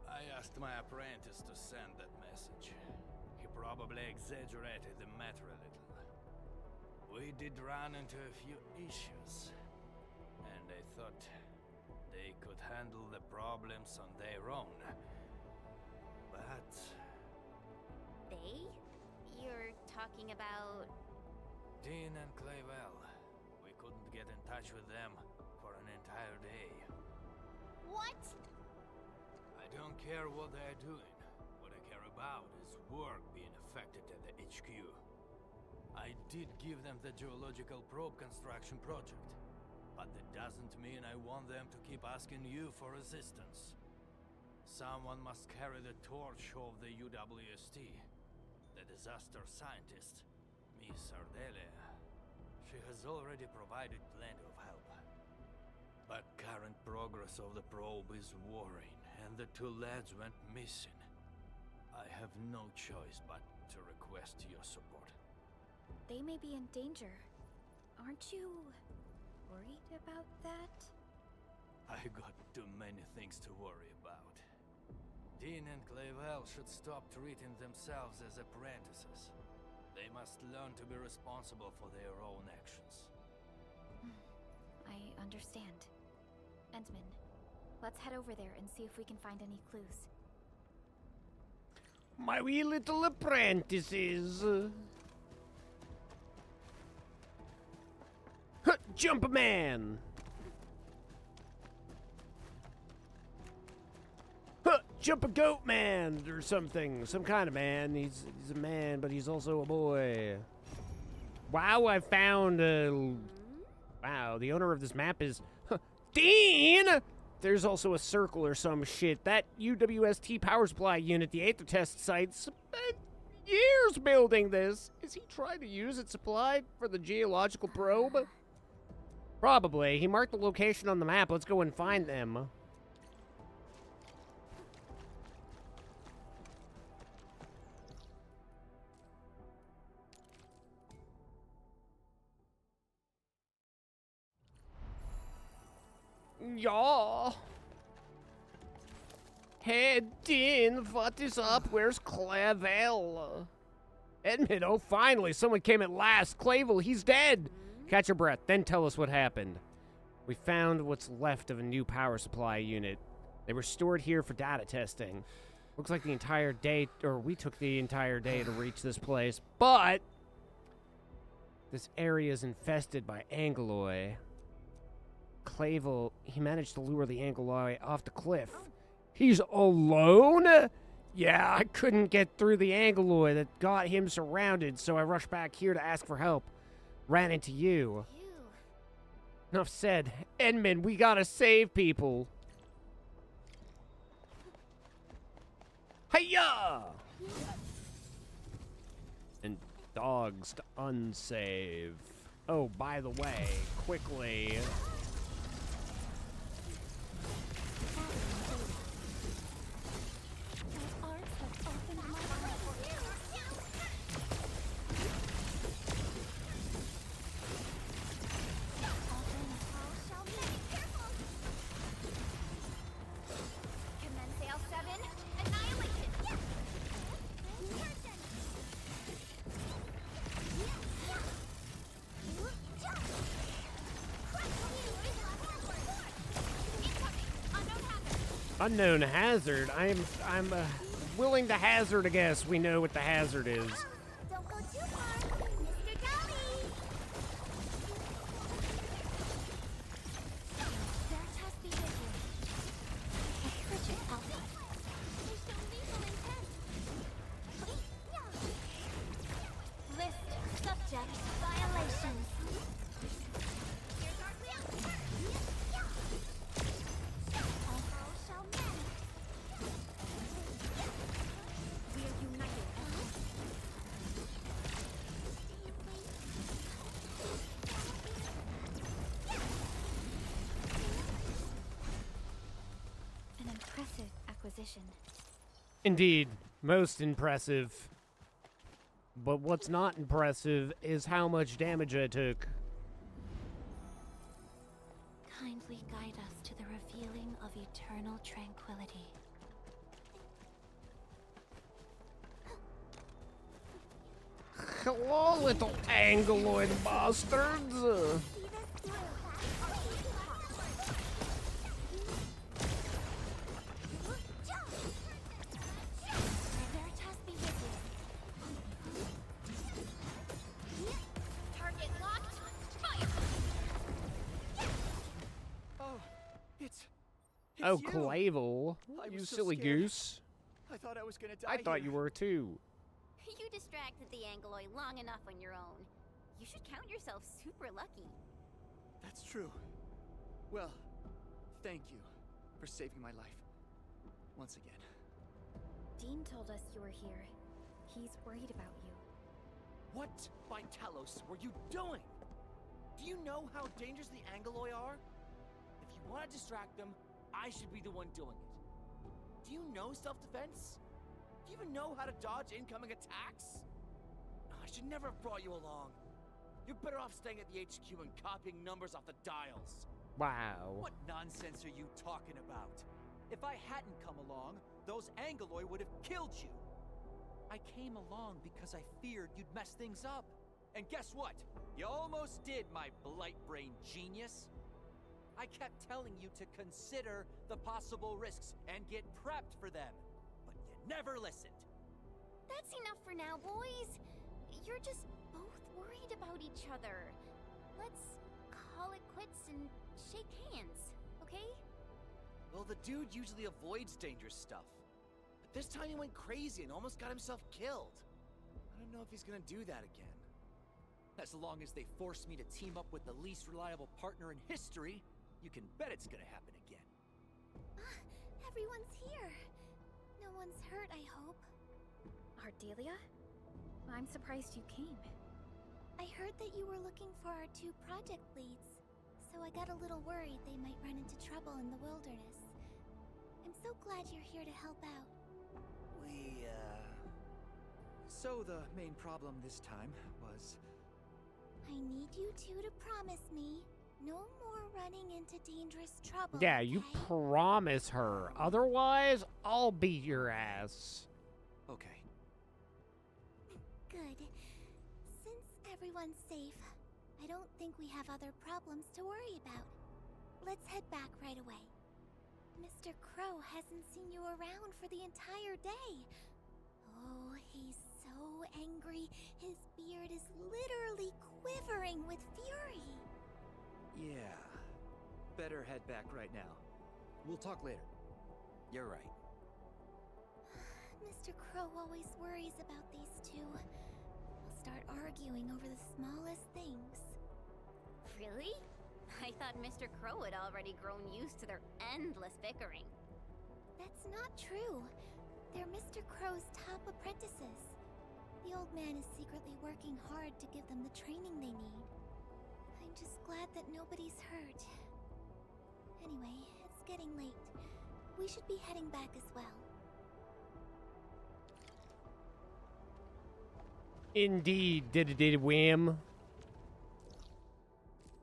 I asked my apprentice to send that message. He probably exaggerated the matter a little. We did run into a few issues, and I thought they could handle the problems on their own. But... They? You're talking about... Dean and Clavell. We couldn't get in touch with them for an entire day. What? I don't care what they're doing. What I care about is work being affected at the HQ. I did give them the geological probe construction project, but that doesn't mean I want them to keep asking you for assistance. Someone must carry the torch of the UWST. The disaster scientist, Miss Ardelia. She has already provided plenty of help. But current progress of the probe is worrying, and the two lads went missing. I have no choice but to request your support. They may be in danger. Aren't you worried about that? I got too many things to worry about. Dean and Clavel should stop treating themselves as apprentices. They must learn to be responsible for their own actions. I understand. Entman, let's head over there and see if we can find any clues. My wee little apprentices. Huh, jump a man. Huh, jump a goat man or something. Some kind of man. He's a man, but he's also a boy. Wow, I found wow, the owner of this map is Dean! There's also a circle or some shit. That UWST power supply unit, the Aether test site, spent years building this. Is he trying to use it supplied for the geological probe? Probably. He marked the location on the map. Let's go and find them. Yeah. Hey, Dean, what is up? Where's Clavel? Edmund, oh, finally, someone came at last. Clavel, he's dead. Catch your breath, then tell us what happened. We found what's left of a new power supply unit. They were stored here for data testing. Looks like the entire day, or we took the entire day to reach this place, but this area is infested by Angeloi. Clavel, he managed to lure the Angeloi off the cliff. He's alone? Yeah, I couldn't get through the Angeloi that got him surrounded, so I rushed back here to ask for help. Ran into you. Enough said. Edmund, we gotta save people. Hiya! And dogs to unsave. Oh, by the way, quickly. Unknown hazard. I'm willing to hazard a guess. We know what the hazard is. Don't go too far, Mr. Dolly! Veritas be with you. A frigid outlet. They show lethal intent. List subject violations. Here's our wheel. An impressive acquisition. Indeed, most impressive. But what's not impressive is how much damage I took. Kindly guide us to the revealing of eternal tranquility. Hello, little Angeloid bastards. Veritas be with you. Target locked. Fire! Oh, it's Oh, you. Clavel. I You was so silly scared. goose. I thought I was gonna die I thought here. you were too. You distracted the Angeloi long enough on your own. You should count yourself super lucky. That's true. Well, thank you for saving my life. Once again. Dean told us you were here. He's worried about you. What, by Talos, were you doing? Do you know how dangerous the Angeloi are? If you want to distract them, I should be the one doing it. Do you know self-defense? Do you even know how to dodge incoming attacks? I should never have brought you along. You're better off staying at the HQ and copying numbers off the dials. Wow. What nonsense are you talking about? If I hadn't come along, those Angoloi would have killed you. I came along because I feared you'd mess things up. And guess what? You almost did, my blight-brained genius. I kept telling you to consider the possible risks and get prepped for them. But you never listened. That's enough for now, boys. You're just both worried about each other. Let's call it quits and shake hands, okay? Well, the dude usually avoids dangerous stuff. But this time he went crazy and almost got himself killed. I don't know if he's gonna do that again. As long as they force me to team up with the least reliable partner in history, you can bet it's gonna happen again. Everyone's here. No one's hurt, I hope. Ardelia? I'm surprised you came. I heard that you were looking for our 2 project leads, so I got a little worried they might run into trouble in the wilderness. I'm so glad you're here to help out. So the main problem this time was... I need you 2 to promise me no more running into dangerous trouble. Yeah, you promise her. Otherwise, I'll beat your ass. Okay. Good. Since everyone's safe, I don't think we have other problems to worry about. Let's head back right away. Mr. Crow hasn't seen you around for the entire day. Oh, he's so angry. His beard is literally quivering with fury. Yeah. Better head back right now. We'll talk later. You're right. Mr. Crow always worries about these 2. They'll start arguing over the smallest things. Really? I thought Mr. Crow had already grown used to their endless bickering. That's not true. They're Mr. Crow's top apprentices. The old man is secretly working hard to give them the training they need. I'm just glad that nobody's hurt. Anyway, it's getting late. We should be heading back as well. Indeed, did whim.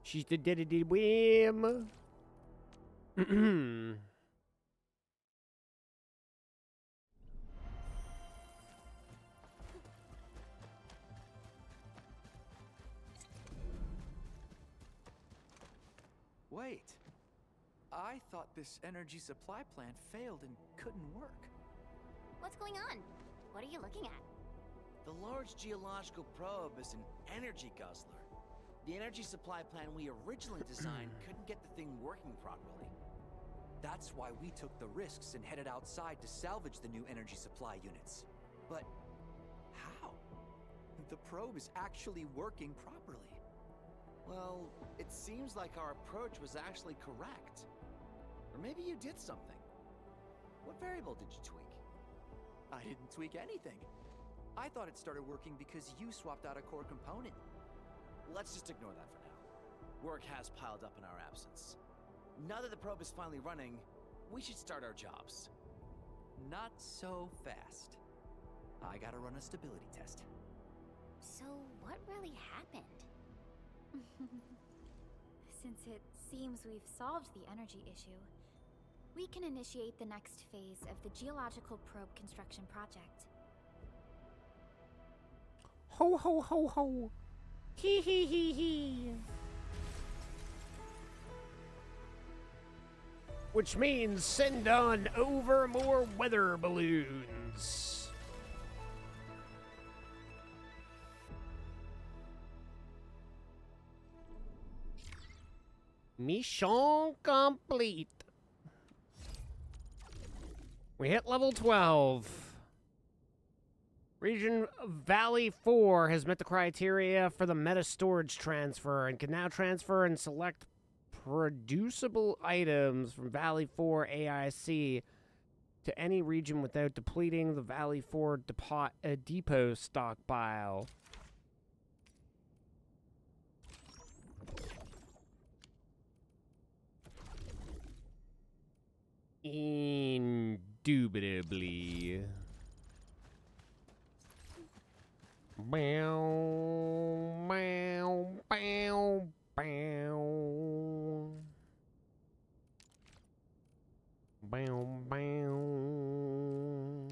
She's the did whim. Wait. I thought this energy supply plant failed and couldn't work. What's going on? What are you looking at? The large geological probe is an energy guzzler. The energy supply plan we originally designed couldn't get the thing working properly. That's why we took the risks and headed outside to salvage the new energy supply units. But how? The probe is actually working properly. Well, it seems like our approach was actually correct. Or maybe you did something. What variable did you tweak? I didn't tweak anything. I thought it started working because you swapped out a core component. Let's just ignore that for now. Work has piled up in our absence. Now that the probe is finally running, we should start our jobs. Not so fast. I gotta run a stability test. So, what really happened? Since it seems we've solved the energy issue, we can initiate the next phase of the geological probe construction project. Ho ho ho ho. Hee hee hee hee. Which means send on over more weather balloons. Mission complete. We hit level 12. Region Valley 4 has met the criteria for the meta storage transfer and can now transfer and select producible items from Valley 4 AIC to any region without depleting the Valley 4 depot stockpile. Indubitably. Bow, bow, bow, bow. bow, bow.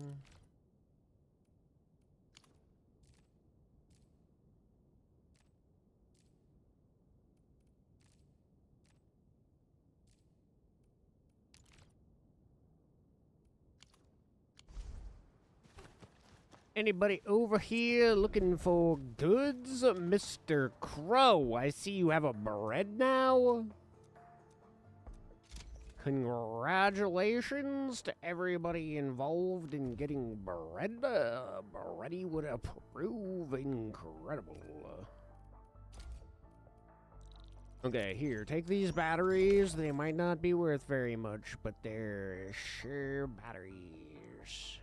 Anybody over here looking for goods? Mr. Crow, I see you have a bread now. Congratulations to everybody involved in getting bread. Bready would approve. Incredible. Okay, here, take these batteries. They might not be worth very much, but they're sure batteries.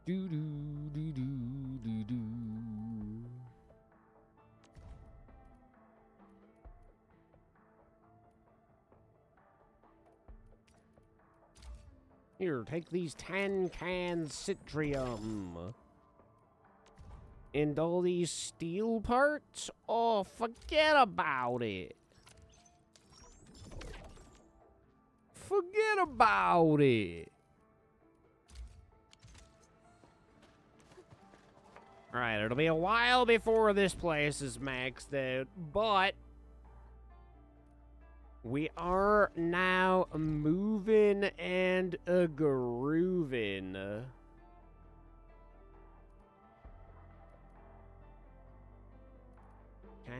Do do do do do do. Here, take these 10 cans Citrium. And all these steel parts? Oh, forget about it. Forget about it. Alright, it'll be a while before this place is maxed out, but we are now moving and grooving. Okay,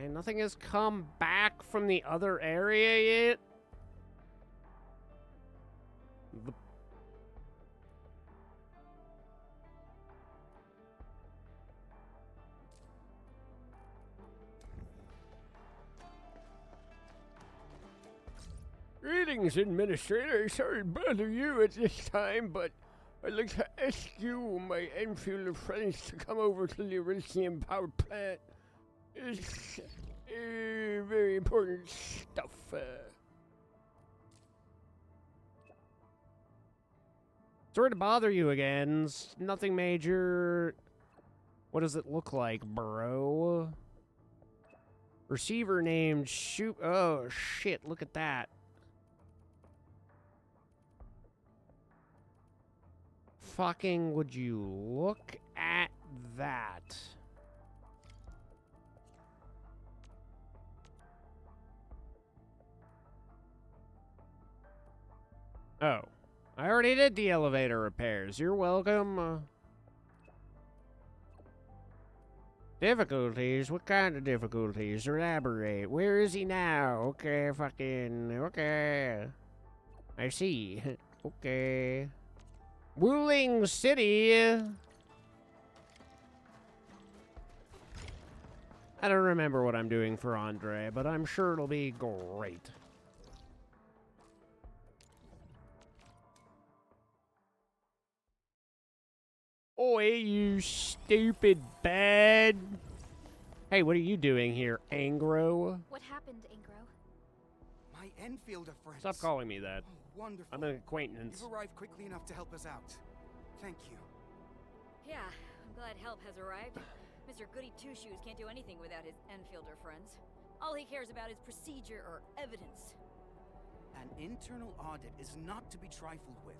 nothing has come back from the other area yet. Greetings, Administrator. Sorry to bother you at this time, but I'd like to ask you, my Enfield friends, to come over to the Elysium power plant. It's very important stuff. Sorry to bother you again. Nothing major. What does it look like, bro? Receiver named Shoot. Oh, shit. Look at that. Fucking would you look at that? Oh, I already did the elevator repairs. You're welcome. Difficulties? What kind of difficulties? Elaborate. Where is he now? Okay, fucking... Okay. I see. Okay. Wuling City. I don't remember what I'm doing for Andre, but I'm sure it'll be great. Oi, you stupid bad. Hey, what are you doing here, Angro? What happened, Ingro? My Enfielder friends. Stop calling me that. Oh, wonderful. I'm an acquaintance. You've arrived quickly enough to help us out. Thank you. Yeah, I'm glad help has arrived. Mr. Goody Two-Shoes can't do anything without his Enfielder friends. All he cares about is procedure or evidence. An internal audit is not to be trifled with.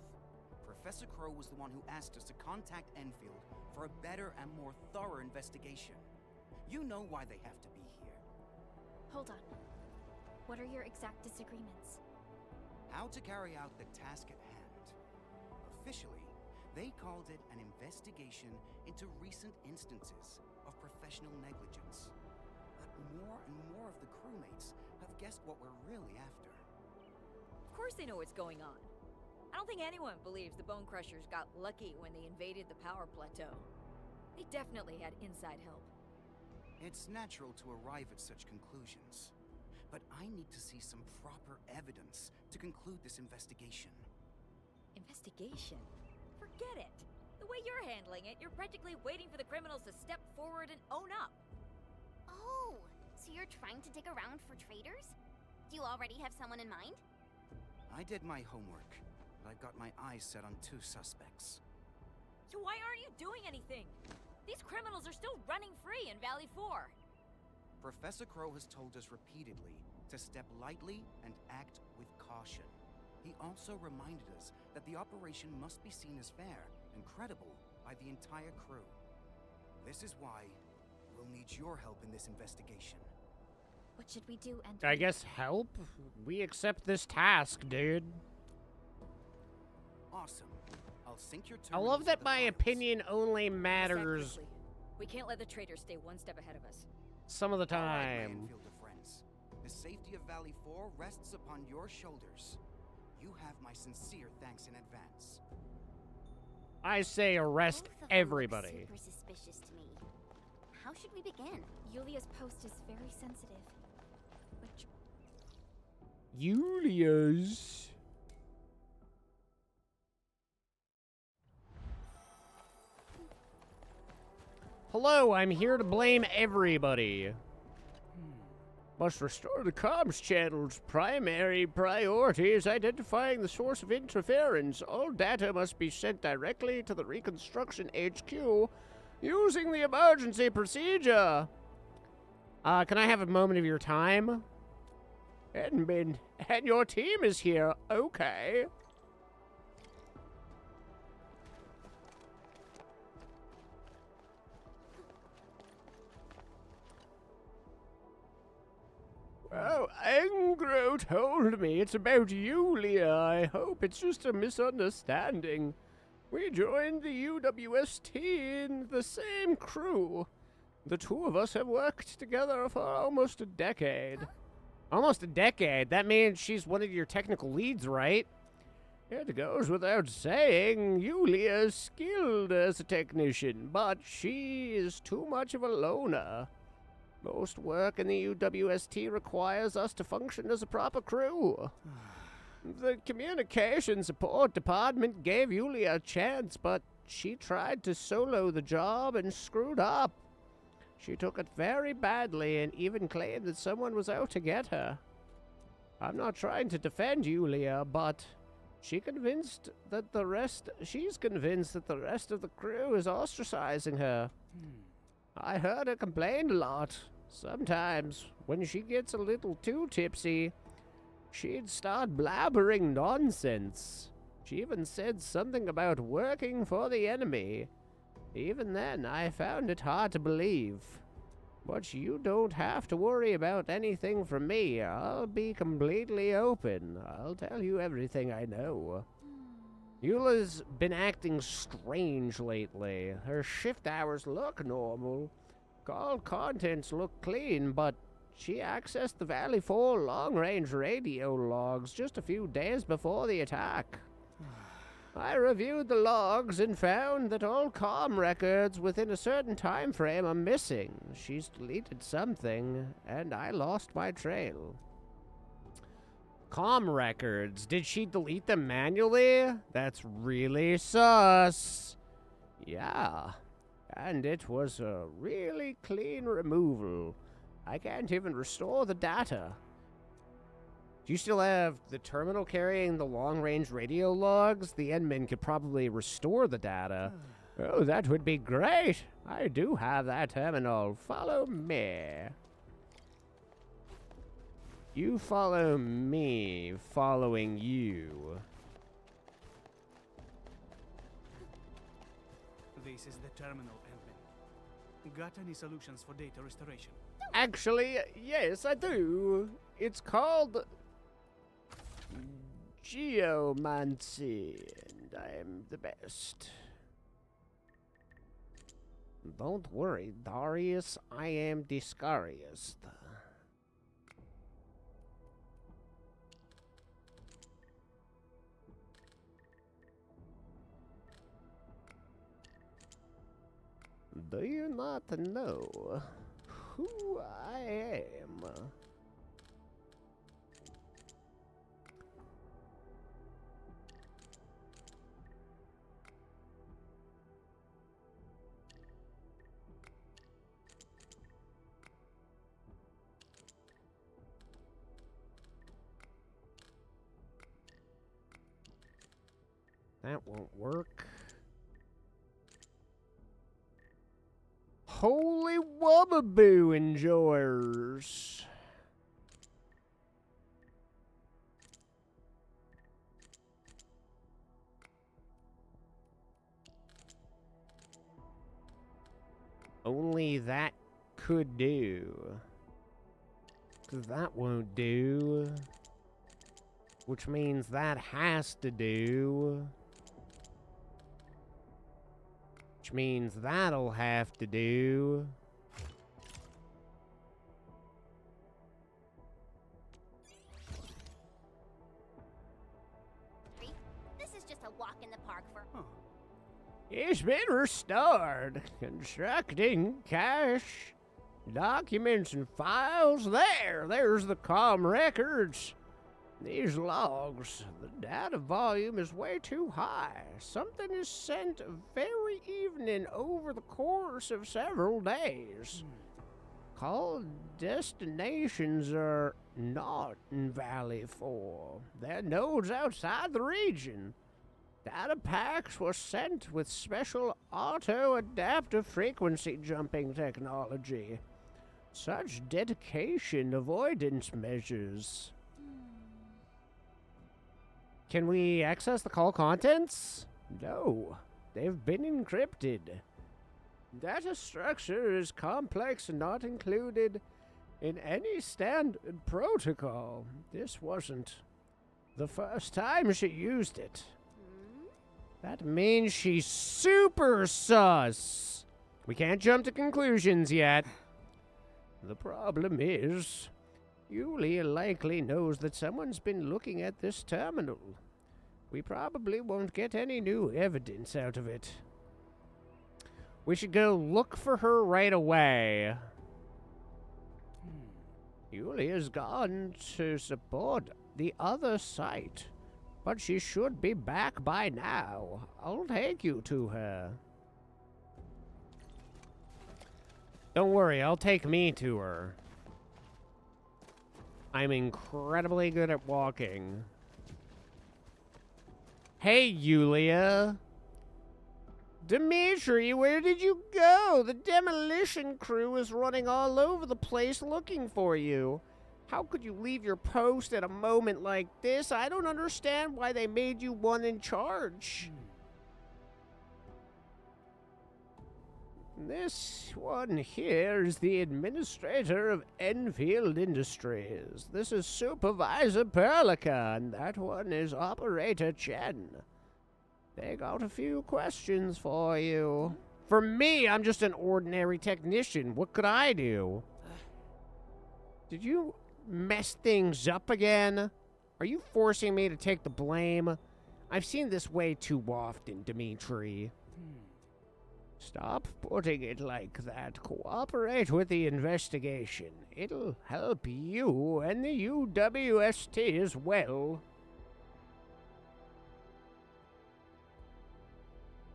Professor Crow was the one who asked us to contact Enfield for a better and more thorough investigation. You know why they have to be here. Hold on. What are your exact disagreements? How to carry out the task at hand. Officially, they called it an investigation into recent instances of professional negligence. But more and more of the crewmates have guessed what we're really after. Of course they know what's going on. I don't think anyone believes the Bone Crushers got lucky when they invaded the power plateau. They definitely had inside help. It's natural to arrive at such conclusions. But I need to see some proper evidence to conclude this investigation. Investigation? Forget it. The way you're handling it, you're practically waiting for the criminals to step forward and own up. Oh, so you're trying to dig around for traitors? Do you already have someone in mind? I did my homework, but I've got my eyes set on 2 suspects. So why aren't you doing anything? These criminals are still running free in Valley 4. Professor Crow has told us repeatedly to step lightly and act with caution. He also reminded us that the operation must be seen as fair and credible by the entire crew. This is why we'll need your help in this investigation. What should we do, I guess help? We accept this task, dude. Awesome. I'll sync your I love that my opinion only matters Exactly. We can't let the traitors stay one step ahead of us. some of the All right, my time. Enfielder friends. The safety of Valley 4 rests upon your shoulders. You have my sincere thanks in advance. I say arrest Both of them look everybody. super suspicious to me. How should we begin? Yulia's post is very sensitive. Which Julius. Hello, I'm here to blame everybody. Must restore the comms channels. Primary priority is identifying the source of interference. All data must be sent directly to the Reconstruction HQ using the emergency procedure. Can I have a moment of your time? Edmund, and your team is here. Okay. Oh, Angro told me it's about Yulia. I hope it's just a misunderstanding. We joined the UWST in the same crew. The two of us have worked together for almost a decade. Almost a decade? That means she's one of your technical leads, right? It goes without saying, Yulia is skilled as a technician, but she is too much of a loner. Most work in the UWST requires us to function as a proper crew. The communication support department gave Yulia a chance, but she tried to solo the job and screwed up. She took it very badly and even claimed that someone was out to get her. I'm not trying to defend Yulia, but she's convinced that the rest of the crew is ostracizing her. I heard her complain a lot. Sometimes, when she gets a little too tipsy, she'd start blabbering nonsense. She even said something about working for the enemy. Even then, I found it hard to believe. But you don't have to worry about anything from me. I'll be completely open. I'll tell you everything I know. Eula's been acting strange lately. Her shift hours look normal. All contents look clean, but she accessed the Valley 4 long-range radio logs just a few days before the attack. I reviewed the logs and found that all comm records within a certain time frame are missing. She's deleted something, and I lost my trail. Comm records? Did she delete them manually? That's really sus. Yeah. And it was a really clean removal. I can't even restore the data. Do you still have the terminal carrying the long-range radio logs? The admin could probably restore the data. Oh, that would be great. I do have that terminal. Follow me. You follow me, following you. This is the terminal, admin. Got any solutions for data restoration? Actually, yes, I do. It's called geomancy, and I'm the best. Don't worry, Darius, I am Discarius. Do you not know who I am? That won't work. holy wubbaboo enjoyers. Only that could do. 'Cause that won't do. Which means that has to do. Which means that'll have to do. This is just a walk in the park for... It's been restored. Constructing cache. Documents and files. There's the comm records. These logs. The data volume is way too high. Something is sent very evening over the course of several days. Call destinations are not in Valley 4. They're nodes outside the region. Data packs were sent with special auto-adaptive frequency jumping technology. Such dedication avoidance measures. Can we access the call contents? No. They've been encrypted. Data structure is complex and not included in any standard protocol. This wasn't the first time she used it. That means she's super sus. We can't jump to conclusions yet. The problem is, Yulia likely knows that someone's been looking at this terminal. We probably won't get any new evidence out of it. We should go look for her right away. Yulia's gone to support the other site, but she should be back by now. I'll take you to her. Don't worry, I'll take me to her. I'm incredibly good at walking. Hey, Yulia. Dimitri, where did you go? The demolition crew is running all over the place looking for you. How could you leave your post at a moment like this? I don't understand why they made you one in charge. This one here is the administrator of Enfield Industries. This is Supervisor Perlica, and that one is Operator Chen. They got a few questions for you. For me, I'm just an ordinary technician. What could I do? Did you mess things up again? Are you forcing me to take the blame? I've seen this way too often, Dimitri. Stop putting it like that. Cooperate with the investigation. It'll help you and the UWST as well.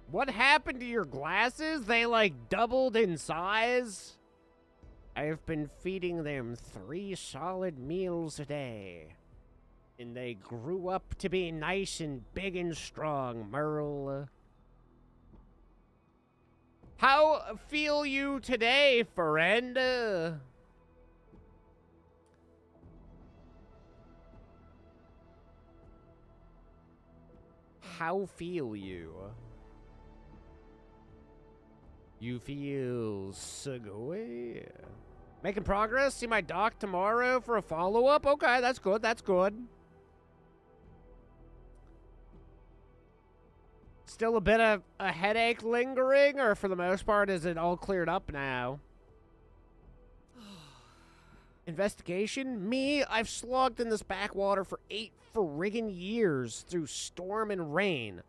What happened to your glasses? They, like, doubled in size? I've been feeding them 3 solid meals a day. And they grew up to be nice and big and strong, Merle. How feel you today, friend? How feel you? You feel sugoi? Making progress? See my doc tomorrow for a follow-up? Okay, that's good, that's good. Still a bit of a headache lingering, or for the most part, is it all cleared up now? Investigation? Me? I've slogged in this backwater for 8 friggin' years through storm and rain.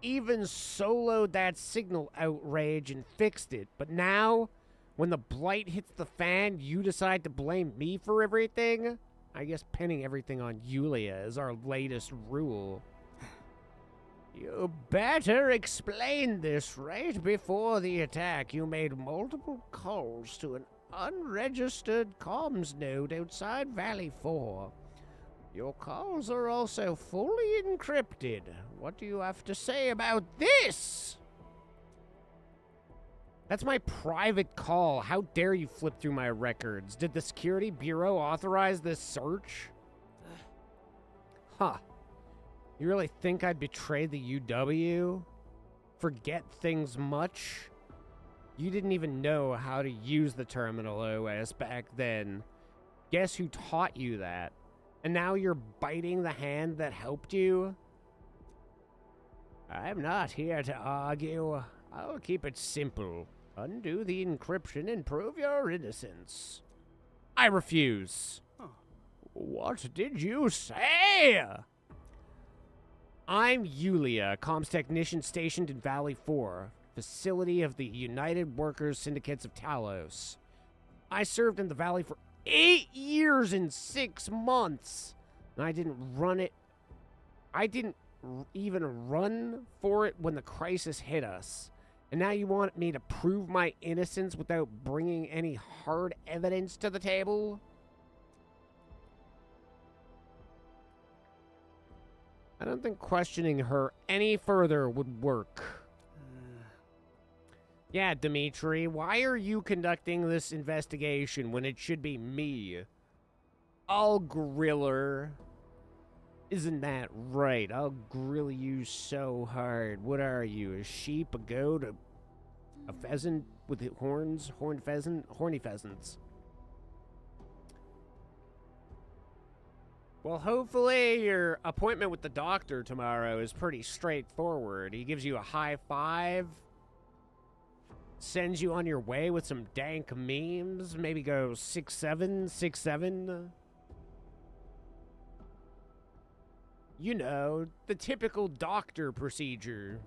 Even soloed that signal outrage and fixed it. But now, when the blight hits the fan, you decide to blame me for everything? I guess pinning everything on Yulia is our latest rule. You better explain this. Right before the attack, you made multiple calls to an unregistered comms node outside Valley 4. Your calls are also fully encrypted. What do you have to say about this? That's my private call. How dare you flip through my records? Did the Security Bureau authorize this search? Huh. You really think I'd betray the UW? Forget things much? You didn't even know how to use the terminal OS back then. Guess who taught you that? And now you're biting the hand that helped you? I'm not here to argue. I'll keep it simple. Undo the encryption and prove your innocence. I refuse. Huh. What did you say? I'm Yulia, comms technician stationed in Valley 4, facility of the United Workers Syndicates of Talos. I served in the Valley for 8 years and 6 months. And I didn't even run for it when the crisis hit us. And now you want me to prove my innocence without bringing any hard evidence to the table? I don't think questioning her any further would work. Yeah, Dimitri, why are you conducting this investigation when it should be me? I'll grill her. Isn't that right? I'll grill you so hard. What are you, a sheep, a goat, a pheasant with horns? Horned pheasant? Horny pheasants. Well, hopefully your appointment with the doctor tomorrow is pretty straightforward. He gives you a high five, sends you on your way with some dank memes, maybe go 6'7", 6'7". You know, the typical doctor procedure.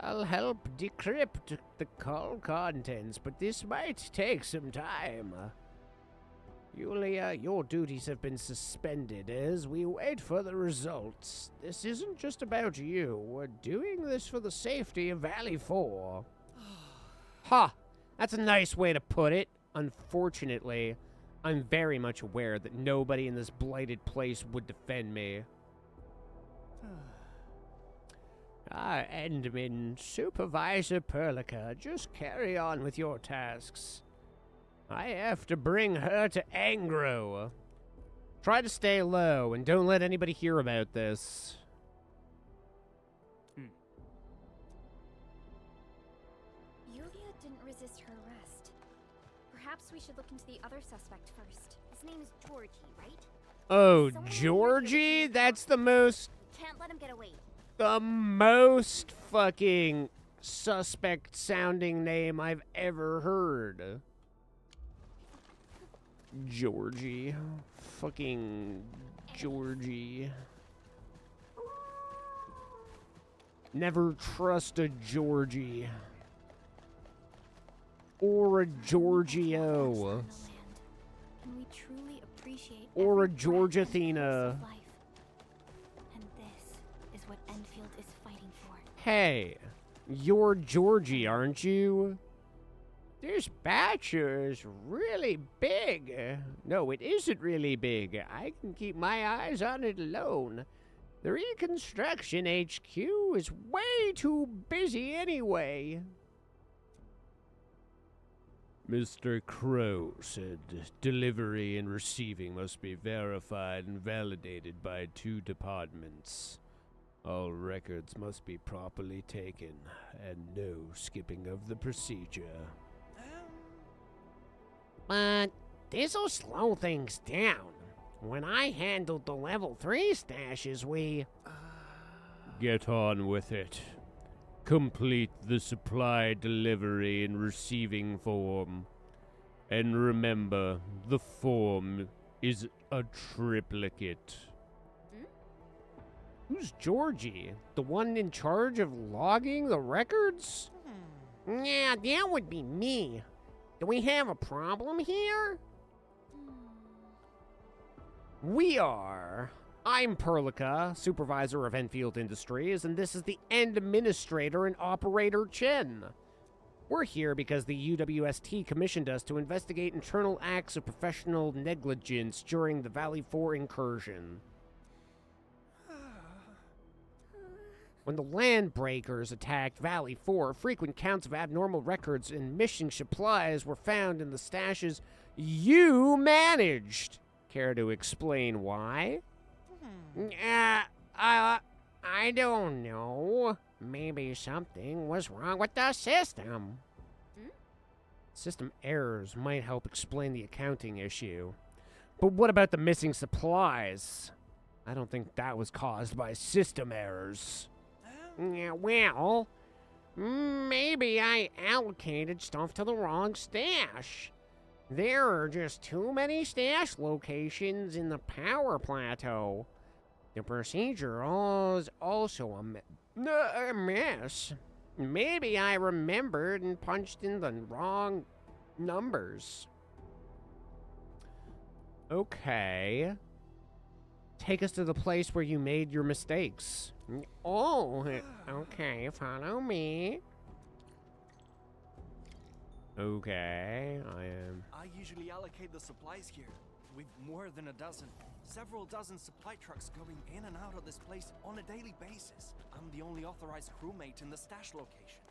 I'll help decrypt the call contents, but this might take some time. Yulia, your duties have been suspended as we wait for the results. This isn't just about you. We're doing this for the safety of Valley 4. Ha! That's a nice way to put it. Unfortunately, I'm very much aware that nobody in this blighted place would defend me. Endman, Supervisor Perlica, just carry on with your tasks. I have to bring her to Angro. Try to stay low and don't let anybody hear about this. Yulia didn't resist her arrest. Perhaps we should look into the other suspect first. His name is Georgie, right? Oh, Georgie? That's the most... Can't let him get away. The most fucking suspect-sounding name I've ever heard. Georgie. Fucking Georgie. Never trust a Georgie. Or a Giorgio. And we truly appreciate or a every George breath and Athena. pulse of life. And this is what Enfield is fighting for. Hey, you're Georgie, aren't you? This bachelor is really big. No, it isn't really big. I can keep my eyes on it alone. The Reconstruction HQ is way too busy anyway. Mr. Crow said delivery and receiving must be verified and validated by 2 departments. All records must be properly taken, and no skipping of the procedure. But this'll slow things down. When I handled the level 3 stashes, we... Get on with it. Complete the supply delivery and receiving form. And remember, the form is a triplicate. Who's Georgie? The one in charge of logging the records? Yeah, that would be me. Do we have a problem here? We are. I'm Perlica, supervisor of Enfield Industries, and this is the End Administrator and Operator Chen. We're here because the UWST commissioned us to investigate internal acts of professional negligence during the Valley 4 incursion. When the Landbreakers attacked Valley 4, frequent counts of abnormal records and missing supplies were found in the stashes you managed. Care to explain why? I don't know. Maybe something was wrong with the system. System errors might help explain the accounting issue. But what about the missing supplies? I don't think that was caused by system errors. Yeah, well, maybe I allocated stuff to the wrong stash. There are just too many stash locations in the power plateau. The procedure is also a mess. Maybe I remembered and punched in the wrong numbers. Okay. Take us to the place where you made your mistakes. Oh, okay, follow me. Okay, I usually allocate the supplies here. We've more than a dozen. Several dozen supply trucks going in and out of this place on a daily basis. I'm the only authorized crewmate in the stash location.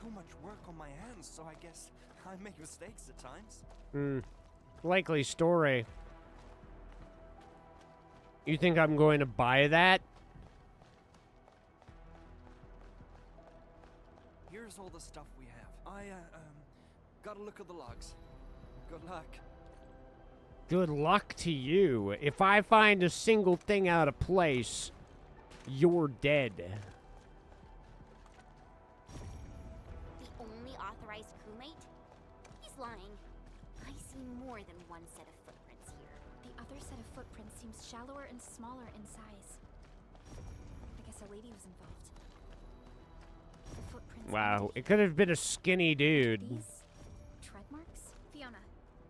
Too much work on my hands, so I guess I make mistakes at times. Likely story. You think I'm going to buy that? Here's all the stuff we have. I, gotta look at the logs. Good luck. Good luck to you. If I find a single thing out of place, you're dead. The only authorized crewmate? He's lying. I see more than one set of footprints here. The other set of footprints seems shallower and smaller in size. I guess a lady was involved. The footprints. Wow, it could have been a skinny dude. These tread marks? Fiona,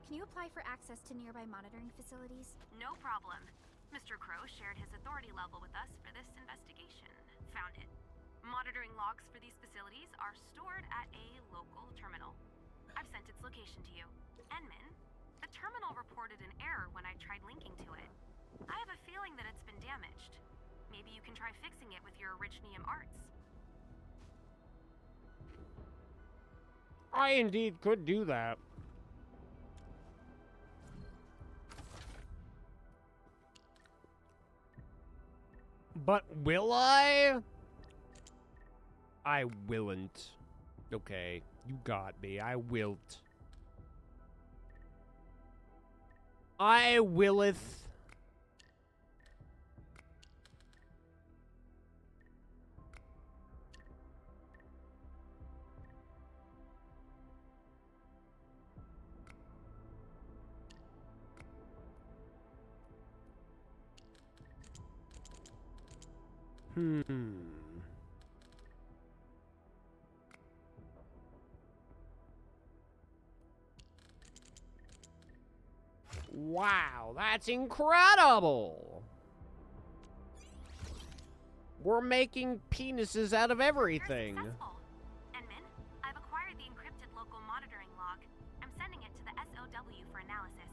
can you apply for access to nearby monitoring facilities? No problem. Mr. Crow shared his authority level with us for this investigation. Found it. Monitoring logs for these facilities are stored at a local terminal. I've sent its location to you. Enman, the terminal reported an error when I tried linking to it. I have a feeling that it's been damaged. Maybe you can try fixing it with your Orichnium arts. I indeed could do that. But will I? I willn't. Okay, you got me. I wilt. I willeth. Wow, that's incredible! We're making penises out of everything. Enman, I've acquired the encrypted local monitoring log. I'm sending it to the SOW for analysis.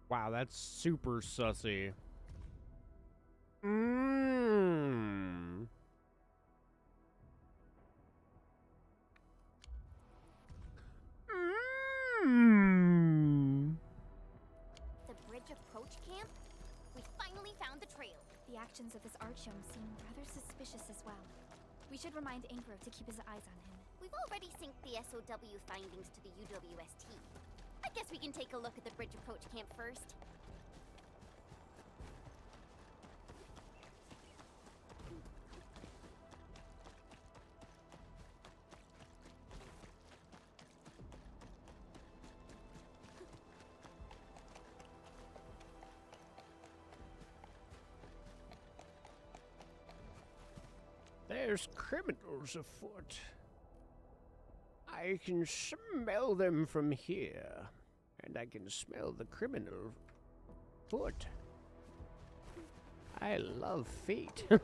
Wow, that's super sussy. The bridge approach camp? We finally found the trail. The actions of this Artyom seem rather suspicious as well. We should remind Angro to keep his eyes on him. We've already synced the SOW findings to the UWST. I guess we can take a look at the bridge approach camp first. There's criminals afoot. I can smell them from here, and I can smell the criminal foot. I love feet. Watch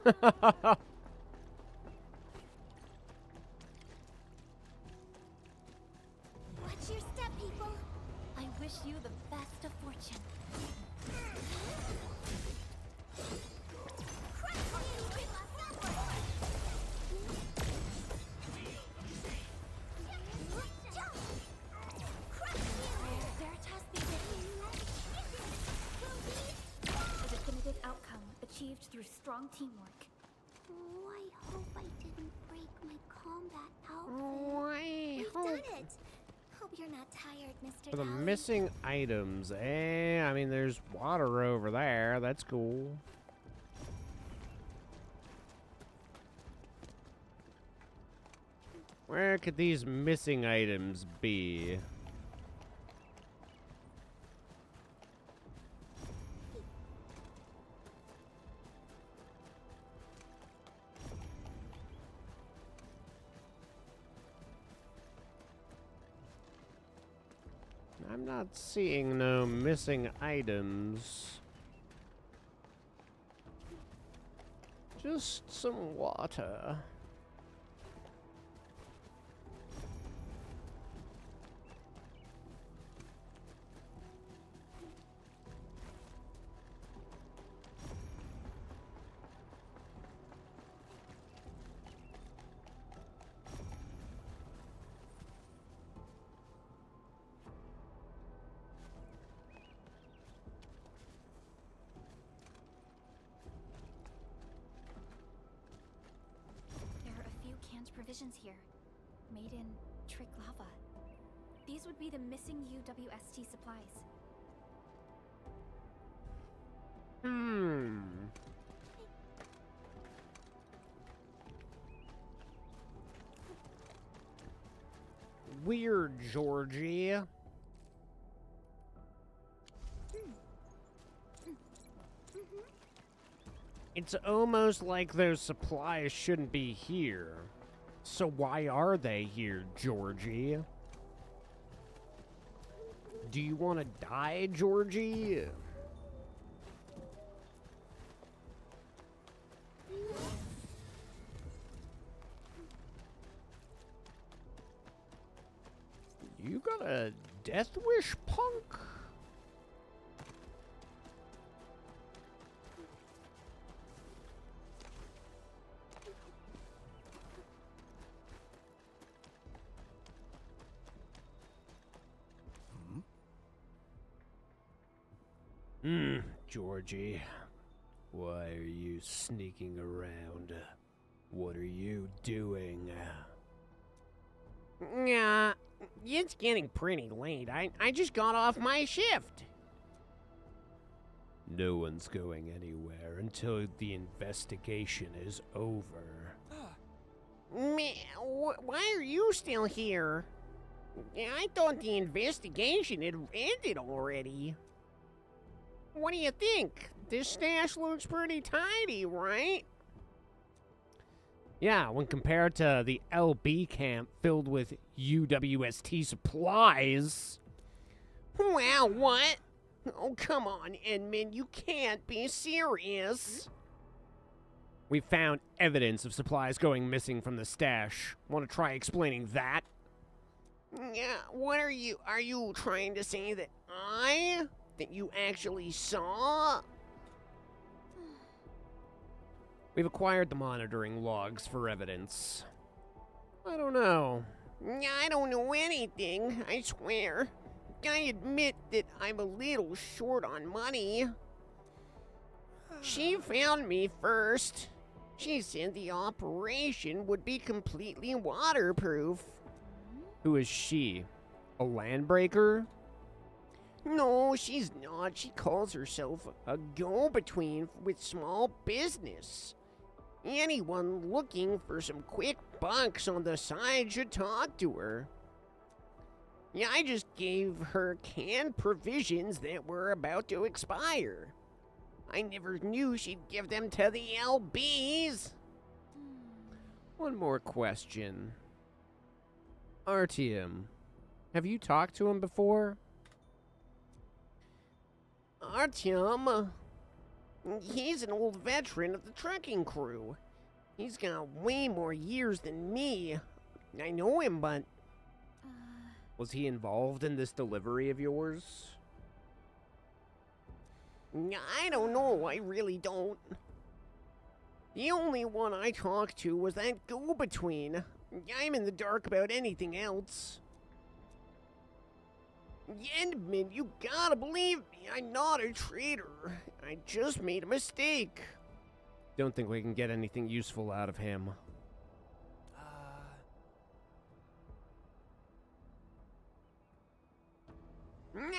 your step, people. I wish you the best of fortune. A definitive outcome achieved through strong teamwork. Oh, I hope I didn't break my combat outfit. We've hope. done it. Hope you're not tired, Mr. For the Dowling. missing items, I mean, there's water over there. That's cool. Where could these missing items be? I'm not seeing no missing items. Just some water. There are a few canned provisions here, made in Trick Lava. These would be the missing UWST supplies. Weird, Georgie. It's almost like those supplies shouldn't be here. So why are they here, Georgie? Do you want to die, Georgie? You got a death wish, punk? Georgie, why are you sneaking around? What are you doing? Yeah, it's getting pretty late. I just got off my shift. No one's going anywhere until the investigation is over. Man, why are you still here? I thought the investigation had ended already. What do you think? This stash looks pretty tidy, right? Yeah, when compared to the LB camp filled with UWST supplies. Wow, what? Oh, come on, Edmund, you can't be serious. We found evidence of supplies going missing from the stash. Want to try explaining that? Yeah, what are you trying to say that you actually saw? We've acquired the monitoring logs for evidence. I don't know. I don't know anything, I swear. I admit that I'm a little short on money. She found me first. She said the operation would be completely waterproof. Who is she? A landbreaker? No, she's not. She calls herself a go-between with small business. Anyone looking for some quick bucks on the side should talk to her. Yeah, I just gave her canned provisions that were about to expire. I never knew she'd give them to the LBs. One more question. Artyom, have you talked to him before? Artyom, He's an old veteran of the trucking crew. He's got way more years than me. I know him, but... Was he involved in this delivery of yours? I don't know, I really don't. The only one I talked to was that go-between. I'm in the dark about anything else. Edmund, you gotta believe me, I'm not a traitor. I just made a mistake. Don't think we can get anything useful out of him. Dang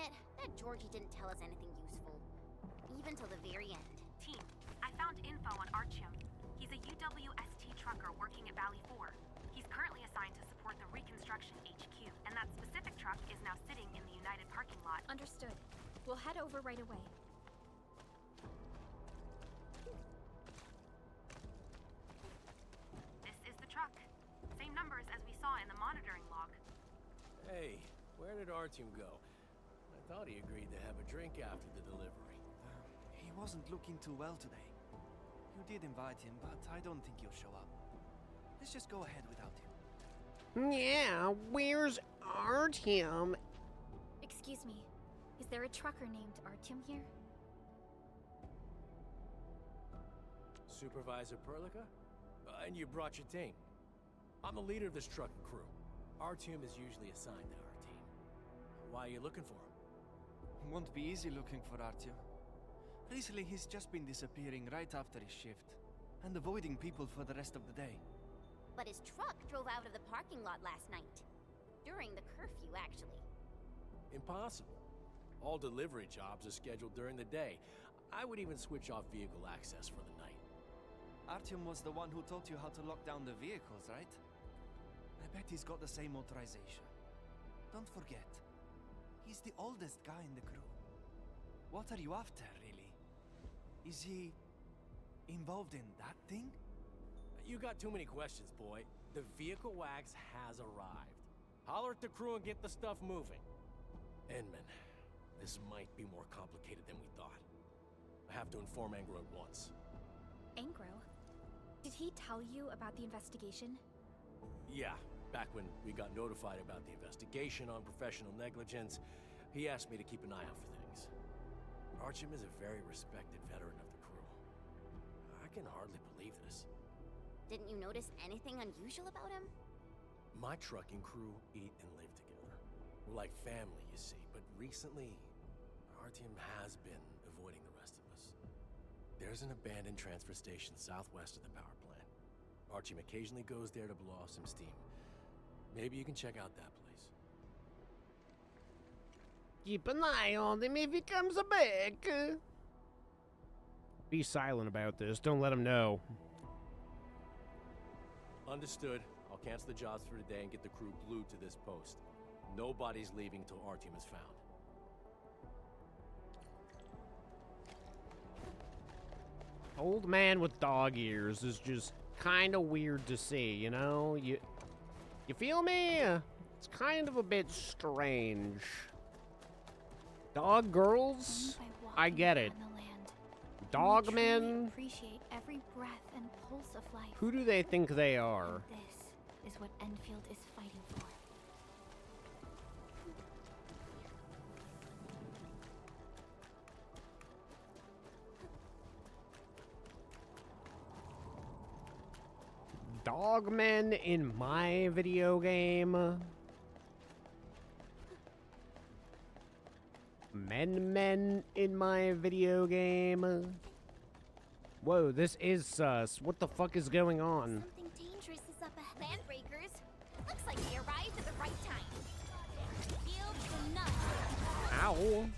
it, that Georgie didn't tell us anything useful. Even till the very end. Team, I found info on Artyom. He's a UWST trucker working at Valley 4. He's currently assigned to support the Reconstruction HQ, and that specific truck is now sitting in the United parking lot. Understood. We'll head over right away. This is the truck. Same numbers as we saw in the monitoring log. Hey, where did Artyom go? I thought he agreed to have a drink after the delivery. He wasn't looking too well today. You did invite him, but I don't think he'll show up. Let's just go ahead without him. Yeah, where's Artyom? Excuse me. Is there a trucker named Artyom here? Supervisor Perlica? And you brought your team. I'm the leader of this trucking crew. Artyom is usually assigned to our team. Why are you looking for him? It won't be easy looking for Artyom. Recently, he's just been disappearing right after his shift, and avoiding people for the rest of the day. But his truck drove out of the parking lot last night. During the curfew, actually. Impossible. All delivery jobs are scheduled during the day. I would even switch off vehicle access for the night. Artyom was the one who taught you how to lock down the vehicles, right? I bet he's got the same authorization. Don't forget, he's the oldest guy in the crew. What are you after, really? Is he involved in that thing? You got too many questions, boy. The vehicle wax has arrived. Holler at the crew and get the stuff moving. Edmund, this might be more complicated than we thought. I have to inform Angro at once. Angro? Did he tell you about the investigation? Yeah, back when we got notified about the investigation on professional negligence, he asked me to keep an eye out for things. Artyom is a very respected veteran of the crew. I can hardly believe this. Didn't you notice anything unusual about him? My trucking crew eat and live together. We're like family, you see, but recently, Artyom has been avoiding the rest of us. There's an abandoned transfer station southwest of the power plant. Artyom occasionally goes there to blow off some steam. Maybe you can check out that place. Keep an eye on him if he comes back. Be silent about this. Don't let him know. Understood. I'll cancel the jobs for today and get the crew glued to this post. Nobody's leaving till Artyom is found. Old man with dog ears is just kind of weird to see, you know? You feel me? It's kind of a bit strange. Dog girls? I get it. Dog men? Appreciate every breath and pulse of life. Who do they think they are? This is what Enfield is fighting for. Dogmen in my video game? Men in my video game? Whoa, this is sus. What the fuck is going on? Something dangerous is up ahead. Landbreakers? Looks like they arrived at the right time. Fields enough. Ow.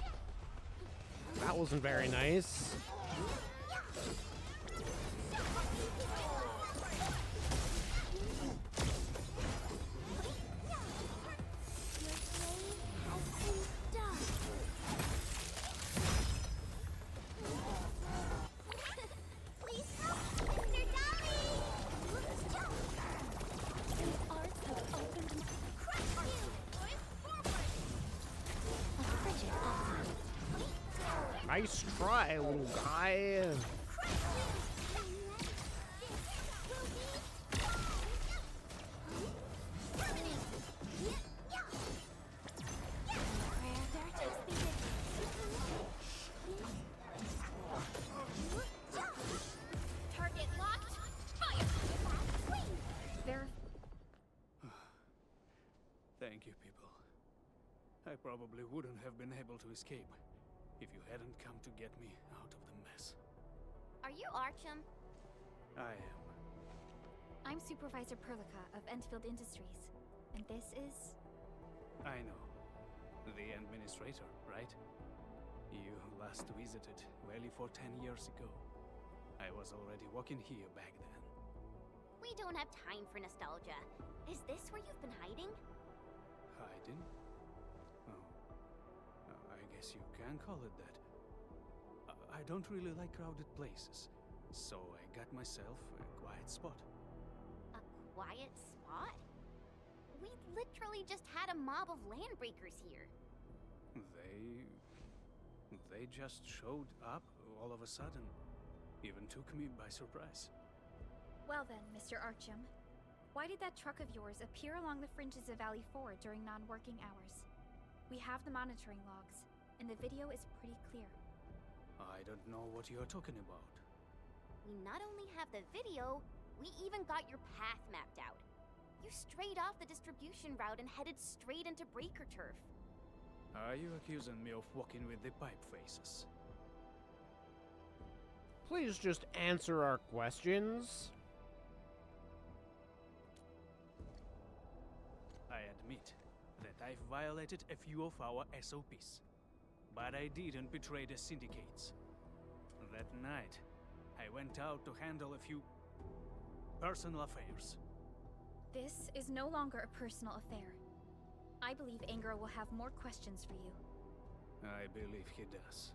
That wasn't very nice. Nice try, little guy. Target locked. Fire! Thank you, people. I probably wouldn't have been able to escape if you hadn't come to get me out of the mess. Are you Archum? I am. I'm Supervisor Perlica of Entfield Industries, and this is... I know. The administrator, right? You last visited Whaley 10 years ago. I was already working here back then. We don't have time for nostalgia. Is this where you've been hiding? Hiding? Oh. I guess you can call it that. I don't really like crowded places, so I got myself a quiet spot. A quiet spot? We literally just had a mob of landbreakers here. They just showed up all of a sudden. Even took me by surprise. Well then, Mr. Archum, why did that truck of yours appear along the fringes of Valley 4 during non-working hours? We have the monitoring logs, and the video is pretty clear. I don't know what you're talking about. We not only have the video, we even got your path mapped out. You strayed off the distribution route and headed straight into breaker turf. Are you accusing me of walking with the pipe faces? Please just answer our questions. I admit that I've violated a few of our SOPs, but I didn't betray the syndicates. That night, I went out to handle a few personal affairs. This is no longer a personal affair. I believe Anger will have more questions for you. I believe he does.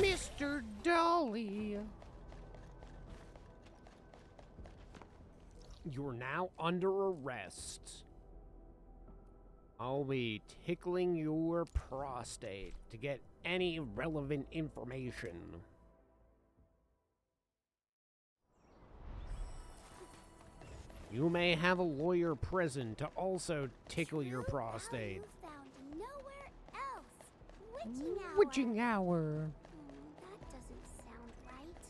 Mr. Dolly! You're now under arrest. I'll be tickling your prostate to get any relevant information. You may have a lawyer present to also tickle your prostate. Found nowhere else. Witching hour. Witching hour. That doesn't sound right.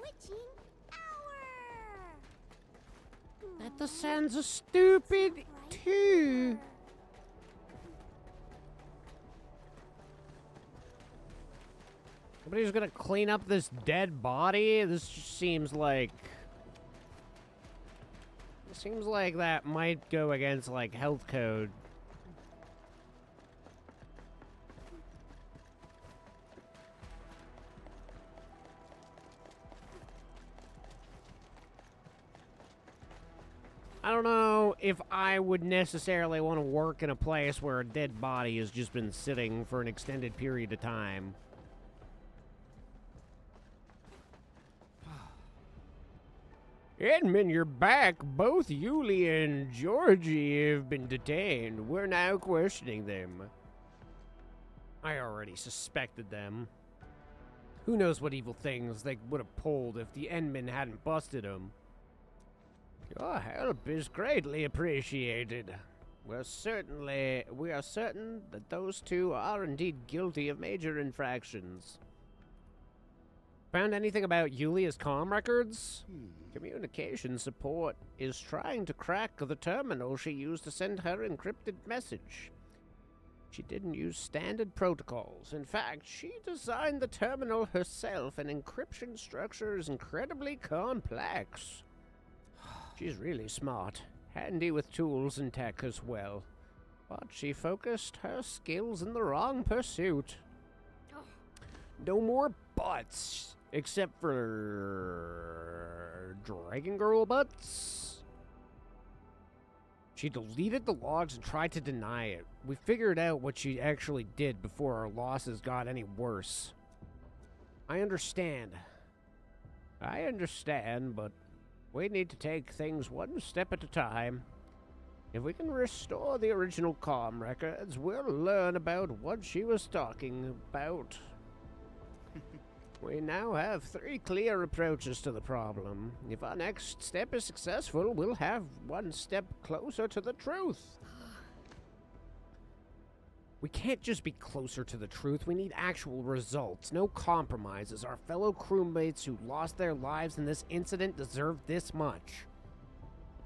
Witching hour. That the sounds are stupid too. Somebody's gonna clean up this dead body? This just seems like... It seems like that might go against, like, health code. I don't know if I would necessarily want to work in a place where a dead body has just been sitting for an extended period of time. Edmund, you're back. Both Yuli and Georgie have been detained. We're now questioning them. I already suspected them. Who knows what evil things they would have pulled if the Endmen hadn't busted them. Your help is greatly appreciated. We are certain that those two are indeed guilty of major infractions. Found anything about Yulia's comm records? Communication support is trying to crack the terminal she used to send her encrypted message. She didn't use standard protocols. In fact, she designed the terminal herself, and encryption structure is incredibly complex. She's really smart, handy with tools and tech as well. But she focused her skills in the wrong pursuit. No more butts. Except for Dragon Girl butts. She deleted the logs and tried to deny it. We figured out what she actually did before our losses got any worse. I understand, but We need to take things one step at a time. If we can restore the original comm records, we'll learn about what she was talking about. We now have 3 clear approaches to the problem. If our next step is successful, we'll have one step closer to the truth. We can't just be closer to the truth. We need actual results, no compromises. Our fellow crewmates who lost their lives in this incident deserve this much.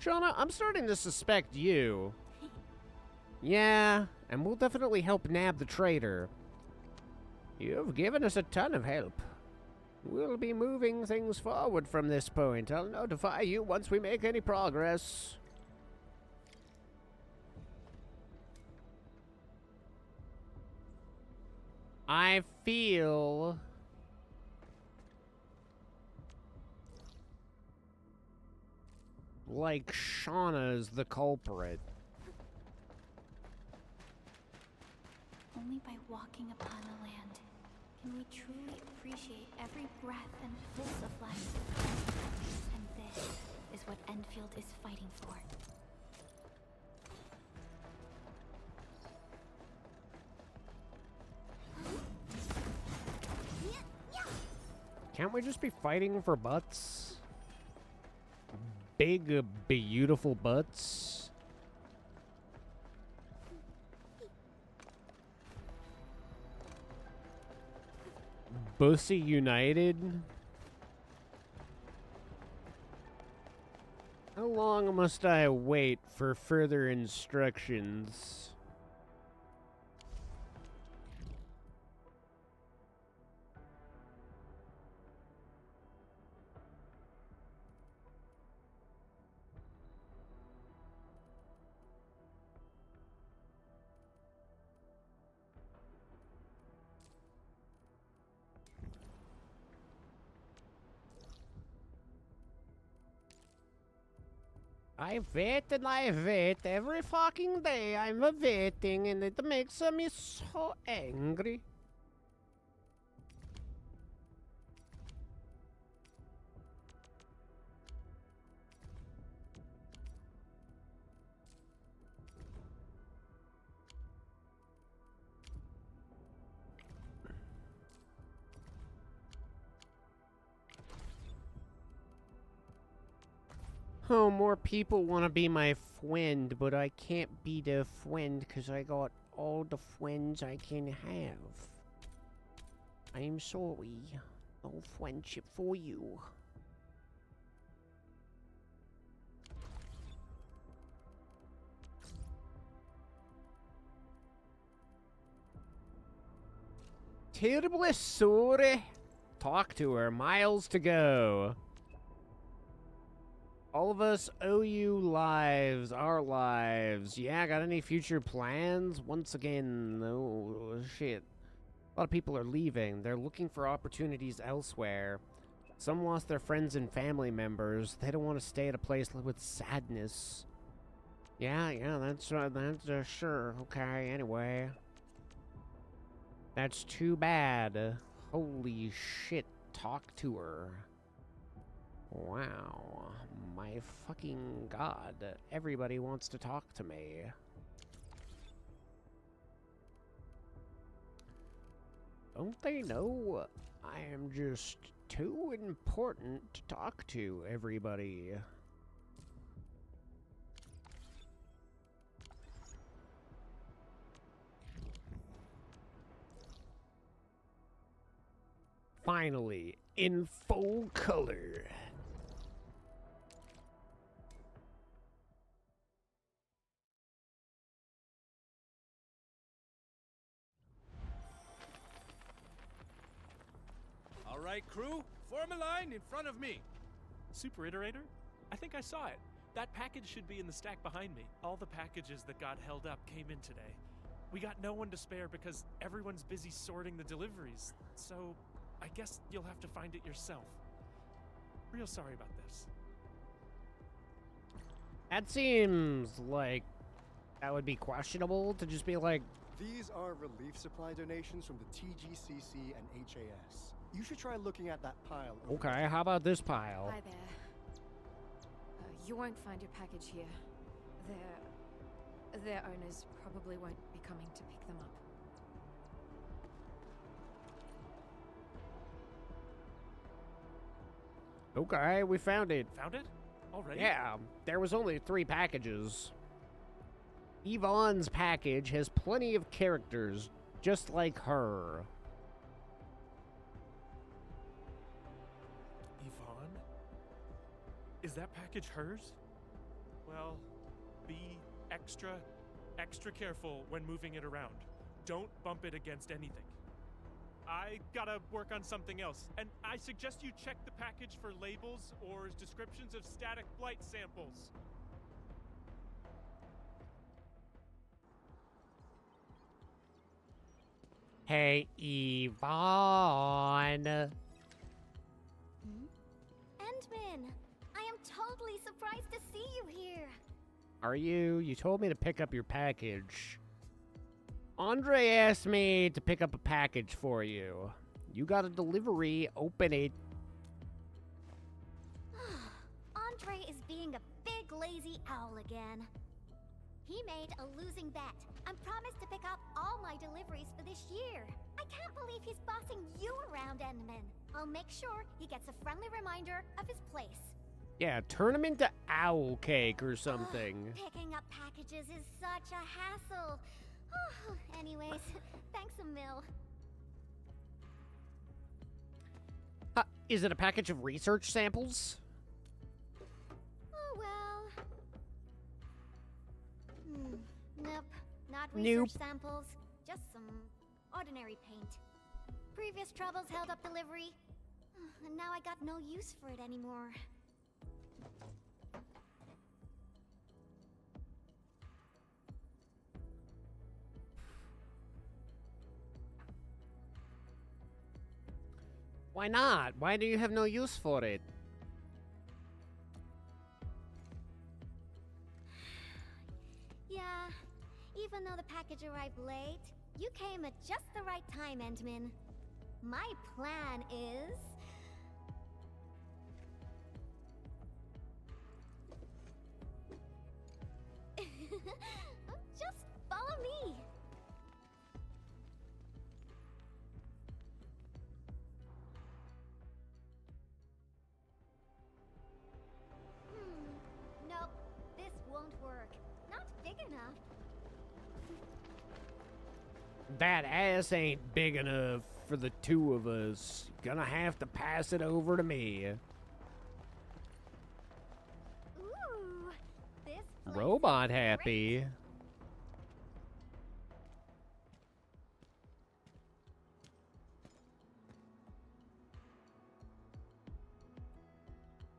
Shauna, I'm starting to suspect you. Yeah, and we'll definitely help nab the traitor. You've given us a ton of help. We'll be moving things forward from this point. I'll notify you once we make any progress. I feel like Shauna's the culprit. Only by walking upon the land can we truly appreciate every breath and pulse of life. And this is what Enfield is fighting for. Can't we just be fighting for butts? Big, beautiful butts? Bussy United? How long must I wait for further instructions? I wait and I wait every fucking day. I'm waiting and it makes me so angry. Oh, more people want to be my friend, but I can't be their friend because I got all the friends I can have. I'm sorry. No friendship for you. Terribly sorry. Talk to her. Miles to go. All of us owe you lives, our lives. Yeah, got any future plans? Once again, oh shit. A lot of people are leaving. They're looking for opportunities elsewhere. Some lost their friends and family members. They don't want to stay at a place with sadness. Yeah, that's sure. Okay, anyway. That's too bad. Holy shit, talk to her. Wow, my fucking god, everybody wants to talk to me. Don't they know I am just too important to talk to everybody? Finally, in full color. All right, crew, form a line in front of me. Super Iterator? I think I saw it. That package should be in the stack behind me. All the packages that got held up came in today. We got no one to spare because everyone's busy sorting the deliveries. So, I guess you'll have to find it yourself. Real sorry about this. That seems like that would be questionable to just be like... These are relief supply donations from the TGCC and HAS. You should try looking at that pile. Okay, how about this pile? Hi there. You won't find your package here. Their owners probably won't be coming to pick them up. Okay, we found it. Found it? Already? Yeah, there was only 3 packages. Yvonne's package has plenty of characters, just like her. Yvonne? Is that package hers? Well, be extra careful when moving it around. Don't bump it against anything. I gotta work on something else, and I suggest you check the package for labels or descriptions of static blight samples. Hey, Yvonne. Endman, I am totally surprised to see you here. Are you? You told me to pick up your package. Andre asked me to pick up a package for you. You got a delivery, open it. Andre is being a big lazy owl again. He made a losing bet and promised to pick up all my deliveries for this year. I can't believe he's bossing you around, Endman. I'll make sure he gets a friendly reminder of his place. Yeah, turn him into owl cake or something. Picking up packages is such a hassle. Anyways, thanks a mil. Is it a package of research samples? Oh well. Nope, not research samples. Just some ordinary paint. Previous troubles held up delivery, and now I got no use for it anymore. Why not? Why do you have no use for it? Yeah, even though the package arrived late, you came at just the right time, Endman. My plan is... just follow me. Nope, this won't work. Not big enough. That ass ain't big enough for the 2 of us. Gonna have to pass it over to me. Ooh, this place Robot is happy. great.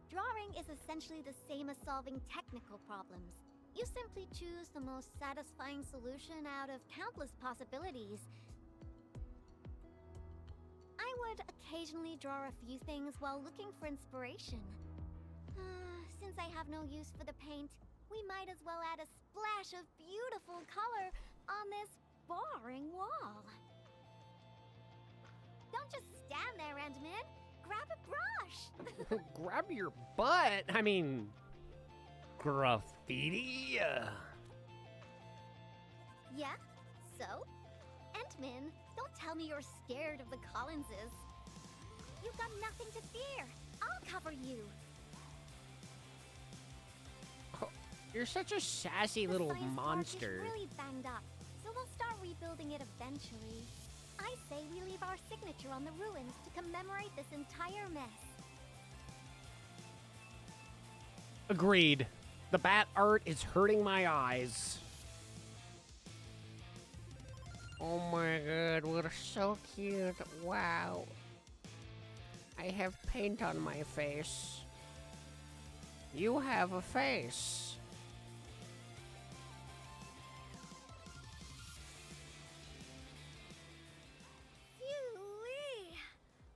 Drawing is essentially the same as solving technical problems. You simply choose the most satisfying solution out of countless possibilities. I would occasionally draw a few things while looking for inspiration. Since I have no use for the paint, we might as well add a splash of beautiful color on this boring wall. Don't just stand there, Endman. Grab a brush! Grab your butt. I mean, graffiti? Yeah? So? Endman, don't tell me you're scared of the Collinses. You've got nothing to fear. I'll cover you. Oh, you're such a sassy little The science monster. park is really banged up, so we'll start rebuilding it eventually. I say we leave our signature on the ruins to commemorate this entire mess. Agreed. The bat art is hurting my eyes. Oh my god, we're so cute. Wow. I have paint on my face. You have a face. Phew-wee.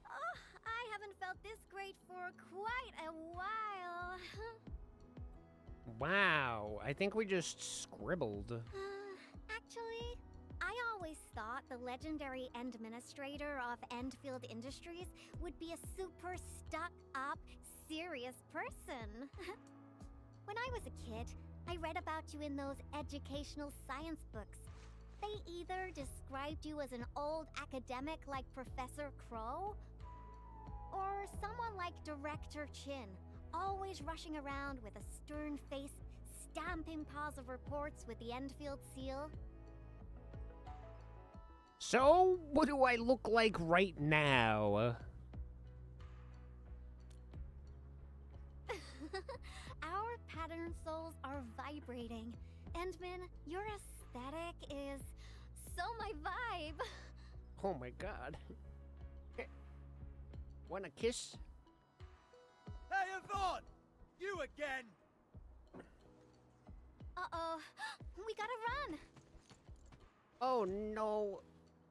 Oh, I haven't felt this great for quite a while. Wow, I think we just scribbled. Actually, I always thought the legendary administrator of Endfield Industries would be a super stuck-up, serious person. When I was a kid, I read about you in those educational science books. They either described you as an old academic like Professor Crow, or someone like Director Chin, always rushing around with a stern face, stamping piles of reports with the Enfield seal. So, what do I look like right now? Our pattern souls are vibrating. Endman, your aesthetic is so my vibe. Oh my god. Wanna kiss? Hey, Yvonne! You again! Uh-oh. We gotta run. Oh no.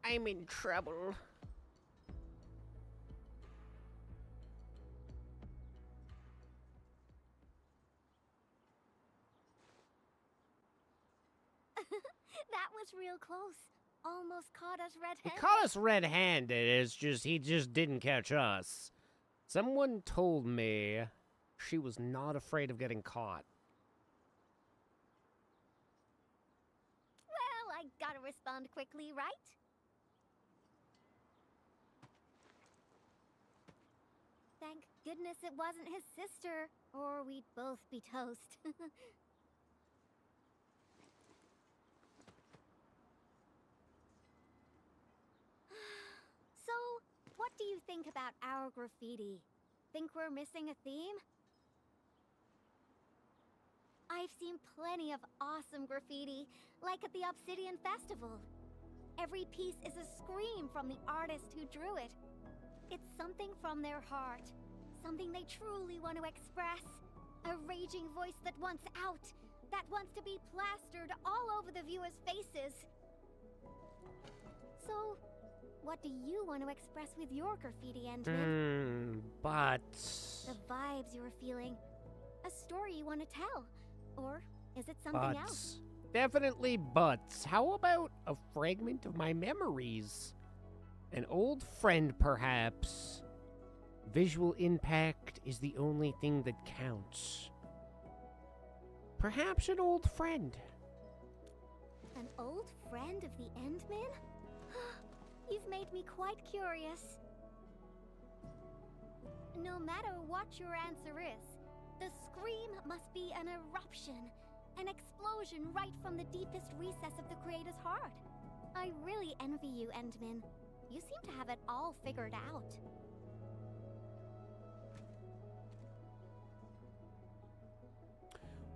I'm in trouble. That was real close. Almost caught us He red-handed. caught us red-handed, he just didn't catch us. Someone told me she was not afraid of getting caught. Well, I gotta respond quickly, right? Thank goodness it wasn't his sister, or we'd both be toast. So, what do you think about our graffiti? Think we're missing a theme? I've seen plenty of awesome graffiti, like at the Obsidian Festival. Every piece is a scream from the artist who drew it. It's something from their heart, something they truly want to express. A raging voice that wants out, that wants to be plastered all over the viewers' faces. So, what do you want to express with your graffiti, Endman? But... The vibes you were feeling. A story you want to tell. Or is it something else? Definitely butts. How about a fragment of my memories? An old friend, perhaps. Visual impact is the only thing that counts. Perhaps an old friend. An old friend of the Endman? You've made me quite curious. No matter what your answer is, the scream must be an eruption, an explosion right from the deepest recess of the creator's heart. I really envy you, Endman. You seem to have it all figured out.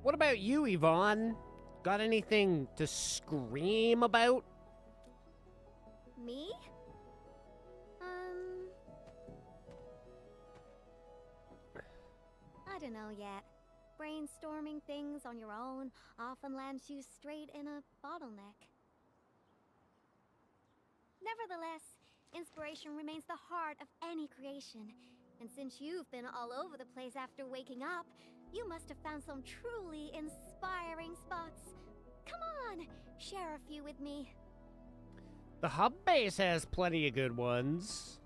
What about you, Yvonne? Got anything to scream about? Me? I don't know yet. Brainstorming things on your own often lands you straight in a bottleneck. Nevertheless, inspiration remains the heart of any creation. And since you've been all over the place after waking up, you must have found some truly inspiring spots. Come on, share a few with me. The hub base has plenty of good ones.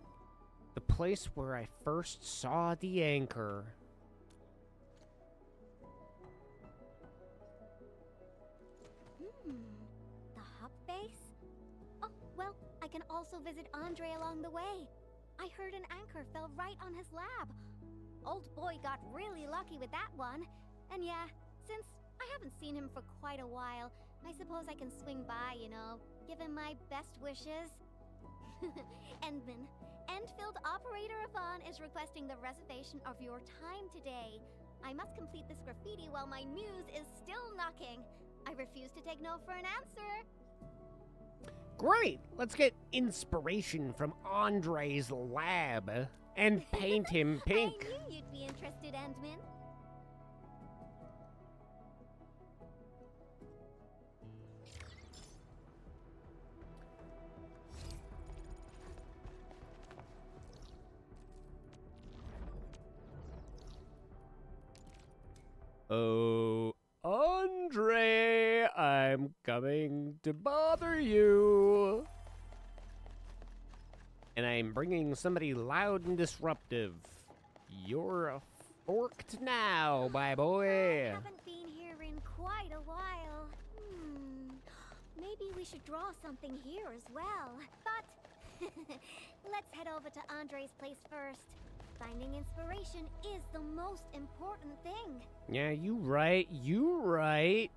The place where I first saw the anchor. The hub base? Oh, well, I can also visit Andre along the way. I heard an anchor fell right on his lab. Old boy got really lucky with that one. And yeah, since I haven't seen him for quite a while, I suppose I can swing by, you know, give him my best wishes. Endman, Enfield Operator Yvonne is requesting the reservation of your time today. I must complete this graffiti while my muse is still knocking. I refuse to take no for an answer. Great! Let's get inspiration from Andre's lab and paint him pink. I knew you'd be interested, Endman. Oh, Andre, I'm coming to bother you. And I'm bringing somebody loud and disruptive. You're a Forked now, my boy. Haven't been here in quite a while. Maybe we should draw something here as well. But let's head over to Andre's place first. Finding inspiration is the most important thing. Yeah, you right. You right.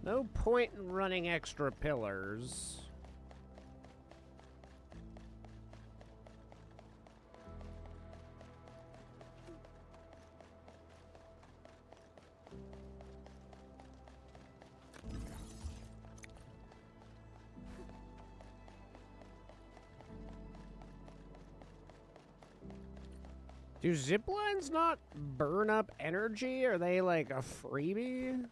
No point in running extra pillars. Do zip lines not burn up energy? Are they like a freebie?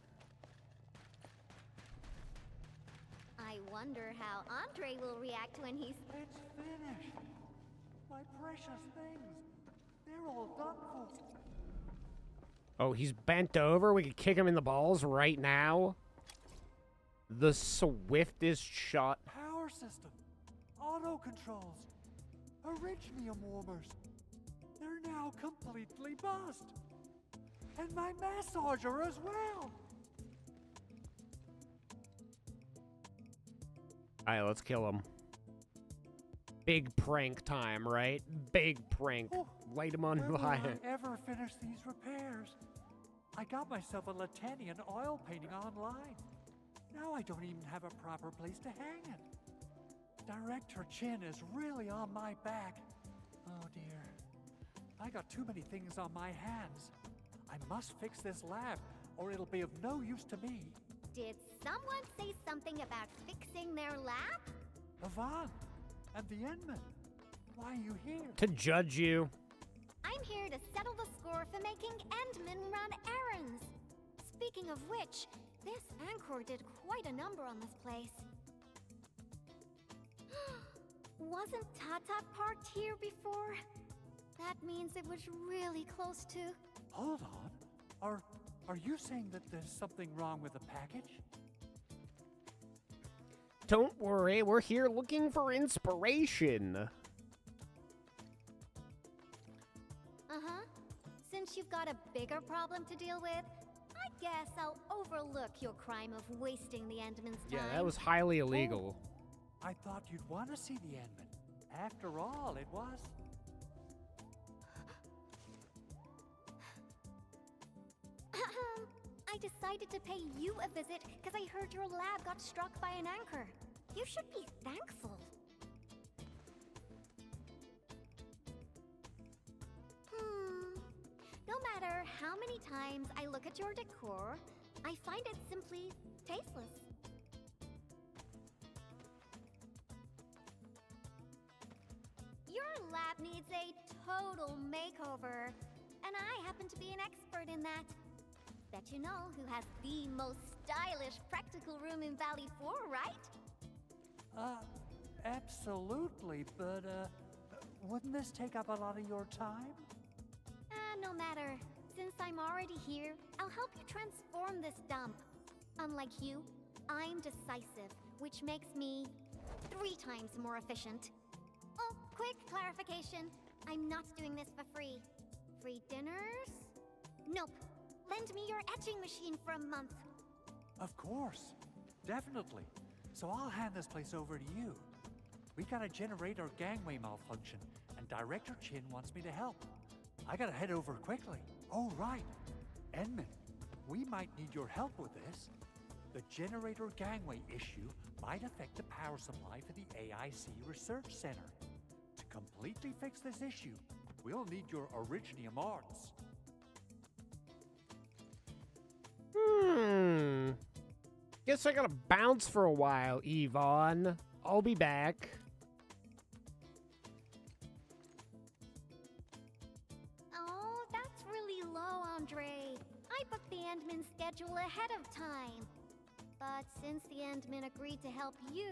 I wonder how Andre will react when he's... It's finished. My precious things. They're all done for. Oh, he's bent over? We could kick him in the balls right now? The swiftest shot. Power system. Auto controls. Originium warmers. They're now completely bust. And my massager as well. Alright, let's kill him. Big prank time, right? Big prank. Light him on When will fire. I ever finish these repairs? I got myself a Latanian oil painting online. Now I don't even have a proper place to hang it. Director Chin is really on my back. Oh dear. I got too many things on my hands. I must fix this lab, or it'll be of no use to me. Did someone say something about fixing their lab? Yvonne, and the Endman. Why are you here? To judge you. I'm here to settle the score for making Endman run errands. Speaking of which, this Anchor did quite a number on this place. Wasn't Tata parked here before? That means it was really close to... Hold on. Are you saying that there's something wrong with the package? Don't worry, we're here looking for inspiration. Uh-huh. Since you've got a bigger problem to deal with, I guess I'll overlook your crime of wasting the Endman's time. Yeah, that was highly illegal. I thought you'd want to see the Endman. After all, it was... I decided to pay you a visit because I heard your lab got struck by an anchor. You should be thankful. No matter how many times I look at your decor, I find it simply tasteless. Your lab needs a total makeover, and I happen to be an expert in that. Bet you know who has the most stylish practical room in Valley 4, right? Absolutely, but, wouldn't this take up a lot of your time? No matter. Since I'm already here, I'll help you transform this dump. Unlike you, I'm decisive, which makes me 3 times more efficient. Oh, quick clarification. I'm not doing this for free. Free dinners? Nope. Lend me your etching machine for a month. Of course. Definitely. So I'll hand this place over to you. We got a generator gangway malfunction, and Director Chin wants me to help. I gotta head over quickly. Oh, right. Endman, we might need your help with this. The generator gangway issue might affect the power supply for the AIC Research Center. To completely fix this issue, we'll need your Originium arts. Guess I gotta bounce for a while, Yvonne. I'll be back. Oh, that's really low, Andre. I booked the Endman schedule ahead of time. But since the Endmen agreed to help you,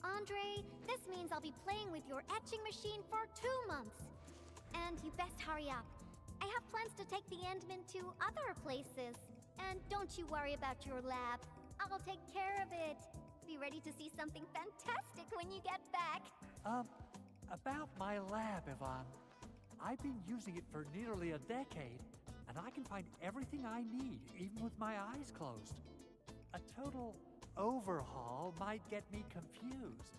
Andre, this means I'll be playing with your etching machine for 2 months. And you best hurry up. I have plans to take the Endmen to other places. And don't you worry about your lab. I'll take care of it. Be ready to see something fantastic when you get back. About my lab, Yvonne. I've been using it for nearly a decade, and I can find everything I need, even with my eyes closed. A total overhaul might get me confused.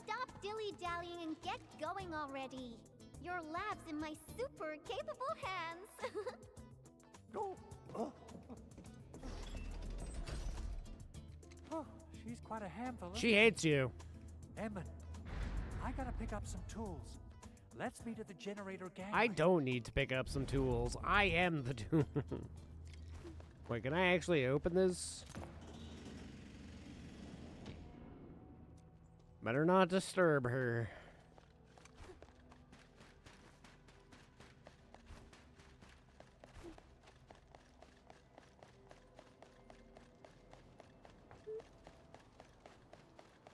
Stop dilly-dallying and get going already. Your lab's in my super capable hands. Oh, she's quite a handful. She hates you. Edmund, I gotta pick up some tools. Let's meet at the generator gangway. I don't need to pick up some tools. I am the tool. Wait, can I actually open this? Better not disturb her.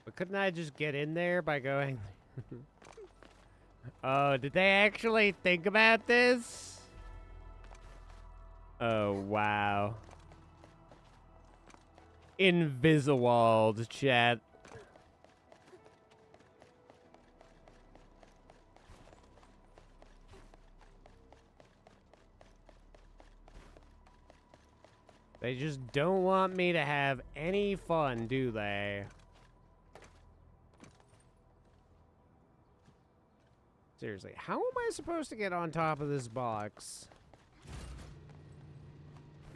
But couldn't I just get in there by going... Oh, did they actually think about this? Oh, wow. Invisawald, chat. They just don't want me to have any fun, do they? Seriously, how am I supposed to get on top of this box?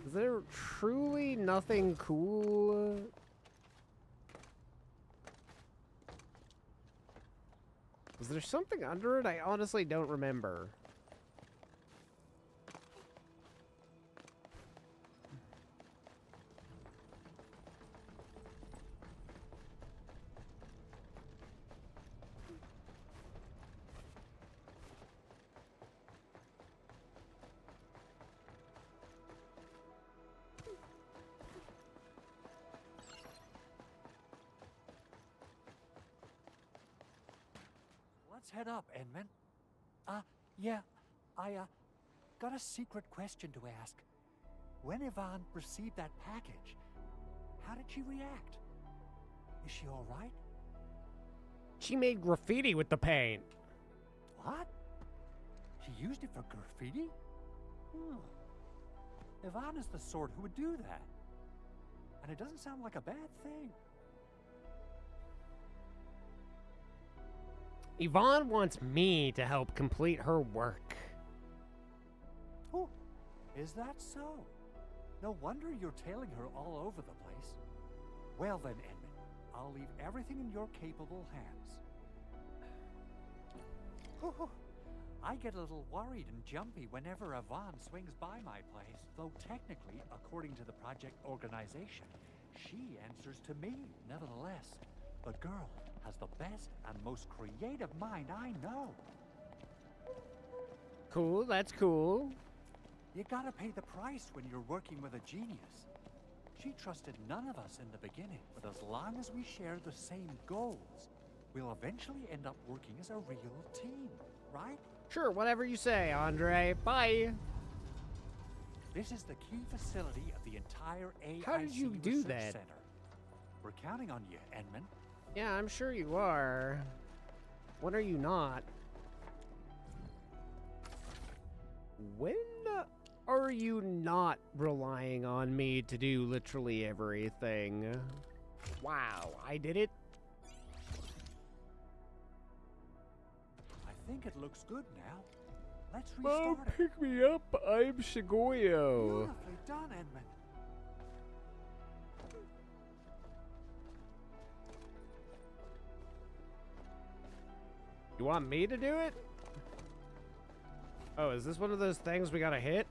Is there truly nothing cool? Is there something under it? I honestly don't remember. Let's head up, Edmund. Yeah, I got a secret question to ask. When Yvonne received that package, how did she react? Is she all right? She made graffiti with the paint. What? She used it for graffiti? Yvonne is the sort who would do that. And it doesn't sound like a bad thing. Yvonne wants me to help complete her work. Oh, is that so? No wonder you're tailing her all over the place. Well then, Edmund, I'll leave everything in your capable hands. I get a little worried and jumpy whenever Yvonne swings by my place, though technically, according to the project organization, she answers to me. Nevertheless, the girl has the best and most creative mind I know. Cool, that's cool. You gotta pay the price when you're working with a genius. She trusted none of us in the beginning, but as long as we share the same goals, we'll eventually end up working as a real team, right? Sure, whatever you say, Andre. Bye. This is the key facility of the entire AIC How did you do Research that? Center. We're counting on you, Edmund. Yeah, I'm sure you are. When are you not? When are you not relying on me to do literally everything? Wow, I did it. I think it looks good now. Let's Mom, restart it. pick me up. I'm Shigoyo. Beautifully done, Edmund. You want me to do it? Oh, is this one of those things we gotta hit?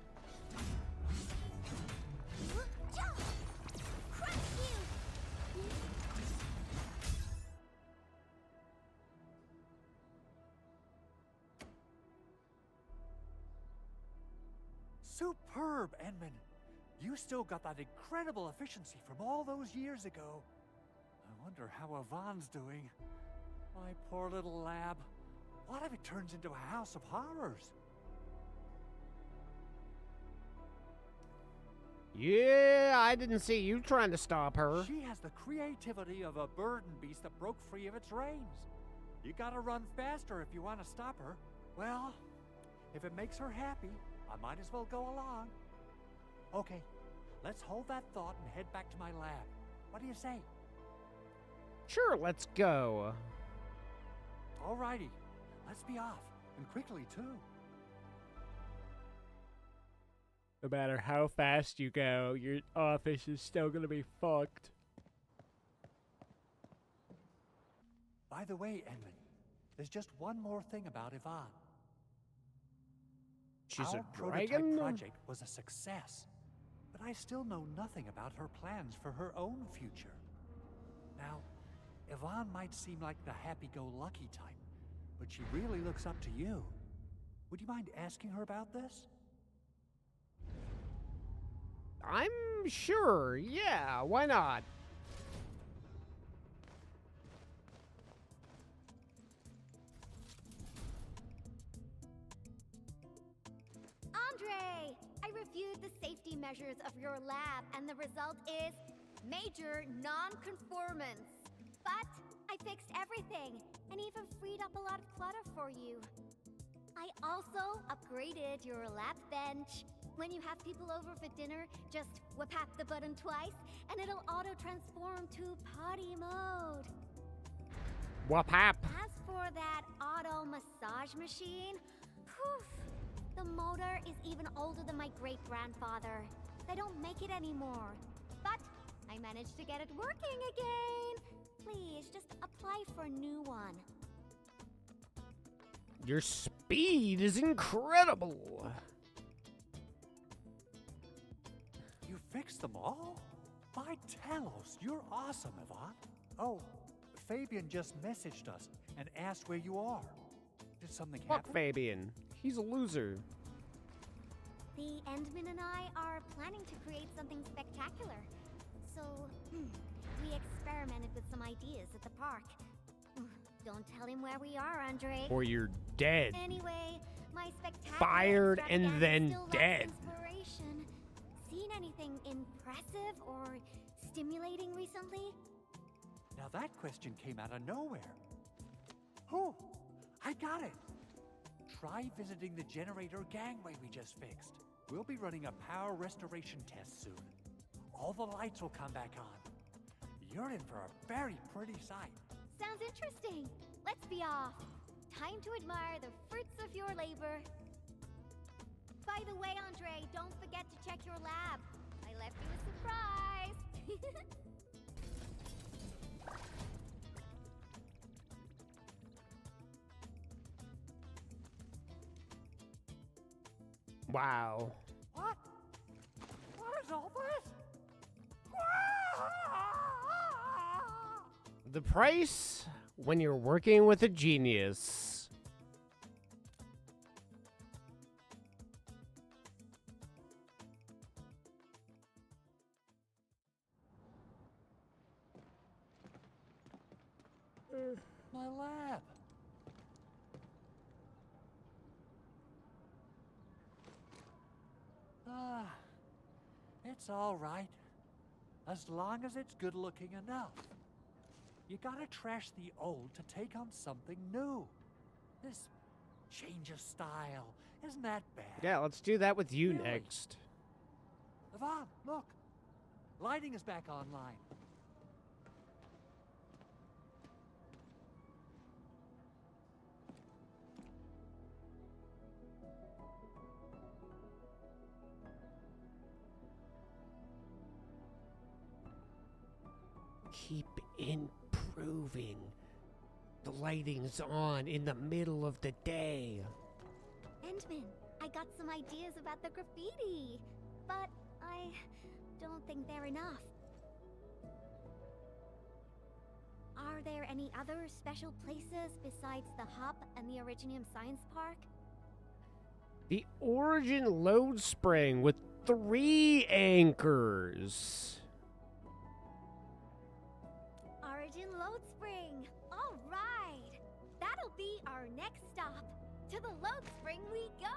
Superb, Edmund. You still got that incredible efficiency from all those years ago. I wonder how Yvonne's doing. My poor little lab. What if it turns into a house of horrors? Yeah, I didn't see you trying to stop her. She has the creativity of a burden beast that broke free of its reins. You gotta run faster if you want to stop her. Well, if it makes her happy, I might as well go along. Okay, let's hold that thought and head back to my lab. What do you say? Sure, let's go. Alrighty, let's be off, and quickly too. No matter how fast you go, your office is still gonna be fucked. By the way, Edmund, there's just one more thing about Yvonne. She's Our a prototype dragon? project was a success, but I still know nothing about her plans for her own future. Now, Yvonne might seem like the happy-go-lucky type, but she really looks up to you. Would you mind asking her about this? I'm sure, yeah, why not? Andre! I reviewed the safety measures of your lab, and the result is major non-conformance. But I fixed everything, and even freed up a lot of clutter for you. I also upgraded your lab bench. When you have people over for dinner, just whip-hap the button twice, and it'll auto-transform to potty mode. Whap-hap. As for that auto massage machine, poof, the motor is even older than my great-grandfather. They don't make it anymore. But I managed to get it working again. Please, just apply for a new one. Your speed is incredible. You fixed them all? By Talos, you're awesome, Yvonne. Oh, Fabian just messaged us and asked where you are. Did something Fuck happen? Fabian. He's a loser. The Endman and I are planning to create something spectacular. So, we experimented with some ideas at the park. Don't tell him where we are, Andre. Or you're dead. Anyway, my spectacular Fired and extravaganza then still lacks dead. Inspiration. Seen anything impressive or stimulating recently? Now that question came out of nowhere. Oh, I got it. Try visiting the generator gangway we just fixed. We'll be running a power restoration test soon. All the lights will come back on. You're in for a very pretty sight. Sounds interesting. Let's be off. Time to admire the fruits of your labor. By the way, Andre, don't forget to check your lab. I left you a surprise. Wow. What? What is all this? The price when you're working with a genius. My lab. It's all right. As long as it's good looking enough. You gotta trash the old to take on something new. This change of style, isn't that bad? Yeah, let's do that with you Really? next. Yvonne, look. Lighting is back online. Keep improving. The lighting's on in the middle of the day. Endman, I got some ideas about the graffiti, but I don't think they're enough. Are there any other special places besides the Hub and the Originium Science Park? The Origin load spring with 3 anchors. Origin load spring. All right. That'll be our next stop. To the load spring we go.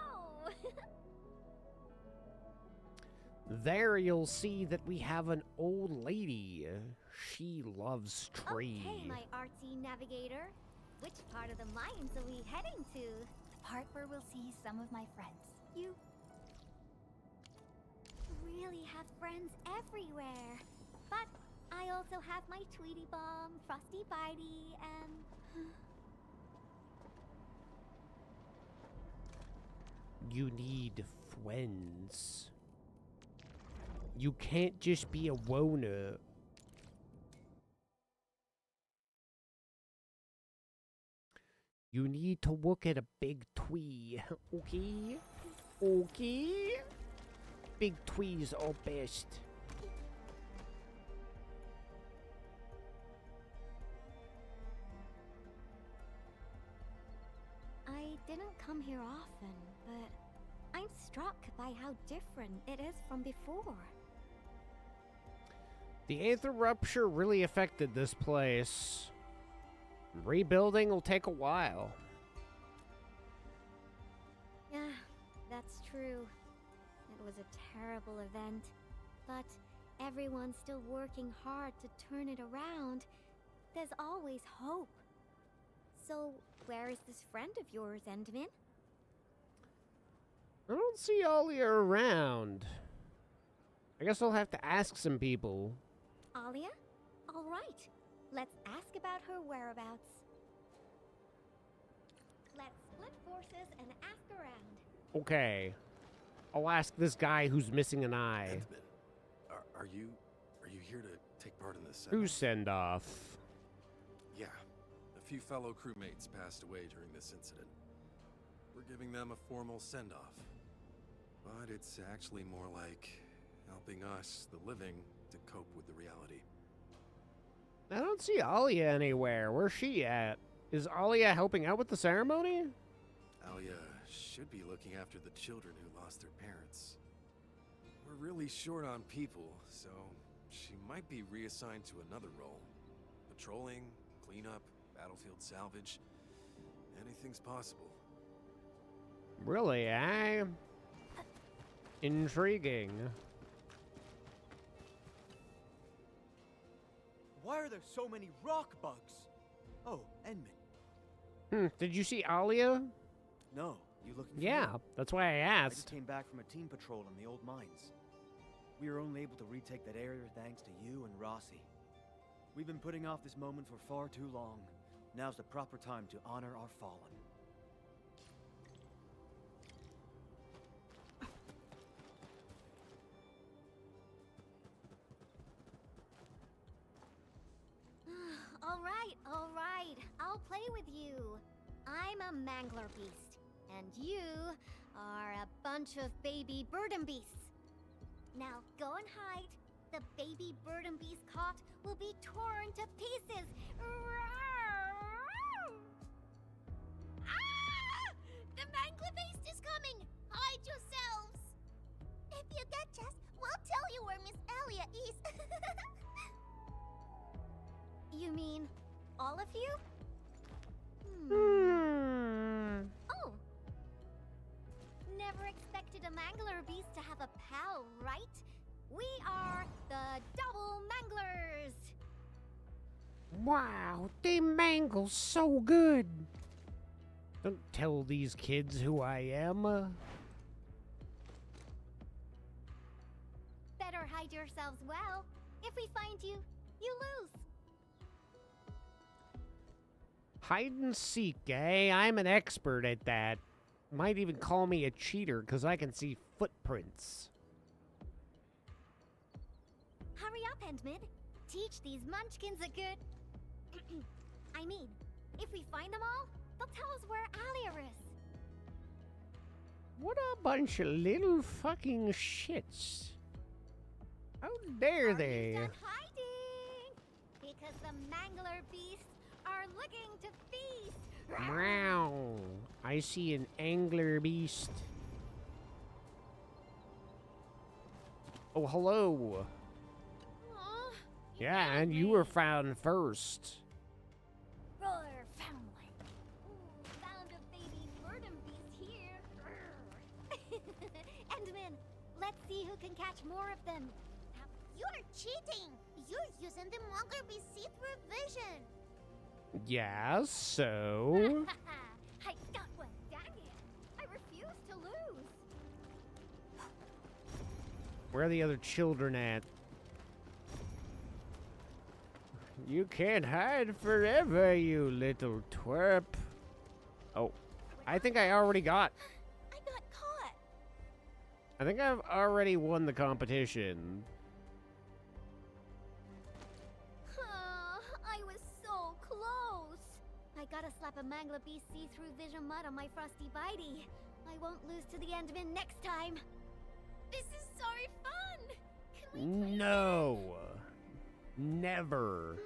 There you'll see that we have an old lady. She loves tree. Okay, my artsy navigator. Which part of the mines are we heading to? The part where we'll see some of my friends. You really have friends everywhere. But I also have my Tweety Bomb, Frosty Bitey, and... You need friends. You can't just be a loner. You need to look at a big tree, okay? Okay? Big trees are best. I didn't come here often, but I'm struck by how different it is from before. The Aether Rupture really affected this place. Rebuilding will take a while. Yeah, that's true. It was a terrible event, but everyone's still working hard to turn it around. There's always hope. So, where is this friend of yours, Endman? I don't see Alia around. I guess I'll have to ask some people. Alia? All right. Let's ask about her whereabouts. Let's split forces and ask around. Okay. I'll ask this guy who's missing an eye. Are you here to take part in this? Who's send off? Yeah. A few fellow crewmates passed away during this incident. We're giving them a formal send-off. But it's actually more like helping us, the living, to cope with the reality. I don't see Alia anywhere. Where's she at? Is Alia helping out with the ceremony? Alia should be looking after the children who lost their parents. We're really short on people, so she might be reassigned to another role. Patrolling, cleanup, battlefield salvage. Anything's possible. Really, eh? Intriguing. Why are there so many rock bugs? Oh, Enman. Did you see Alia? No, you looking for Yeah, me? that's why I I asked. just came back from a team patrol in the old mines. We were only able to retake that area thanks to you and Rossi. We've been putting off this moment for far too long. Now's the proper time to honor our fallen. All right. I'll play with you. I'm a mangler beast, and you are a bunch of baby burden beasts. Now go and hide. The baby burden beast caught will be torn to pieces. Ah! The mangler beast is coming. Hide yourselves. If you catch us, we'll tell you where Miss Alia is. You mean all of you? Oh. Never expected a mangler beast to have a pal, right? We are the Double Manglers! Wow, they mangle so good. Don't tell these kids who I am. Better hide yourselves well. If we find you, you lose. Hide and seek, eh? I'm an expert at that. Might even call me a cheater because I can see footprints. Hurry up, Endman. Teach these munchkins a good... I mean, if we find them all, they'll tell us where Alia is. What a bunch of little fucking shits. How dare they? Done hiding! Because the mangler beasts are looking to feast. Meow. I see an angler beast. Oh, hello. Yeah, and you were found first. Roar family. Ooh, found a baby Verdant beast here. Endman, let's see who can catch more of them. You're cheating. You're using the Mongerby see-through vision. Yeah, so... I got one. Dang it. I refuse to lose. Where are the other children at? You can't hide forever, you little twerp. Oh, I think I already got... I got caught. I think I've already won the competition. I was so close. I gotta slap a Mangler Beast see-through vision mud on my Frosty Bitey. I won't lose to the Endman next time. This is so fun. Can we No. Never.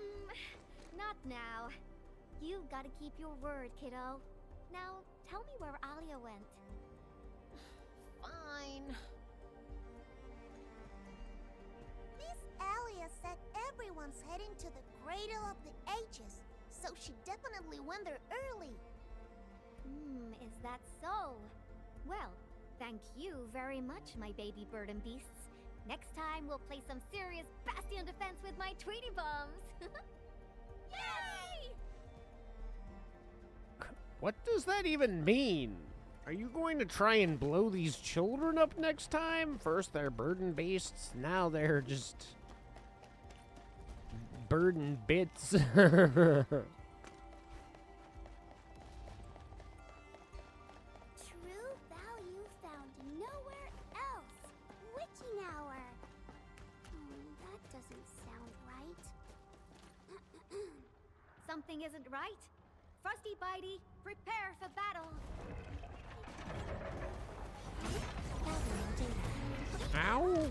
Not now. You gotta keep your word, kiddo. Now, tell me where Alia went. Fine. Miss Alia said everyone's heading to the Cradle of the Ages, so she definitely went there early. Is that so? Well, thank you very much, my baby bird and beasts. Next time, we'll play some serious Bastion defense with my Tweety Bombs. Yay! What does that even mean? Are you going to try and blow these children up next time? First they're burden beasts, now they're just... burden bits. True value found nowhere else. Witching hour. That doesn't sound right. Something isn't right. Frosty Bitey, prepare for battle. Ow!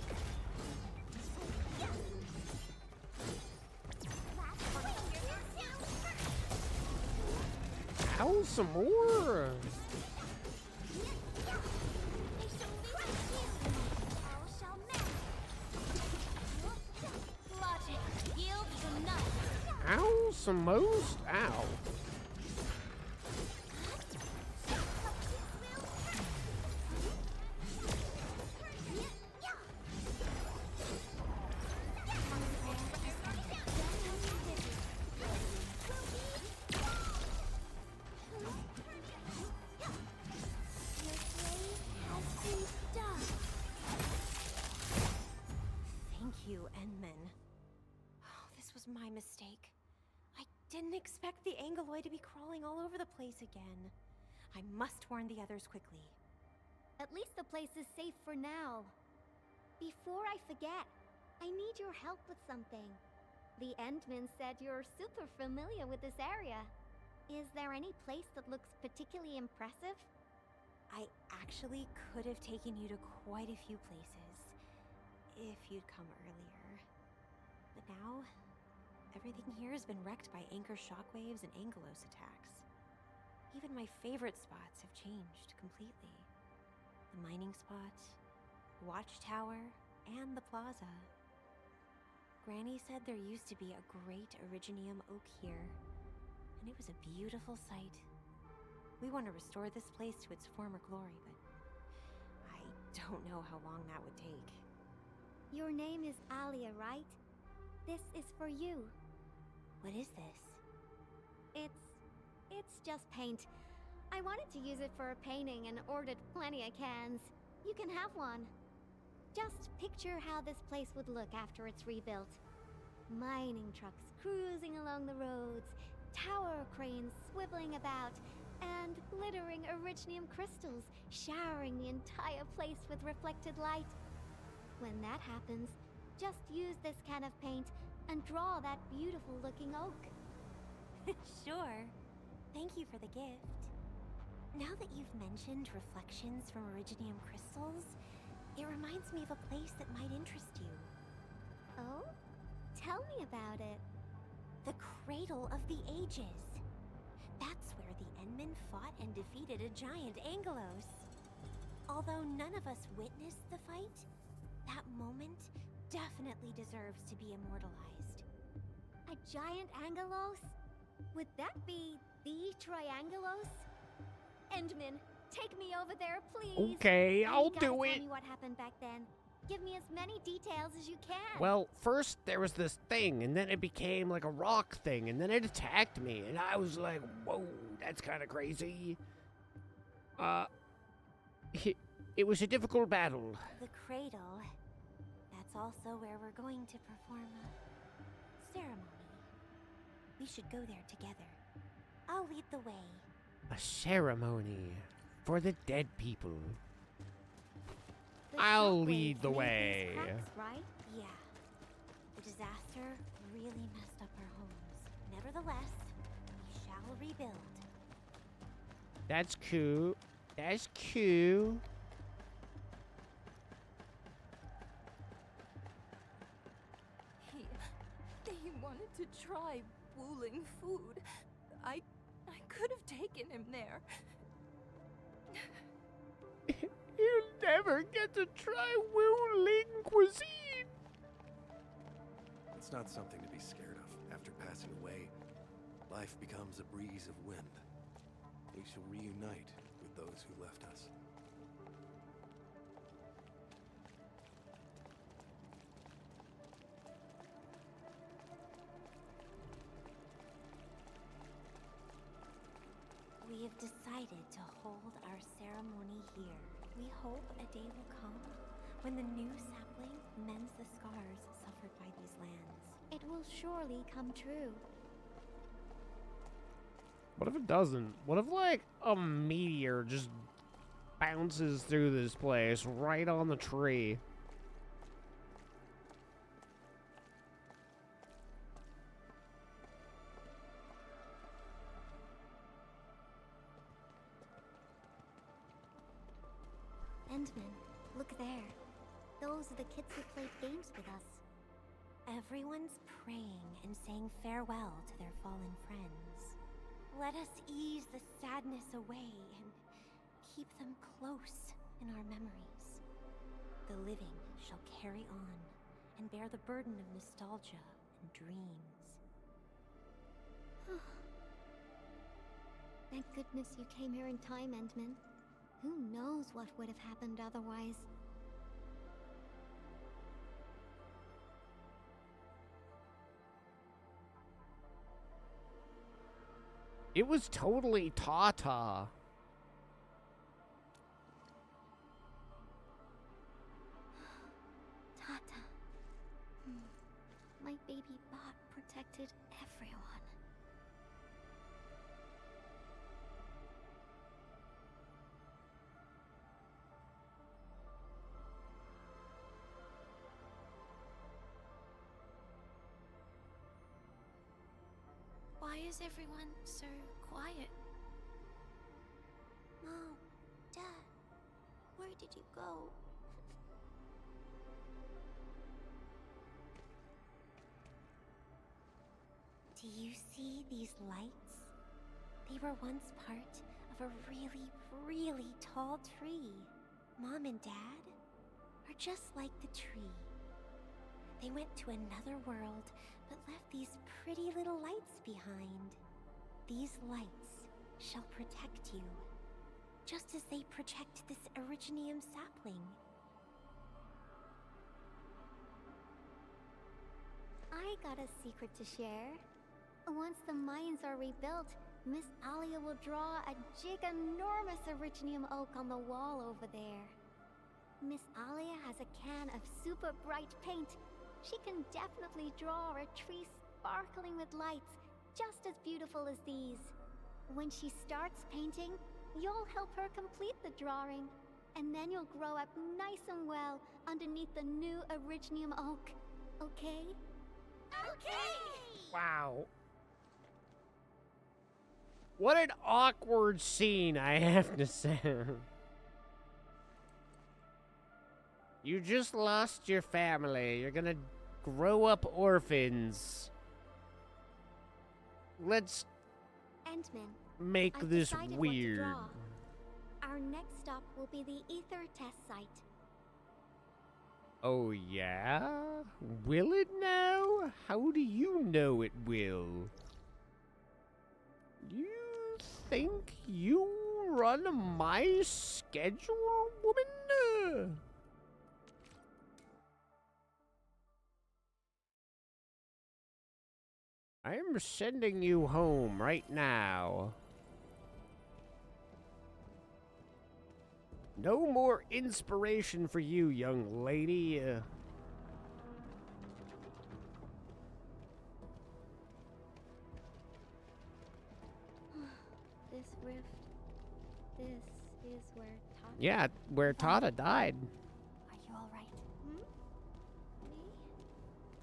Ow, some more! Ow, some most? Ow. Thank you, Endman. Oh, this was my mistake. I didn't expect the Angeloid to be crawling all over the place again. I must warn the others quickly. At least the place is safe for now. Before I forget, I need your help with something. The Endman said you're super familiar with this area. Is there any place that looks particularly impressive? I actually could have taken you to quite a few places, if you'd come earlier. But now, everything here has been wrecked by anchor shockwaves and Angelos attacks. Even my favorite spots have changed completely. The mining spot, the watchtower, and the plaza. Granny said there used to be a great Originium oak here, and it was a beautiful sight. We want to restore this place to its former glory, but I don't know how long that would take. Your name is Alia, right? This is for you. What is this? It's just paint. I wanted to use it for a painting and ordered plenty of cans. You can have one. Just picture how this place would look after it's rebuilt. Mining trucks cruising along the roads, tower cranes swiveling about, and glittering Originium crystals showering the entire place with reflected light. When that happens, just use this can of paint and draw that beautiful looking oak. Sure. Thank you for the gift. Now that you've mentioned reflections from Originium crystals, it reminds me of a place that might interest you. Oh? Tell me about it. The Cradle of the Ages. That's where the Endmen fought and defeated a giant Angelos. Although none of us witnessed the fight, That moment definitely deserves to be immortalized. A giant angelos? Would that be the triangelos? Endman, take me over there, please. Okay, And I'll you gotta do tell it. me what happened back then. Give me as many details as you can. Well, first there was this thing, and then it became like a rock thing, and then it attacked me, and I was like, whoa, that's kind of crazy. It was a difficult battle. The cradle. That's also where we're going to perform a ceremony. We should go there together. I'll lead the way. A ceremony for the dead people. The I'll shockwave lead the made way. these cracks, right? Yeah. The disaster really messed up our homes. Nevertheless, we shall rebuild. That's cool. That's cool. He wanted to try Wuling food. I could have taken him there. You'll never get to try Wuling cuisine. It's not something to be scared of. After passing away, life becomes a breeze of wind. We shall reunite with those who left us. We have decided to hold our ceremony here. We hope a day will come when the new sapling mends the scars suffered by these lands. It will surely come true. What if it doesn't? What if, like, a meteor just bounces through this place right on the tree? Endman, look there. Those are the kids who played games with us. Everyone's praying and saying farewell to their fallen friends. Let us ease the sadness away and keep them close in our memories. The living shall carry on and bear the burden of nostalgia and dreams. Thank goodness you came here in time, Endman. Who knows what would have happened otherwise? It was totally Tata. Tata. My baby bot protected everyone. Why is everyone so quiet? Mom, Dad, where did you go? Do you see these lights? They were once part of a really, really tall tree. Mom and Dad are just like the tree. They went to another world, but left these pretty little lights behind. These lights shall protect you, just as they protect this Originium sapling. I got a secret to share. Once the mines are rebuilt, Miss Alia will draw a giganormous Originium oak on the wall over there. Miss Alia has a can of super bright paint. She can definitely draw a tree sparkling with lights, just as beautiful as these. When she starts painting, you'll help her complete the drawing, and then you'll grow up nice and well underneath the new Originium oak. Okay? Okay! Wow. What an awkward scene, I have to say. You just lost your family. You're gonna grow up orphans. Let's Endman, make I've this decided what to weird. draw. Our next stop will be the Ether Test Site. Oh, yeah? Will it now? How do you know it will? You think you run my schedule, woman? I'm sending you home right now. No more inspiration for you, young lady. This rift. This is where Tata. Yeah, where Tata died. Are you alright? Hmm? Me?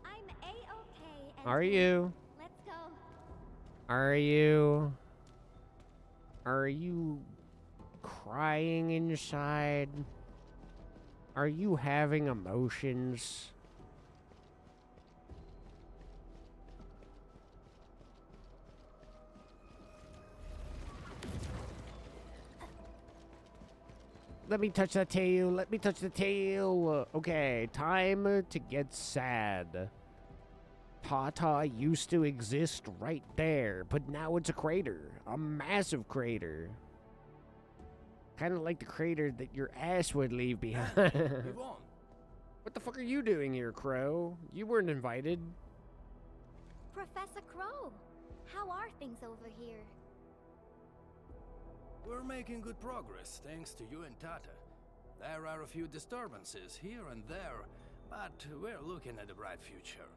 I'm A-okay. Are you? Let's go. Are you? Are you crying inside? Are you having emotions? Let me touch that tail. Let me touch the tail. Okay, time to get sad. Tata used to exist right there, but now it's a crater. A massive crater. Kind of like the crater that your ass would leave behind. What the fuck are you doing here, Crow? You weren't invited. Professor Crow, how are things over here? We're making good progress, thanks to you and Tata. There are a few disturbances here and there, but we're looking at a bright future.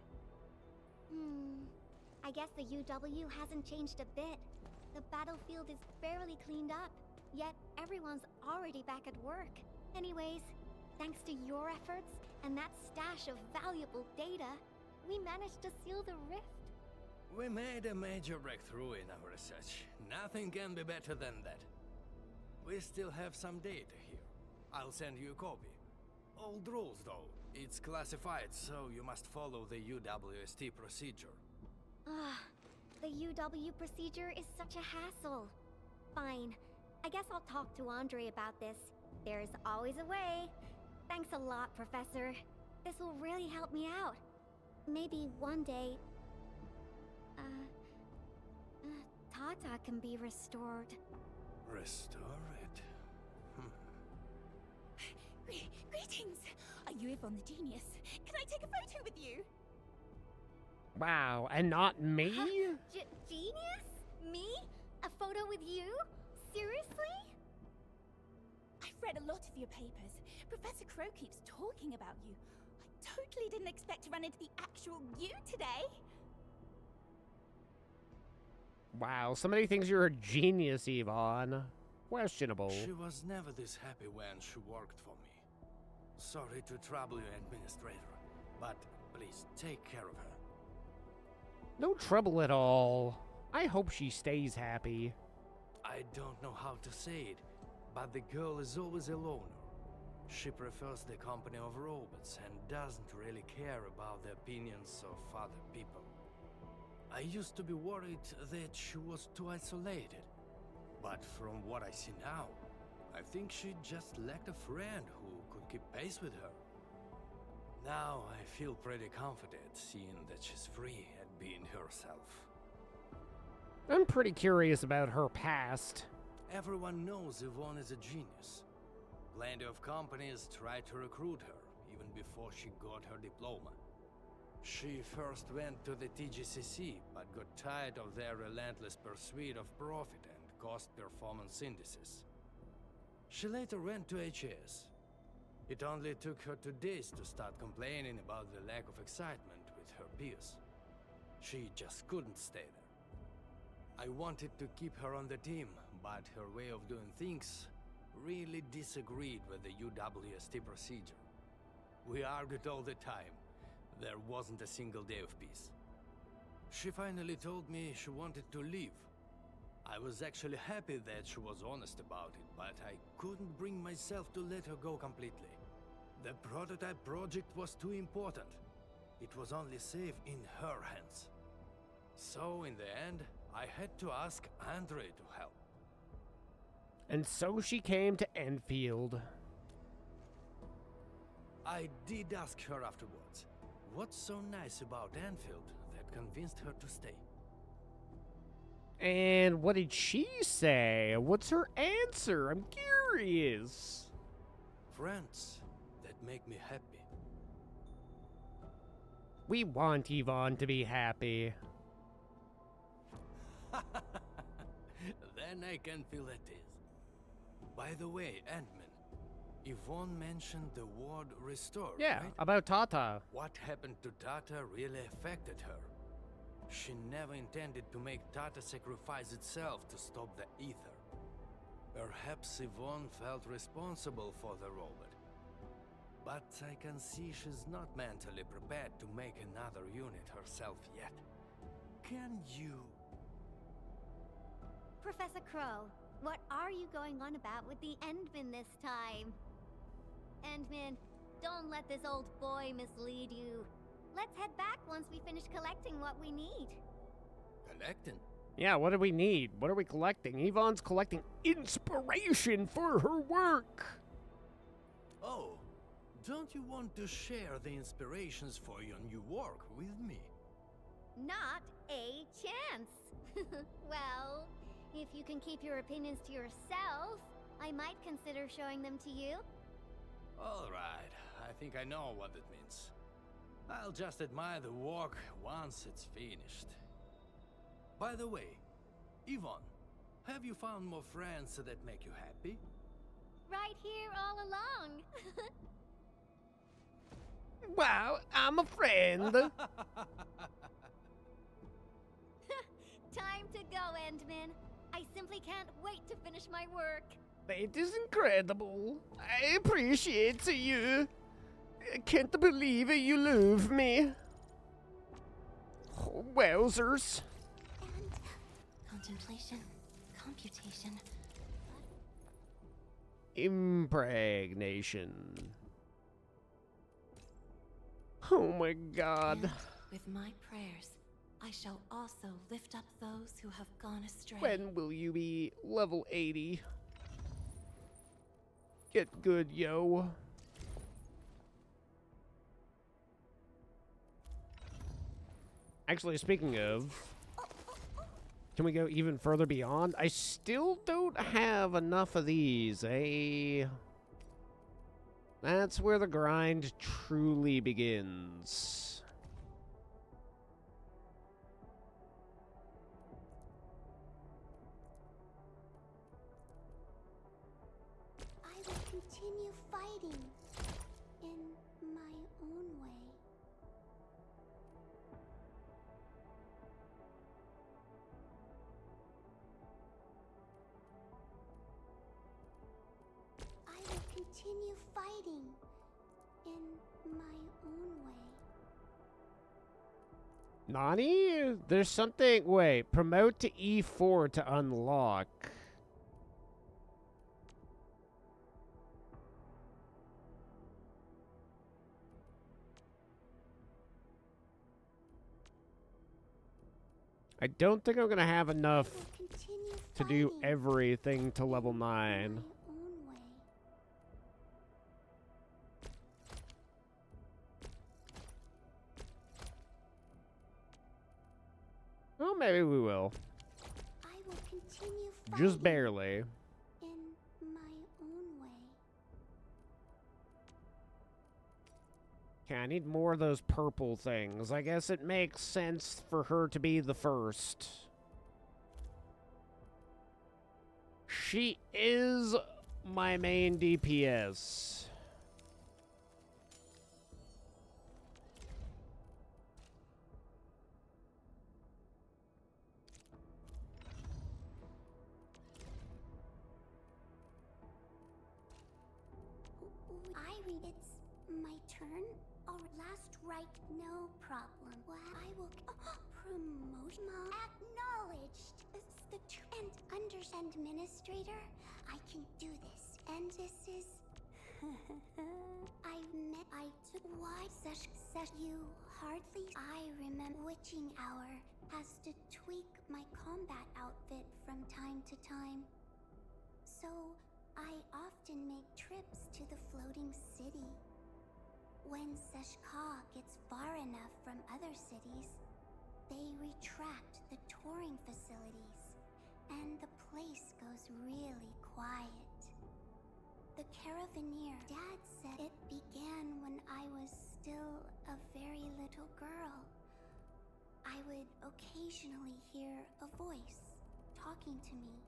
I guess the UW hasn't changed a bit. The battlefield is barely cleaned up, yet everyone's already back at work. Anyways, thanks to your efforts and that stash of valuable data, we managed to seal the rift. We made a major breakthrough in our research. Nothing can be better than that. We still have some data here. I'll send you a copy. Old rules, though. It's classified, so you must follow the UWST procedure. The UW procedure is such a hassle. Fine. I guess I'll talk to Andre about this. There's always a way. Thanks a lot, Professor. This will really help me out. Maybe one day... Tata can be restored. Restore it? Greetings! Are you Yvonne the Genius? Can I take a photo with you? Wow, and not me? Genius? Me? A photo with you? Seriously? I've read a lot of your papers. Professor Crow keeps talking about you. I totally didn't expect to run into the actual you today. Wow, somebody thinks you're a genius, Yvonne. Questionable. She was never this happy when she worked for me. Sorry to trouble you, Administrator, but please take care of her. No trouble at all. I hope she stays happy. I don't know how to say it, but the girl is always a loner. She prefers the company of robots and doesn't really care about the opinions of other people. I used to be worried that she was too isolated, but from what I see now, I think she just lacked a friend who could keep pace with her. Now I feel pretty confident seeing that she's free and being herself. I'm pretty curious about her past. Everyone knows Yvonne is a genius. Plenty of companies tried to recruit her, even before she got her diploma. She first went to the TGCC, but got tired of their relentless pursuit of profit and cost performance indices. She later went to HAS. It only took her 2 days to start complaining about the lack of excitement with her peers. She just couldn't stay there. I wanted to keep her on the team, but her way of doing things really disagreed with the UWST procedure. We argued all the time. There wasn't a single day of peace. She finally told me she wanted to leave. I was actually happy that she was honest about it, but I couldn't bring myself to let her go completely. The prototype project was too important. It was only safe in her hands. So in the end, I had to ask Andre to help. And so she came to Enfield. I did ask her afterwards. What's so nice about Anfield that convinced her to stay? And what did she say? What's her answer? I'm curious. Friends that make me happy. We want Yvonne to be happy. Then I can feel at ease. By the way, Ant-Man, Yvonne mentioned the word restore, Yeah, right? about Tata. What happened to Tata really affected her. She never intended to make Tata sacrifice itself to stop the ether. Perhaps Yvonne felt responsible for the robot. But I can see she's not mentally prepared to make another unit herself yet. Can you... Professor Crow, what are you going on about with the Endman this time? Endman, don't let this old boy mislead you. Let's head back once we finish collecting what we need. Collecting? Yeah, what do we need? What are we collecting? Yvonne's collecting inspiration for her work. Oh, don't you want to share the inspirations for your new work with me? Not a chance. Well, if you can keep your opinions to yourself, I might consider showing them to you. All right, I think I know what it means. I'll just admire the work once it's finished. By the way, Yvonne, have you found more friends that make you happy? Right here all along. Wow, I'm a friend. Time to go, Endman. I simply can't wait to finish my work. That is incredible. I appreciate you. I can't believe you love me. Oh, wowzers. And contemplation, computation. Impregnation. Oh my god. And with my prayers, I shall also lift up those who have gone astray. When will you be level 80? Get good, yo. Actually, speaking of, can we go even further beyond? I still don't have enough of these, eh? That's where the grind truly begins. I will continue fighting in my own way. I will continue fighting in my own way. Nani? There's something... Wait, promote to E4 to unlock. I don't think I'm going to have enough to do everything to level 9. Well, maybe we will. I will continue Just barely. in my own way. Okay, I need more of those purple things. I guess it makes sense for her to be the first. She is my main DPS. It's my turn? Or last right, no problem. Well, I will promotion acknowledged. And administrator, I can do this. And this is I took why such you hardly I remember witching hour has to tweak my combat outfit from time to time. So I often make trips to the floating city. When Seshka gets far enough from other cities, they retract the touring facilities, and the place goes really quiet. The Caravaneer, Dad said it began when I was still a very little girl. I would occasionally hear a voice talking to me.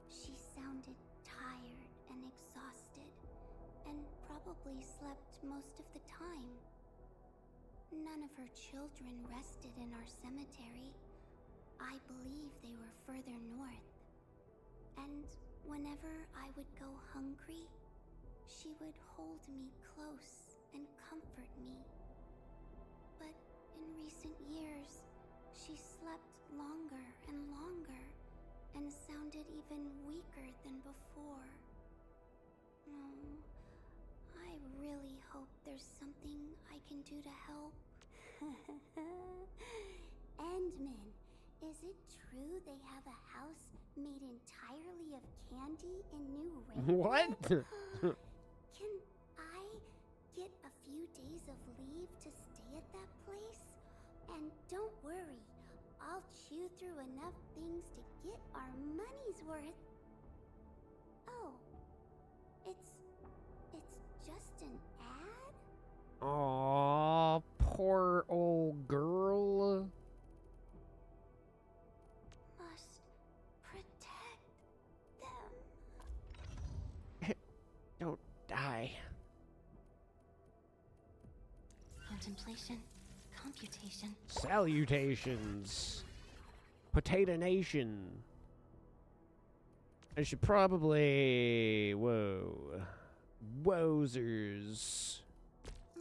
She sounded tired and exhausted, and probably slept most of the time. None of her children rested in our cemetery. I believe they were further north. And whenever I would go hungry, she would hold me close and comfort me. But in recent years, she slept longer and longer and sounded even weaker than before. Oh, I really hope there's something I can do to help. Endman, is it true they have a house made entirely of candy in New Rainbow? What? Can I get a few days of leave to stay at that place? And don't worry, I'll chew through enough things to get our money's worth. Oh, it's just an ad? Aw, poor old girl. Must protect them. Don't die. Contemplation, computation. Salutations. Potato Nation. I should probably... Whoa. Wozers.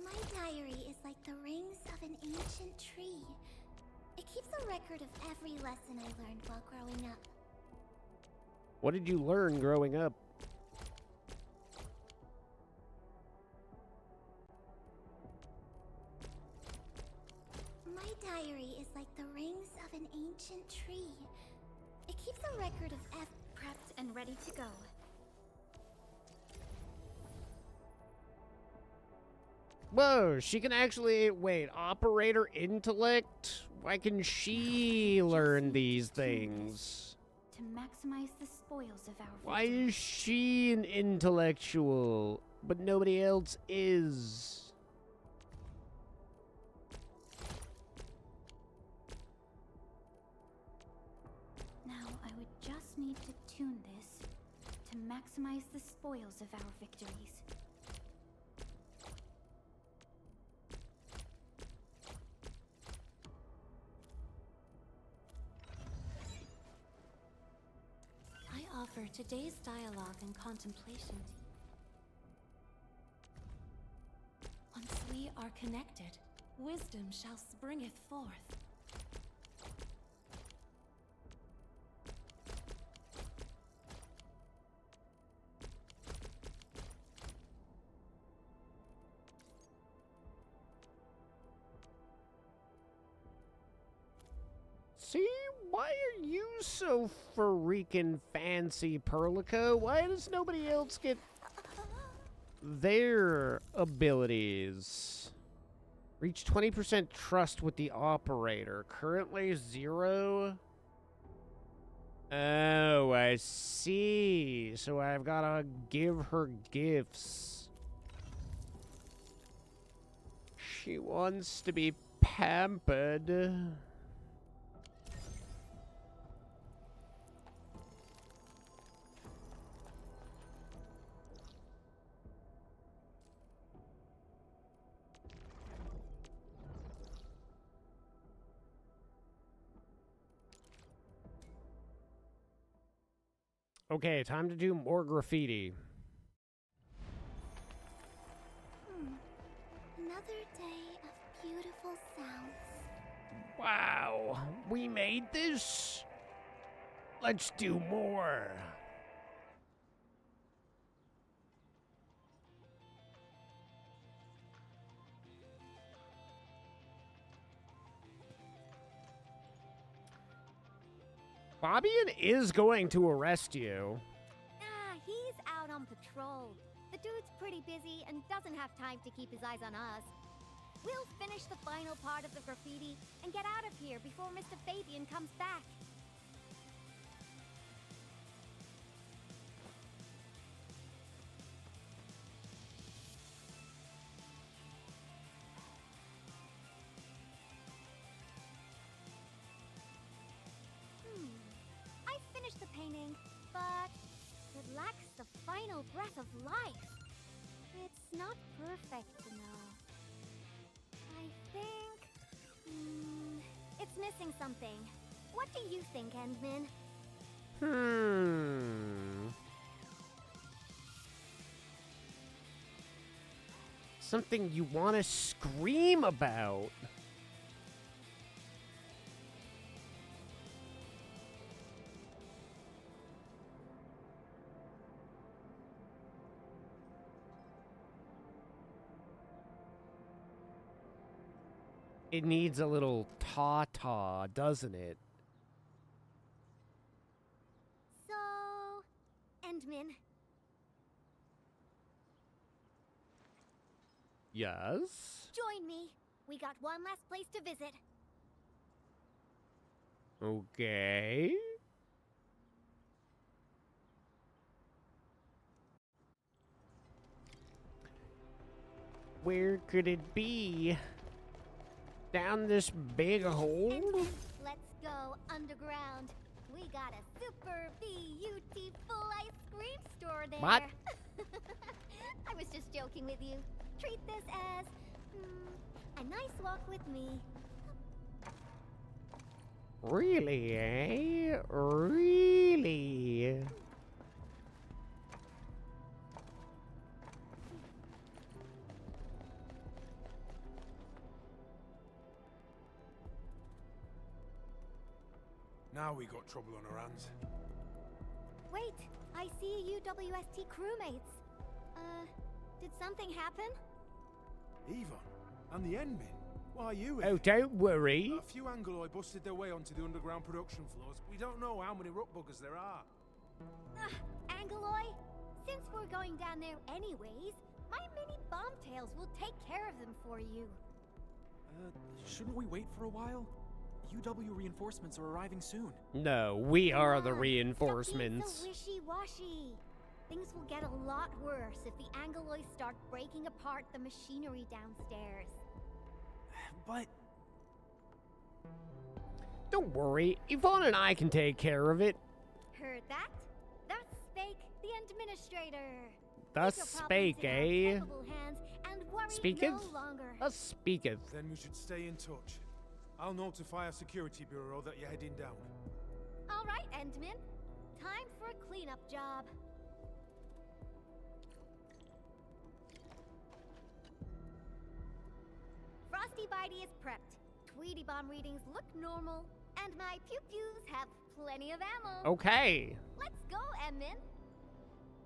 My diary is like the rings of an ancient tree. It keeps a record of every lesson I learned while growing up. What did you learn growing up? My diary is like the rings of an ancient tree. It keeps a record of prepped and ready to go. Whoa, she can actually... Wait, operator intellect? Why can she learn these things? To maximize the spoils of our Why is she an intellectual, but nobody else is? Now I would just need to tune this to maximize the spoils of our victories. I offer today's dialogue and contemplation. Once we are connected, wisdom shall springeth forth. See? Why are you so freaking fancy, Perlico? Why does nobody else get their abilities? Reach 20% trust with the operator. Currently 0. Oh, I see. So I've got to give her gifts. She wants to be pampered. Okay, time to do more graffiti. Another day of beautiful sounds. Wow, we made this? Let's do more. Fabian is going to arrest you. Ah, he's out on patrol. The The dude's pretty busy and doesn't have time to keep his eyes on us. We'll finish the final part of the graffiti and get out of here before Mr. Fabian comes back. I finished the painting, but it lacks the final breath of life. It's not perfect, you know. I think... it's missing something. What do you think, Endman? Something you want to scream about. It needs a little ta-ta, doesn't it? So... Endman, Yes? join me. We got one last place to visit. Okay. Where could it be? Down this big hole? Let's go underground. We got a super beautiful ice cream store there. What? I was just joking with you. Treat this as a nice walk with me. Really, eh? Really? Now we got trouble on our hands. Wait, I see UWST crewmates. Did something happen? Yvonne, and the Endman. Why are you here? Oh, don't worry. A few Angoloi busted their way onto the underground production floors. We don't know how many rock buggers there are. Angoloi, since we're going down there anyways, my mini bombtails will take care of them for you. Shouldn't we wait for a while? UW reinforcements are arriving soon. No, we are the Stop reinforcements. being so wishy-washy. Things will get a lot worse if the Angoloi start breaking apart the machinery downstairs. But... Don't worry, Yvonne and I can take care of it. Heard that? That's Spake, the administrator. Thus Leave your spake, problems in our eh? capable hands and worry Speaketh? no longer. Thus speaketh. Then we should stay in touch. I'll notify our security bureau that you're heading down. All right, Endman. Time for a cleanup job. Frosty Bitey is prepped. Tweety Bomb readings look normal, and my pew-pews have plenty of ammo. Okay. Let's go, Endman.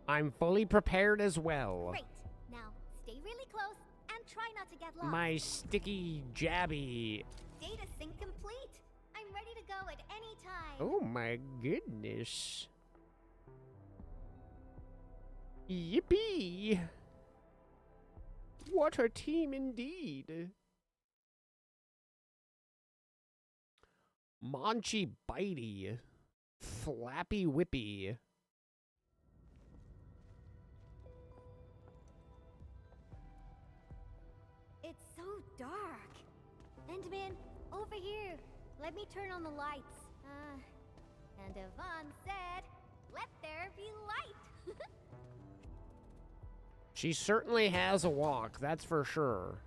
I'm fully prepared as well. Great. Now, stay really close and try not to get lost. My sticky jabby. Data sync complete. I'm ready to go at any time. Oh my goodness. Yippee! What a team indeed. Monchy Bitey. Flappy Whippy. It's so dark. Endman, over here. Let me turn on the lights. And Yvonne said, let there be light. She certainly has a walk, that's for sure.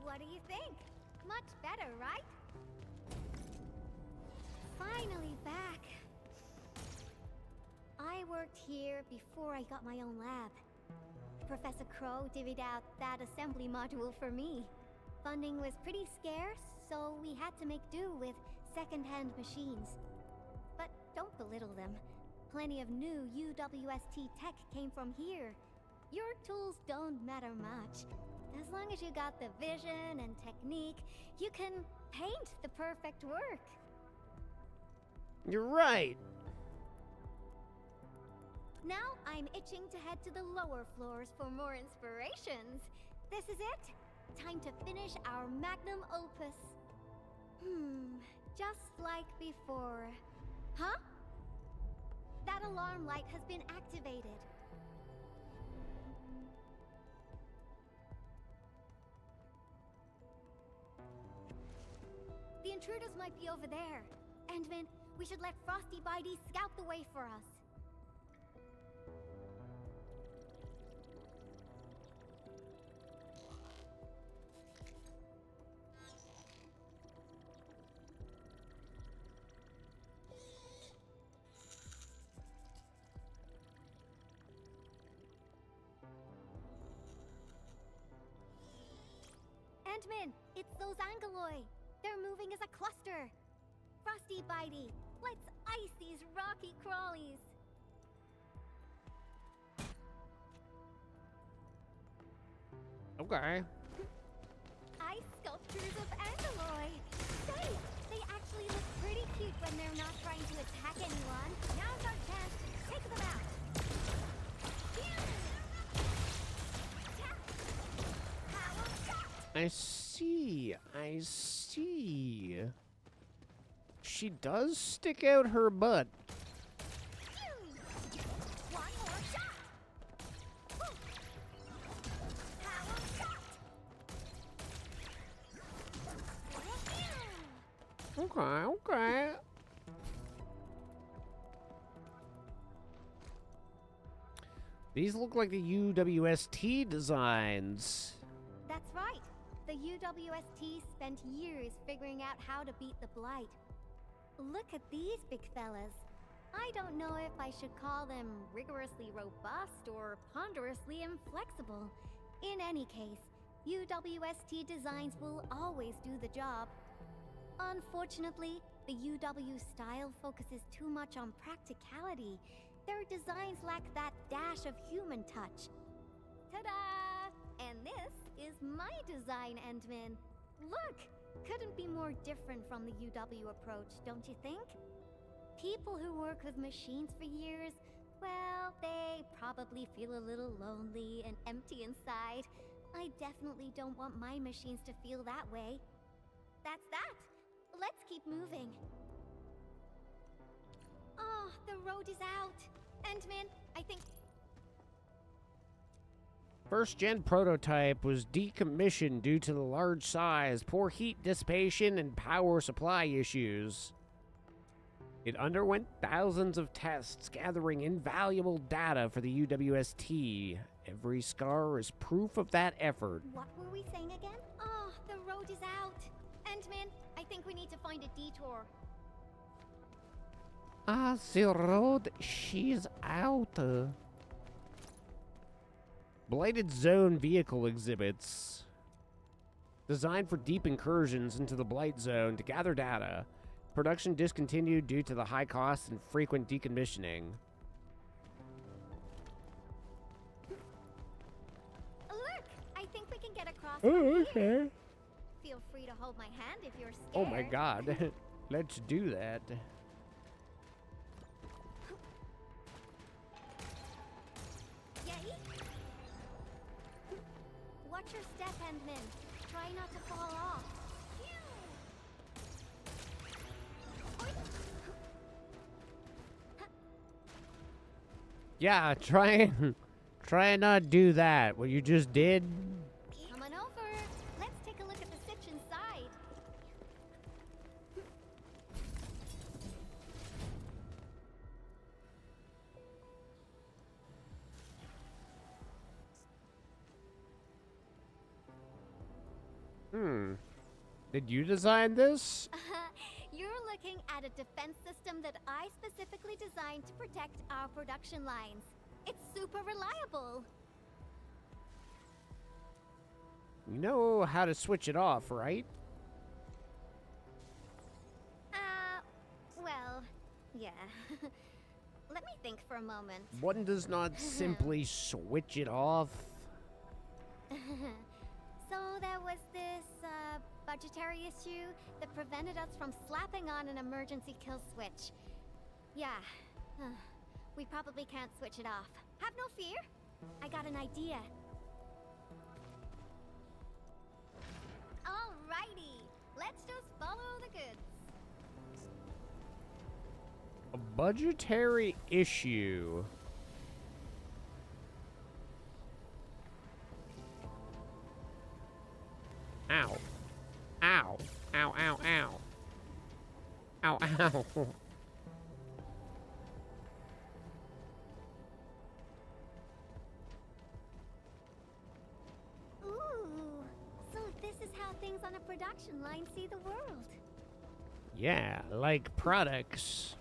What do you think? Much better, right? Finally back. I worked here before I got my own lab. Professor Crow divvied out that assembly module for me. Funding was pretty scarce, so we had to make do with second-hand machines. But don't belittle them. Plenty of new UWST tech came from here. Your tools don't matter much. As long as you got the vision and technique, you can paint the perfect work. You're right. Now I'm itching to head to the lower floors for more inspirations. This is it. Time to finish our magnum opus. Just like before. Huh? That alarm light has been activated. The intruders might be over there. Endman, we should let Frosty Bitey scout the way for us. Endman, it's those Angeloi. They're moving as a cluster. Frosty Bitey, let's ice these rocky crawlies. Okay. Ice sculptures of Angeloi. Say, they actually look pretty cute when they're not trying to attack anyone. Now's our chance to take them out. I see. I see. She does stick out her butt. One more shot. Power shot. Okay, okay. These look like the UWST designs. That's right. The UWST spent years figuring out how to beat the Blight. Look at these big fellas. I don't know if I should call them rigorously robust or ponderously inflexible. In any case, UWST designs will always do the job. Unfortunately, the UW style focuses too much on practicality. Their designs lack that dash of human touch. Ta-da! And this is my design, Endman. Look! Couldn't be more different from the UW approach, don't you think? People who work with machines for years, well, they probably feel a little lonely and empty inside. I definitely don't want my machines to feel that way. That's that! Let's keep moving. Oh, the road is out. Endman, I think... First-gen prototype was decommissioned due to the large size, poor heat dissipation, and power supply issues. It underwent thousands of tests, gathering invaluable data for the UWST. Every scar is proof of that effort. What were we saying again? Oh, the road is out. Endman, I think we need to find a detour. Ah, the road, she's out. Blighted Zone vehicle exhibits. Designed for deep incursions into the Blight Zone to gather data. Production discontinued due to the high costs and frequent decommissioning. Look! I think we can get across. Oh, okay. Feel free to hold my hand if you're scared. Oh my god. Let's do that. Yay! Watch your step, Endman. Try not to fall off. Yeah, try and not do that. What you just did. Come on over. Let's take a look at the sitch inside. Did you design this? You're looking at a defense system that I specifically designed to protect our production lines. It's super reliable. You know how to switch it off, right? Well, yeah. Let me think for a moment. One does not simply switch it off. So there was this, budgetary issue that prevented us from slapping on an emergency kill switch. Yeah. We probably can't switch it off. Have no fear. I got an idea. Alrighty. Let's just follow the goods. A budgetary issue. Ow. Ow. Ow, ow, ow. Ow, ow. Ooh. So this is how things on a production line see the world. Yeah, like products.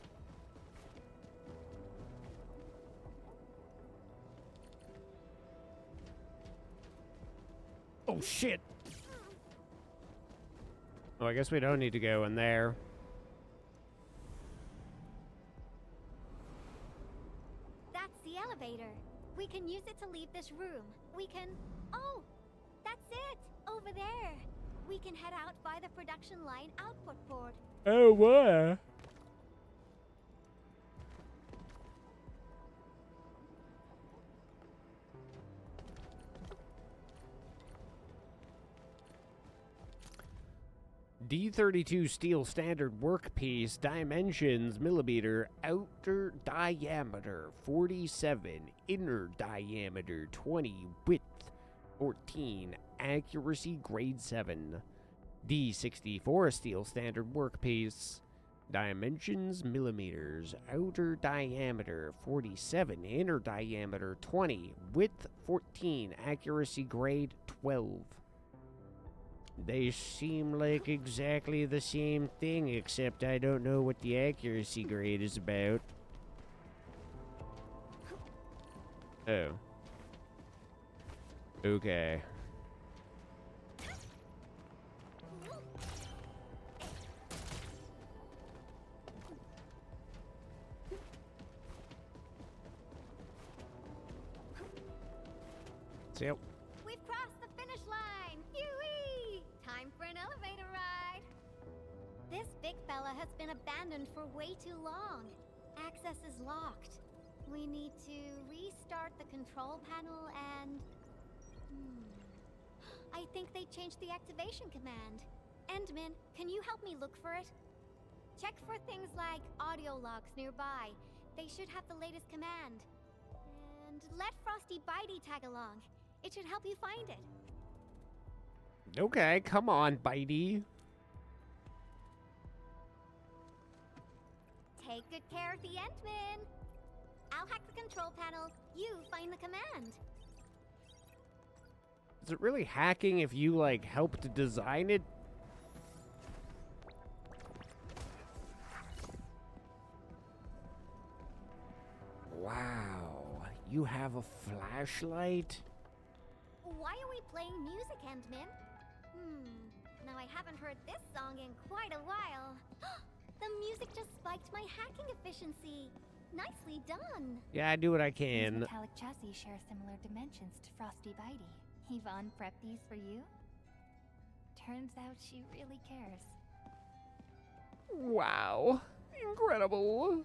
Oh, shit. Oh, I guess we don't need to go in there. That's the elevator. We can use it to leave this room. We can... Oh! That's it! Over there. We can head out by the production line output port. Oh, what? D32 steel standard workpiece, dimensions millimeter, outer diameter 47, inner diameter 20, width 14, accuracy grade 7. D64 steel standard workpiece, dimensions millimeters, outer diameter 47, inner diameter 20, width 14, accuracy grade 12. They seem like exactly the same thing, except I don't know what the accuracy grade is about. Oh. Okay. Yep. We've crossed the finish line! Yoo-wee! Time for an elevator ride! This big fella has been abandoned for way too long. Access is locked. We need to restart the control panel and... I think they changed the activation command. Endman, can you help me look for it? Check for things like audio logs nearby. They should have the latest command. And let Frosty Bitey tag along. It should help you find it. Okay, come on, Bitey. Take good care of the Endman. I'll hack the control panel. You find the command. Is it really hacking if you, like, helped design it? Wow. You have a flashlight? Why are we playing music, Endman? Now I haven't heard this song in quite a while. The music just spiked my hacking efficiency. Nicely done. Yeah, I do what I These can. metallic chassis share similar dimensions to Frosty Bitey. Yvonne prepped these for you? Turns out she really cares. Wow. Incredible.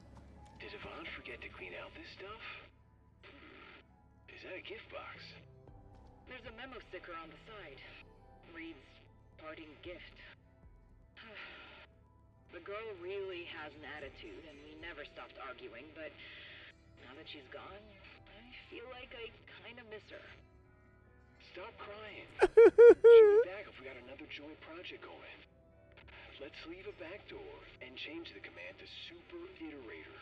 Did Yvonne forget to clean out this stuff? Is that a gift box? There's a memo sticker on the side. Reads, parting gift. The girl really has an attitude, and we never stopped arguing, but now that she's gone, I feel like I kind of miss her. Stop crying. She'll be back if we got another joint project going. Let's leave a back door and change the command to Super Iterator.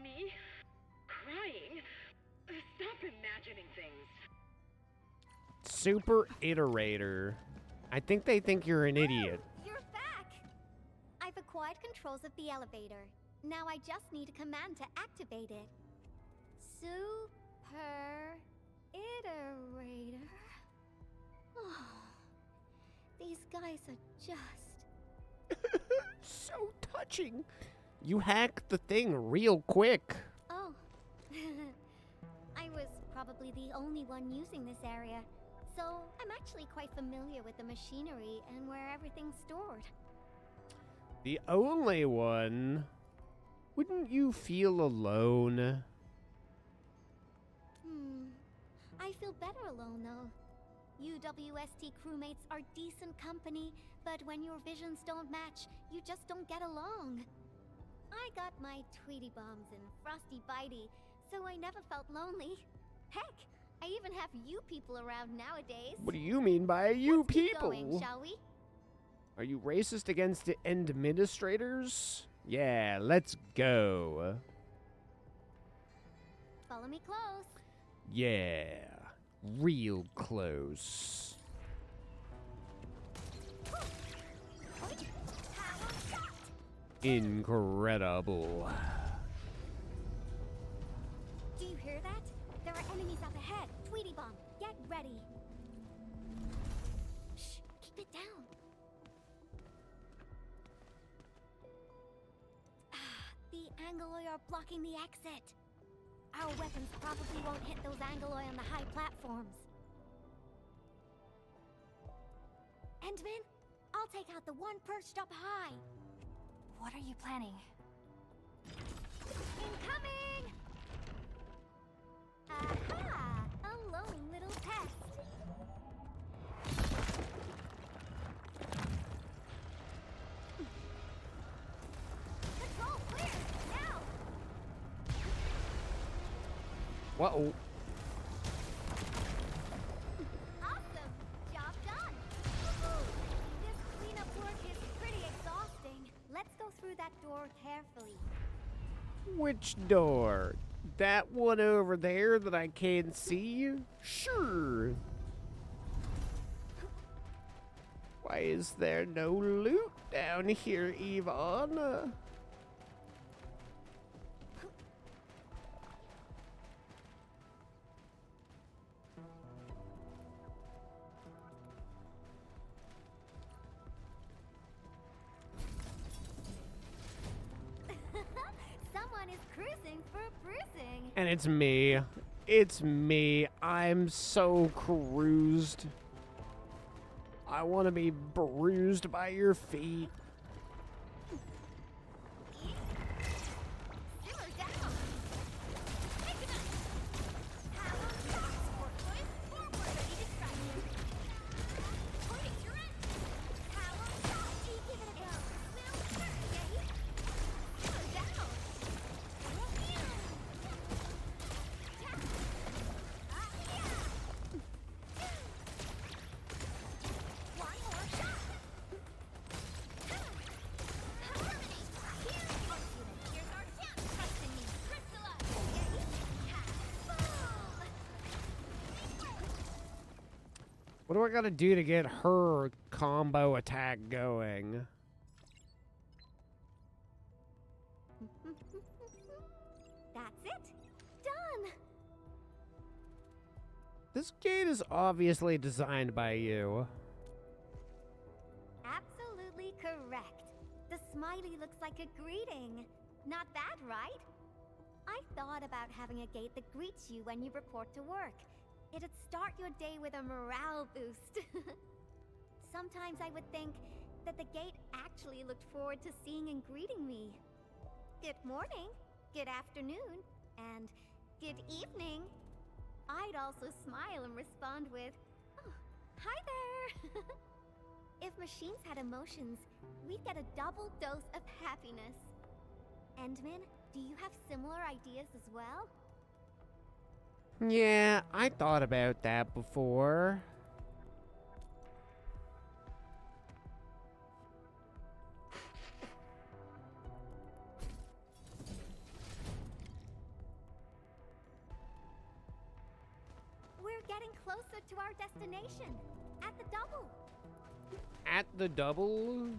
Me? Crying? Stop imagining things. Super Iterator. I think they think you're an idiot. You're back! I've acquired controls of the elevator. Now I just need a command to activate it. Super Iterator. Oh, these guys are just... So touching. You hacked the thing real quick. Oh. I was probably the only one using this area, so I'm actually quite familiar with the machinery and where everything's stored. The only one? Wouldn't you feel alone? I feel better alone, though. UWST crewmates are decent company, but when your visions don't match, you just don't get along. I got my Tweety Bombs and Frosty Bitey, so I never felt lonely. Heck, I even have you people around nowadays. What do you mean by you Let's keep people? going, shall we? Are you racist against the administrators? Yeah, let's go. Follow me close. Yeah, real close. Incredible. Do you hear that? There are enemies up ahead. Tweety Bomb, get ready. Shh, keep it down. The Angoloi are blocking the exit. Our weapons probably won't hit those Angoloi on the high platforms. Endman, I'll take out the one perched up high. What are you planning? Incoming! Aha! A lone little pest. Control clear! Now! Whoa. Awesome! Job done! Woohoo! This cleanup work is pretty exhausting. Let's go through that door carefully. Which door? That one over there that I can't see? Sure. Why is there no loot down here, Yvonne? Someone is cruising for bruising. And it's me. It's me. I'm so cruised. I want to be bruised by your feet. Simmer down. Take it up. How about forward, ready to strike. Point it, you're in. How about give it a go. Will yay. Simmer down. One more shot. Here's our chance. Trust in me. Crystallize. What do I gotta do to get her combo attack going? That's it. Done. This gate is obviously designed by you. Absolutely correct. The smiley looks like a greeting. Not bad, right? I thought about having a gate that greets you when you report to work. It'd start your day with a morale boost. Sometimes I would think that the gate actually looked forward to seeing and greeting me. Good morning, good afternoon, and good evening. I'd also smile and respond with, oh, hi there. If machines had emotions, we'd get a double dose of happiness. Endman, do you have similar ideas as well? Yeah, I thought about that before. We're getting closer to our destination. At the double. At the double?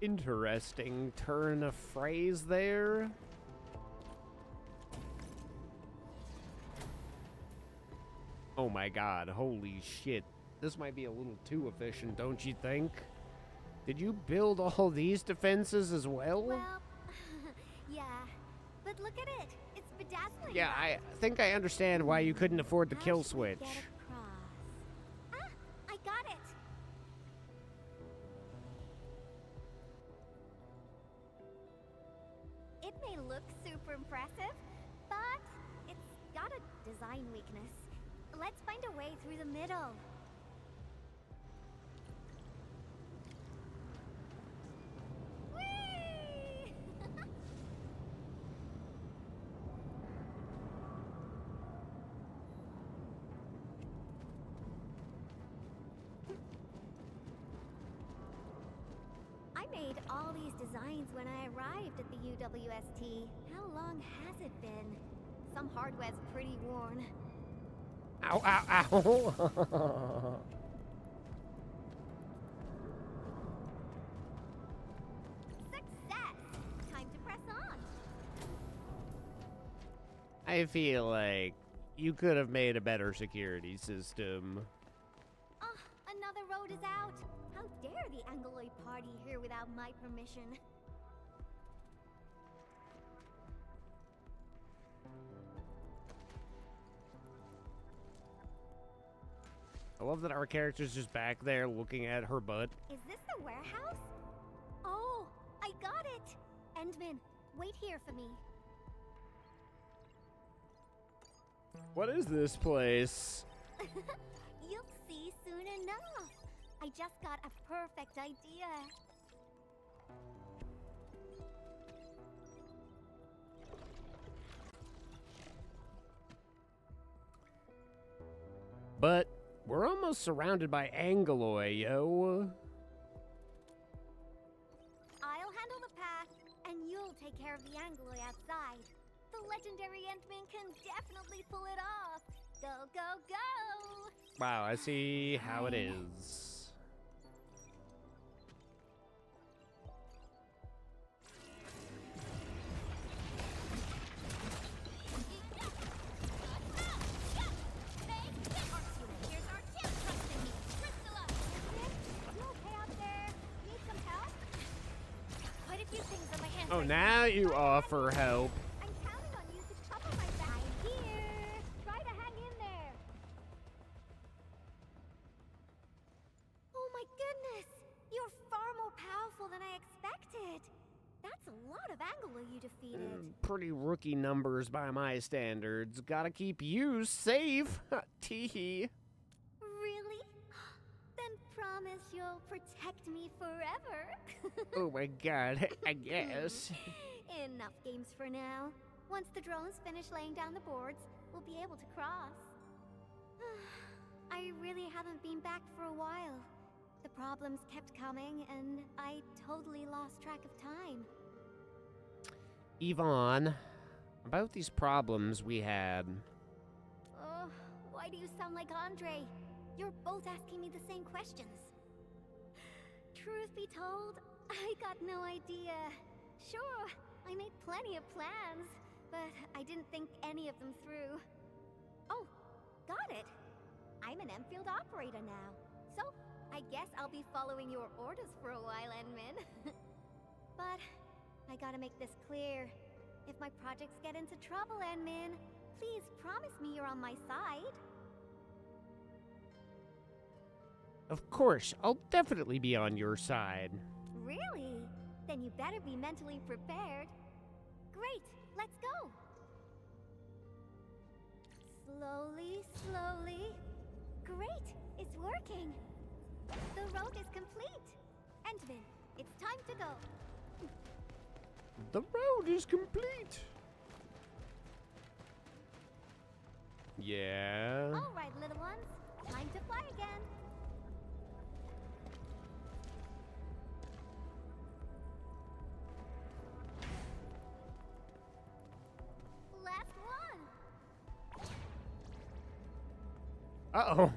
Interesting turn of phrase there. Oh my god, holy shit. This might be a little too efficient, don't you think? Did you build all these defenses as well? Well, yeah. But look at it. It's bedazzling. Yeah, I think I understand why you couldn't afford the kill switch. Get across. may look super impressive, but it's got a design weakness. Let's find a way through the middle. Whee! I made all these designs when I arrived at the UWST. How long has it been? Some hardware's pretty worn. Ow, ow, ow. Success! Time to press on. I feel like you could have made a better security system. Another road is out. How dare the Angloid party here without my permission? I love that our character's just back there looking at her butt. Is this the warehouse? Oh, I got it! Endman, wait here for me. What is this place? You'll see soon enough. I just got a perfect idea. But we're almost surrounded by Angoloi, yo. I'll handle the path, and you'll take care of the Angloid outside. The legendary Endman can definitely pull it off. Go, go, go! Wow, I see how it is. Oh, now you offer help. I'm counting on you to cover my back. I'm here. Try to hang in there. Oh my goodness! You're far more powerful than I expected. That's a lot of Anglo you defeated. Pretty rookie numbers by my standards. Gotta keep you safe. Teehee. Really? Then promise you'll protect me forever. Oh my god, I guess. Enough games for now. Once the drones finish laying down the boards, we'll be able to cross. I really haven't been back for a while. The problems kept coming, and I totally lost track of time. Yvonne, about these problems we had. Oh, why do you sound like Andre? You're both asking me the same questions. Truth be told, I got no idea. Sure, I made plenty of plans, but I didn't think any of them through. Oh, got it. I'm an Enfield operator now, so I guess I'll be following your orders for a while, Enmin. But I gotta make this clear. If my projects get into trouble, Enmin, please promise me you're on my side. Of course, I'll definitely be on your side. Really? Then you better be mentally prepared. Great, let's go. Slowly, slowly. Great, it's working. The road is complete. Endman, it's time to go. The road is complete. Yeah. All right, little ones. Time to fly again. Last one. Uh-oh.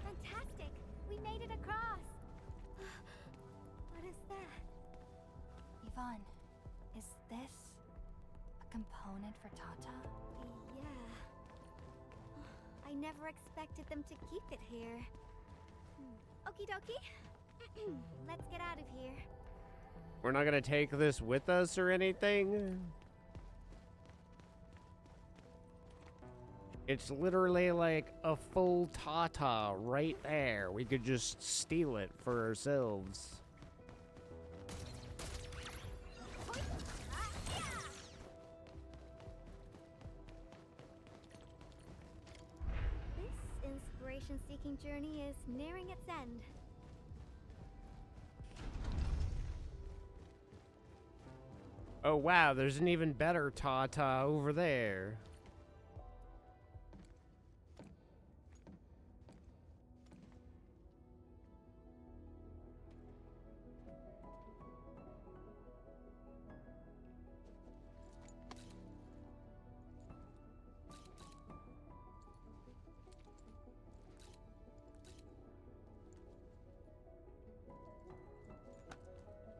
Fantastic. We made it across. What is that? Yvonne, is this a component for Tata? Yeah. I never expected them to keep it here. Okie dokie. Let's get out of here. We're not gonna take this with us or anything? It's literally like a full Tata right there. We could just steal it for ourselves. This inspiration-seeking journey is nearing its end. Oh wow, there's an even better Tata over there.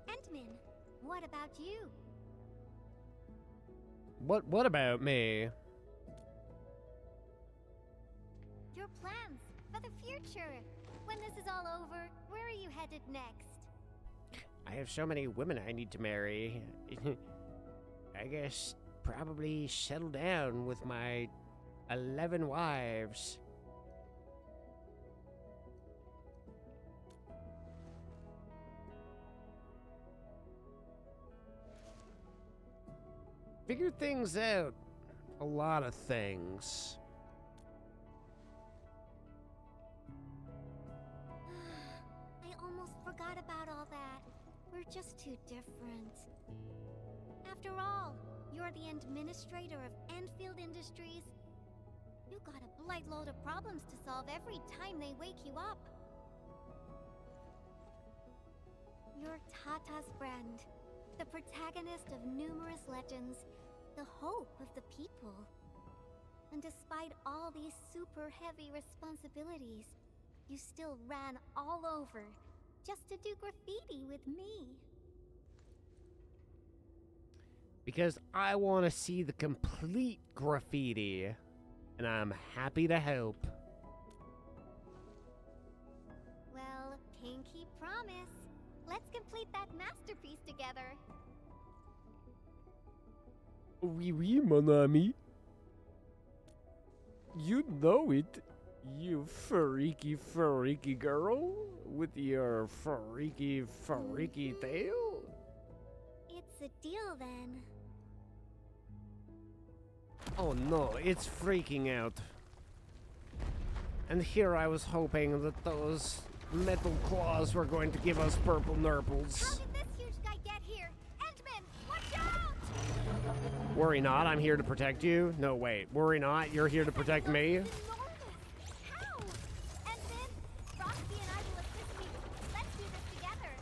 Entman, what about you? What about me? Your plans for the future. When this is all over, where are you headed next? I have so many women I need to marry. I guess probably settle down with my 11 wives. Figure things out. A lot of things. I almost forgot about all that. We're just too different. After all, you're the administrator of Enfield Industries. You got a blight load of problems to solve every time they wake you up. You're Tata's friend, the protagonist of numerous legends, the hope of the people. And despite all these super heavy responsibilities, you still ran all over just to do graffiti with me. Because I want to see the complete graffiti, and I'm happy to help. Well, pinky promise. Let's complete that masterpiece together. Oui, oui, mon ami. You know it, you freaky girl with your freaky tail. It's a deal then. Oh no, it's freaking out. And here I was hoping that those metal claws were going to give us purple nurples. How did this huge guy get here? Entman, watch out! Worry not, I'm here to protect you. No, wait, worry not, you're here to protect me. How? Entman, Frosty and I will assist me. Let's do this together.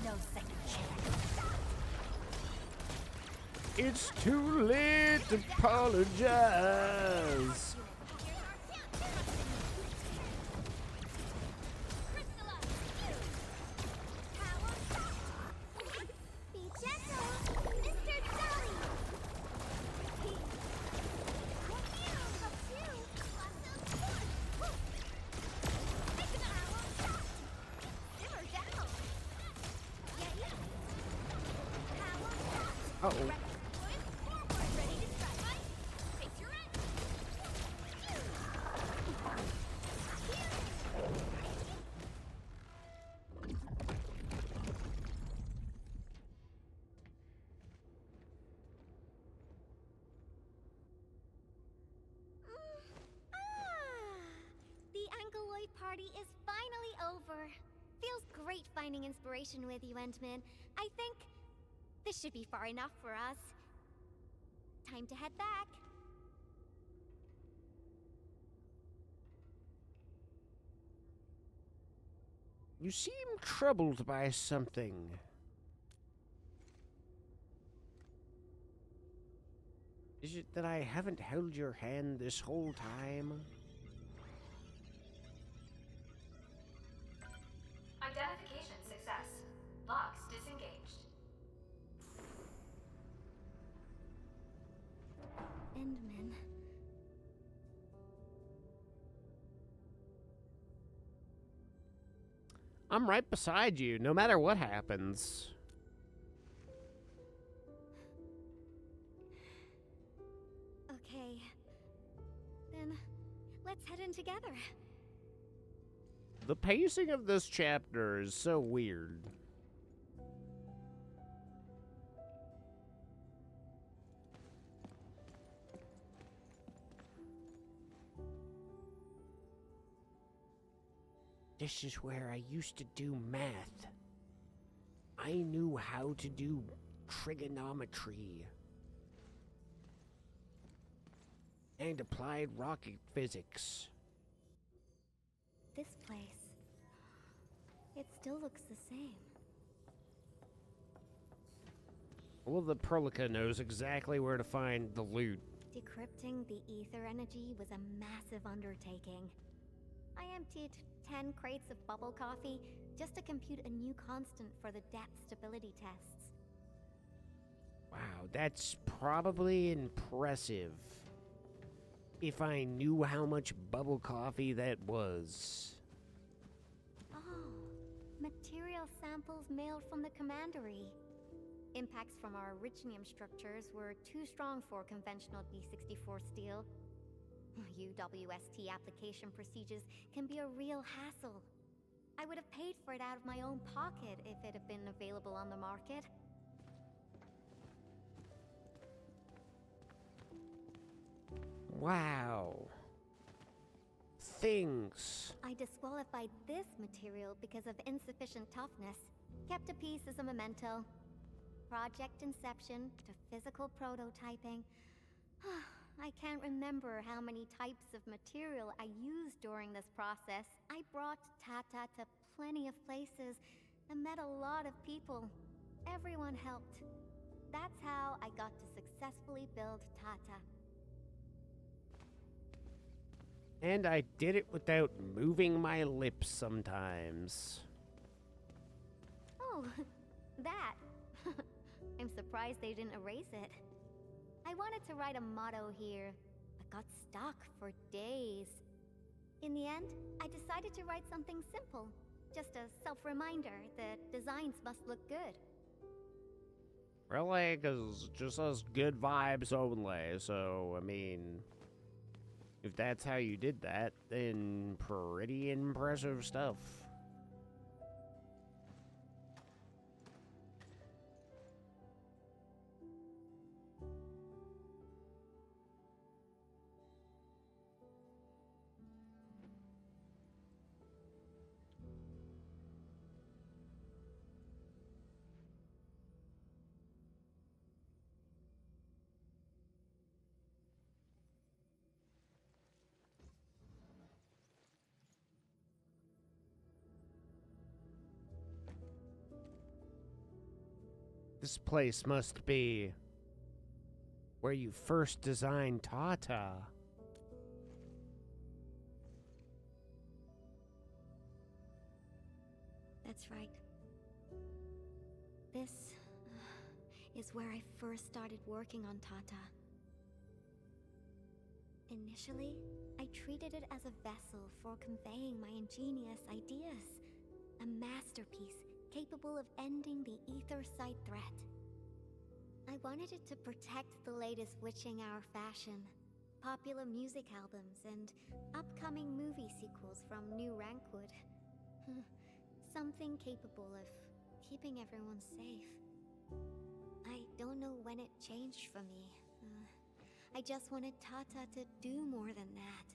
No second chance. It's too late to apologize. Be gentle, Mr. Dolly. Uh-oh. The Angeloid party is finally over. Feels great finding inspiration with you, Entman. I think this should be far enough for us. Time to head back. You seem troubled by something. Is it that I haven't held your hand this whole time? Identification success. Locks disengaged. Endman. I'm right beside you, no matter what happens. Okay. Then, let's head in together. The pacing of this chapter is so weird. This is where I used to do math. I knew how to do trigonometry and applied rocket physics. This place. It still looks the same. Well, the Perlica knows exactly where to find the loot. Decrypting the ether energy was a massive undertaking. I emptied 10 crates of bubble coffee just to compute a new constant for the depth stability tests. Wow, that's probably impressive. If I knew how much bubble coffee that was. Oh, material samples mailed from the commandery. Impacts from our Richnium structures were too strong for conventional B64 steel. UWST application procedures can be a real hassle. I would have paid for it out of my own pocket if it had been available on the market. Wow. Things. I disqualified this material because of insufficient toughness. Kept a piece as a memento. Project inception to physical prototyping. I can't remember how many types of material I used during this process. I brought Tata to plenty of places and met a lot of people. Everyone helped. That's how I got to successfully build Tata. And I did it without moving my lips sometimes. Oh, that. I'm surprised they didn't erase it. I wanted to write a motto here, but got stuck for days. In the end, I decided to write something simple. Just a self-reminder that designs must look good. Really? Because just us good vibes only. So, I mean, if that's how you did that, then pretty impressive stuff. This place must be where you first designed Tata. That's right. This is where I first started working on Tata. Initially, I treated it as a vessel for conveying my ingenious ideas. A masterpiece capable of ending the ether site threat. I wanted it to protect the latest witching hour fashion, popular music albums, and upcoming movie sequels from New Rankwood. Something capable of keeping everyone safe. I don't know when it changed for me. I just wanted Tata to do more than that.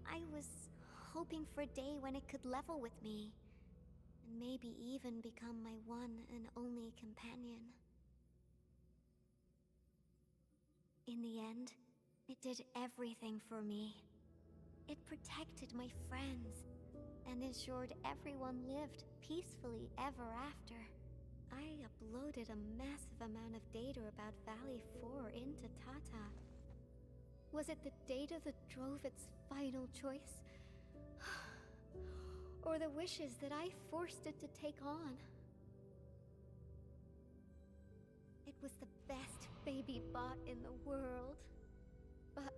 I was hoping for a day when it could level with me, and maybe even become my one and only companion. In the end, it did everything for me. It protected my friends, and ensured everyone lived peacefully ever after. I uploaded a massive amount of data about Valley 4 into Tata. Was it the data that drove its final choice? Or the wishes that I forced it to take on? It was the best baby bot in the world. But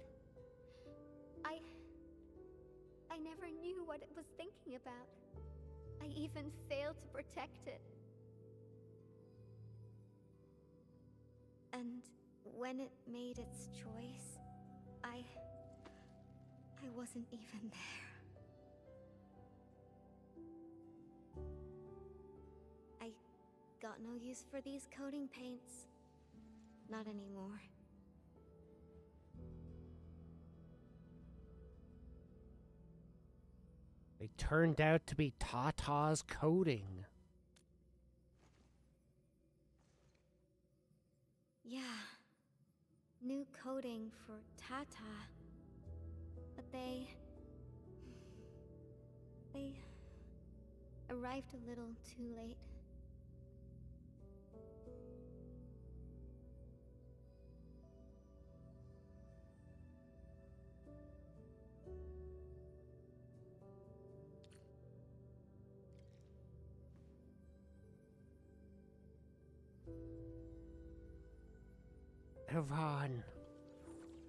I never knew what it was thinking about. I even failed to protect it. And when it made its choice, I wasn't even there. I got no use for these coating paints. Not anymore. They turned out to be Tata's coating. Yeah. New coating for Tata. But they arrived a little too late. Yvonne,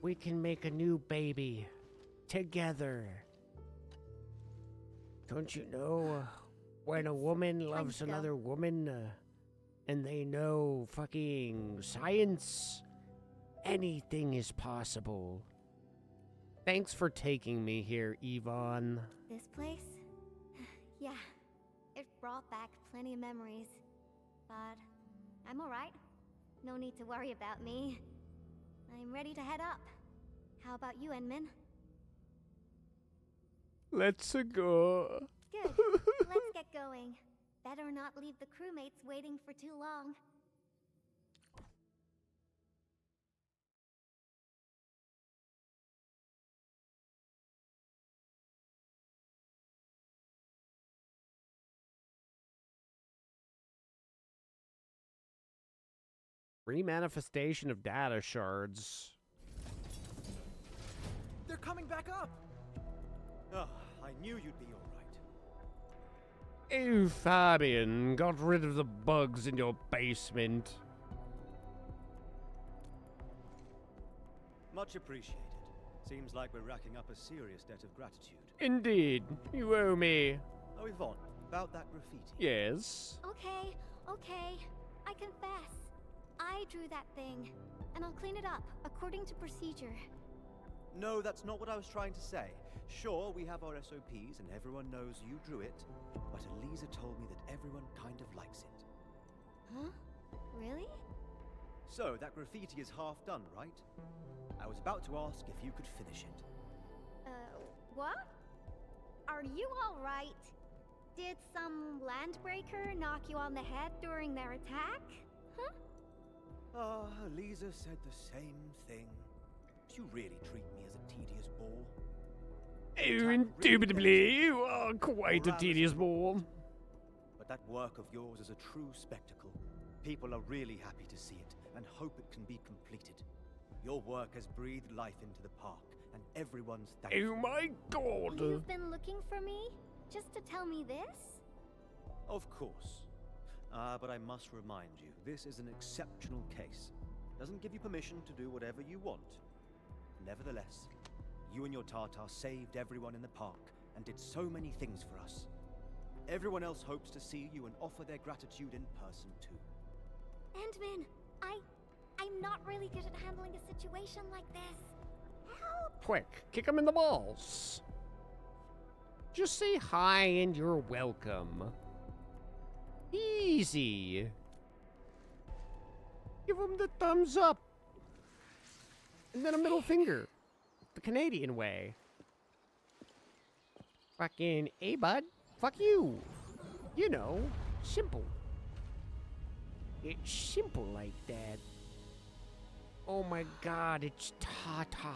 we can make a new baby. Together. Don't you know, when a woman loves another woman, and they know fucking science, anything is possible. Thanks for taking me here, Yvonne. This place? Yeah. It brought back plenty of memories. But I'm alright. No need to worry about me. I'm ready to head up. How about you, Enman? Let's go. Good. Let's get going. Better not leave the crewmates waiting for too long. Remanifestation of data shards. They're coming back up! Oh, I knew you'd be alright. Oh, Fabian, got rid of the bugs in your basement. Much appreciated. Seems like we're racking up a serious debt of gratitude. Indeed, you owe me. Oh, Yvonne, about that graffiti. Yes. Okay. I confess. I drew that thing, and I'll clean it up according to procedure. No, that's not what I was trying to say. Sure, we have our SOPs and everyone knows you drew it, but Elisa told me that everyone kind of likes it. Huh? Really? So, that graffiti is half done, right? I was about to ask if you could finish it. What? Are you alright? Did some landbreaker knock you on the head during their attack? Huh? Elisa said the same thing. Do you really treat me as a tedious bore? Oh, indubitably, you are quite a tedious bore. But that work of yours is a true spectacle. People are really happy to see it and hope it can be completed. Your work has breathed life into the park, and everyone's thankful. Oh my god! You've been looking for me? Just to tell me this? Of course. But I must remind you, this is an exceptional case. Doesn't give you permission to do whatever you want. Nevertheless, you and your Tartar saved everyone in the park and did so many things for us. Everyone else hopes to see you and offer their gratitude in person too. Endman, I'm not really good at handling a situation like this. Help! Quick, kick him in the balls. Just say hi and you're welcome. Easy. Give him the thumbs up. And then a middle finger. The Canadian way. Fucking, hey bud, fuck you. You know, simple. It's simple like that. Oh my god, it's Tata.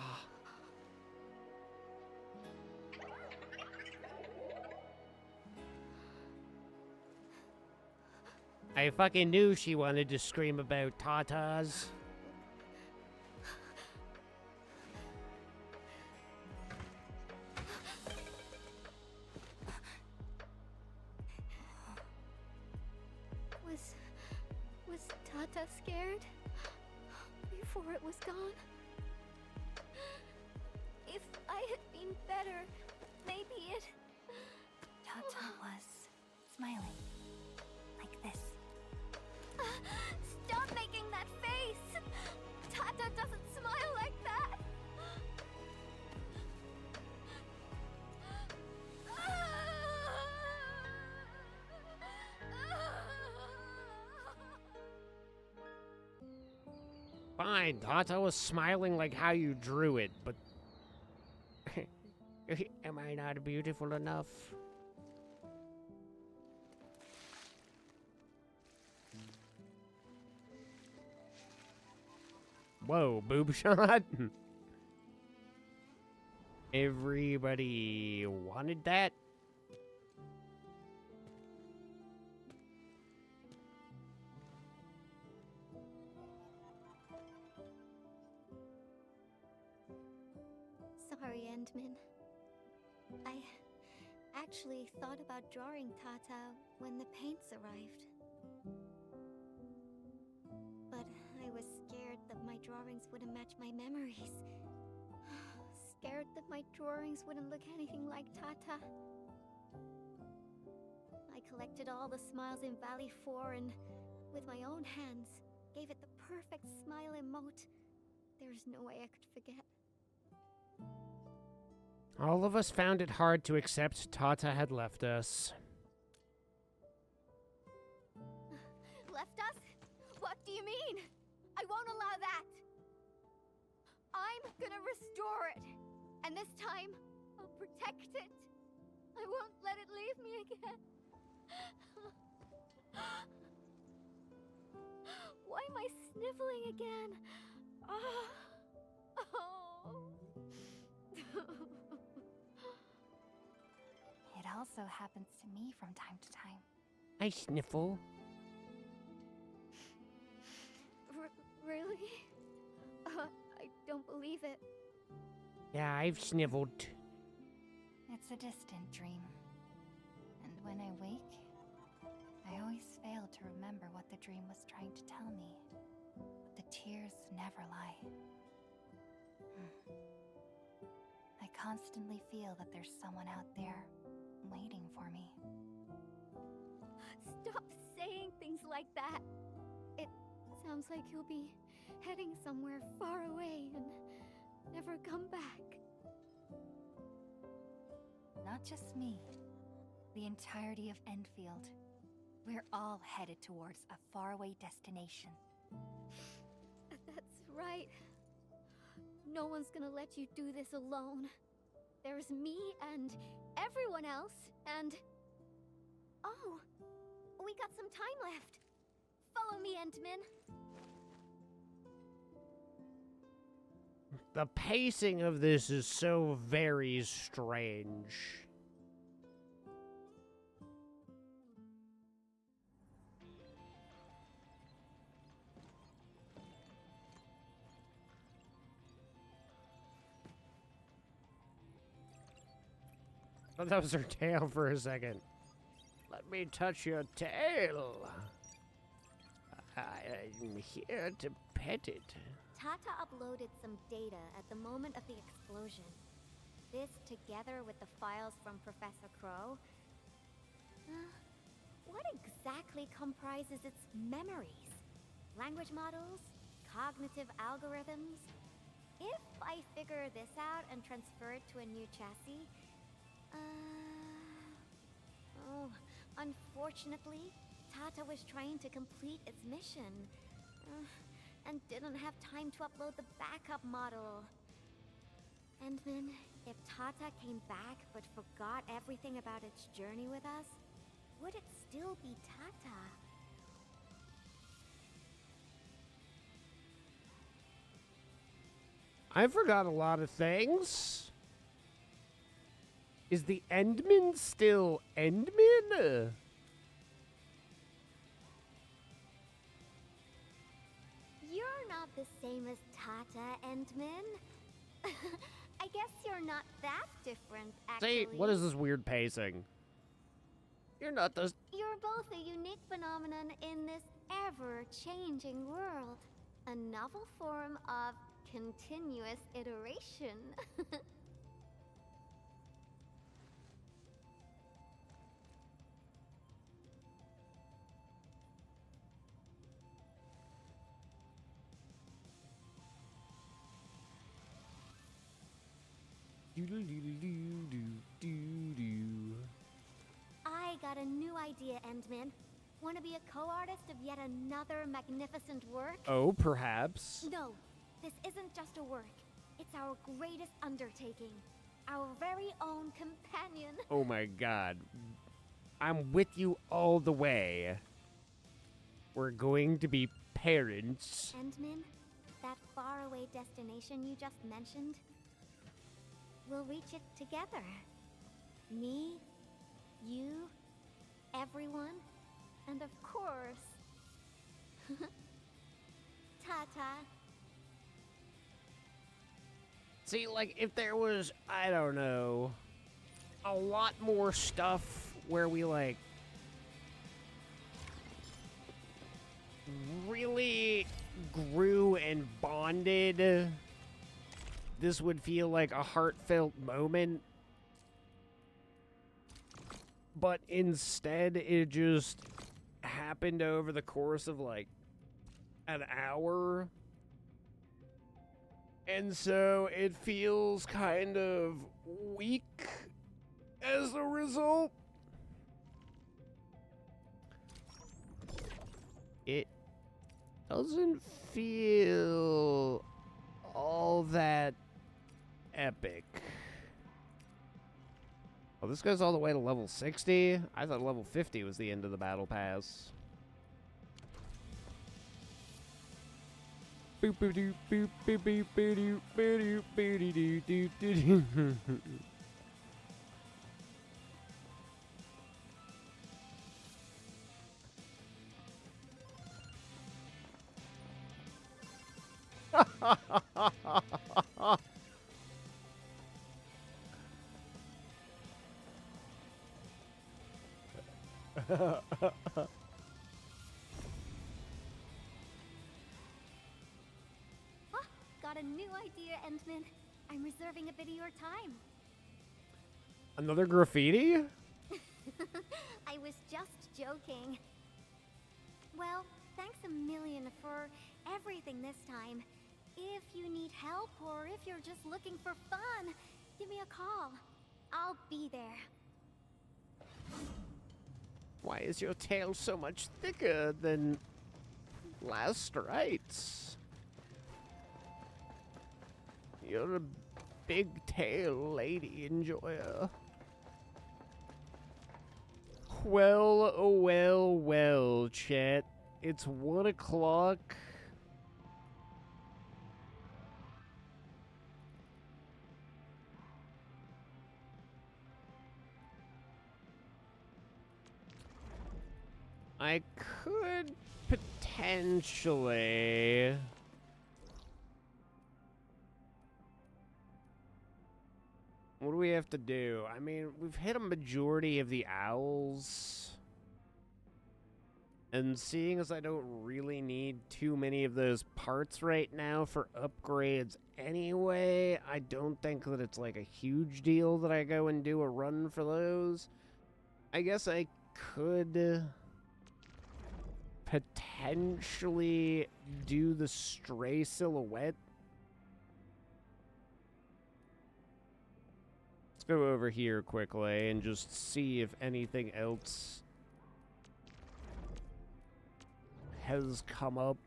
I fucking knew she wanted to scream about Tatas. Was Tata scared? We before it was gone. If I had been better, maybe it... Tata was smiling. Like this. Stop making that face! Tata doesn't smile like that! Fine, Tata was smiling like how you drew it, but... Am I not beautiful enough? Whoa, boob shot? Everybody wanted that? Sorry, Endman. I actually thought about drawing Tata when the paints arrived. But I was scared that my drawings wouldn't match my memories. Scared that my drawings wouldn't look anything like Tata. I collected all the smiles in Valley 4 and, with my own hands, gave it the perfect smile emote. There's no way I could forget. All of us found it hard to accept Tata had left us. Left us? What do you mean? I won't allow that! I'm gonna restore it! And this time, I'll protect it! I won't let it leave me again! Why am I sniffling again? Oh. It also happens to me from time to time. I sniffle. Really? I don't believe it. Yeah, I've sniveled. It's a distant dream. And when I wake, I always fail to remember what the dream was trying to tell me. But the tears never lie. I constantly feel that there's someone out there waiting for me. Stop saying things like that. It sounds like you'll be heading somewhere far away and never come back. Not just me. The entirety of Enfield. We're all headed towards a faraway destination. That's right. No one's gonna let you do this alone. There's me and everyone else, and... Oh, we got some time left. Follow me, Entman. The pacing of this is so very strange. Oh, that was her tail for a second. Let me touch your tail. I'm here to pet it. Tata uploaded some data at the moment of the explosion. This, together with the files from Professor Crow... what exactly comprises its memories? Language models? Cognitive algorithms? If I figure this out and transfer it to a new chassis... Oh, unfortunately, Tata was trying to complete its mission. And didn't have time to upload the backup model. Endman, if Tata came back but forgot everything about its journey with us, would it still be Tata? I forgot a lot of things. Is the Endman still Endman? You're not the same as Tata, Endman. I guess you're not that different, actually. See, what is this weird pacing? You're not the... You're both a unique phenomenon in this ever-changing world. A novel form of continuous iteration. I got a new idea, Endman. Want to be a co-artist of yet another magnificent work? Oh, perhaps. No, this isn't just a work. It's our greatest undertaking. Our very own companion. Oh my god. I'm with you all the way. We're going to be parents. Endman, that faraway destination you just mentioned, we'll reach it together. Me, you, everyone, and of course, Tata. See, like, if there was, I don't know, a lot more stuff where we, like, really grew and bonded, this would feel like a heartfelt moment. But instead, it just happened over the course of, like, an hour. And so it feels kind of weak as a result. It doesn't feel all that epic. Oh, this goes all the way to level 60? I thought level 50 was the end of the battle pass. Boop boop doop boop boop boop boop boop boop boop doop doop. Got a new idea, Endman. I'm reserving a bit of your time. Another graffiti? I was just joking. Well, thanks a million for everything this time. If you need help or if you're just looking for fun, give me a call. I'll be there. Why is your tail so much thicker than last night's? You're a big tail lady enjoyer. Well, oh well, well, chat. It's 1 o'clock. I could potentially... What do we have to do? I mean, we've hit a majority of the owls. And seeing as I don't really need too many of those parts right now for upgrades anyway, I don't think that it's like a huge deal that I go and do a run for those. I guess I could potentially do the stray silhouette. Let's go over here quickly and just see if anything else has come up.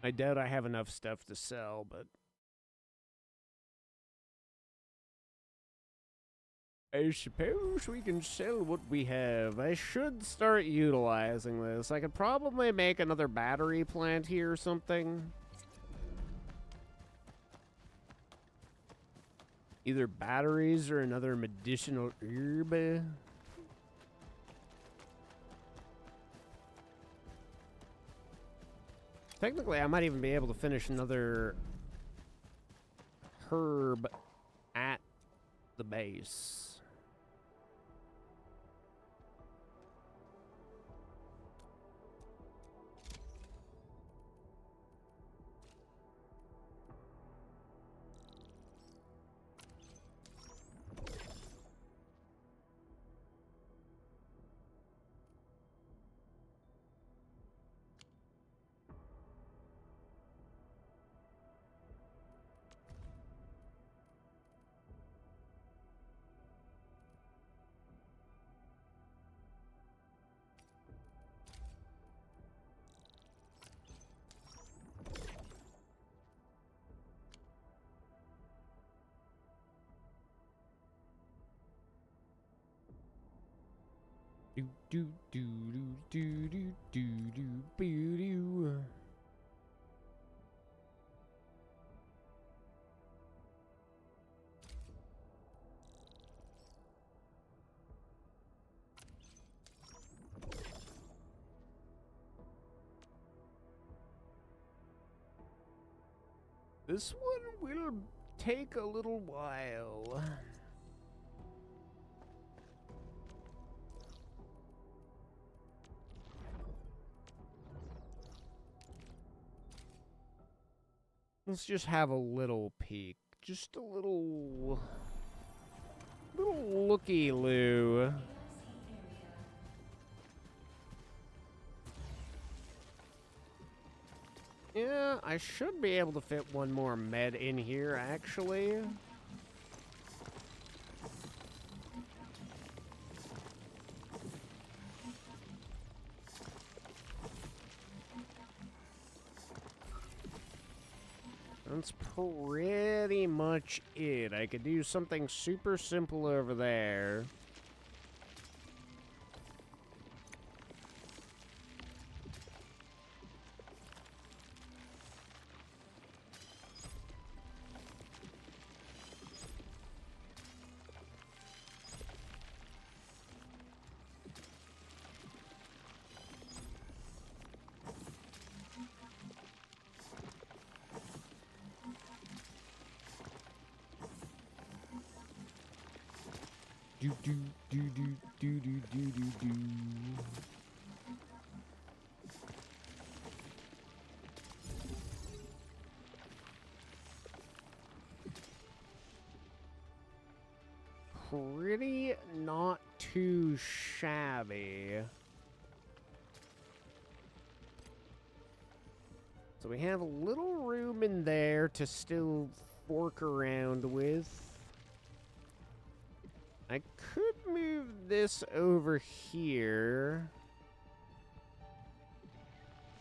I doubt I have enough stuff to sell, but I suppose we can sell what we have. I should start utilizing this. I could probably make another battery plant here or something. Either batteries or another medicinal herb. Technically, I might even be able to finish another herb at the base. Do do do do do do do do do. This one will take a little while. Let's just have a little peek. Just a little looky-loo. Yeah, I should be able to fit one more med in here, actually. That's pretty much it. I could do something super simple over there. Do do do do do do do do do. Pretty not too shabby. So we have a little room in there to still fork around with. I could move this over here.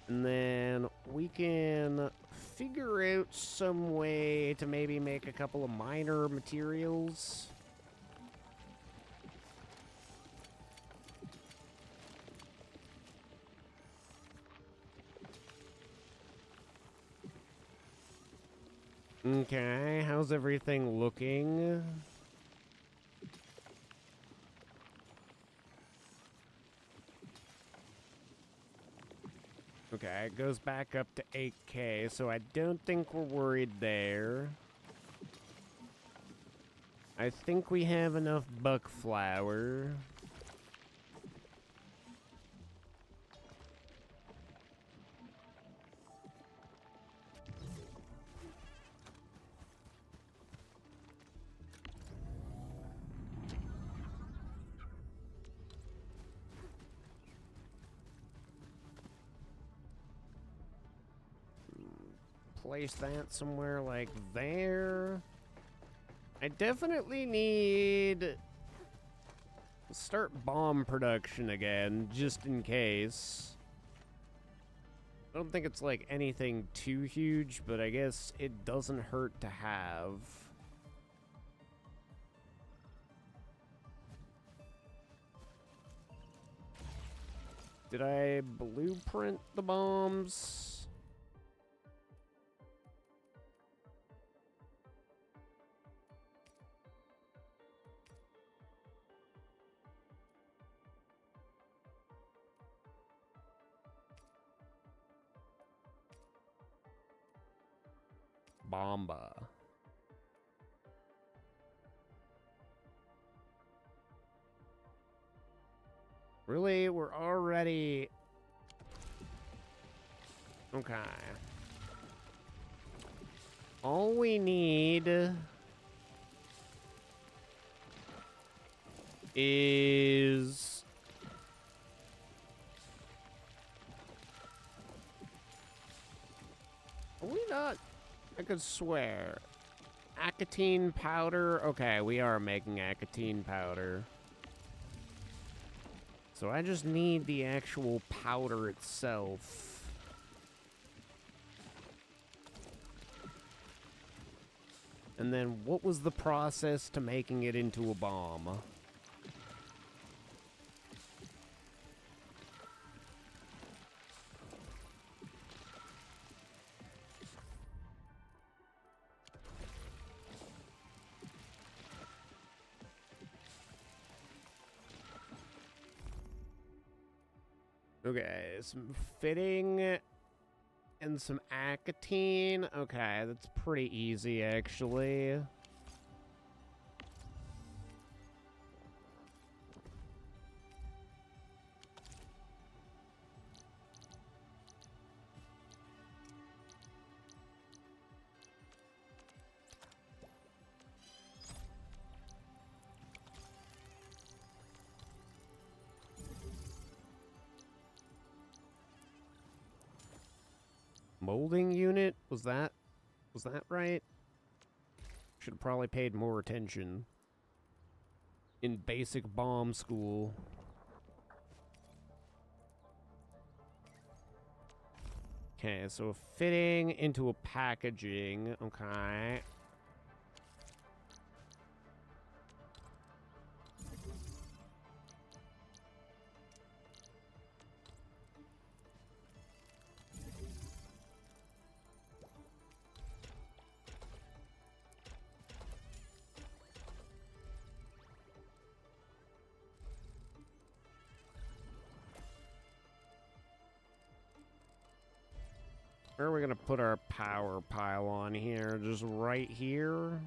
And then we can figure out some way to maybe make a couple of minor materials. Okay, how's everything looking? Okay, it goes back up to 8K, so I don't think we're worried there. I think we have enough buck flour. Place that somewhere like there. I definitely need to start bomb production again, just in case. I don't think it's like anything too huge, but I guess it doesn't hurt to have. Did I blueprint the bombs? Bomba. Really? We're already... Okay. All we need is... Are we not? I could swear. Acetine powder. Okay, we are making acetine powder. So I just need the actual powder itself. And then what was the process to making it into a bomb? Okay, some fitting and some acetine. Okay, that's pretty easy, actually. Molding unit? Was that right? Should have probably paid more attention in basic bomb school. Okay, so fitting into a packaging. Okay. Where are we gonna put our power pylon here? Just right here?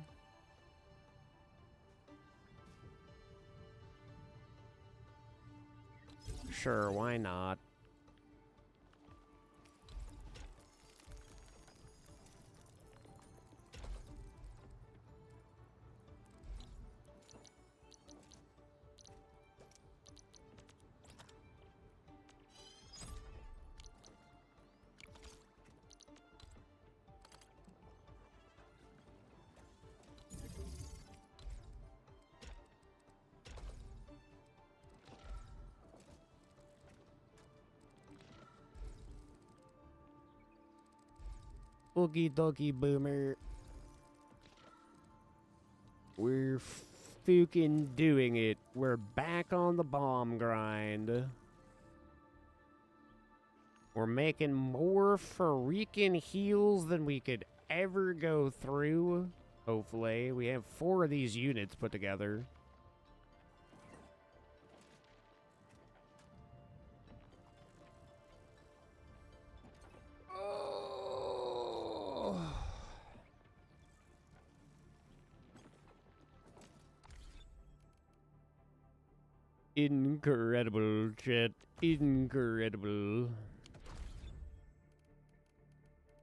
Sure, why not? Oogie doggy boomer. We're fucking doing it. We're back on the bomb grind. We're making more freaking heals than we could ever go through. Hopefully. We have 4 of these units put together. Incredible, chat. Incredible.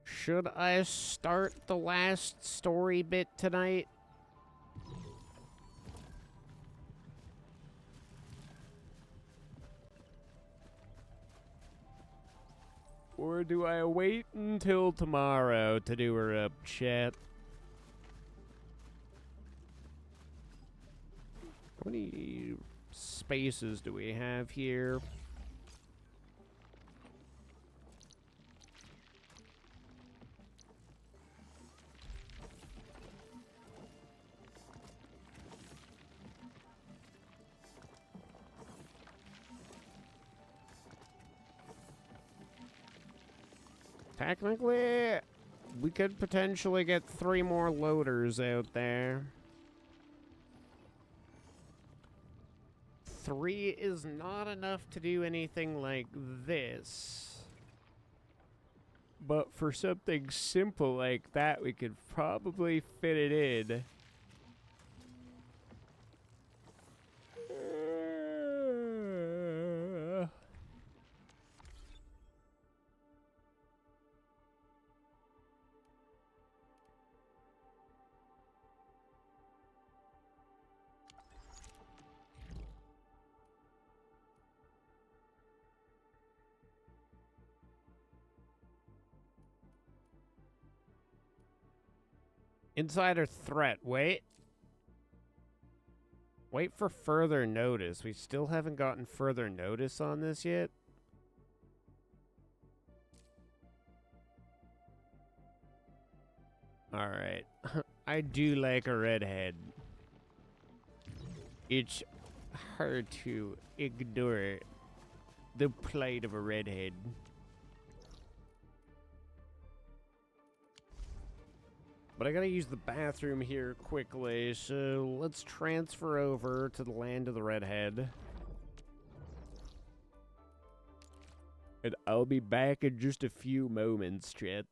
Should I start the last story bit tonight? Or do I wait until tomorrow to do her up, chat? How many spaces do we have here? Technically, we could potentially get 3 more loaders out there. 3 is not enough to do anything like this. But for something simple like that, we could probably fit it in. Insider threat. Wait. Wait for further notice. We still haven't gotten further notice on this yet. Alright. I do like a redhead. It's hard to ignore the plight of a redhead. But I gotta use the bathroom here quickly, so let's transfer over to the land of the redhead. And I'll be back in just a few moments, chat.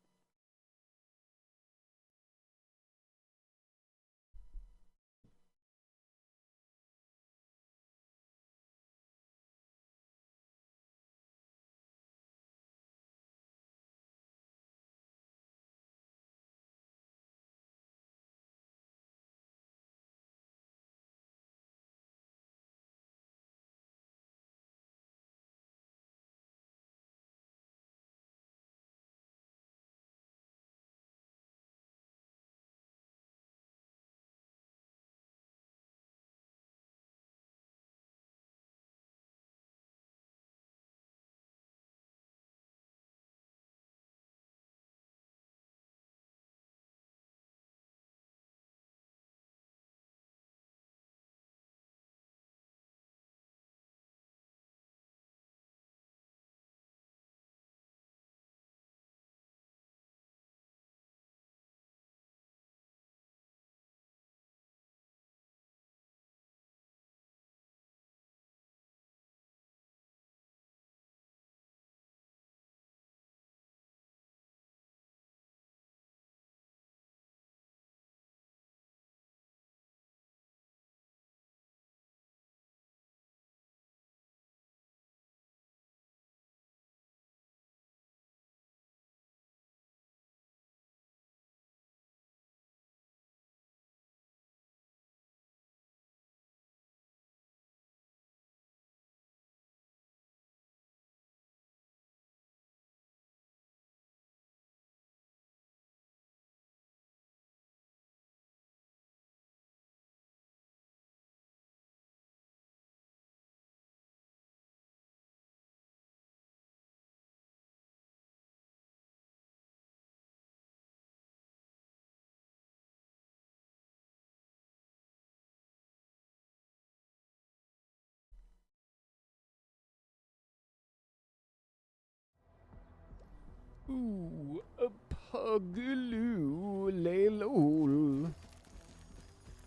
Ooh, a pugaloo, laylol.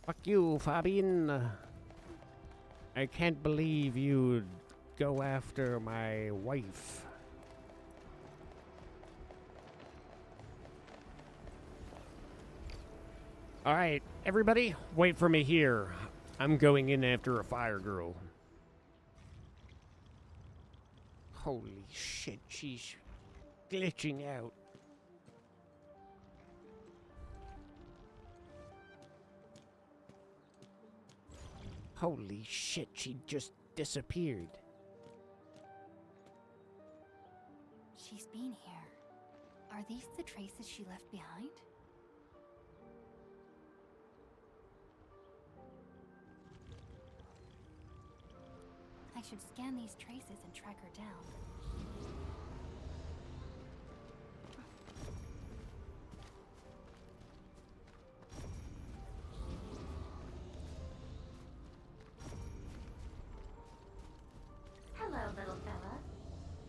Fuck you, Fabian. I can't believe you'd go after my wife. Alright, everybody, wait for me here. I'm going in after a fire girl. Holy shit, she's glitching out. Holy shit, she just disappeared. She's been here. Are these the traces she left behind? I should scan these traces and track her down. Hello, little fella.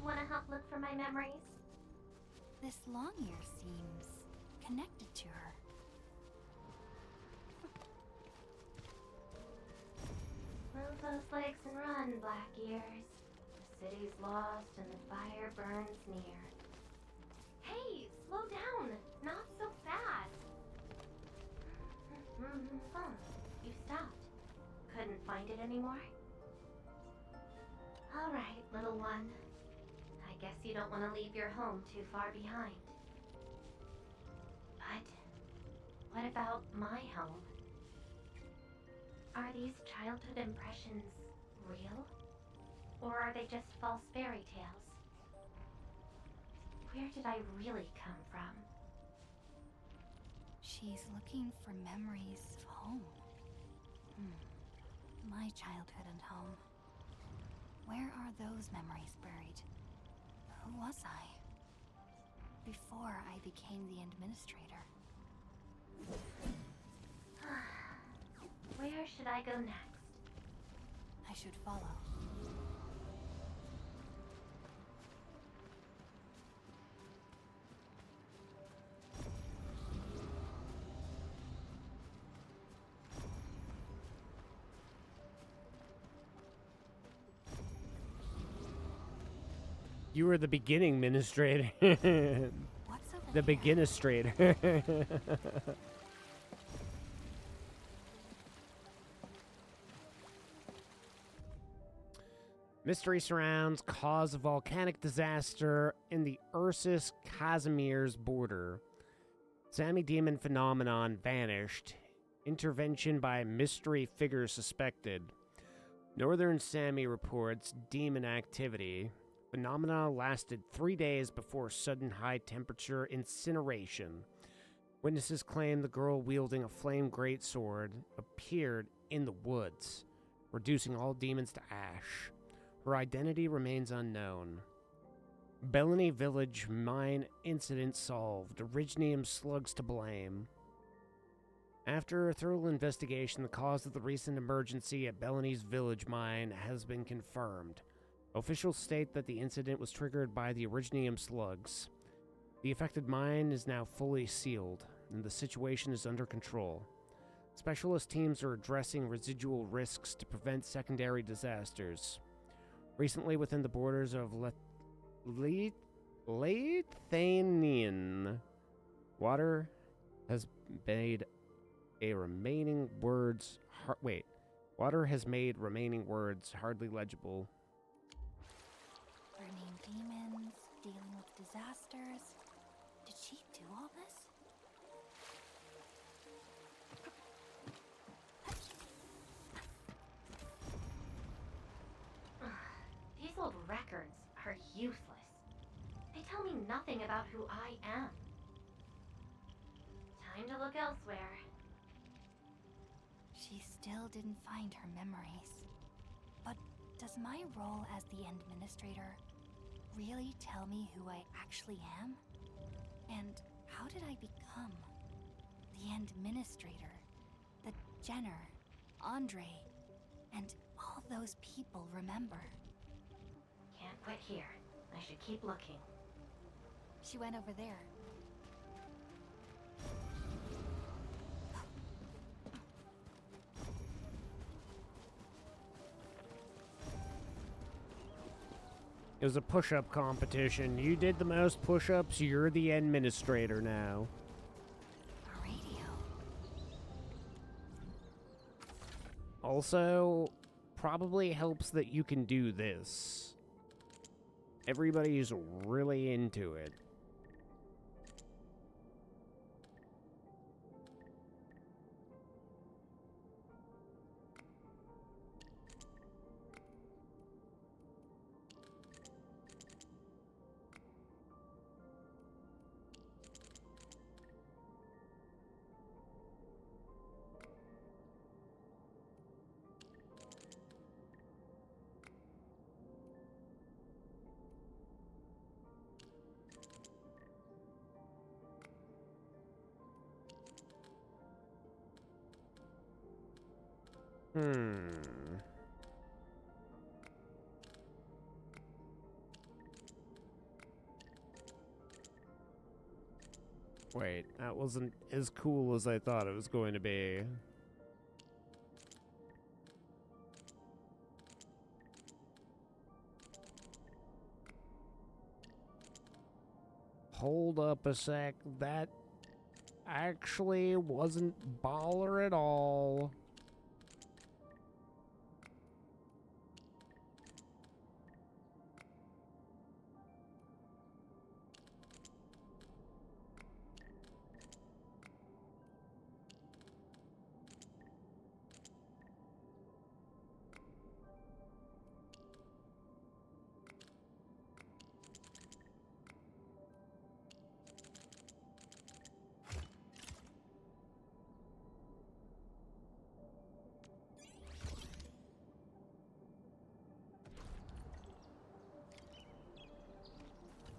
Wanna help look for my memories? This long ear seems connected to her. Move those legs and run, Black Ears. The city's lost and the fire burns near. Hey, slow down! Not so fast! Oh, you stopped. Couldn't find it anymore? Alright, little one. I guess you don't want to leave your home too far behind. But what about my home? Are these childhood impressions real? Or are they just false fairy tales? Where did I really come from? She's looking for memories of home. My childhood and home. Where are those memories buried? Who was I? Before I became the administrator. Where should I go next? I should follow. You were the beginning administrator. What's over The there? beginnistrator. Mystery surrounds cause of volcanic disaster in the Ursus Casimir's border. Sami demon phenomenon vanished. Intervention by mystery figure suspected. Northern Sami reports demon activity. Phenomena lasted 3 days before sudden high temperature incineration. Witnesses claim the girl wielding a flame greatsword appeared in the woods, reducing all demons to ash. Her identity remains unknown. Bellany Village mine incident solved. Originium slugs to blame. After a thorough investigation, the cause of the recent emergency at Bellany's Village mine has been confirmed. Officials state that the incident was triggered by the Originium slugs. The affected mine is now fully sealed, and the situation is under control. Specialist teams are addressing residual risks to prevent secondary disasters. Recently, within the borders of Lethanian, water has made remaining words hardly legible. Burning demons, dealing with disasters. Did she do all this? These old records are useless. They tell me nothing about who I am. Time to look elsewhere. She still didn't find her memories. But does my role as the administrator really tell me who I actually am? And how did I become the administrator that Jenner, Andre, and all those people remember? Can't quit here. I should keep looking. She went over there. It was a push-up competition. You did the most push-ups, you're the administrator now. A radio. Also, probably helps that you can do this. Everybody's really into it. Wait, that wasn't as cool as I thought it was going to be. Hold up a sec, that actually wasn't baller at all.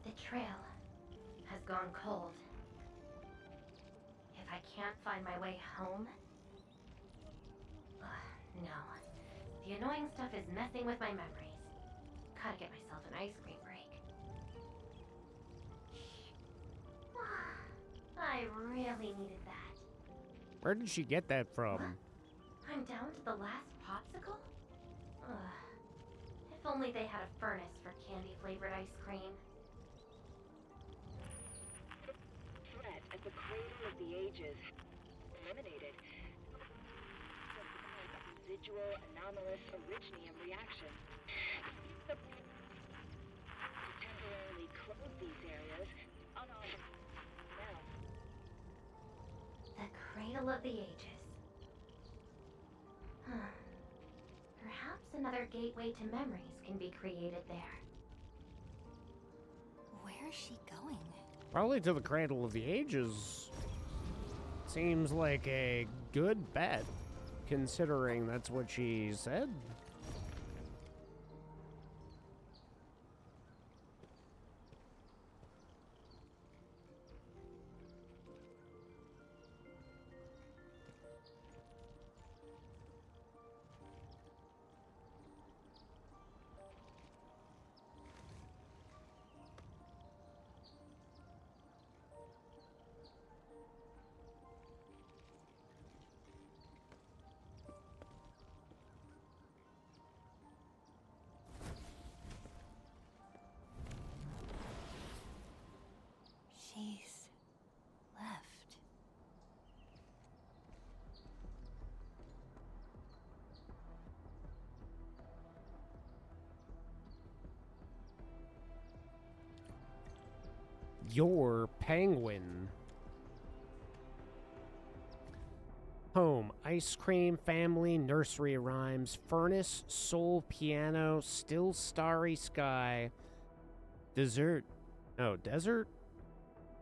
The trail has gone cold. If I can't find my way home... no. The annoying stuff is messing with my memories. Gotta get myself an ice cream break. I really needed that. Where did she get that from? I'm down to the last popsicle? If If only they had a furnace for candy-flavored ice cream. Threat at the cradle of the ages eliminated. Residual anomalous originium reaction. To temporarily close these areas, now. The cradle of the ages. Huh. Perhaps another gateway to memories can be created there. Where is she going? Probably to the Cradle of the Ages. Seems like a good bet, considering that's what she said. She's left. Your penguin. Home, ice cream, family, nursery rhymes, furnace, soul, piano, still starry sky, dessert. Oh, desert?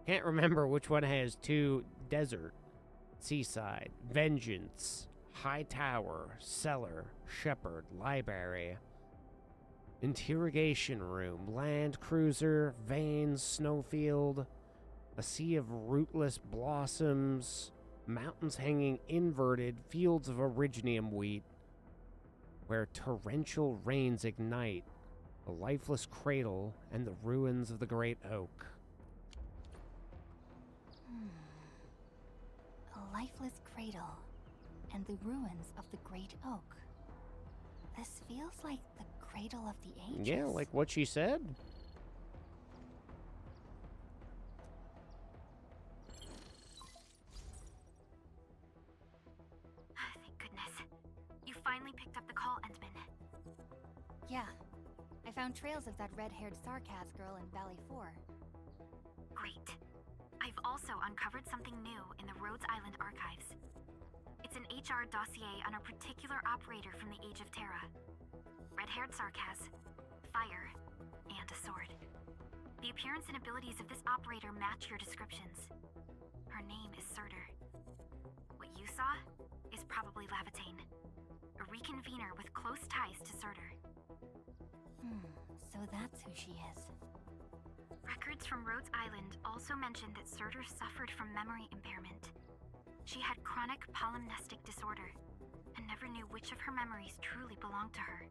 Can't remember which one has two. Desert, seaside, vengeance, high tower, cellar, shepherd, library, interrogation room, land cruiser, veins, snowfield, a sea of rootless blossoms, mountains hanging inverted, fields of originium wheat, where torrential rains ignite, a lifeless cradle, and the ruins of the great oak. A lifeless cradle and the ruins of the great oak. This feels like the cradle of the ages. Yeah, like what she said. Thank goodness. You finally picked up the call, Entman. Yeah. I found trails of that red-haired Sarkaz girl in Valley 4. Great. I've also uncovered something new in the Rhodes Island archives. It's an HR dossier on a particular operator from the Age of Terra. Red-haired Sarkaz, fire, and a sword. The appearance and abilities of this operator match your descriptions. Her name is Surtur. What you saw is probably Lavatane, a reconvener with close ties to Surtur. So that's who she is. Records from Rhodes Island also mentioned that Surtur suffered from memory impairment. She had chronic polymnestic disorder, and never knew which of her memories truly belonged to her.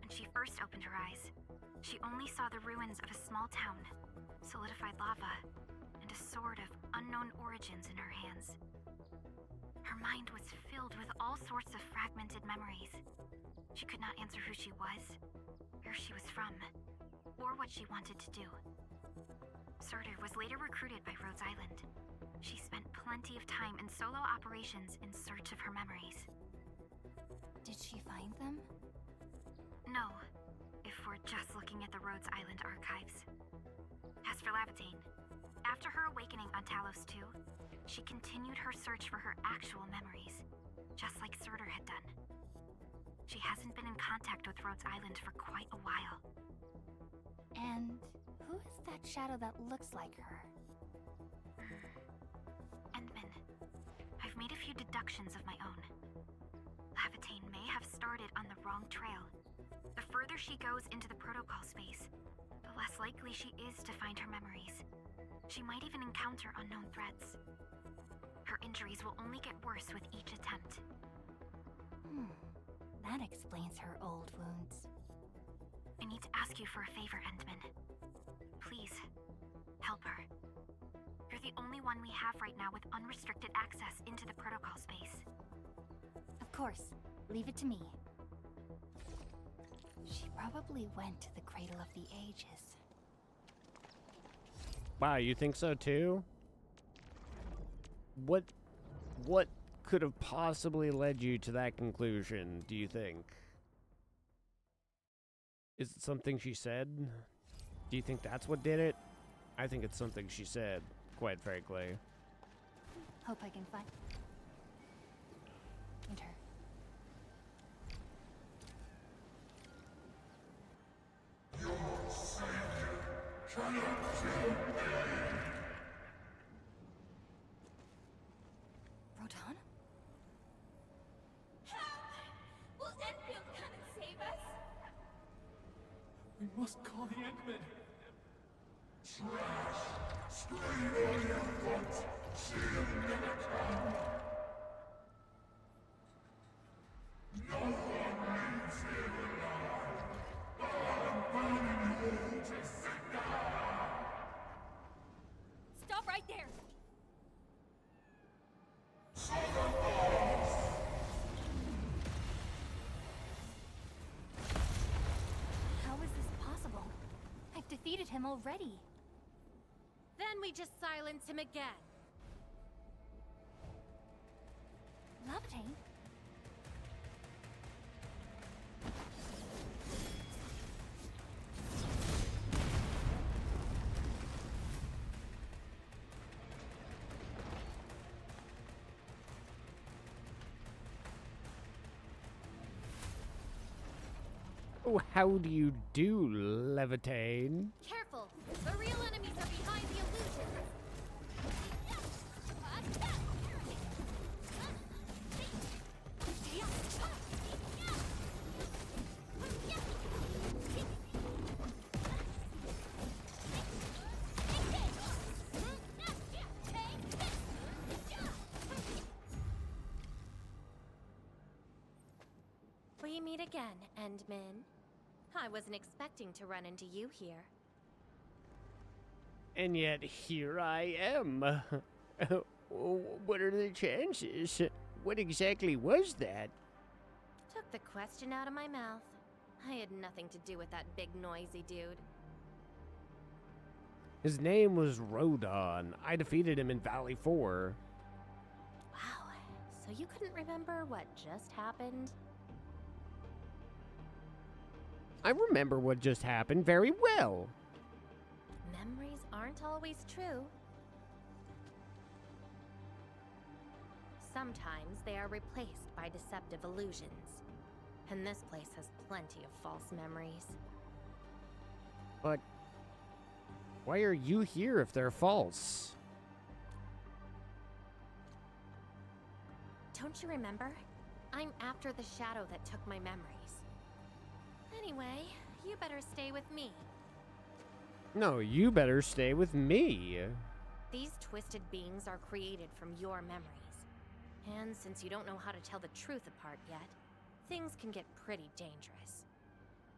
When she first opened her eyes, she only saw the ruins of a small town, solidified lava, and a sword of unknown origins in her hands. Her mind was filled with all sorts of fragmented memories. She could not answer who she was, where she was from, or what she wanted to do. Surtur was later recruited by Rhodes Island. She spent plenty of time in solo operations in search of her memories. Did she find them? No, if we're just looking at the Rhodes Island archives. As for Lavatane, after her awakening on Talos 2, she continued her search for her actual memories, just like Surtur had done. She hasn't been in contact with Rhodes Island for quite a while. And who is that shadow that looks like her? Entman, I've made a few deductions of my own. Lavatane may have started on the wrong trail. The further she goes into the protocol space, the less likely she is to find her memories. She might even encounter unknown threats. Her injuries will only get worse with each attempt. That explains her old wounds. I need to ask you for a favor, Entman. Please, help her. You're the only one we have right now with unrestricted access into the protocol space. Of course. Leave it to me. She probably went to the Cradle of the Ages. Wow, you think so too? What could have possibly led you to that conclusion, do you think? Is it something she said? Do you think that's what did it? I think it's something she said, quite frankly. Hope I can find her. Rodan? Will Enfield come and save us? We must call the Eggman. Stop right there! How is this possible? I've defeated him already. Then we just silence him again. Levitate? Oh, how do you do, Levitain? Careful! The real enemies are behind the illusion! We meet again, Endman. I wasn't expecting to run into you here. And yet, here I am. What are the chances? What exactly was that? Took the question out of my mouth. I had nothing to do with that big noisy dude. His name was Rodan. I defeated him in Valley 4. Wow, so you couldn't remember what just happened? I remember what just happened very well. Memories aren't always true. Sometimes they are replaced by deceptive illusions. And this place has plenty of false memories. But why are you here if they're false? Don't you remember? I'm after the shadow that took my memories. Anyway, you better stay with me. No, you better stay with me. These twisted beings are created from your memories. And since you don't know how to tell the truth apart yet, things can get pretty dangerous.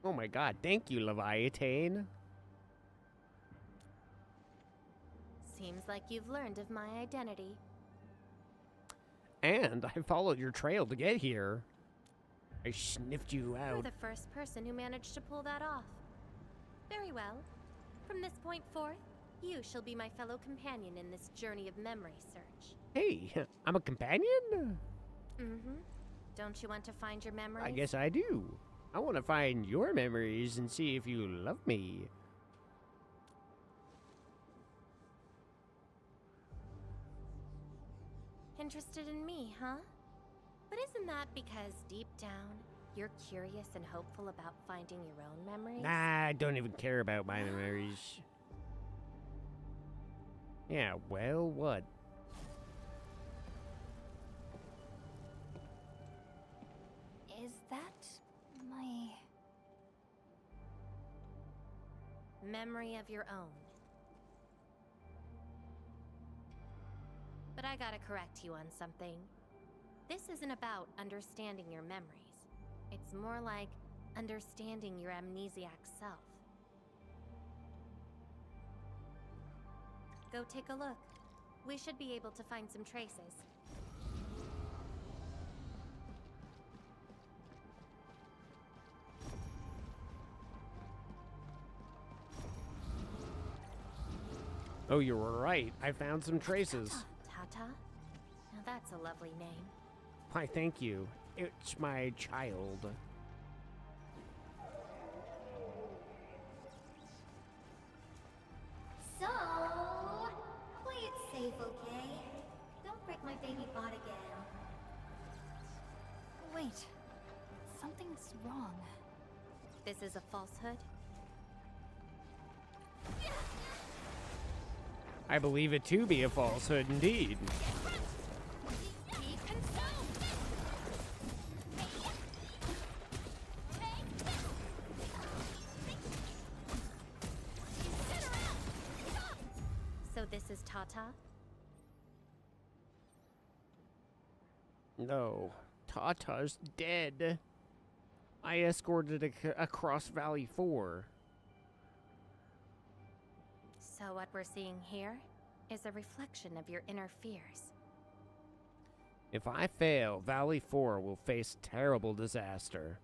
Oh my god, thank you, Leviathan. Seems like you've learned of my identity. And I followed your trail to get here. I sniffed you You're out. the first person who managed to pull that off. Very well. From this point forth, you shall be my fellow companion in this journey of memory search. Hey, I'm a companion? Mm-hmm. Don't you want to find your memories? I guess I do. I want to find your memories and see if you love me. Interested in me, huh? But isn't that because deep down, you're curious and hopeful about finding your own memories? Nah, I don't even care about my memories. Yeah, well, what? Is that my... Memory of your own. But I gotta correct you on something. This isn't about understanding your memories. It's more like understanding your amnesiac self. Go take a look. We should be able to find some traces. Oh, you were right. I found some traces. Tata? Now that's a lovely name. Why, thank you. It's my child. So, play it safe, okay? Don't break my baby bot again. Wait. Something's wrong. This is a falsehood? I believe it to be a falsehood indeed. So this is Tata? No, Tata's dead. I escorted it across Valley 4. So what we're seeing here is a reflection of your inner fears. If I fail, Valley 4 will face terrible disaster.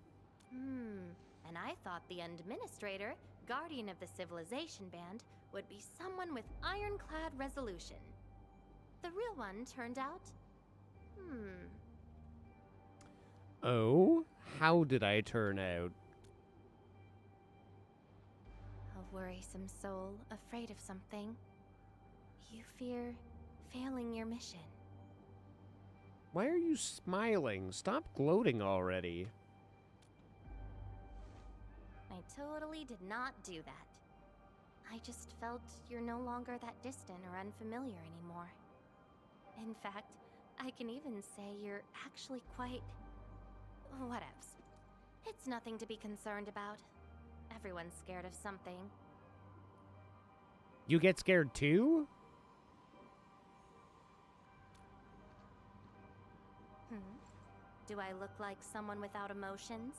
And I thought the Administrator, Guardian of the Civilization Band, would be someone with ironclad resolution. The real one turned out... Oh? How did I turn out? A worrisome soul, afraid of something. You fear failing your mission. Why are you smiling? Stop gloating already. I totally did not do that. I just felt you're no longer that distant or unfamiliar anymore. In fact, I can even say you're actually quite... whatevs. It's nothing to be concerned about. Everyone's scared of something. You get scared too? Do I look like someone without emotions?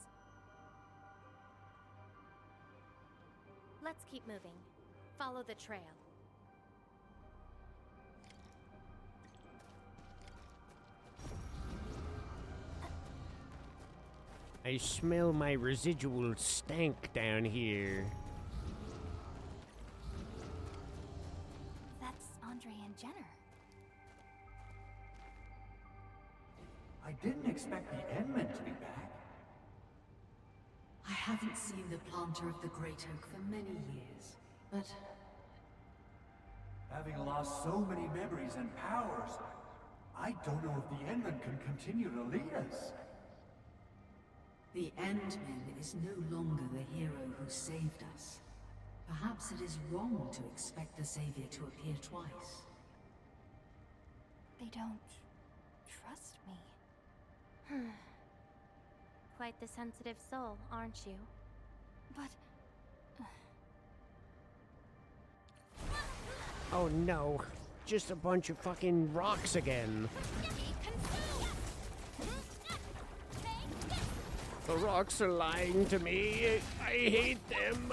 Let's keep moving. Follow the trail. I smell my residual stank down here. That's Andre and Jenner. I didn't expect the Endman to be back. I haven't seen the planter of the Great Oak for many years, but... Having lost so many memories and powers, I don't know if the Endman can continue to lead us. The Endman is no longer the hero who saved us. Perhaps it is wrong to expect the Savior to appear twice. They don't trust me. Quite the sensitive soul, aren't you? But... Oh no, just a bunch of fucking rocks again. The rocks are lying to me. I hate them.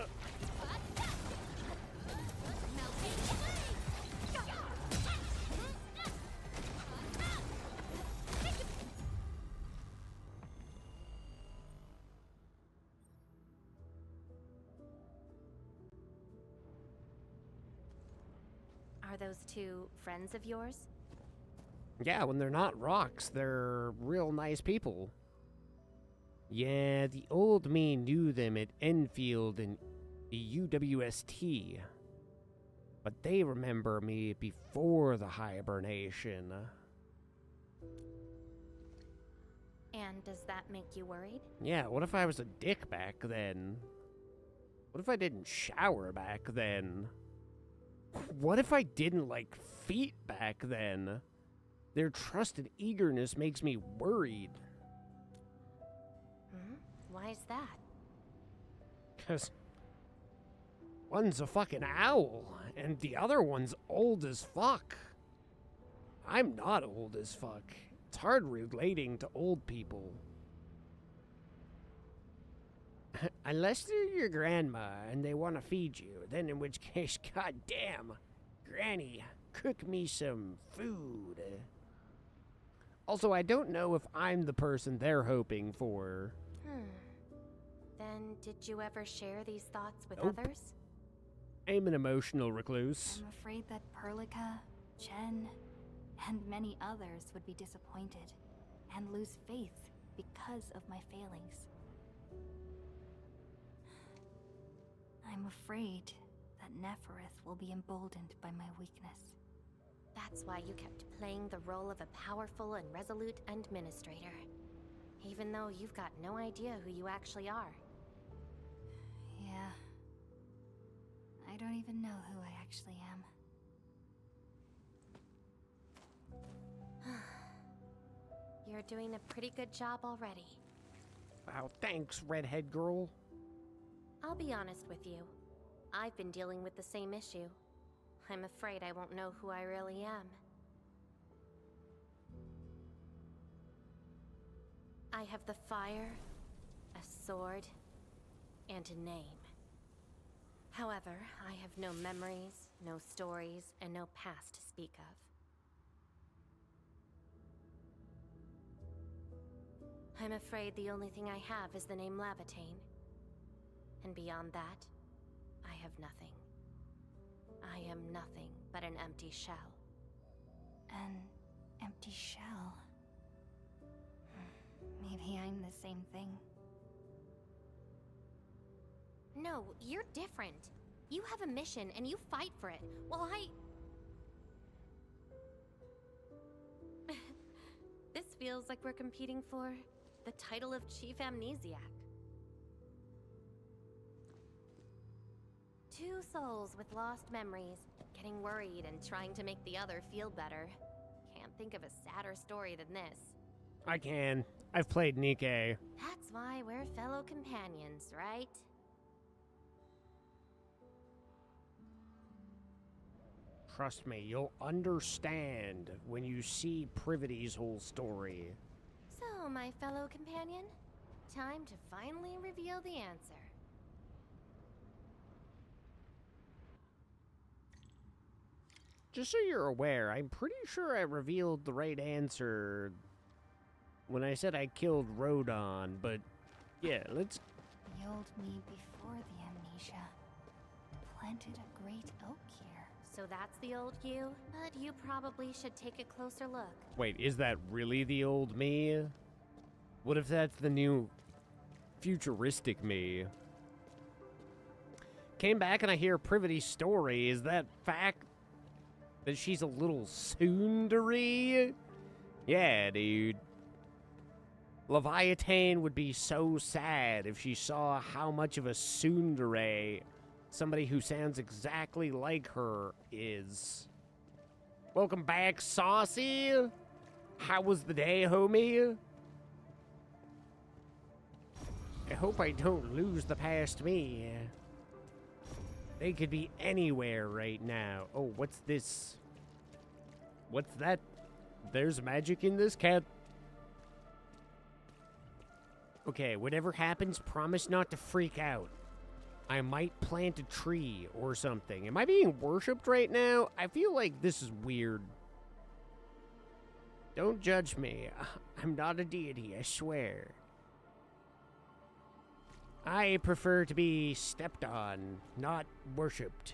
Are those two friends of yours? Yeah, when they're not rocks, they're real nice people. Yeah, the old me knew them at Enfield and the UWST. But they remember me before the hibernation. And does that make you worried? Yeah, what if I was a dick back then? What if I didn't shower back then? What if I didn't like feet back then? Their trust and eagerness makes me worried. Why is that? 'Cause one's a fucking owl, and the other one's old as fuck. I'm not old as fuck. It's hard relating to old people. Unless they're your grandma and they want to feed you, then in which case, goddamn, Granny, cook me some food. Also, I don't know if I'm the person they're hoping for. Then did you ever share these thoughts with Nope. others? I'm an emotional recluse. I'm afraid that Perlica, Chen, and many others would be disappointed and lose faith because of my failings. I'm afraid that Nefereth will be emboldened by my weakness. That's why you kept playing the role of a powerful and resolute administrator. Even though you've got no idea who you actually are. Yeah. I don't even know who I actually am. You're doing a pretty good job already. Wow, thanks, redhead girl. I'll be honest with you. I've been dealing with the same issue. I'm afraid I won't know who I really am. I have the fire, a sword, and a name. However, I have no memories, no stories, and no past to speak of. I'm afraid the only thing I have is the name Lavatane. And beyond that, I have nothing. I am nothing but an empty shell. An empty shell? Maybe I'm the same thing. No, you're different. You have a mission and you fight for it, while This feels like we're competing for the title of Chief Amnesiac. Two souls with lost memories, getting worried and trying to make the other feel better. Can't think of a sadder story than this. I can. I've played Nikke. That's why we're fellow companions, right? Trust me, you'll understand when you see Privity's whole story. So, my fellow companion, time to finally reveal the answer. Just so you're aware, I'm pretty sure I revealed the right answer when I said I killed Rodon, but yeah, let's... The old me before the amnesia planted a great oak here. So that's the old you? But you probably should take a closer look. Wait, is that really the old me? What if that's the new futuristic me? Came back and I hear Privity's story. Is that fact that she's a little tsundere? Yeah, dude. Leviathan would be so sad if she saw how much of a tsundere somebody who sounds exactly like her is. Welcome back, Saucy. How was the day, homie? I hope I don't lose the past me. They could be anywhere right now. Oh, what's this? What's that? There's magic in this cat. Okay, whatever happens, promise not to freak out. I might plant a tree or something. Am I being worshipped right now? I feel like this is weird. Don't judge me. I'm not a deity, I swear. I prefer to be stepped on, not worshipped.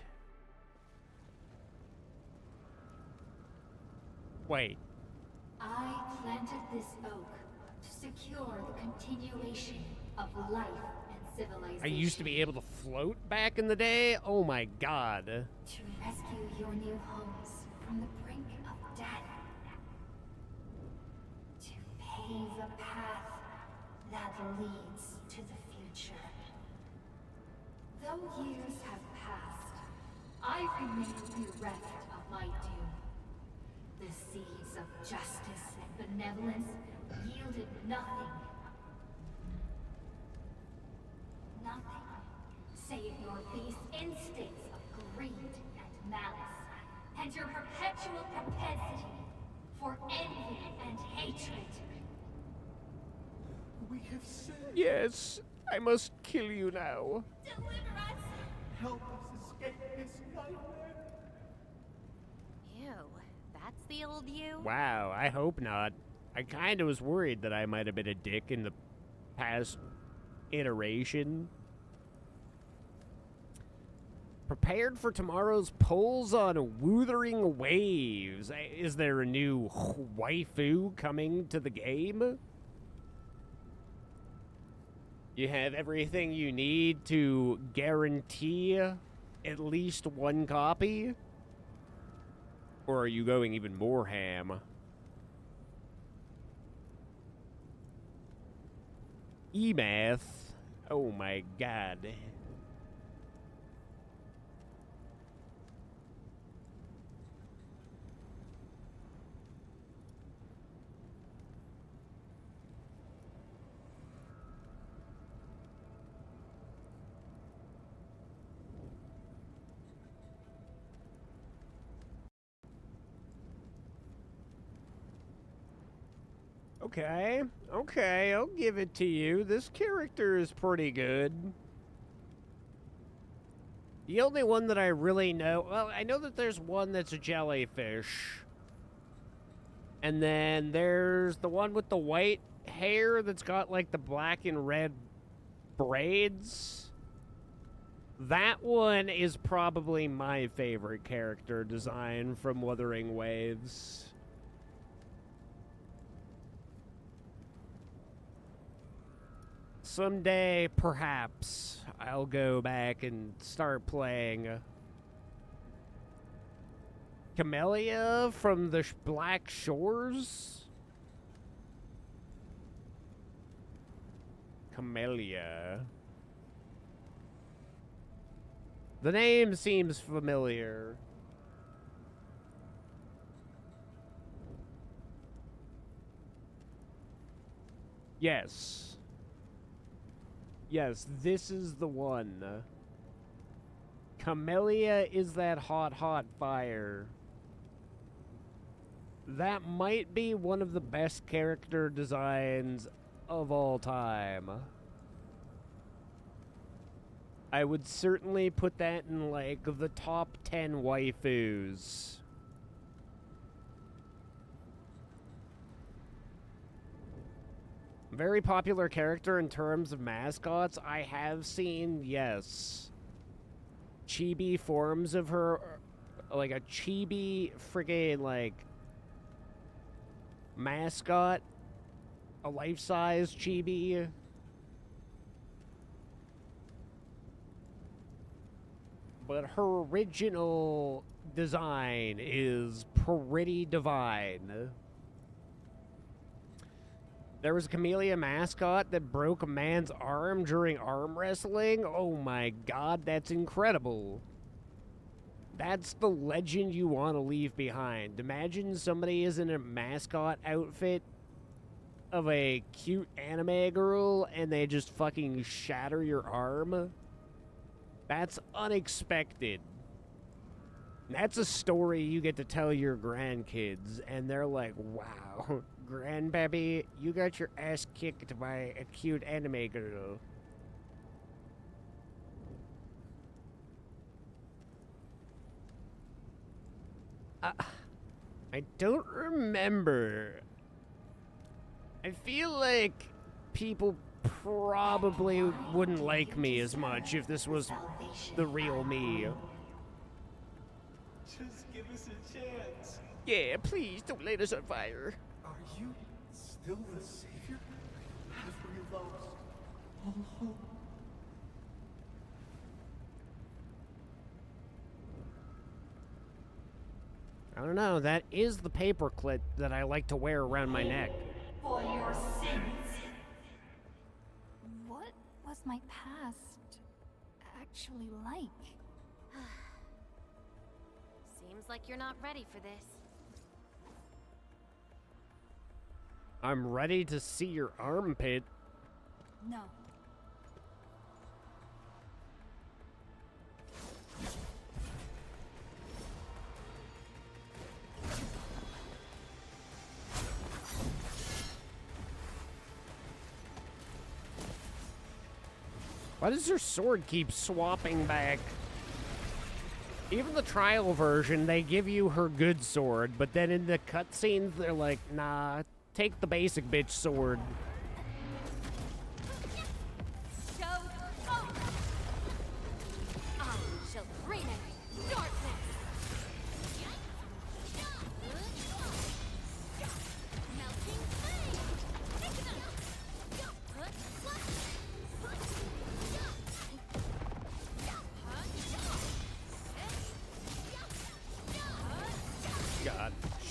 Wait. I planted this oak to secure the continuation of life and civilization. I used to be able to float back in the day? Oh my god. To rescue your new homes from the brink of death. To pave a path that leads to the future. Though years have passed, I remain bereft of my doom. The seeds of justice and benevolence yielded nothing. Nothing, save your base instincts of greed and malice, and your perpetual propensity for envy and hatred. We have sinned. Yes, I must kill you now. Deliver us! Help us escape this nightmare. Ew, that's the old you? Wow, I hope not. I kind of was worried that I might have been a dick in the past iteration. Prepared for tomorrow's polls on Wuthering Waves. Is there a new waifu coming to the game? You have everything you need to guarantee at least one copy? Or are you going even more ham? E-math? Oh my god. Okay, okay, I'll give it to you. This character is pretty good. The only one that I really know... Well, I know that there's one that's a jellyfish. And then there's the one with the white hair that's got, like, the black and red braids. That one is probably my favorite character design from Wuthering Waves. Someday, perhaps, I'll go back and start playing Camellia from the Black Shores? Camellia. The name seems familiar. Yes. Yes, this is the one. Camellia is that hot, hot fire. That might be one of the best character designs of all time. I would certainly put that in, like, the top 10 waifus. Very popular character in terms of mascots. I have seen, yes, chibi forms of her, like a chibi friggin', like, mascot, a life-size chibi. But her original design is pretty divine. There was a Camellia mascot that broke a man's arm during arm wrestling. Oh my god, that's incredible. That's the legend you want to leave behind. Imagine somebody is in a mascot outfit of a cute anime girl and they just fucking shatter your arm. That's unexpected. That's a story you get to tell your grandkids, and they're like, wow, grandbaby, you got your ass kicked by a cute anime girl. I don't remember. I feel like people probably wouldn't like me as much if this was the real me. Just give us a chance. Yeah, please don't light us on fire. Are you still the savior? Have we lost all hope? I don't know, that is the paperclip that I like to wear around my neck. For your sins. What was my past actually like? Seems like you're not ready for this. I'm ready to see your armpit. No. Why does her sword keep swapping back? Even the trial version, they give you her good sword, but then in the cutscenes, they're like, nah, take the basic bitch sword. I shall bring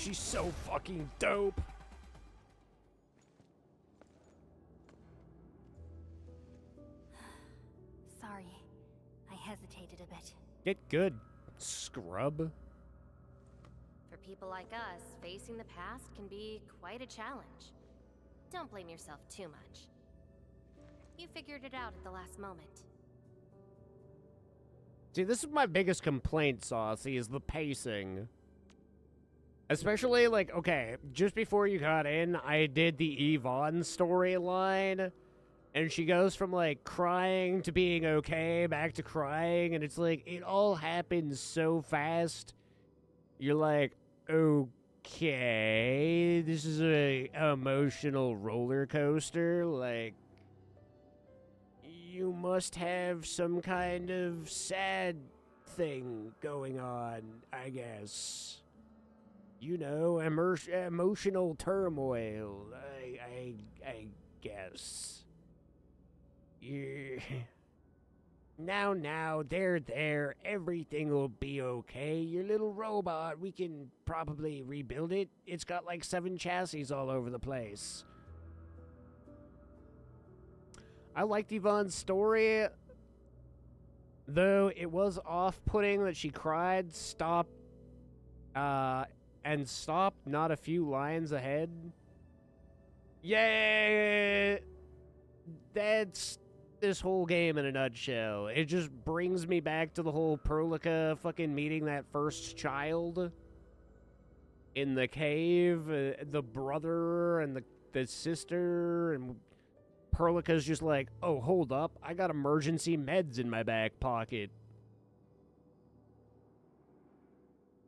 She's so fucking dope. Sorry, I hesitated a bit. Get good, scrub. For people like us, facing the past can be quite a challenge. Don't blame yourself too much. You figured it out at the last moment. See, this is my biggest complaint, Saucy, is the pacing. Especially, like, okay, just before you got in, I did the Yvonne storyline, and she goes from, like, crying to being okay, back to crying, and it's like, it all happens so fast. You're like, okay, this is a emotional roller coaster, like, you must have some kind of sad thing going on, I guess. You know, emotional turmoil, I guess. Yeah. Now, there, everything will be okay. Your little robot, we can probably rebuild it. It's got like 7 chassis all over the place. I liked Yvonne's story, though it was off-putting that she cried, stopped not a few lines ahead. Yeah, that's this whole game in a nutshell. It just brings me back to the whole Perlica fucking meeting that first child in the cave, the brother and the sister, and Perlica's just like, oh, hold up, I got emergency meds in my back pocket.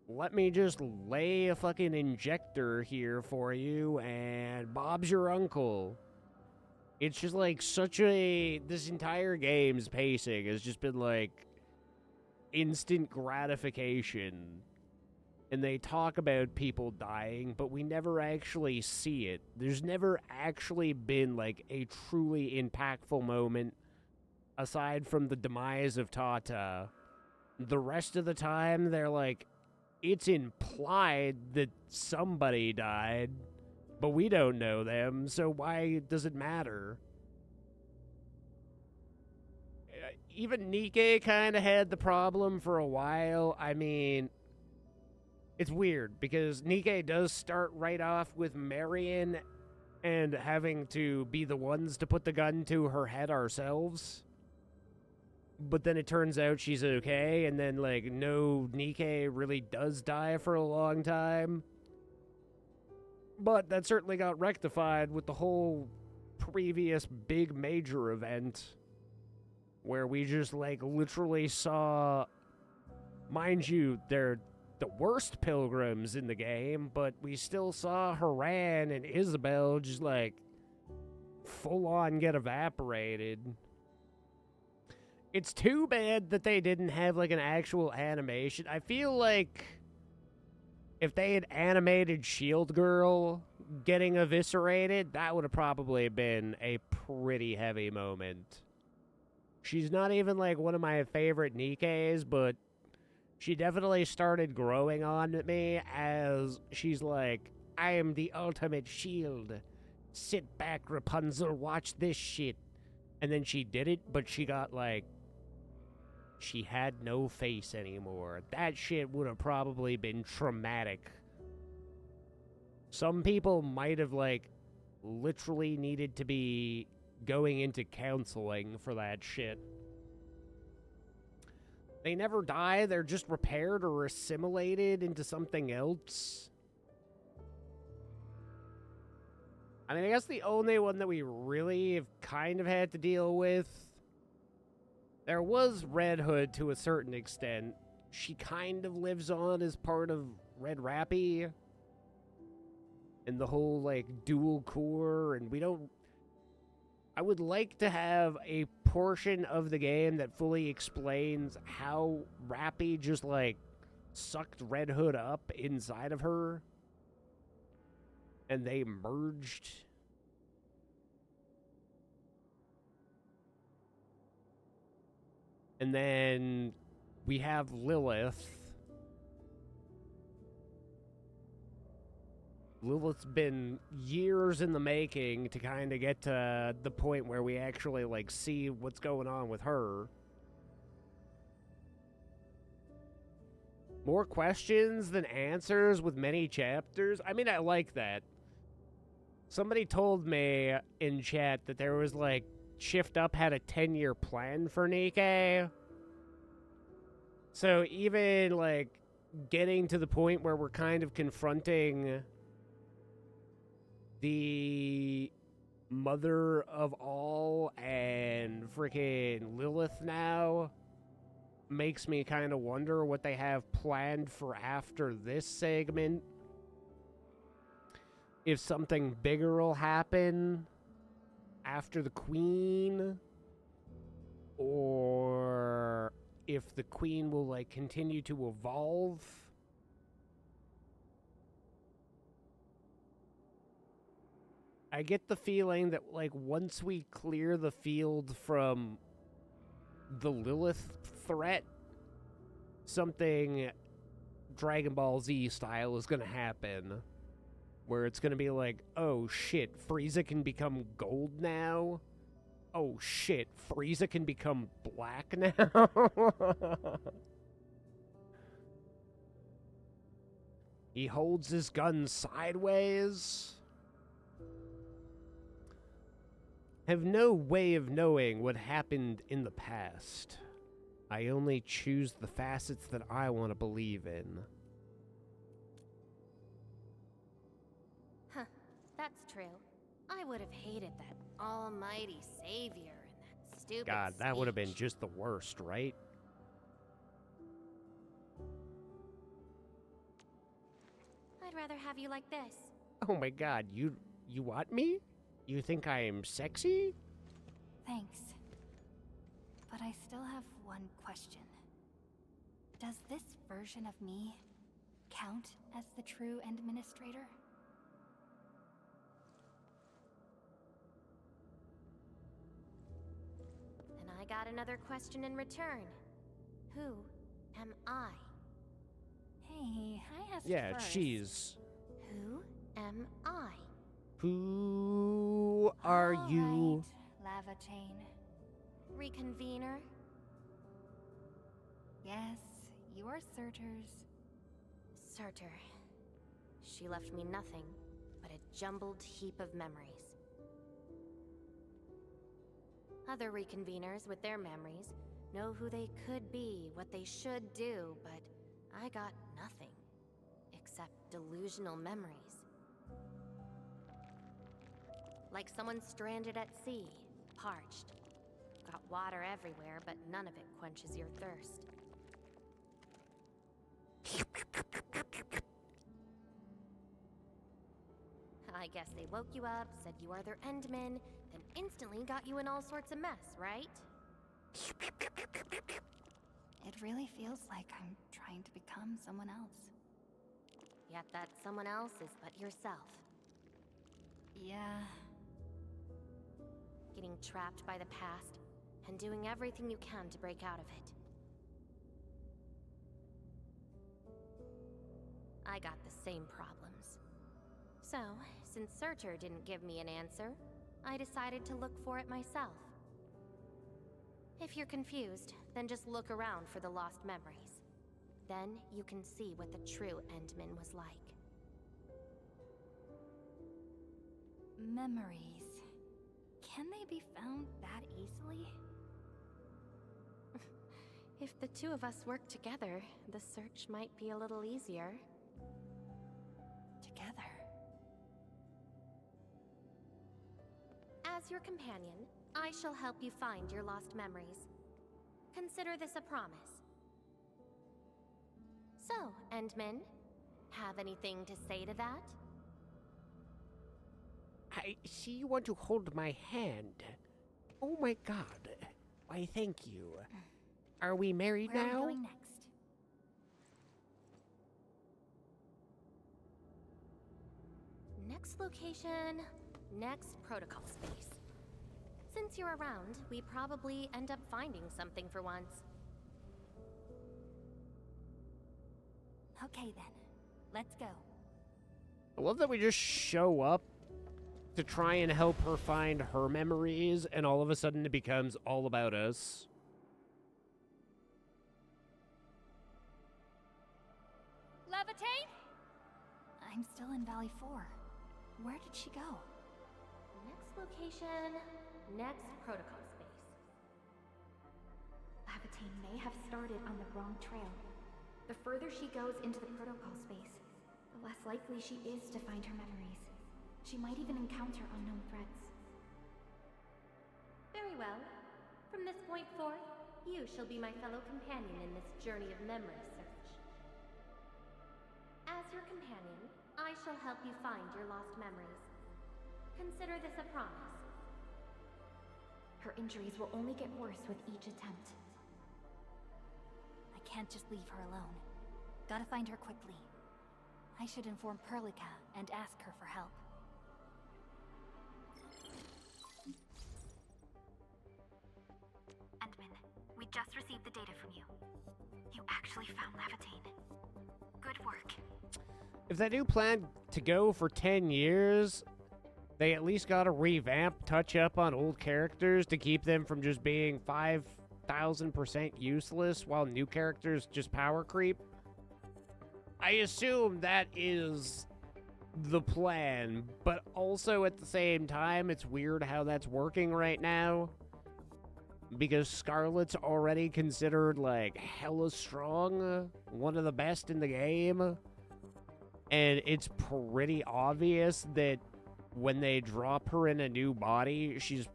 Let me just lay a fucking injector here for you, and Bob's your uncle. It's just like this entire game's pacing has just been like instant gratification. And they talk about people dying, but we never actually see it. There's never actually been like a truly impactful moment aside from the demise of Tata. The rest of the time, they're like, it's implied that somebody died, but we don't know them, so why does it matter? Even Nikke kind of had the problem for a while. I mean, it's weird, because Nikke does start right off with Marion and having to be the ones to put the gun to her head ourselves. But then it turns out she's okay, and then, like, no, Nikke really does die for a long time. But that certainly got rectified with the whole previous big major event, where we just, like, literally saw, mind you, they're the worst pilgrims in the game, but we still saw Haran and Isabel just, like, full-on get evaporated. It's too bad that they didn't have, like, an actual animation. I feel like if they had animated Shield Girl getting eviscerated, that would have probably been a pretty heavy moment. She's not even, like, one of my favorite Nikkes, but she definitely started growing on me as she's like, I am the ultimate shield. Sit back, Rapunzel, watch this shit. And then she did it, but she got, like, she had no face anymore. That shit would have probably been traumatic. Some people might have, like, literally needed to be going into counseling for that shit. They never die, they're just repaired or assimilated into something else. I mean, I guess the only one that we really have kind of had to deal with, there was Red Hood to a certain extent. She kind of lives on as part of Red Rappy. And the whole, like, dual core, and we don't... I would like to have a portion of the game that fully explains how Rappy just, like, sucked Red Hood up inside of her. And they merged. And then we have Lilith. Lilith's been years in the making to kind of get to the point where we actually, like, see what's going on with her. More questions than answers with many chapters. I mean, I like that. Somebody told me in chat that there was, like, Shift Up had a 10-year plan for Nikke. So even, like, getting to the point where we're kind of confronting the mother of all and freaking Lilith now makes me kind of wonder what they have planned for after this segment. If something bigger will happen after the Queen, or if the Queen will, like, continue to evolve. I get the feeling that, like, once we clear the field from the Lilith threat, something Dragon Ball Z style is going to happen. Where it's going to be like, oh shit, Frieza can become gold now? Oh shit, Frieza can become black now? He holds his gun sideways? Have no way of knowing what happened in the past. I only choose the facets that I want to believe in. Huh, that's true. I would have hated that almighty savior and that stupid God, that would have been speech. just the worst, right? I'd rather have you like this. Oh my god, you want me? You think I am sexy? Thanks. But I still have one question. Does this version of me count as the true Administrator? And I got another question in return. Who am I? Hey, I asked Yeah, first. she's... Who am I? Who are you? Lava Chain. Reconvener? Yes, you're Surtur's. Surtur. She left me nothing but a jumbled heap of memories. Other Reconveners with their memories know who they could be, what they should do, but I got nothing except delusional memories. Like someone stranded at sea, parched. Got water everywhere, but none of it quenches your thirst. I guess they woke you up, said you are their endman, then instantly got you in all sorts of mess, right? It really feels like I'm trying to become someone else. Yet that someone else is but yourself. Yeah. Getting trapped by the past, and doing everything you can to break out of it. I got the same problems. So, since Surtur didn't give me an answer, I decided to look for it myself. If you're confused, then just look around for the lost memories. Then you can see what the true Endman was like. Memories. Can they be found that easily? If the two of us work together, the search might be a little easier. Together? As your companion, I shall help you find your lost memories. Consider this a promise. So, Endman, have anything to say to that? I see you want to hold my hand. Oh my god. Why, thank you. Are we married Where now? are we going next? Next location, next protocol space. Since you're around, we probably end up finding something for once. Okay then, let's go. I love that we just show up to try and help her find her memories, and all of a sudden it becomes all about us. Levitate? I'm still in Valley 4. Where did she go? Next location, next protocol space. Levitate may have started on the wrong trail. The further she goes into the protocol space, the less likely she is to find her memories. She might even encounter unknown threats. Very well. From this point forth, you shall be my fellow companion in this journey of memory search. As your companion, I shall help you find your lost memories. Consider this a promise. Her injuries will only get worse with each attempt. I can't just leave her alone. Gotta find her quickly. I should inform Perlica and ask her for help. Endman, we just received the data from you. You actually found Levitate. Good work. If they do plan to go for 10 years, they at least gotta revamp, touch up on old characters to keep them from just being 5,000% useless while new characters just power creep. I assume that is the plan, but also at the same time, it's weird how that's working right now. Because Scarlet's already considered, like, hella strong, one of the best in the game. And it's pretty obvious that when they drop her in a new body, she's...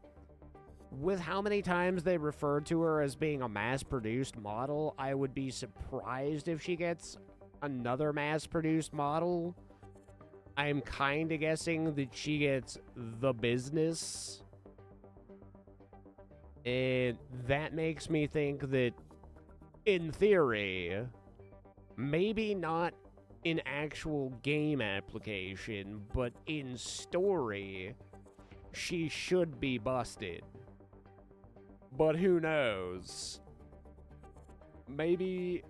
With how many times they refer to her as being a mass-produced model, I would be surprised if she gets another mass-produced model. I'm kind of guessing that she gets the business. And that makes me think that, in theory, maybe not in actual game application, but in story, she should be busted. But who knows? Maybe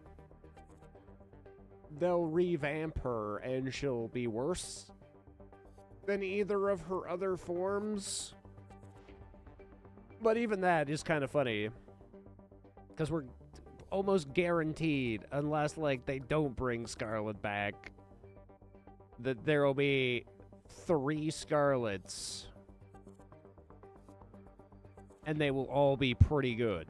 they'll revamp her and she'll be worse than either of her other forms. But even that is kind of funny, because we're almost guaranteed, unless, like, they don't bring Scarlet back, that there will be 3 Scarlets, and they will all be pretty good.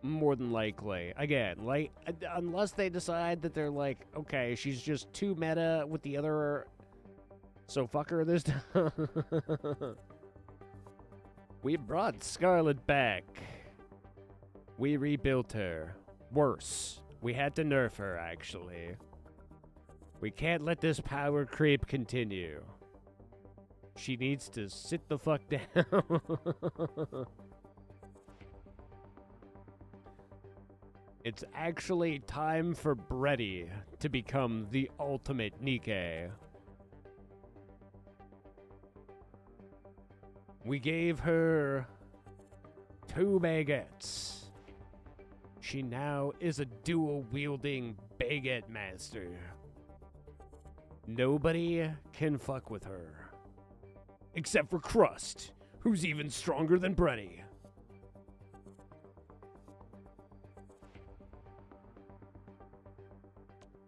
More than likely. Again, like, unless they decide that they're like, okay, she's just too meta with the other, so fuck her this time. We brought Scarlet back. We rebuilt her. Worse, we had to nerf her, actually. We can't let this power creep continue. She needs to sit the fuck down. It's actually time for Breddy to become the ultimate Nikke. We gave her 2 baguettes. She now is a dual-wielding baguette master. Nobody can fuck with her. Except for Crust, who's even stronger than Breddy.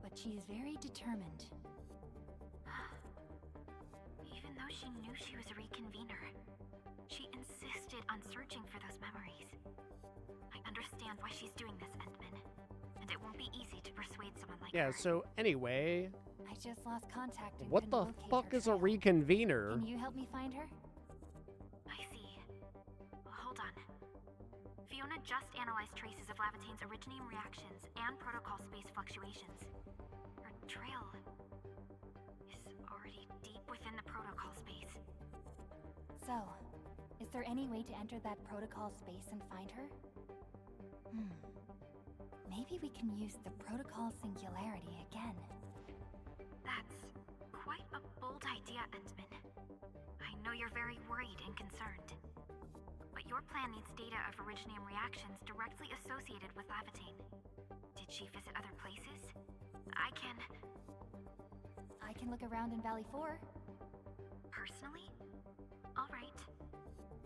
But she's very determined. Even though she knew she was a reconvener, she insisted on searching for those memories. I understand why she's doing this, Endman. And it won't be easy to persuade someone like her. Yeah, so anyway... I just lost contact and what couldn't the locate fuck her is a trail. reconvener? Can you help me find her? I see. Hold on. Fiona just analyzed traces of Lavitane's originium reactions and protocol space fluctuations. Her trail is already deep within the protocol space. So, is there any way to enter that protocol space and find her? Maybe we can use the protocol singularity again. That's quite a bold idea, Endman. I know you're very worried and concerned. But your plan needs data of originium reactions directly associated with Lavitane. Did she visit other places? I can... can look around in Valley 4. Personally? All right.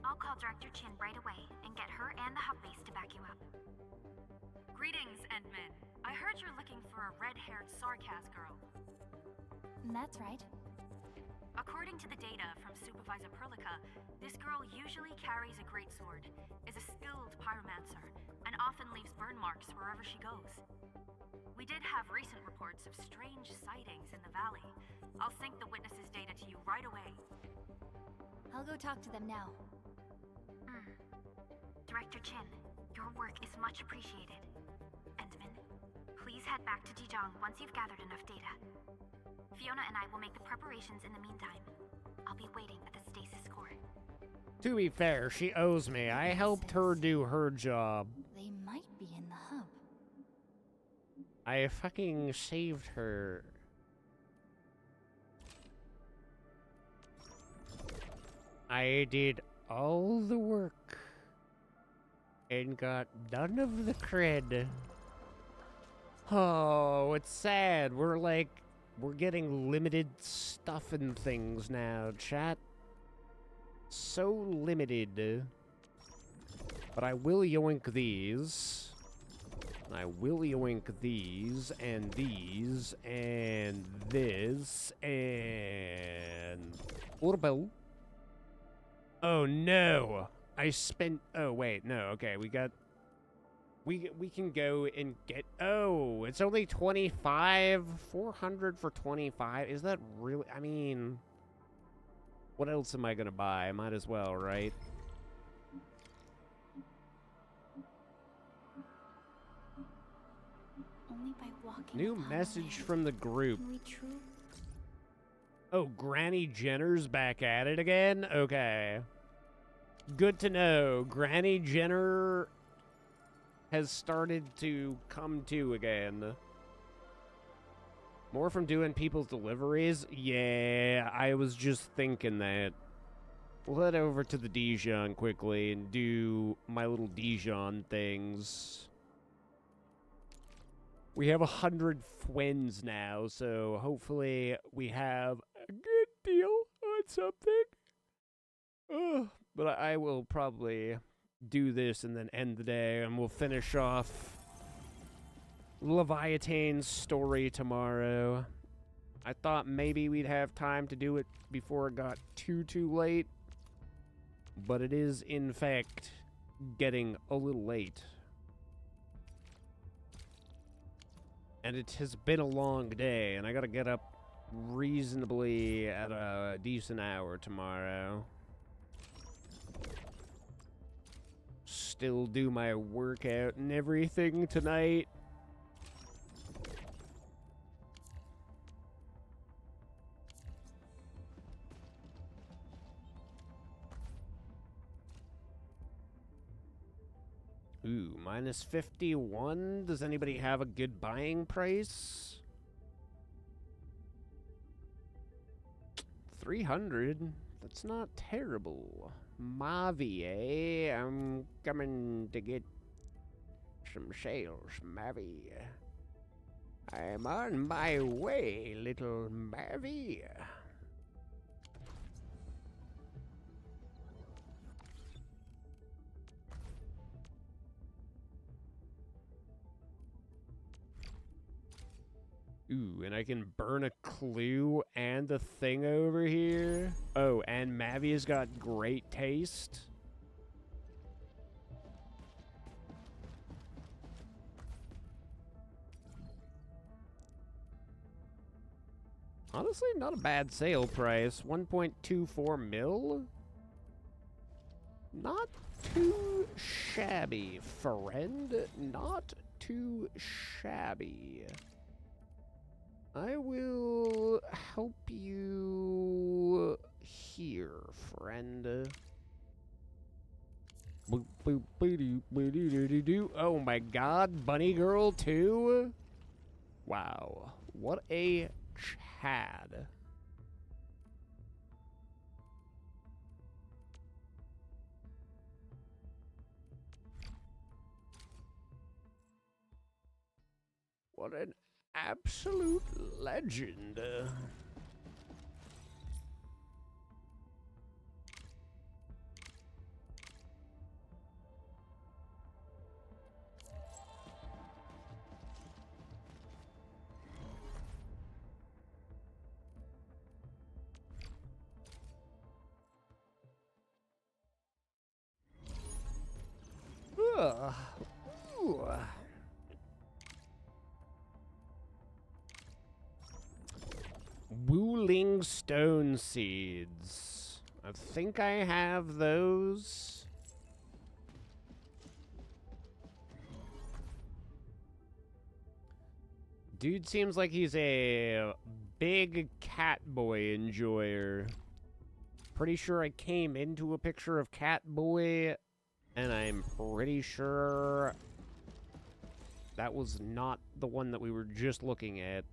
I'll call Director Chin right away and get her and the hub base to back you up. Greetings, Endman. I heard you're looking for a red-haired Sarkaz girl. That's right. According to the data from Supervisor Perlica, this girl usually carries a greatsword, is a skilled pyromancer, and often leaves burn marks wherever she goes. We did have recent reports of strange sightings in the valley. I'll sync the witnesses' data to you right away. I'll go talk to them now. Director Chin, your work is much appreciated. Endman, please head back to Dijon once you've gathered enough data. Fiona and I will make the preparations in the meantime. I'll be waiting at the stasis core. To be fair, she owes me. I helped her do her job. They might be in the hub. I fucking saved her. I did all the work and got none of the cred. Oh, it's sad. We're getting limited stuff and things now, chat. So limited. But I will yoink these. I will yoink these, and this, and... What about... Oh, no! I spent... Oh, wait, no, okay, we got... We can go and get... Oh, it's only 25? 400 for 25? Is that really... I mean... What else am I gonna buy? Might as well, right? Only by walking. New message from the group. Oh, Granny Jenner's back at it again? Okay. Good to know. Granny Jenner has started to come to again. More from doing people's deliveries? Yeah, I was just thinking that. We'll head over to the Dijon quickly and do my little Dijon things. We have 100 twins now, so hopefully we have a good deal on something. But I will probably do this and then end the day, and we'll finish off Leviathan's story tomorrow. I thought maybe we'd have time to do it before it got too late, but it is, in fact, getting a little late. And it has been a long day, and I gotta get up reasonably at a decent hour tomorrow. Still do my workout and everything tonight. Ooh, minus 51? Does anybody have a good buying price? 300? That's not terrible. Mavi, eh? I'm coming to get some sales, Mavi. I'm on my way, little Mavi. Ooh, and I can burn a clue and a thing over here. Oh, and Mavi's got great taste. Honestly, not a bad sale price. 1.24 mil? Not too shabby, friend. Not too shabby. I will help you here, friend. Oh my god, Bunny Girl too? Wow, what a Chad. What an absolute legend. Ooh. Wuling stone seeds. I think I have those. Dude seems like he's a big cat boy enjoyer. Pretty sure I came into a picture of cat boy, and I'm pretty sure that was not the one that we were just looking at.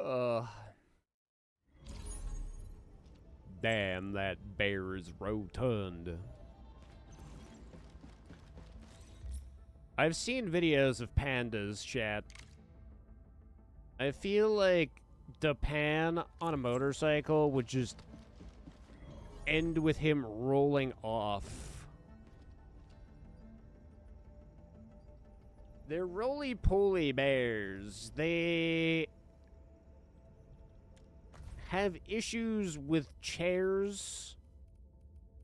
Ugh. Damn, that bear is rotund. I've seen videos of pandas, chat. I feel like the pan on a motorcycle would just end with him rolling off. They're roly-poly bears. They have issues with chairs.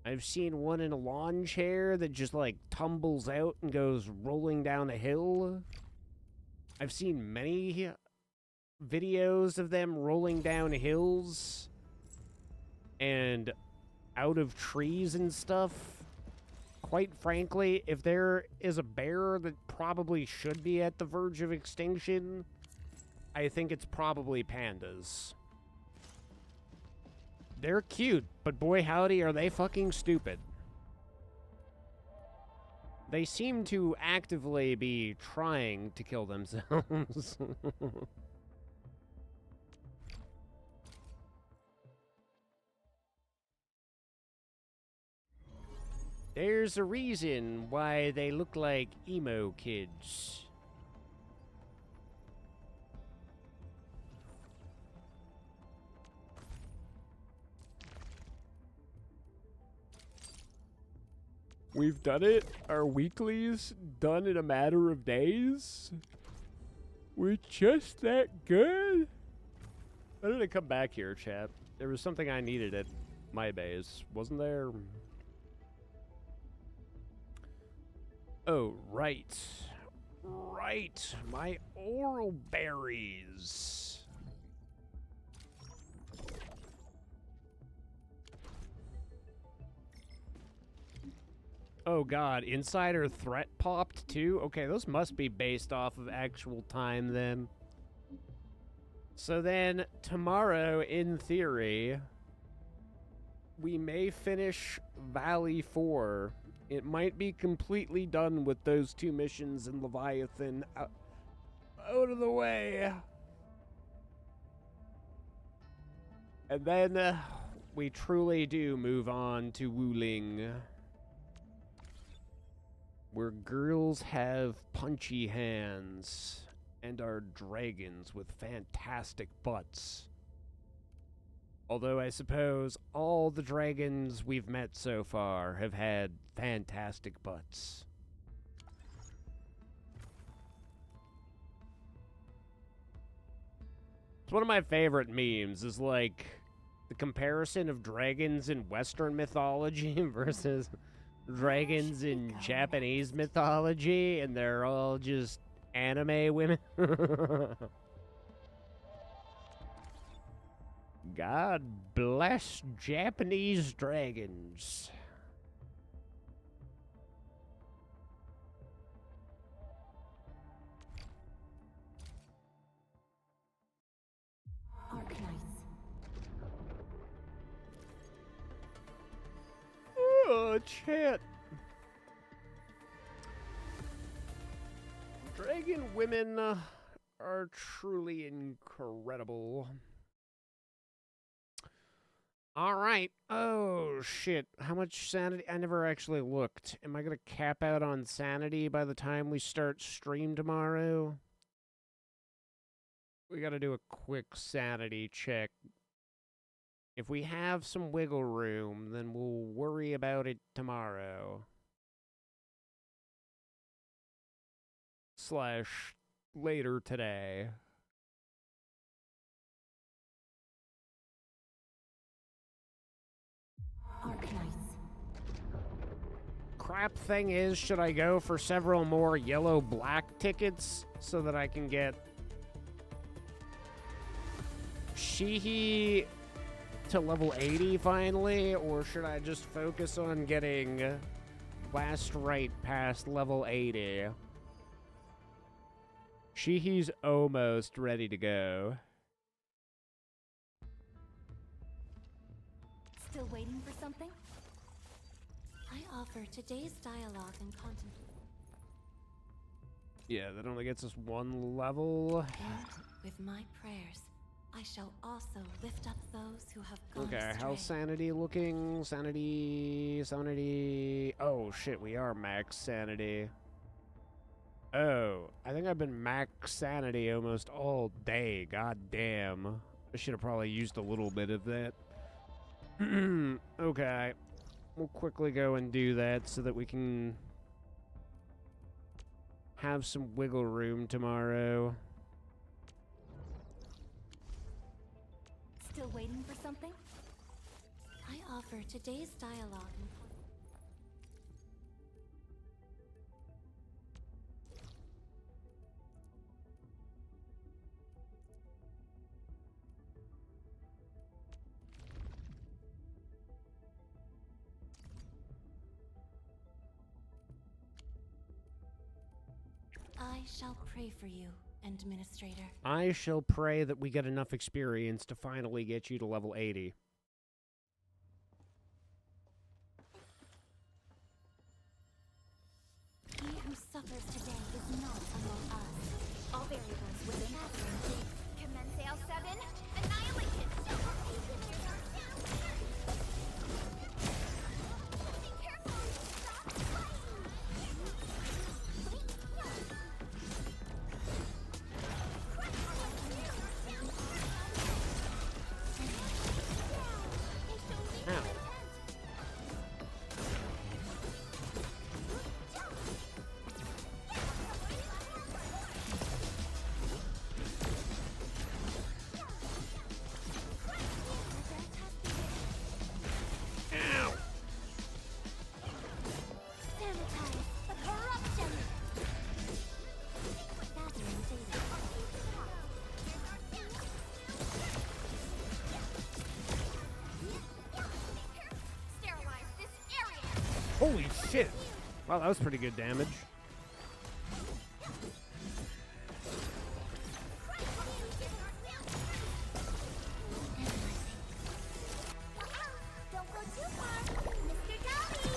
I've seen one in a lawn chair that just, like, tumbles out and goes rolling down a hill. I've seen many videos of them rolling down hills and out of trees and stuff. Quite frankly, if there is a bear that probably should be at the verge of extinction, I think it's probably pandas. They're cute, but boy howdy are they fucking stupid. They seem to actively be trying to kill themselves. There's a reason why they look like emo kids. We've done it. Our weeklies done in a matter of days. We're just that good. I didn't come back here, chat. There was something I needed at my base, wasn't there? Oh, right. Right. My oral berries. Oh god, Insider Threat popped too? Okay, those must be based off of actual time then. So then, tomorrow, in theory, we may finish Valley 4. It might be completely done with those 2 missions in Leviathan out of the way. And then we truly do move on to Wuling, where girls have punchy hands and are dragons with fantastic butts. Although I suppose all the dragons we've met so far have had fantastic butts. It's one of my favorite memes, is like the comparison of dragons in Western mythology versus dragons in Japanese mythology, and they're all just anime women. God bless Japanese dragons. Oh, chat. Dragon women are truly incredible. All right. Oh, shit. How much sanity? I never actually looked. Am I going to cap out on sanity by the time we start stream tomorrow? We got to do a quick sanity check. If we have some wiggle room, then we'll worry about it tomorrow. / later today. Arknights. Crap thing is, should I go for several more yellow-black tickets so that I can get Shihi to level 80 finally, or should I just focus on getting last right past level 80? Shihi's almost ready to go. Still waiting for something? I offer today's dialogue and contemplate. Yeah, that only gets us one level. And with my prayers, I shall also lift up those who have gone Okay, astray. how's sanity looking? Sanity. Oh shit, we are max sanity. Oh, I think I've been max sanity almost all day. God damn. I should have probably used a little bit of that. Okay. We'll quickly go and do that so that we can have some wiggle room tomorrow. Still waiting for something? I offer today's dialogue and I shall pray for you, Administrator. I shall pray that we get enough experience to finally get you to level 80. He who suffers today is not among us. All variables within Catherine. Commence AL7. Annihilation. Holy shit! Wow, that was pretty good damage. Don't go too far, Mr. Dolly.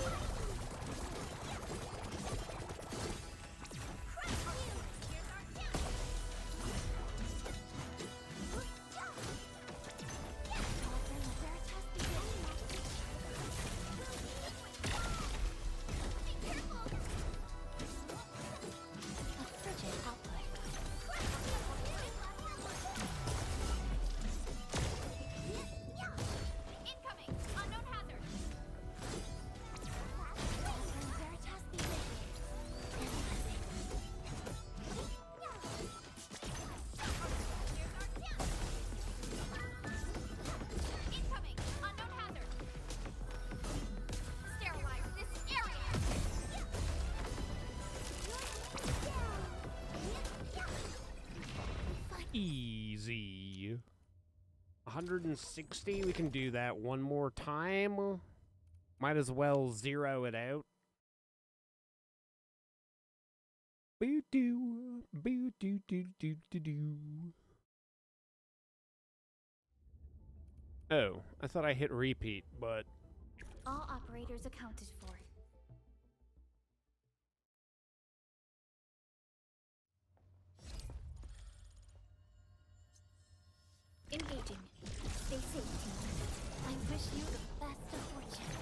Easy. 160, we can do that one more time. Might as well zero it out. Boo-doo, boo-doo-doo-doo-doo-doo. Oh, I thought I hit repeat, but... All operators accounted for. Engaging. Stay safe, team. I wish you the best of fortune.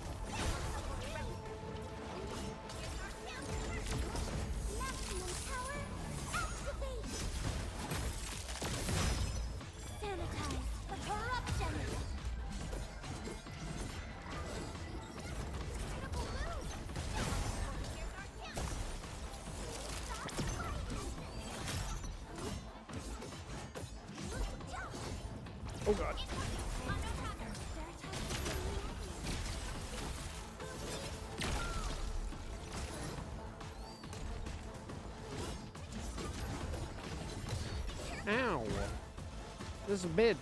Maximum power, activate! Sanitize the corruption! Critical move! Oh god. Ow. This bitch.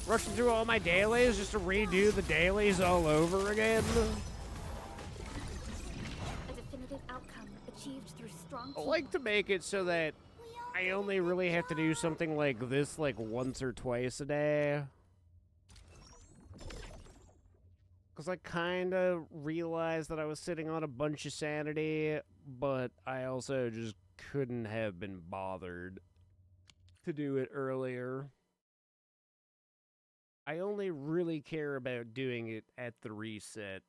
Rushing through all my dailies just to redo the dailies all over again. A definitive outcome achieved through strong I like to make it so that I only really have to do something like this like once or twice a day. Because I kind of realized that I was sitting on a bunch of sanity, but I also just couldn't have been bothered to do it earlier. I only really care about doing it at the reset.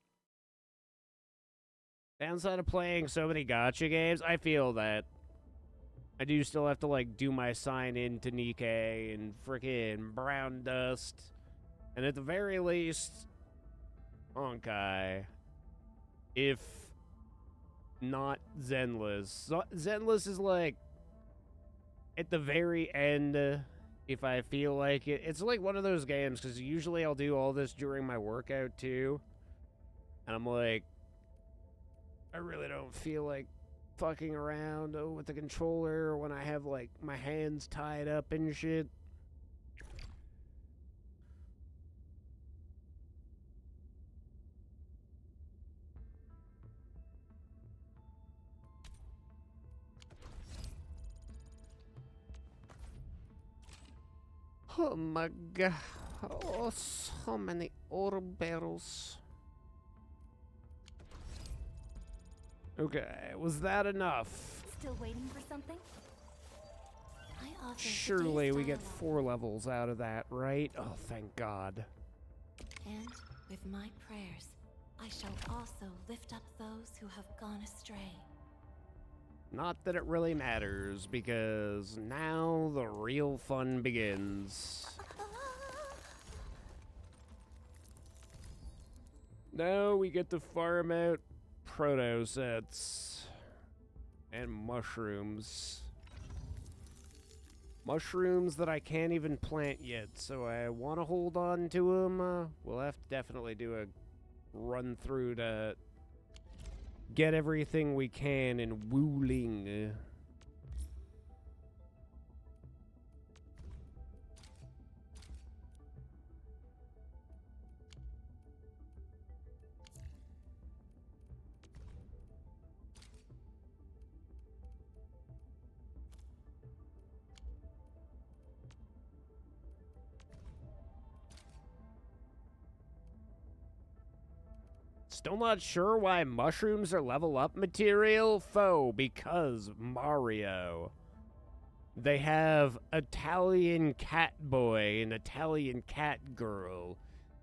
Downside of playing so many gacha games, I feel that. I do still have to, like, do my sign-in to Nikkei and frickin' Brown Dust. And at the very least, Honkai. If not Zenless. Zenless is, like, at the very end, if I feel like it. It's like one of those games, because usually I'll do all this during my workout, too. And I'm like, I really don't feel like fucking around with the controller when I have, like, my hands tied up and shit. Oh my god. Oh, so many ore barrels. Okay, was that enough? Still waiting for something? I offer Surely we get today's 4 levels out of that, right? Oh, thank God. And with my prayers, I shall also lift up those who have gone astray. Not that it really matters, because now the real fun begins. Now we get to farm out proto sets and mushrooms. Mushrooms that I can't even plant yet, so I want to hold on to them. We'll have to definitely do a run through to get everything we can in Wuling. Still not sure why mushrooms are level up material? Because Mario. They have Italian cat boy and Italian cat girl.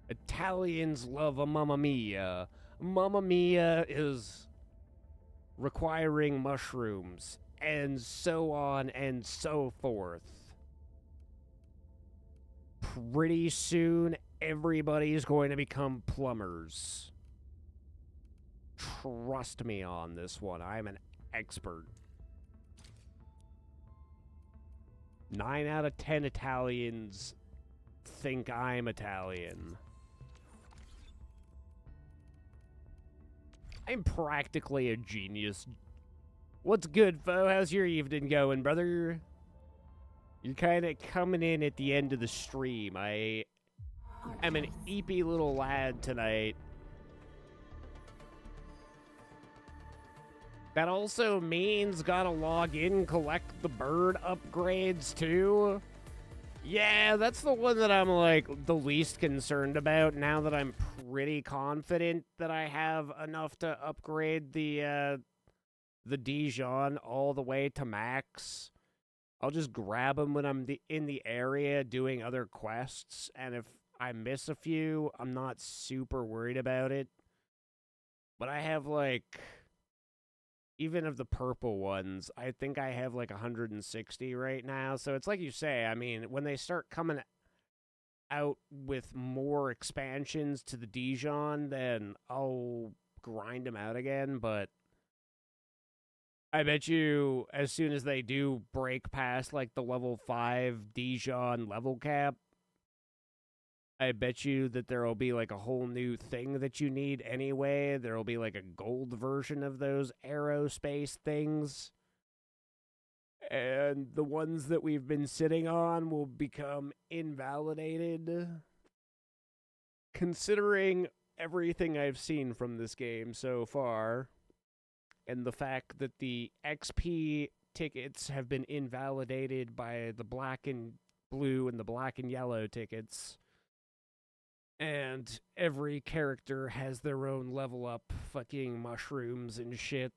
Italians love a Mamma Mia. Mamma Mia is requiring mushrooms, and so on and so forth. Pretty soon, everybody's going to become plumbers. Trust me on this one. I'm an expert. 9 out of 10 Italians think I'm Italian. I'm practically a genius. What's good, Fo? How's your evening going, brother? You're kind of coming in at the end of the stream. I am an eepy little lad tonight. That also means gotta log in, collect the bird upgrades too. Yeah, that's the one that I'm like the least concerned about now that I'm pretty confident that I have enough to upgrade the Dijon all the way to max. I'll just grab them when I'm in the area doing other quests, and if I miss a few, I'm not super worried about it. But I have like, even of the purple ones, I think I have like 160 right now. So it's like you say, I mean, when they start coming out with more expansions to the Dijon, then I'll grind them out again. But I bet you as soon as they do break past like the level 5 Dijon level cap, I bet you that there will be like a whole new thing that you need anyway. There will be like a gold version of those aerospace things. And the ones that we've been sitting on will become invalidated. Considering everything I've seen from this game so far, and the fact that the XP tickets have been invalidated by the black and blue and the black and yellow tickets, and every character has their own level up fucking mushrooms and shit,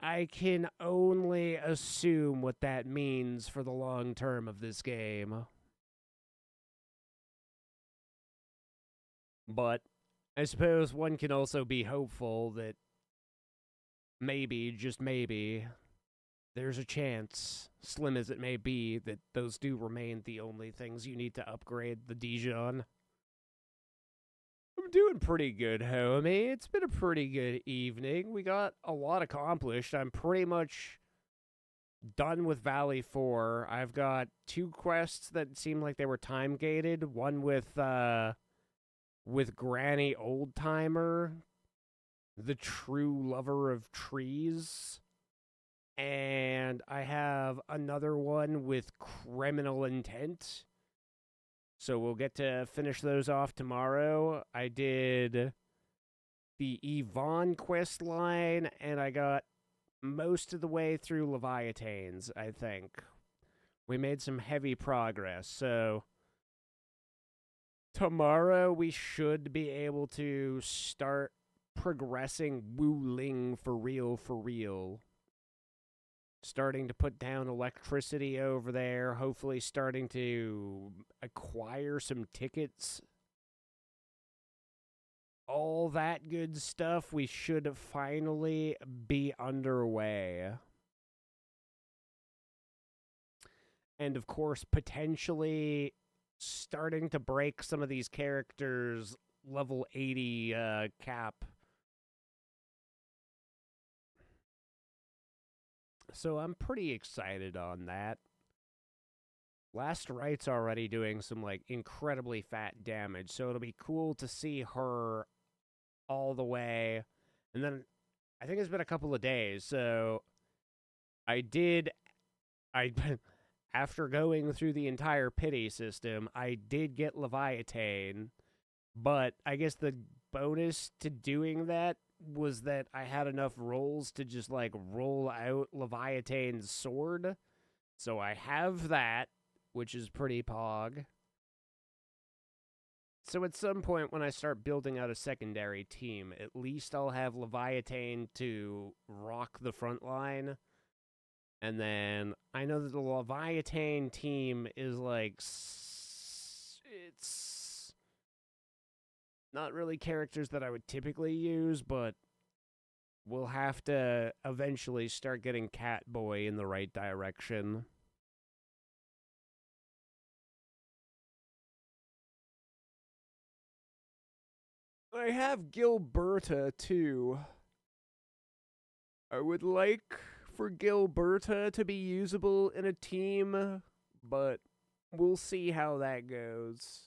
I can only assume what that means for the long term of this game. But I suppose one can also be hopeful that maybe, just maybe, there's a chance, slim as it may be, that those do remain the only things you need to upgrade the Dijon. I'm doing pretty good, homie. It's been a pretty good evening. We got a lot accomplished. I'm pretty much done with Valley 4. I've got 2 quests that seem like they were time-gated. One with Granny Oldtimer, the true lover of trees. And I have another one with criminal intent. So we'll get to finish those off tomorrow. I did the Yvonne quest line, and I got most of the way through Leviathan's, I think. We made some heavy progress, so tomorrow we should be able to start progressing Wu Ling for real. Starting to put down electricity over there, hopefully starting to acquire some tickets. All that good stuff, we should finally be underway. And of course, potentially starting to break some of these characters' level 80 cap. So I'm pretty excited on that. Last Right's already doing some, like, incredibly fat damage, so it'll be cool to see her all the way. And then, I think it's been a couple of days, so after going through the entire pity system, I did get Leviathan, but I guess the bonus to doing that was that I had enough rolls to just, like, roll out Leviathan's sword. So I have that, which is pretty pog. So at some point when I start building out a secondary team, at least I'll have Leviathan to rock the front line. And then I know that the Leviathan team is, like, it's not really characters that I would typically use, but we'll have to eventually start getting Catboy in the right direction. I have Gilberta, too. I would like for Gilberta to be usable in a team, but we'll see how that goes.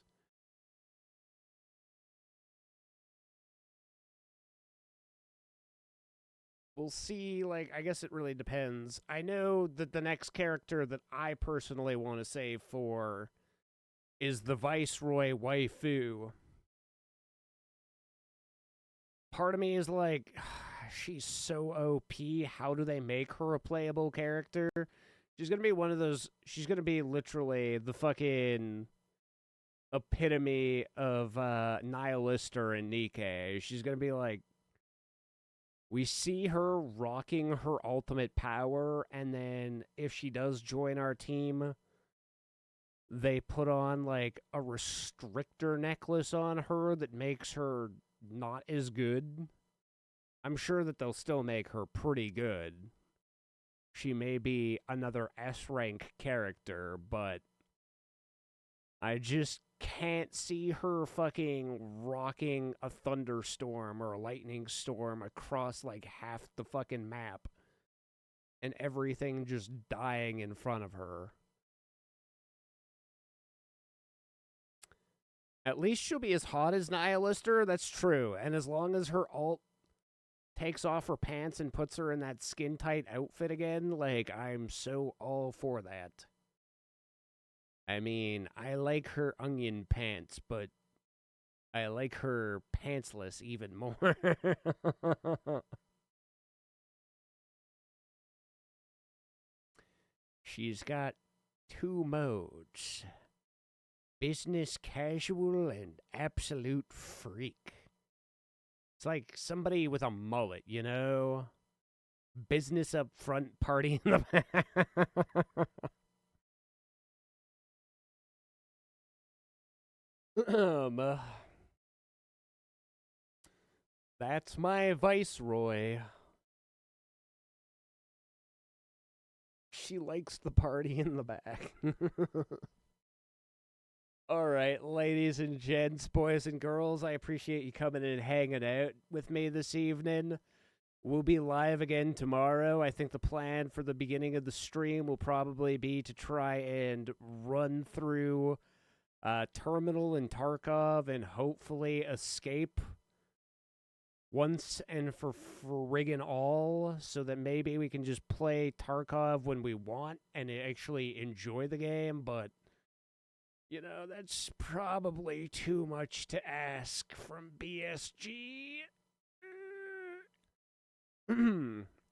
We'll see, like, I guess it really depends. I know that the next character that I personally want to save for is the Viceroy waifu. Part of me is like, she's so OP. How do they make her a playable character? She's gonna be one of those. She's gonna be literally the fucking epitome of Nihilister and Nikke. She's gonna be like, we see her rocking her ultimate power, and then if she does join our team, they put on like a restrictor necklace on her that makes her not as good. I'm sure that they'll still make her pretty good. She may be another S-rank character, but I just can't see her fucking rocking a thunderstorm or a lightning storm across like half the fucking map and everything just dying in front of her. At least she'll be as hot as Nihilister, that's true. And as long as her ult takes off her pants and puts her in that skin-tight outfit again, like, I'm so all for that. I mean, I like her onion pants, but I like her pantsless even more. She's got 2 modes. Business casual and absolute freak. It's like somebody with a mullet, you know? Business up front, party in the back. That's my Viceroy. She likes the party in the back. All right, ladies and gents, boys and girls, I appreciate you coming and hanging out with me this evening. We'll be live again tomorrow. I think the plan for the beginning of the stream will probably be to try and run through Terminal and Tarkov and hopefully escape once and for friggin' all, so that maybe we can just play Tarkov when we want and actually enjoy the game, but you know, that's probably too much to ask from BSG.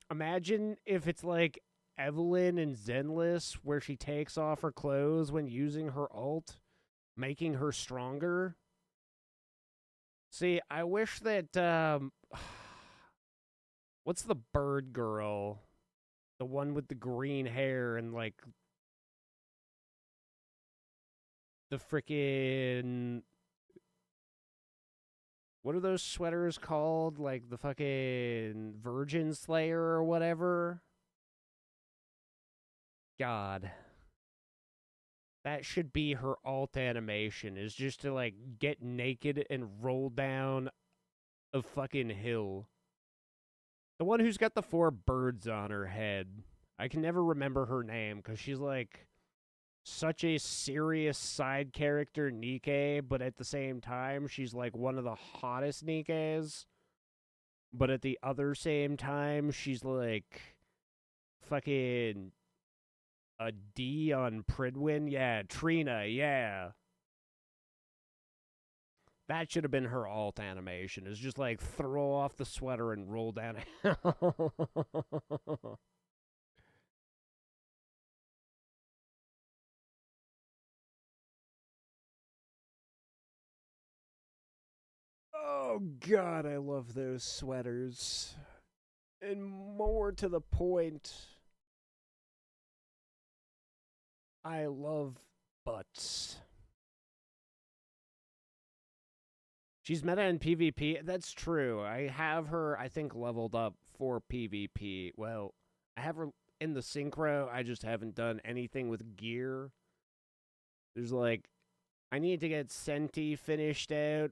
Imagine if it's like Evelyn and Zenless, where she takes off her clothes when using her ult, making her stronger. See, I wish that, what's the bird girl? The one with the green hair and, like, the frickin'... What are those sweaters called? Like the fucking Virgin Slayer or whatever? God. That should be her alt animation, is just to, like, get naked and roll down a fucking hill. The one who's got the 4 birds on her head. I can never remember her name, because she's, like, such a serious side character Nikke, but at the same time, she's, like, one of the hottest Nikkes. But at the other same time, she's, like, fucking a D on Pridwin. Yeah, Trina, yeah. That should have been her alt animation. It's just, like, throw off the sweater and roll down a hill. Oh, God, I love those sweaters. And more to the point, I love butts. She's meta in PvP. That's true. I have her, I think, leveled up for PvP. Well, I have her in the synchro. I just haven't done anything with gear. There's, like, I need to get Senti finished out.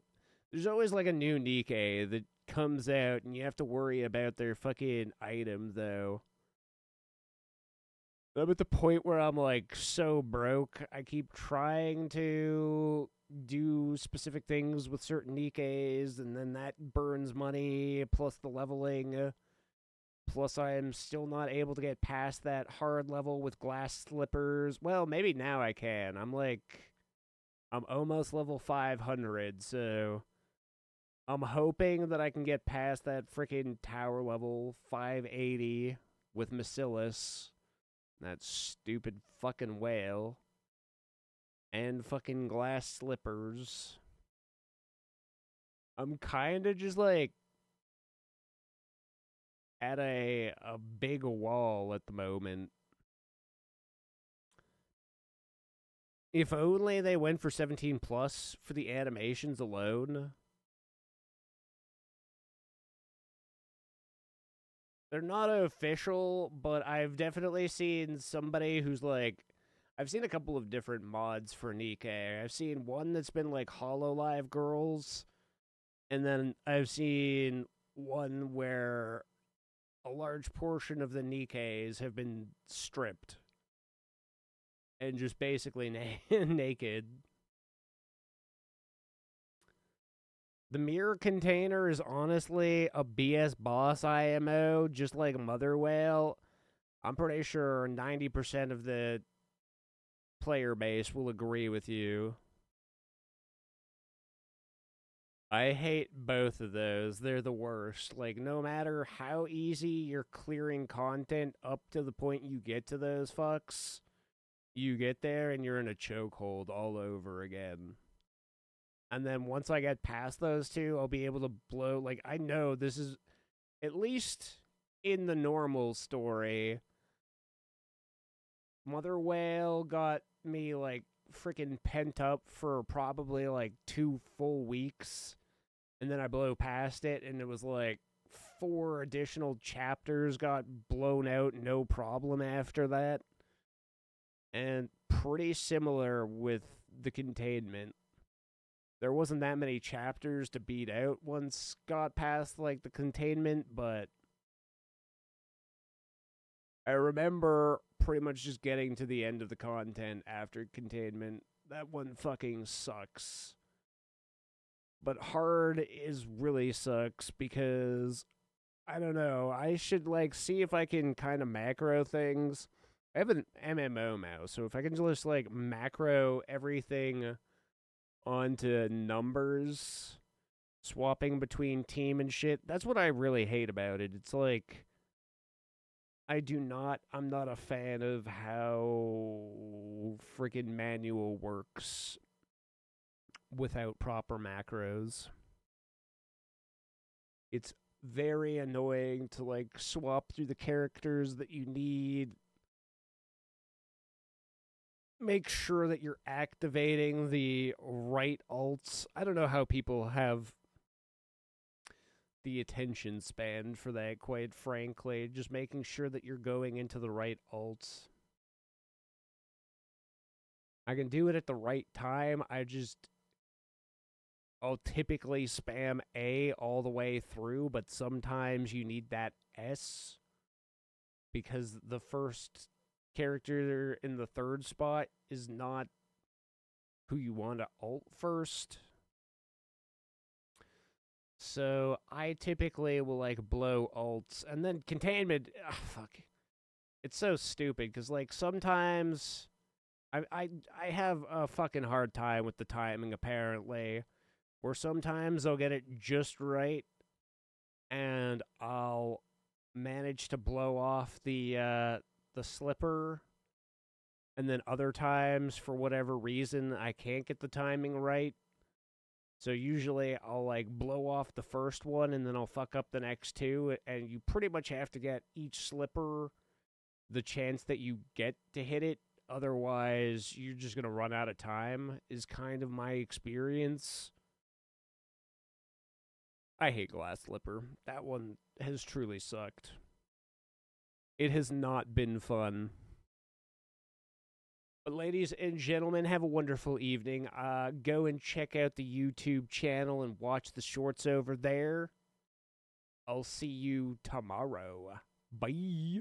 There's always, like, a new Nikke that comes out, and you have to worry about their fucking item, though. I'm at the point where I'm, like, so broke. I keep trying to do specific things with certain Nikkes, and then that burns money, plus the leveling. Plus, I am still not able to get past that hard level with glass slippers. Well, maybe now I can. I'm almost level 500, so I'm hoping that I can get past that freaking tower level 580 with Macillus, that stupid fucking whale, and fucking glass slippers. I'm kind of just like at a big wall at the moment. If only they went for 17 plus for the animations alone. They're not official, but I've definitely seen somebody who's like, I've seen a couple of different mods for Nikkei. I've seen one that's been like Hololive Girls, and then I've seen one where a large portion of the Nikkeis have been stripped and just basically naked. The mirror container is honestly a BS boss IMO, just like Mother Whale. I'm pretty sure 90% of the player base will agree with you. I hate both of those. They're the worst. Like, no matter how easy you're clearing content up to the point you get to those fucks, you get there and you're in a chokehold all over again. And then once I get past those two, I'll be able to blow. Like, I know this is, at least in the normal story, Mother Whale got me, like, freaking pent up for probably, like, 2 full weeks. And then I blow past it, and it was, like, 4 additional chapters got blown out, no problem after that. And pretty similar with the containment. There wasn't that many chapters to beat out once got past, like, the containment, but I remember pretty much just getting to the end of the content after containment. That one fucking sucks. But hard is really sucks because, I don't know, I should, like, see if I can kind of macro things. I have an MMO mouse, so if I can just, like, macro everything onto numbers, swapping between team and shit. That's what I really hate about it. It's like, I'm not a fan of how freaking manual works without proper macros. It's very annoying to, like, swap through the characters that you need. Make sure that you're activating the right alts. I don't know how people have the attention span for that, quite frankly. Just making sure that you're going into the right alts. I can do it at the right time. I'll typically spam A all the way through, but sometimes you need that S because the first character in the third spot is not who you want to ult first. So I typically will, like, blow ults, and then containment, fuck. It's so stupid, because, like, sometimes I have a fucking hard time with the timing, apparently, where sometimes I'll get it just right, and I'll manage to blow off the slipper, and then other times, for whatever reason, I can't get the timing right. So usually I'll, like, blow off the first one, and then I'll fuck up the next two, and you pretty much have to get each slipper the chance that you get to hit it, otherwise you're just going to run out of time, is kind of my experience. I hate Glass Slipper. That one has truly sucked. It has not been fun. But ladies and gentlemen, have a wonderful evening. Go and check out the YouTube channel and watch the shorts over there. I'll see you tomorrow. Bye.